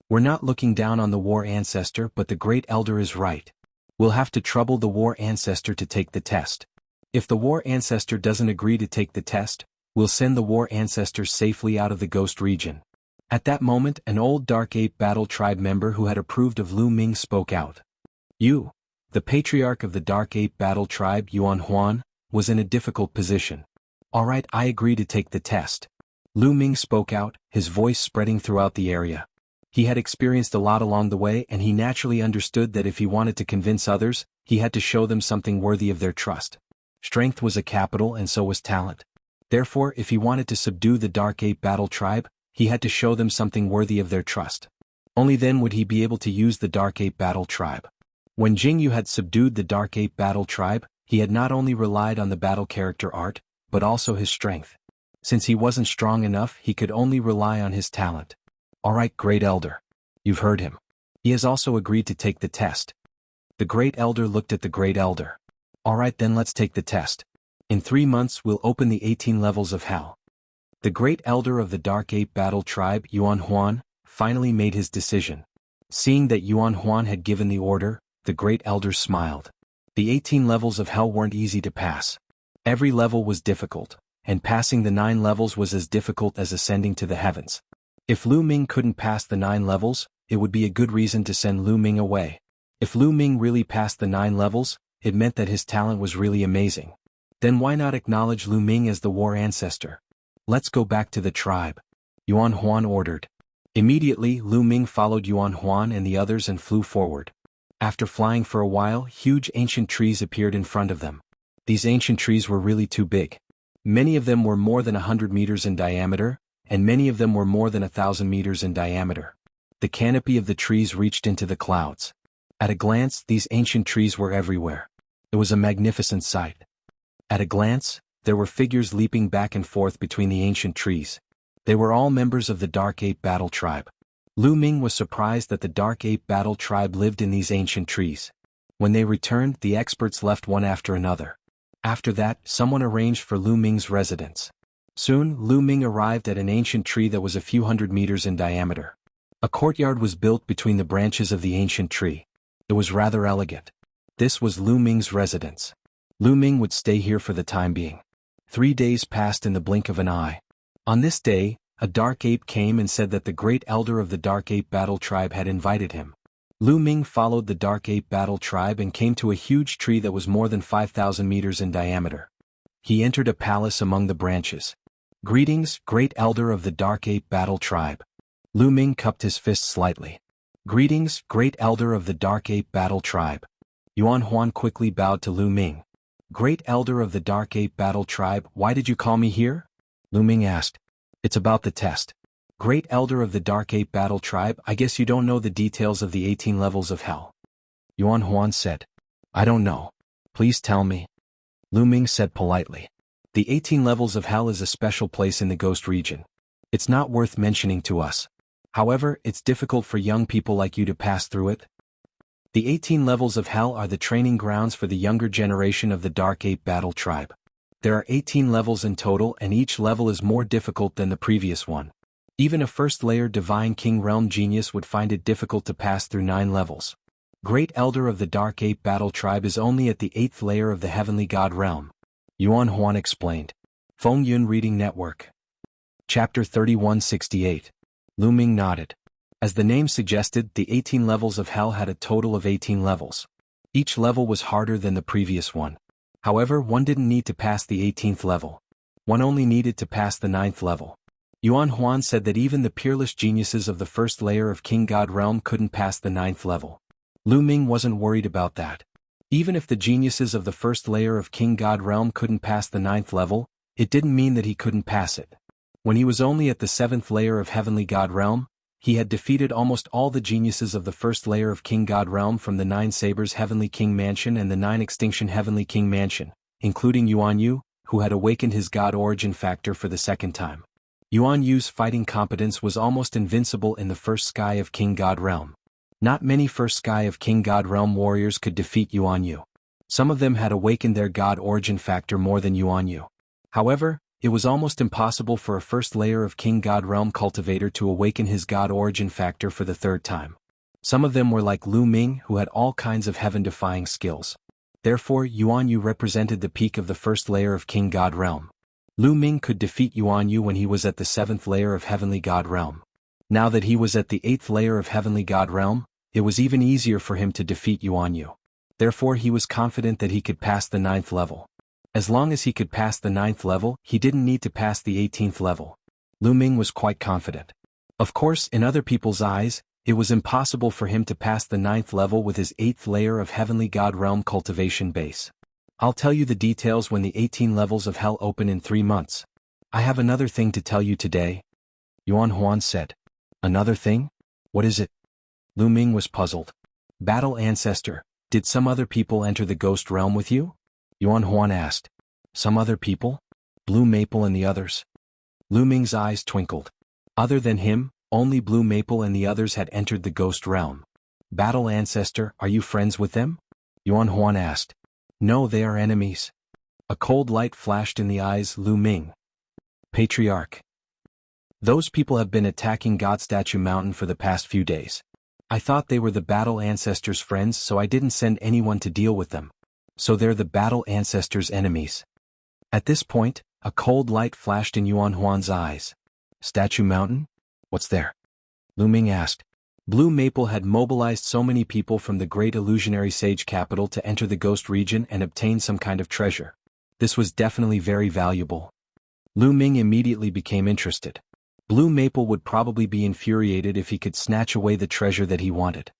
"We're not looking down on the war ancestor, but the Great Elder is right. We'll have to trouble the war ancestor to take the test. If the war ancestor doesn't agree to take the test, we'll send the war ancestor safely out of the ghost region." At that moment, an old Dark Ape Battle Tribe member who had approved of Lu Ming spoke out. You, the patriarch of the Dark Ape Battle Tribe, Yuan Huan, was in a difficult position. "Alright, I agree to take the test." Lu Ming spoke out, his voice spreading throughout the area. He had experienced a lot along the way, and he naturally understood that if he wanted to convince others, he had to show them something worthy of their trust. Strength was a capital and so was talent. Therefore, if he wanted to subdue the Dark Ape Battle Tribe, he had to show them something worthy of their trust. Only then would he be able to use the Dark Ape Battle Tribe. When Jingyu had subdued the Dark Ape Battle Tribe, he had not only relied on the battle character art, but also his strength. Since he wasn't strong enough, he could only rely on his talent. "Alright, Great Elder. You've heard him. He has also agreed to take the test." The Great Elder looked at the Great Elder. "Alright, then let's take the test. In 3 months we'll open the 18 levels of hell." The Great Elder of the Dark Ape Battle Tribe, Yuan Huan, finally made his decision. Seeing that Yuan Huan had given the order, the Great Elder smiled. The 18 levels of hell weren't easy to pass. Every level was difficult, and passing the 9 levels was as difficult as ascending to the heavens. If Lu Ming couldn't pass the 9 levels, it would be a good reason to send Lu Ming away. If Lu Ming really passed the 9 levels, it meant that his talent was really amazing. Then why not acknowledge Lu Ming as the war ancestor? "Let's go back to the tribe," Yuan Huan ordered. Immediately, Lu Ming followed Yuan Huan and the others and flew forward. After flying for a while, huge ancient trees appeared in front of them. These ancient trees were really too big. Many of them were more than 100 meters in diameter, and many of them were more than 1,000 meters in diameter. The canopy of the trees reached into the clouds. At a glance, these ancient trees were everywhere. It was a magnificent sight. At a glance, there were figures leaping back and forth between the ancient trees. They were all members of the Dark Ape Battle Tribe. Lu Ming was surprised that the Dark Ape Battle Tribe lived in these ancient trees. When they returned, the experts left one after another. After that, someone arranged for Lu Ming's residence. Soon, Lu Ming arrived at an ancient tree that was a few hundred meters in diameter. A courtyard was built between the branches of the ancient tree. It was rather elegant. This was Lu Ming's residence. Lu Ming would stay here for the time being. 3 days passed in the blink of an eye. On this day, a dark ape came and said that the Great Elder of the Dark Ape Battle Tribe had invited him. Lu Ming followed the Dark Ape Battle Tribe and came to a huge tree that was more than 5,000 meters in diameter. He entered a palace among the branches. "Greetings, Great Elder of the Dark Ape Battle Tribe." Lu Ming cupped his fist slightly. "Greetings, Great Elder of the Dark Ape Battle Tribe." Yuan Huan quickly bowed to Lu Ming. "Great Elder of the Dark Ape Battle Tribe, why did you call me here?" Lu Ming asked. "It's about the test." "Great Elder of the Dark Ape Battle Tribe, I guess you don't know the details of the 18 levels of hell." Yuan Huan said. "I don't know. Please tell me." Lu Ming said politely. "The 18 levels of hell is a special place in the ghost region. It's not worth mentioning to us. However, it's difficult for young people like you to pass through it. The 18 levels of hell are the training grounds for the younger generation of the Dark Ape Battle Tribe. There are 18 levels in total, and each level is more difficult than the previous one. Even a first-layer Divine King Realm genius would find it difficult to pass through 9 levels. Great Elder of the Dark Ape Battle Tribe is only at the 8th layer of the Heavenly God Realm. Yuan Huan explained. Feng Yun Reading Network. Chapter 3168. Lu Ming nodded. As the name suggested, the 18 levels of Hell had a total of 18 levels. Each level was harder than the previous one. However, one didn't need to pass the 18th level. One only needed to pass the 9th level. Yuan Huan said that even the peerless geniuses of the first layer of King God Realm couldn't pass the 9th level. Lu Ming wasn't worried about that. Even if the geniuses of the first layer of King God Realm couldn't pass the 9th level, it didn't mean that he couldn't pass it. When he was only at the 7th layer of Heavenly God Realm, he had defeated almost all the geniuses of the first layer of King God Realm from the 9 Sabers Heavenly King Mansion and the 9 Extinction Heavenly King Mansion, including Yuan Yu, who had awakened his God origin factor for the second time. Yuan Yu's fighting competence was almost invincible in the first sky of King God Realm. Not many first sky of King God Realm warriors could defeat Yuan Yu. Some of them had awakened their God origin factor more than Yuan Yu. However, it was almost impossible for a first layer of King God Realm cultivator to awaken his God origin factor for the third time. Some of them were like Lu Ming, who had all kinds of heaven-defying skills. Therefore, Yuan Yu represented the peak of the first layer of King God Realm. Lu Ming could defeat Yuan Yu when he was at the 7th layer of Heavenly God Realm. Now that he was at the 8th layer of Heavenly God Realm, it was even easier for him to defeat Yuan Yu. Therefore, he was confident that he could pass the 9th level. As long as he could pass the 9th level, he didn't need to pass the 18th level. Lu Ming was quite confident. Of course, in other people's eyes, it was impossible for him to pass the 9th level with his 8th layer of Heavenly God Realm cultivation base. I'll tell you the details when the 18 levels of Hell open in 3 months. I have another thing to tell you today. Yuan Huan said. Another thing? What is it? Lu Ming was puzzled. Battle Ancestor, did some other people enter the Ghost Realm with you? Yuan Huan asked. Some other people? Blue Maple and the others? Lu Ming's eyes twinkled. Other than him, only Blue Maple and the others had entered the Ghost Realm. Battle Ancestor, are you friends with them? Yuan Huan asked. No, they are enemies. A cold light flashed in the eyes Lu Ming. Patriarch. Those people have been attacking God Statue Mountain for the past few days. I thought they were the Battle Ancestors' friends, so I didn't send anyone to deal with them. So they're the Battle Ancestors' enemies. At this point, a cold light flashed in Yuan Huan's eyes. Statue Mountain? What's there? Lu Ming asked. Blue Maple had mobilized so many people from the great illusionary sage capital to enter the ghost region and obtain some kind of treasure. This was definitely very valuable. Lu Ming immediately became interested. Blue Maple would probably be infuriated if he could snatch away the treasure that he wanted.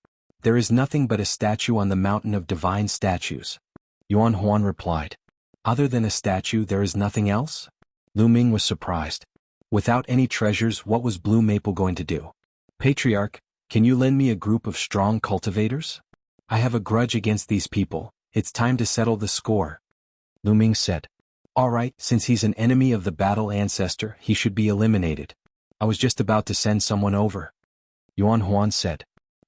There is nothing but a statue on the mountain of divine statues. Yuan Huan replied. Other than a statue, there is nothing else? Lu Ming was surprised. Without any treasures, what was Blue Maple going to do? Patriarch, can you lend me a group of strong cultivators? I have a grudge against these people. It's time to settle the score. Lu Ming said. All right, since he's an enemy of the Battle Ancestor, he should be eliminated. I was just about to send someone over. Yuan Huan said.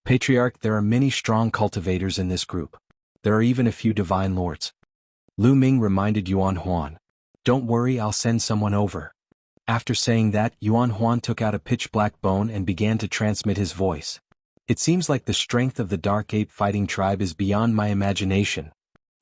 Patriarch, there are many strong cultivators in this group. There are even a few divine lords. Lu Ming reminded Yuan Huan. Don't worry, I'll send someone over. After saying that, Yuan Huan took out a pitch-black bone and began to transmit his voice. It seems like the strength of the Dark Ape fighting tribe is beyond my imagination.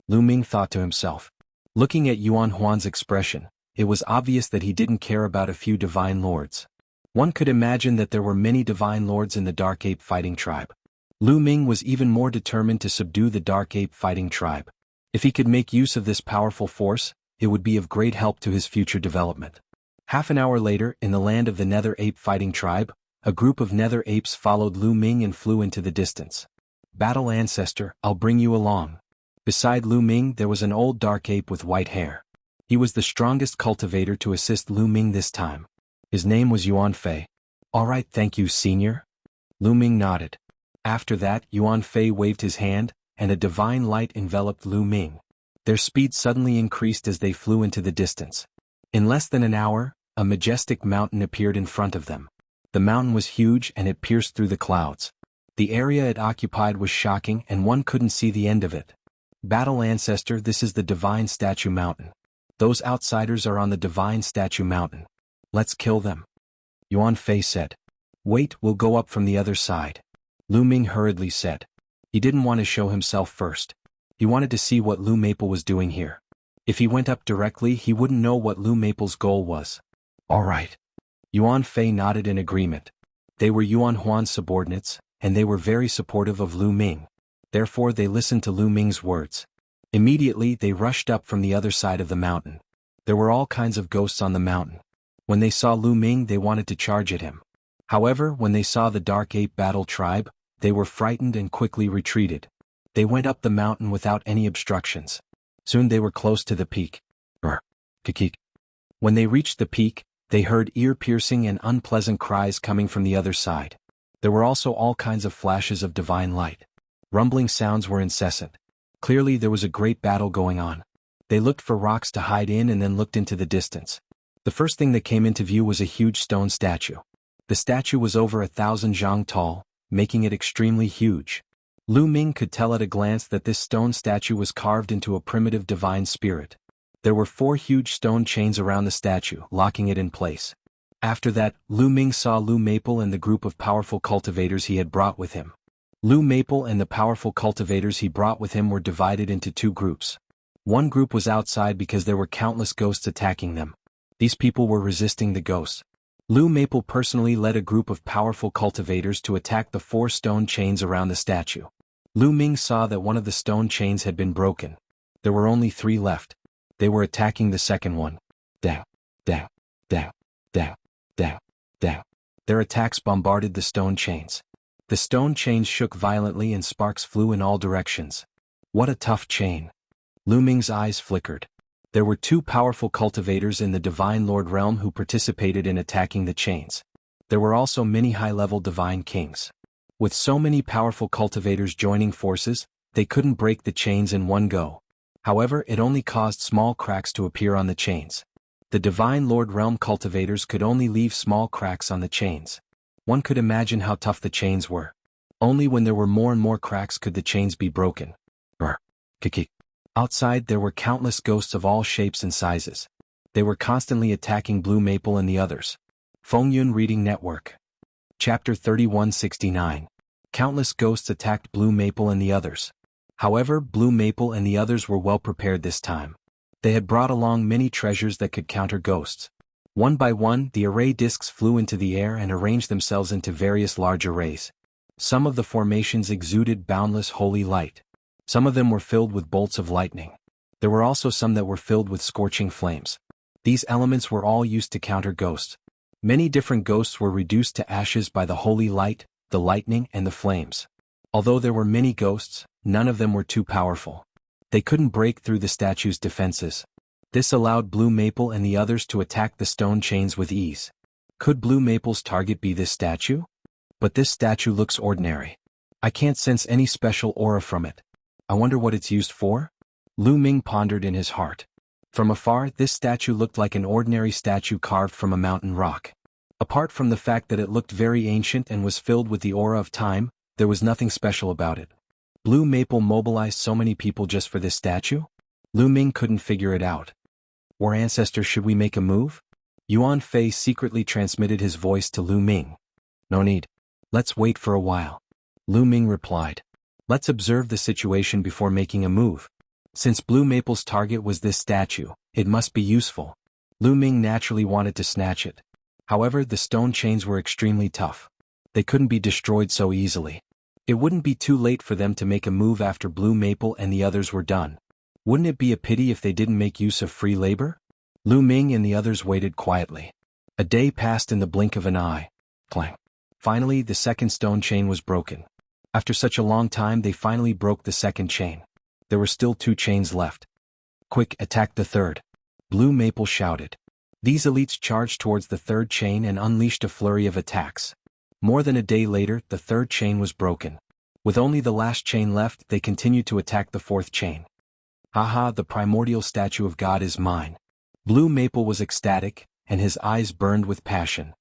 Lu Ming thought to himself. Looking at Yuan Huan's expression, it was obvious that he didn't care about a few divine lords. One could imagine that there were many divine lords in the Dark Ape fighting tribe. Lu Ming was even more determined to subdue the Dark Ape fighting tribe. If he could make use of this powerful force, it would be of great help to his future development. Half an hour later, in the land of the Nether Ape fighting tribe, a group of Nether Apes followed Lu Ming and flew into the distance. Battle Ancestor, I'll bring you along. Beside Lu Ming there was an old Dark Ape with white hair. He was the strongest cultivator to assist Lu Ming this time. His name was Yuan Fei. All right, thank you, senior. Lu Ming nodded. After that, Yuan Fei waved his hand, and a divine light enveloped Lu Ming. Their speed suddenly increased as they flew into the distance. In less than an hour, a majestic mountain appeared in front of them. The mountain was huge and it pierced through the clouds. The area it occupied was shocking and one couldn't see the end of it. Battle Ancestor, this is the Divine Statue Mountain. Those outsiders are on the Divine Statue Mountain. Let's kill them. Yuan Fei said. Wait, we'll go up from the other side. Lu Ming hurriedly said. He didn't want to show himself first. He wanted to see what Lu Maple was doing here. If he went up directly, he wouldn't know what Lu Maple's goal was. All right. Yuan Fei nodded in agreement. They were Yuan Huan's subordinates, and they were very supportive of Lu Ming. Therefore they listened to Lu Ming's words. Immediately they rushed up from the other side of the mountain. There were all kinds of ghosts on the mountain. When they saw Lu Ming, they wanted to charge at him. However, when they saw the Dark Ape Battle Tribe, they were frightened and quickly retreated. They went up the mountain without any obstructions. Soon they were close to the peak. Kikik. When they reached the peak, they heard ear-piercing and unpleasant cries coming from the other side. There were also all kinds of flashes of divine light. Rumbling sounds were incessant. Clearly there was a great battle going on. They looked for rocks to hide in and then looked into the distance. The first thing that came into view was a huge stone statue. The statue was over 1,000 zhang tall, making it extremely huge. Lu Ming could tell at a glance that this stone statue was carved into a primitive divine spirit. There were 4 huge stone chains around the statue, locking it in place. After that, Lu Ming saw Lu Maple and the group of powerful cultivators he had brought with him. Lu Maple and the powerful cultivators he brought with him were divided into 2 groups. One group was outside because there were countless ghosts attacking them. These people were resisting the ghosts. Lu Maple personally led a group of powerful cultivators to attack the 4 stone chains around the statue. Lu Ming saw that one of the stone chains had been broken. There were only 3 left. They were attacking the second one. Down, down, down, down, down, down. Their attacks bombarded the stone chains. The stone chains shook violently and sparks flew in all directions. What a tough chain. Lu Ming's eyes flickered. There were 2 powerful cultivators in the Divine Lord realm who participated in attacking the chains. There were also many high-level divine kings. With so many powerful cultivators joining forces, they couldn't break the chains in one go. However, it only caused small cracks to appear on the chains. The Divine Lord realm cultivators could only leave small cracks on the chains. One could imagine how tough the chains were. Only when there were more and more cracks could the chains be broken. Kiki. Outside there were countless ghosts of all shapes and sizes. They were constantly attacking Blue Maple and the others. Fengyun Reading Network. Chapter 3169. Countless ghosts attacked Blue Maple and the others. However, Blue Maple and the others were well prepared this time. They had brought along many treasures that could counter ghosts. One by one, the array discs flew into the air and arranged themselves into various large arrays. Some of the formations exuded boundless holy light. Some of them were filled with bolts of lightning. There were also some that were filled with scorching flames. These elements were all used to counter ghosts. Many different ghosts were reduced to ashes by the holy light, the lightning, and the flames. Although there were many ghosts, none of them were too powerful. They couldn't break through the statue's defenses. This allowed Blue Maple and the others to attack the stone chains with ease. Could Blue Maple's target be this statue? But this statue looks ordinary. I can't sense any special aura from it. I wonder what it's used for? Lu Ming pondered in his heart. From afar, this statue looked like an ordinary statue carved from a mountain rock. Apart from the fact that it looked very ancient and was filled with the aura of time, there was nothing special about it. Blue Maple mobilized so many people just for this statue? Lu Ming couldn't figure it out. War ancestor, should we make a move? Yuan Fei secretly transmitted his voice to Lu Ming. No need. Let's wait for a while. Lu Ming replied. Let's observe the situation before making a move. Since Blue Maple's target was this statue, it must be useful. Lu Ming naturally wanted to snatch it. However, the stone chains were extremely tough. They couldn't be destroyed so easily. It wouldn't be too late for them to make a move after Blue Maple and the others were done. Wouldn't it be a pity if they didn't make use of free labor? Lu Ming and the others waited quietly. A day passed in the blink of an eye. Clang. Finally, the second stone chain was broken. After such a long time, they finally broke the second chain. There were still 2 chains left. Quick, attack the third. Blue Maple shouted. These elites charged towards the third chain and unleashed a flurry of attacks. More than a day later, the third chain was broken. With only the last chain left, they continued to attack the fourth chain. Haha, the primordial statue of God is mine. Blue Maple was ecstatic, and his eyes burned with passion.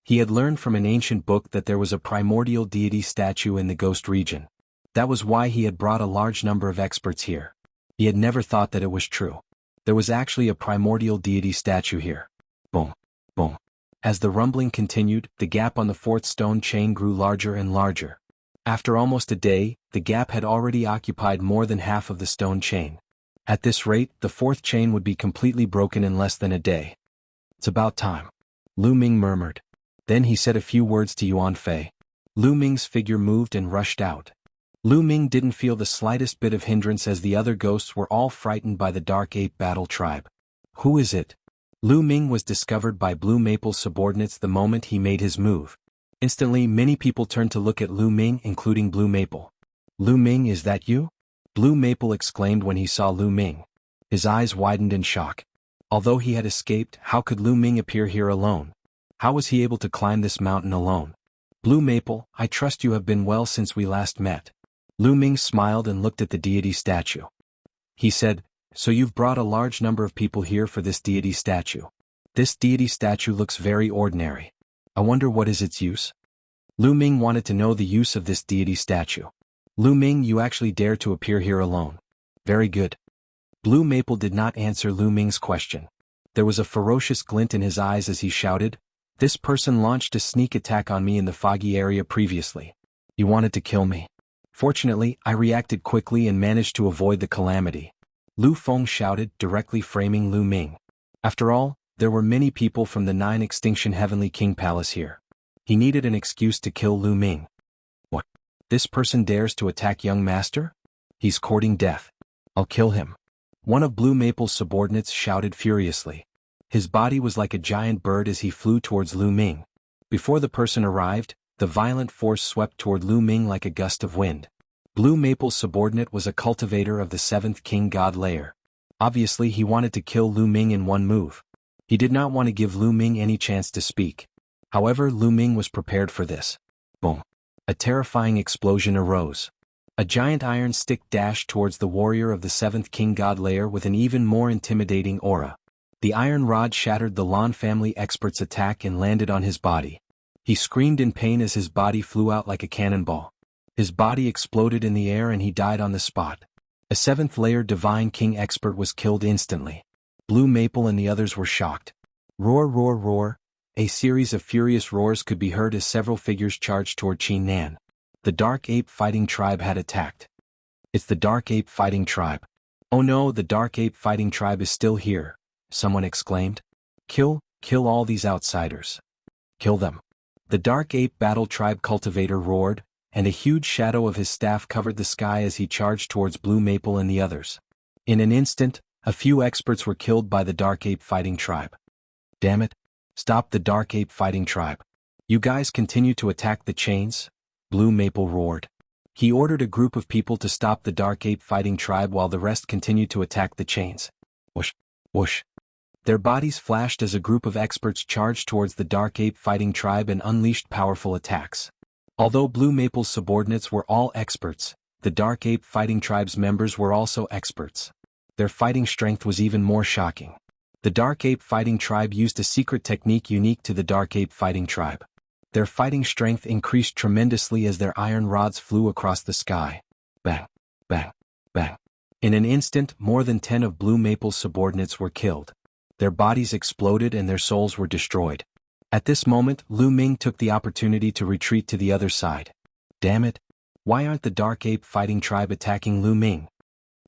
He had learned from an ancient book that there was a primordial deity statue in the Ghost region. That was why he had brought a large number of experts here. He had never thought that it was true. There was actually a primordial deity statue here. Boom, boom. As the rumbling continued, the gap on the fourth stone chain grew larger and larger. After almost a day, the gap had already occupied more than half of the stone chain. At this rate, the fourth chain would be completely broken in less than a day. It's about time. Lu Ming murmured. Then he said a few words to Yuan Fei. Lu Ming's figure moved and rushed out. Lu Ming didn't feel the slightest bit of hindrance as the other ghosts were all frightened by the Dark Ape Battle Tribe. Who is it? Lu Ming was discovered by Blue Maple's subordinates the moment he made his move. Instantly, many people turned to look at Lu Ming, including Blue Maple. Lu Ming, is that you? Blue Maple exclaimed when he saw Lu Ming. His eyes widened in shock. Although he had escaped, how could Lu Ming appear here alone? How was he able to climb this mountain alone? Blue Maple, I trust you have been well since we last met. Lu Ming smiled and looked at the deity statue. He said, so you've brought a large number of people here for this deity statue. This deity statue looks very ordinary. I wonder what is its use? Lu Ming wanted to know the use of this deity statue. Lu Ming, you actually dare to appear here alone. Very good. Blue Maple did not answer Lu Ming's question. There was a ferocious glint in his eyes as he shouted, this person launched a sneak attack on me in the foggy area previously. He wanted to kill me. Fortunately, I reacted quickly and managed to avoid the calamity. Lu Feng shouted, directly framing Lu Ming. After all, there were many people from the 9 Extinction Heavenly King Palace here. He needed an excuse to kill Lu Ming. What? This person dares to attack young master? He's courting death. I'll kill him. One of Blue Maple's subordinates shouted furiously. His body was like a giant bird as he flew towards Lu Ming. Before the person arrived, the violent force swept toward Lu Ming like a gust of wind. Blue Maple's subordinate was a cultivator of the 7th King God Layer. Obviously he wanted to kill Lu Ming in one move. He did not want to give Lu Ming any chance to speak. However, Lu Ming was prepared for this. Boom. A terrifying explosion arose. A giant iron stick dashed towards the warrior of the 7th King God Layer with an even more intimidating aura. The iron rod shattered the Lan family expert's attack and landed on his body. He screamed in pain as his body flew out like a cannonball. His body exploded in the air and he died on the spot. A 7th layer Divine King expert was killed instantly. Blue Maple and the others were shocked. Roar, roar, roar. A series of furious roars could be heard as several figures charged toward Qin Nan. The Dark Ape Fighting Tribe had attacked. It's the Dark Ape Fighting Tribe. Oh no, the Dark Ape Fighting Tribe is still here, someone exclaimed. Kill all these outsiders. Kill them. The Dark Ape Battle Tribe cultivator roared, and a huge shadow of his staff covered the sky as he charged towards Blue Maple and the others. In an instant, a few experts were killed by the Dark Ape Fighting Tribe. Damn it. Stop the Dark Ape Fighting Tribe. You guys continue to attack the chains? Blue Maple roared. He ordered a group of people to stop the Dark Ape Fighting Tribe while the rest continued to attack the chains. Whoosh, whoosh. Their bodies flashed as a group of experts charged towards the Dark Ape Fighting Tribe and unleashed powerful attacks. Although Blue Maple's subordinates were all experts, the Dark Ape Fighting Tribe's members were also experts. Their fighting strength was even more shocking. The Dark Ape Fighting Tribe used a secret technique unique to the Dark Ape Fighting Tribe. Their fighting strength increased tremendously as their iron rods flew across the sky. Bang, bang, bang. In an instant, more than 10 of Blue Maple's subordinates were killed. Their bodies exploded and their souls were destroyed. At this moment, Lu Ming took the opportunity to retreat to the other side. Damn it! Why aren't the Dark Ape Fighting Tribe attacking Lu Ming?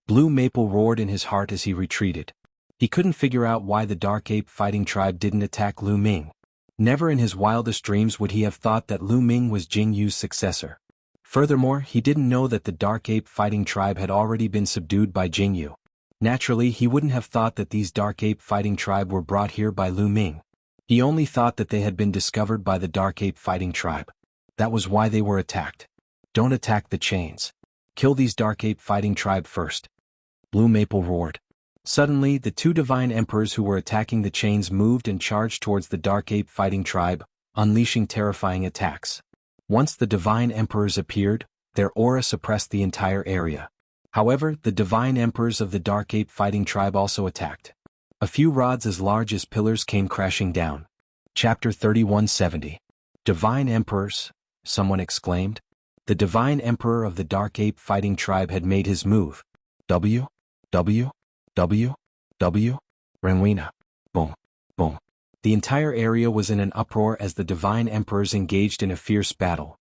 Blue Maple roared in his heart as he retreated. He couldn't figure out why the Dark Ape Fighting Tribe didn't attack Lu Ming. Never in his wildest dreams would he have thought that Lu Ming was Jing Yu's successor. Furthermore, he didn't know that the Dark Ape Fighting Tribe had already been subdued by Jing Yu. Naturally, he wouldn't have thought that these Dark Ape Fighting Tribe were brought here by Lu Ming. He only thought that they had been discovered by the Dark Ape Fighting Tribe. That was why they were attacked. Don't attack the chains. Kill these Dark Ape Fighting Tribe first. Blue Maple roared. Suddenly, the 2 divine emperors who were attacking the chains moved and charged towards the Dark Ape Fighting Tribe, unleashing terrifying attacks. Once the divine emperors appeared, their aura suppressed the entire area. However, the divine emperors of the Dark Ape Fighting Tribe also attacked. A few rods as large as pillars came crashing down. Chapter 3170. Divine Emperors, someone exclaimed. The Divine Emperor of the Dark Ape Fighting Tribe had made his move. W. Renwina. Boom. Boom. The entire area was in an uproar as the Divine Emperors engaged in a fierce battle.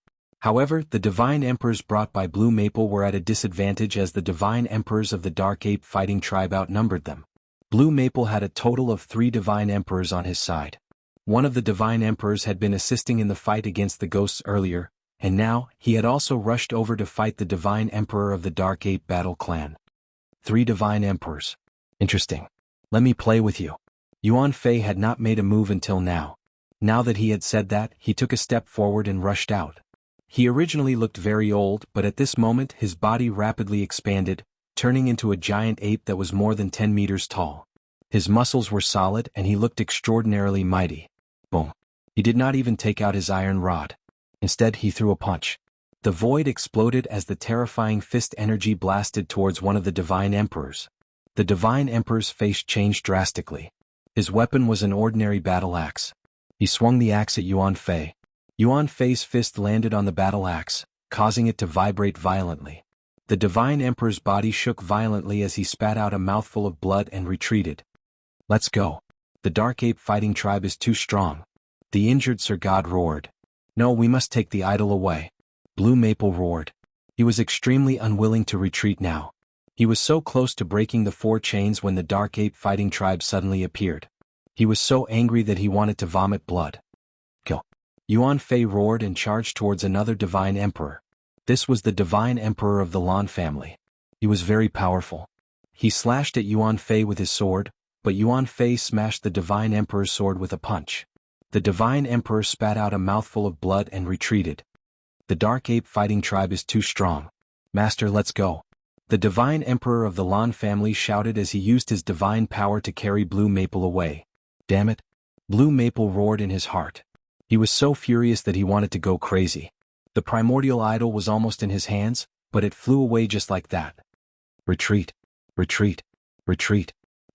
However, the divine emperors brought by Blue Maple were at a disadvantage as the divine emperors of the Dark Ape fighting tribe outnumbered them. Blue Maple had a total of 3 divine emperors on his side. One of the divine emperors had been assisting in the fight against the ghosts earlier, and now, he had also rushed over to fight the divine emperor of the Dark Ape Battle Clan. 3 divine emperors. Interesting. Let me play with you. Yuan Fei had not made a move until now. Now that he had said that, he took a step forward and rushed out. He originally looked very old, but at this moment his body rapidly expanded, turning into a giant ape that was more than 10 meters tall. His muscles were solid and he looked extraordinarily mighty. Boom. He did not even take out his iron rod. Instead, he threw a punch. The void exploded as the terrifying fist energy blasted towards one of the divine emperors. The divine emperor's face changed drastically. His weapon was an ordinary battle axe. He swung the axe at Yuan Fei. Yuan Fei's fist landed on the battle axe, causing it to vibrate violently. The divine emperor's body shook violently as he spat out a mouthful of blood and retreated. Let's go. The Dark Ape fighting tribe is too strong. The injured Sir God roared. No, we must take the idol away. Blue Maple roared. He was extremely unwilling to retreat now. He was so close to breaking the 4 chains when the Dark Ape fighting tribe suddenly appeared. He was so angry that he wanted to vomit blood. Kill. Yuan Fei roared and charged towards another divine emperor. This was the divine emperor of the Lan family. He was very powerful. He slashed at Yuan Fei with his sword, but Yuan Fei smashed the divine emperor's sword with a punch. The divine emperor spat out a mouthful of blood and retreated. The Dark Ape fighting tribe is too strong. Master, let's go. The divine emperor of the Lan family shouted as he used his divine power to carry Blue Maple away. Damn it. Blue Maple roared in his heart. He was so furious that he wanted to go crazy. The primordial idol was almost in his hands, but it flew away just like that. Retreat. Retreat. Retreat.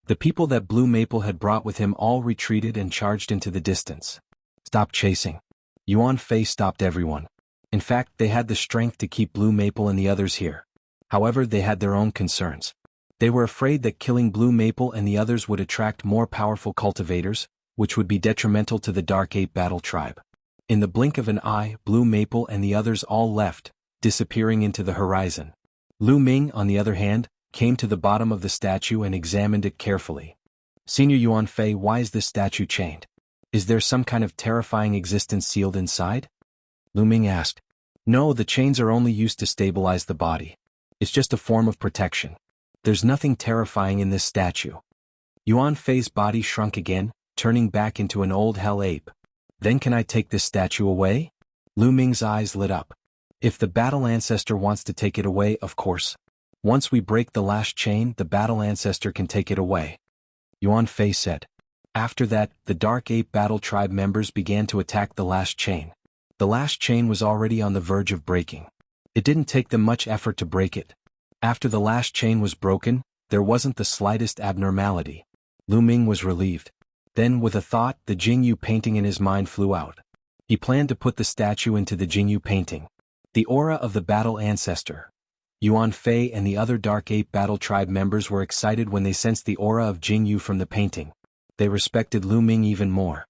The people that Blue Maple had brought with him all retreated and charged into the distance. Stop chasing. Yuan Fei stopped everyone. In fact, they had the strength to keep Blue Maple and the others here. However, they had their own concerns. They were afraid that killing Blue Maple and the others would attract more powerful cultivators, which would be detrimental to the Dark Ape Battle Tribe. In the blink of an eye, Blue Maple and the others all left, disappearing into the horizon. Lu Ming, on the other hand, came to the bottom of the statue and examined it carefully. Senior Yuan Fei, why is this statue chained? Is there some kind of terrifying existence sealed inside? Lu Ming asked. No, the chains are only used to stabilize the body. It's just a form of protection. There's nothing terrifying in this statue. Yuan Fei's body shrunk again, turning back into an old hell ape. Then can I take this statue away? Lu Ming's eyes lit up. If the battle ancestor wants to take it away, of course. Once we break the last chain, the battle ancestor can take it away. Yuan Fei said. After that, the Dark Ape Battle Tribe members began to attack the last chain. The last chain was already on the verge of breaking. It didn't take them much effort to break it. After the last chain was broken, there wasn't the slightest abnormality. Lu Ming was relieved. Then, with a thought, the Jingyu painting in his mind flew out. He planned to put the statue into the Jingyu painting. The aura of the battle ancestor. Yuan Fei and the other Dark Ape Battle Tribe members were excited when they sensed the aura of Jingyu from the painting. They respected Lu Ming even more.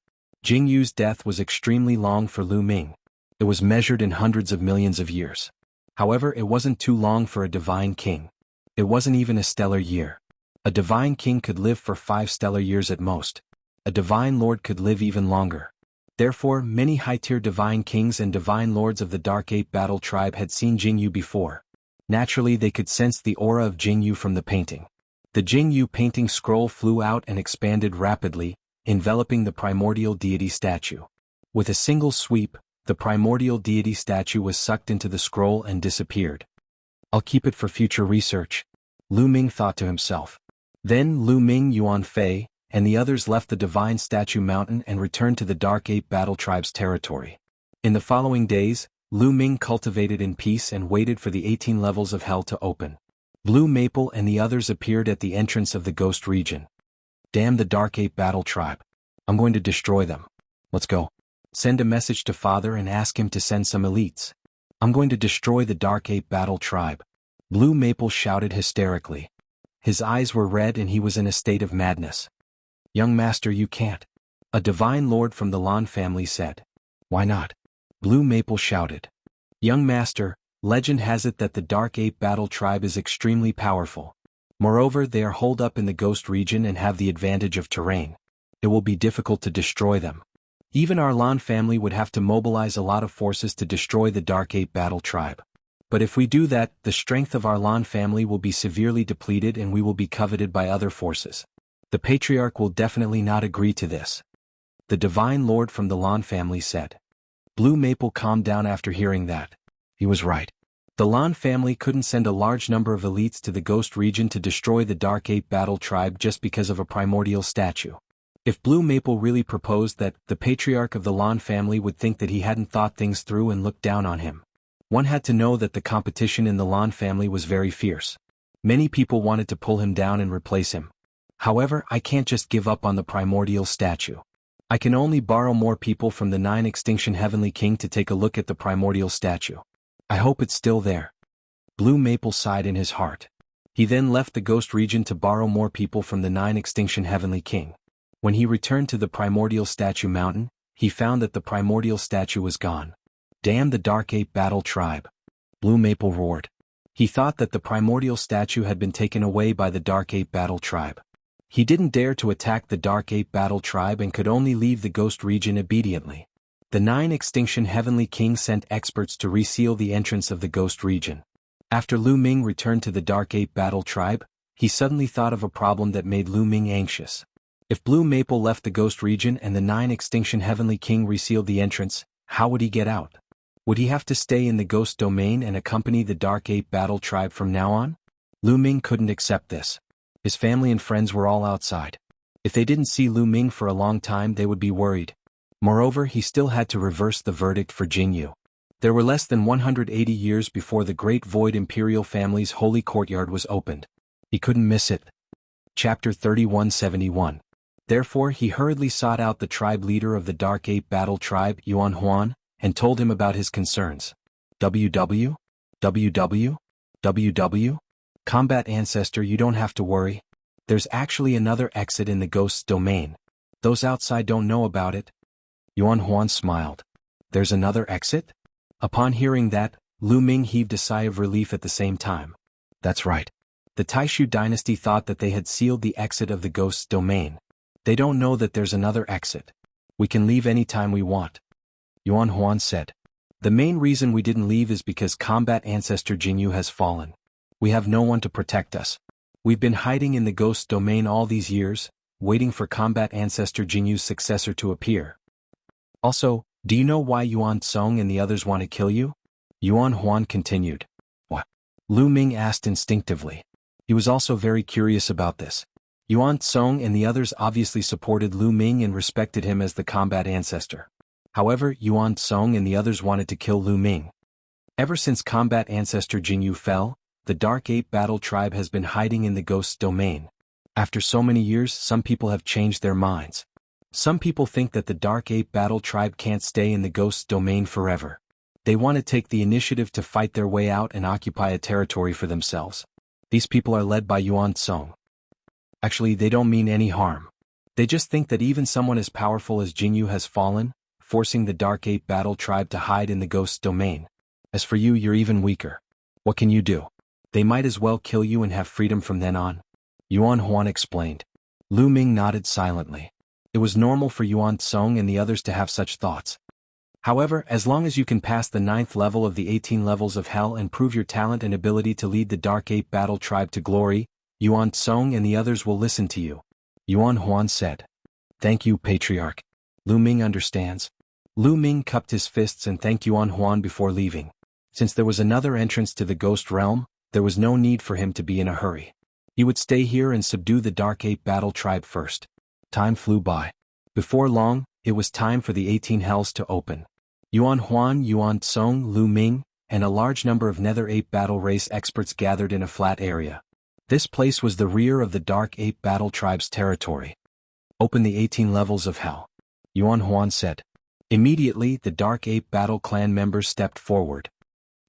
Jingyu's death was extremely long for Lu Ming. It was measured in hundreds of millions of years. However, it wasn't too long for a divine king. It wasn't even a stellar year. A divine king could live for 5 stellar years at most. A divine lord could live even longer. Therefore, many high-tier divine kings and divine lords of the Dark Ape Battle Tribe had seen Jingyu before. Naturally, they could sense the aura of Jingyu from the painting. The Jingyu painting scroll flew out and expanded rapidly, enveloping the primordial deity statue. With a single sweep, the primordial deity statue was sucked into the scroll and disappeared. I'll keep it for future research, Lu Ming thought to himself. Then Lu Ming, Yuan Fei, and the others left the divine statue mountain and returned to the Dark Ape Battle Tribe's territory. In the following days, Lu Ming cultivated in peace and waited for the 18 levels of hell to open. Blue Maple and the others appeared at the entrance of the Ghost region. Damn the Dark Ape Battle Tribe. I'm going to destroy them. Let's go. Send a message to Father and ask him to send some elites. I'm going to destroy the Dark Ape Battle Tribe. Blue Maple shouted hysterically. His eyes were red and he was in a state of madness. Young master, you can't. A divine lord from the Lan family said. Why not? Blue Maple shouted. Young master, legend has it that the Dark Ape Battle Tribe is extremely powerful. Moreover, they are holed up in the Ghost region and have the advantage of terrain. It will be difficult to destroy them. Even our Lan family would have to mobilize a lot of forces to destroy the Dark Ape Battle Tribe. But if we do that, the strength of our Lan family will be severely depleted and we will be coveted by other forces. The Patriarch will definitely not agree to this. The Divine Lord from the Lan family said. Blue Maple calmed down after hearing that. He was right. The Lan family couldn't send a large number of elites to the Ghost region to destroy the Dark Ape Battle Tribe just because of a primordial statue. If Blue Maple really proposed that, the Patriarch of the Lan family would think that he hadn't thought things through and looked down on him. One had to know that the competition in the Lan family was very fierce. Many people wanted to pull him down and replace him. However, I can't just give up on the primordial statue. I can only borrow more people from the 9 Extinction Heavenly King to take a look at the primordial statue. I hope it's still there. Blue Maple sighed in his heart. He then left the Ghost region to borrow more people from the 9 Extinction Heavenly King. When he returned to the primordial statue mountain, he found that the primordial statue was gone. Damn the Dark Ape Battle Tribe! Blue Maple roared. He thought that the primordial statue had been taken away by the Dark Ape Battle Tribe. He didn't dare to attack the Dark Ape Battle Tribe and could only leave the Ghost region obediently. The 9 Extinction Heavenly King sent experts to reseal the entrance of the Ghost region. After Lu Ming returned to the Dark Ape Battle Tribe, he suddenly thought of a problem that made Lu Ming anxious. If Blue Maple left the Ghost region and the 9 Extinction Heavenly King resealed the entrance, how would he get out? Would he have to stay in the Ghost domain and accompany the Dark Ape Battle Tribe from now on? Lu Ming couldn't accept this. His family and friends were all outside. If they didn't see Lu Ming for a long time, they would be worried. Moreover, he still had to reverse the verdict for Jinyu. There were less than 180 years before the Great Void Imperial family's holy courtyard was opened. He couldn't miss it. Chapter 3171. Therefore, he hurriedly sought out the tribe leader of the Dark Ape Battle Tribe, Yuan Huan, and told him about his concerns. WW? WW? WW? Combat Ancestor, you don't have to worry. There's actually another exit in the Ghost's domain. Those outside don't know about it. Yuan Huan smiled. There's another exit? Upon hearing that, Lu Ming heaved a sigh of relief at the same time. That's right. The Taishu dynasty thought that they had sealed the exit of the Ghost's domain. They don't know that there's another exit. We can leave any time we want. Yuan Huan said. The main reason we didn't leave is because Combat Ancestor Jinyu has fallen. We have no one to protect us. We've been hiding in the Ghost domain all these years, waiting for Combat Ancestor Jinyu's successor to appear. Also, do you know why Yuan Tsong and the others want to kill you? Yuan Huan continued. What? Lu Ming asked instinctively. He was also very curious about this. Yuan Tsong and the others obviously supported Lu Ming and respected him as the Combat Ancestor. However, Yuan Tsong and the others wanted to kill Lu Ming. Ever since Combat Ancestor Jinyu fell, the Dark Ape Battle Tribe has been hiding in the Ghost's domain. After so many years, some people have changed their minds. Some people think that the Dark Ape Battle Tribe can't stay in the Ghost's domain forever. They want to take the initiative to fight their way out and occupy a territory for themselves. These people are led by Yuan Tsong. Actually, they don't mean any harm. They just think that even someone as powerful as Jinyu has fallen, forcing the Dark Ape Battle Tribe to hide in the Ghost's domain. As for you, you're even weaker. What can you do? They might as well kill you and have freedom from then on. Yuan Huan explained. Lu Ming nodded silently. It was normal for Yuan Tsong and the others to have such thoughts. However, as long as you can pass the 9th level of the 18 levels of hell and prove your talent and ability to lead the Dark Ape Battle Tribe to glory, Yuan Tsong and the others will listen to you. Yuan Huan said. Thank you, Patriarch. Lu Ming understands. Lu Ming cupped his fists and thanked Yuan Huan before leaving. Since there was another entrance to the Ghost realm, there was no need for him to be in a hurry. He would stay here and subdue the Dark Ape Battle Tribe first. Time flew by. Before long, it was time for the 18 Hells to open. Yuan Huan, Yuan Tsong, Lu Ming, and a large number of Nether Ape Battle Race experts gathered in a flat area. This place was the rear of the Dark Ape Battle Tribe's territory. Open the 18 levels of hell. Yuan Huan said. Immediately, the Dark Ape Battle Clan members stepped forward.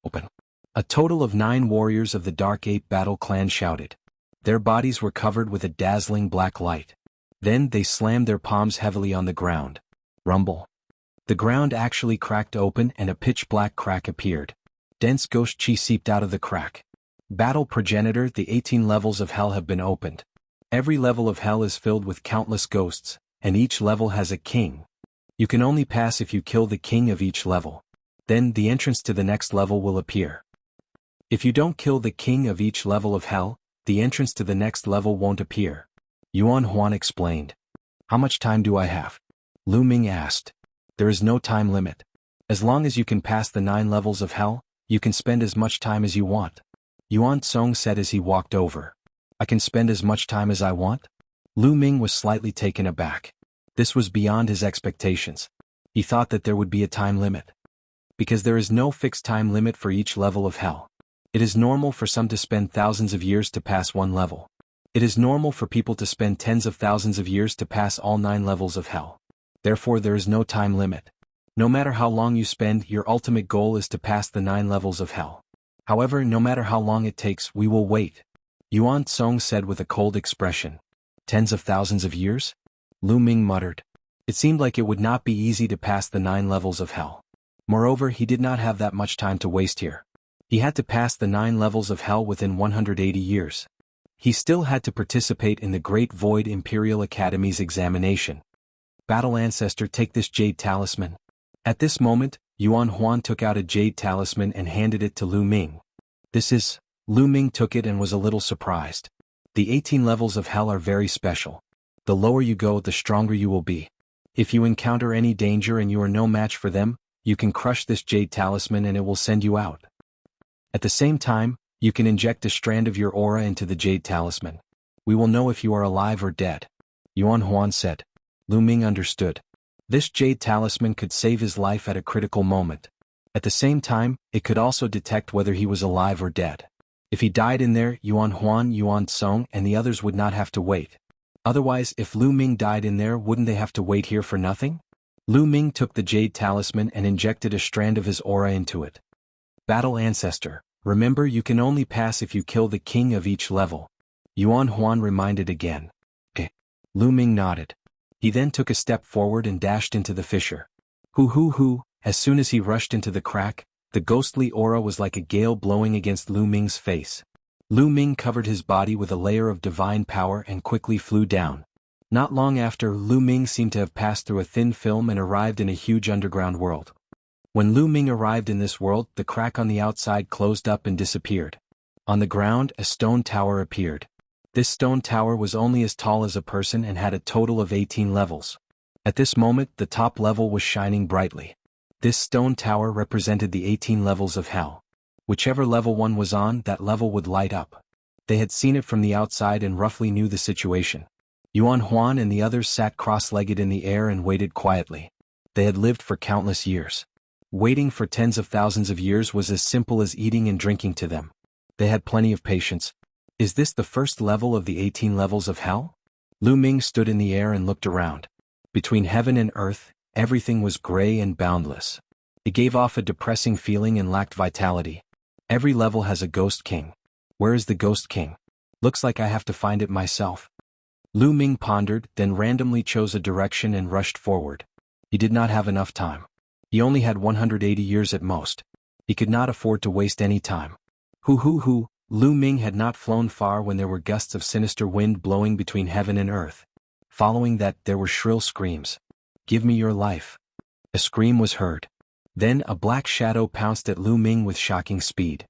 Open. A total of 9 warriors of the Dark Ape Battle Clan shouted. Their bodies were covered with a dazzling black light. Then they slammed their palms heavily on the ground. Rumble. The ground actually cracked open and a pitch-black crack appeared. Dense ghost chi seeped out of the crack. Battle progenitor, the 18 levels of hell have been opened. Every level of hell is filled with countless ghosts, and each level has a king. You can only pass if you kill the king of each level. Then the entrance to the next level will appear. If you don't kill the king of each level of hell, the entrance to the next level won't appear. Yuan Huan explained. How much time do I have? Lu Ming asked. There is no time limit. As long as you can pass the 9 levels of hell, you can spend as much time as you want. Yuan Song said as he walked over. I can spend as much time as I want? Lu Ming was slightly taken aback. This was beyond his expectations. He thought that there would be a time limit. Because there is no fixed time limit for each level of hell. It is normal for some to spend thousands of years to pass one level. It is normal for people to spend tens of thousands of years to pass all 9 levels of hell. Therefore there is no time limit. No matter how long you spend, your ultimate goal is to pass the 9 levels of hell. However, no matter how long it takes, we will wait. Yuan Song said with a cold expression. Tens of thousands of years? Lu Ming muttered. It seemed like it would not be easy to pass the 9 levels of hell. Moreover, he did not have that much time to waste here. He had to pass the 9 levels of hell within 180 years. He still had to participate in the Great Void Imperial Academy's examination. Battle Ancestor, take this jade talisman. At this moment, Yuan Huan took out a jade talisman and handed it to Lu Ming. This is... Lu Ming took it and was a little surprised. The 18 levels of hell are very special. The lower you go, the stronger you will be. If you encounter any danger and you are no match for them, you can crush this jade talisman and it will send you out. At the same time, you can inject a strand of your aura into the jade talisman. We will know if you are alive or dead. Yuan Huan said. Lu Ming understood. This jade talisman could save his life at a critical moment. At the same time, it could also detect whether he was alive or dead. If he died in there, Yuan Huan, Yuan Song, and the others would not have to wait. Otherwise, if Lu Ming died in there, wouldn't they have to wait here for nothing? Lu Ming took the jade talisman and injected a strand of his aura into it. Battle Ancestor, remember you can only pass if you kill the king of each level. Yuan Huan reminded again. Okay. Lu Ming nodded. He then took a step forward and dashed into the fissure. Hoo. As soon as he rushed into the crack, the ghostly aura was like a gale blowing against Lu Ming's face. Lu Ming covered his body with a layer of divine power and quickly flew down. Not long after, Lu Ming seemed to have passed through a thin film and arrived in a huge underground world. When Lu Ming arrived in this world, the crack on the outside closed up and disappeared. On the ground, a stone tower appeared. This stone tower was only as tall as a person and had a total of 18 levels. At this moment, the top level was shining brightly. This stone tower represented the 18 levels of hell. Whichever level one was on, that level would light up. They had seen it from the outside and roughly knew the situation. Yuan Huan and the others sat cross-legged in the air and waited quietly. They had lived for countless years. Waiting for tens of thousands of years was as simple as eating and drinking to them. They had plenty of patience. Is this the first level of the 18 levels of hell? Lu Ming stood in the air and looked around. Between heaven and earth, everything was gray and boundless. It gave off a depressing feeling and lacked vitality. Every level has a ghost king. Where is the ghost king? Looks like I have to find it myself. Lu Ming pondered, then randomly chose a direction and rushed forward. He did not have enough time. He only had 180 years at most. He could not afford to waste any time. Hoo. Lu Ming had not flown far when there were gusts of sinister wind blowing between heaven and earth. Following that, there were shrill screams. Give me your life. A scream was heard. Then a black shadow pounced at Lu Ming with shocking speed.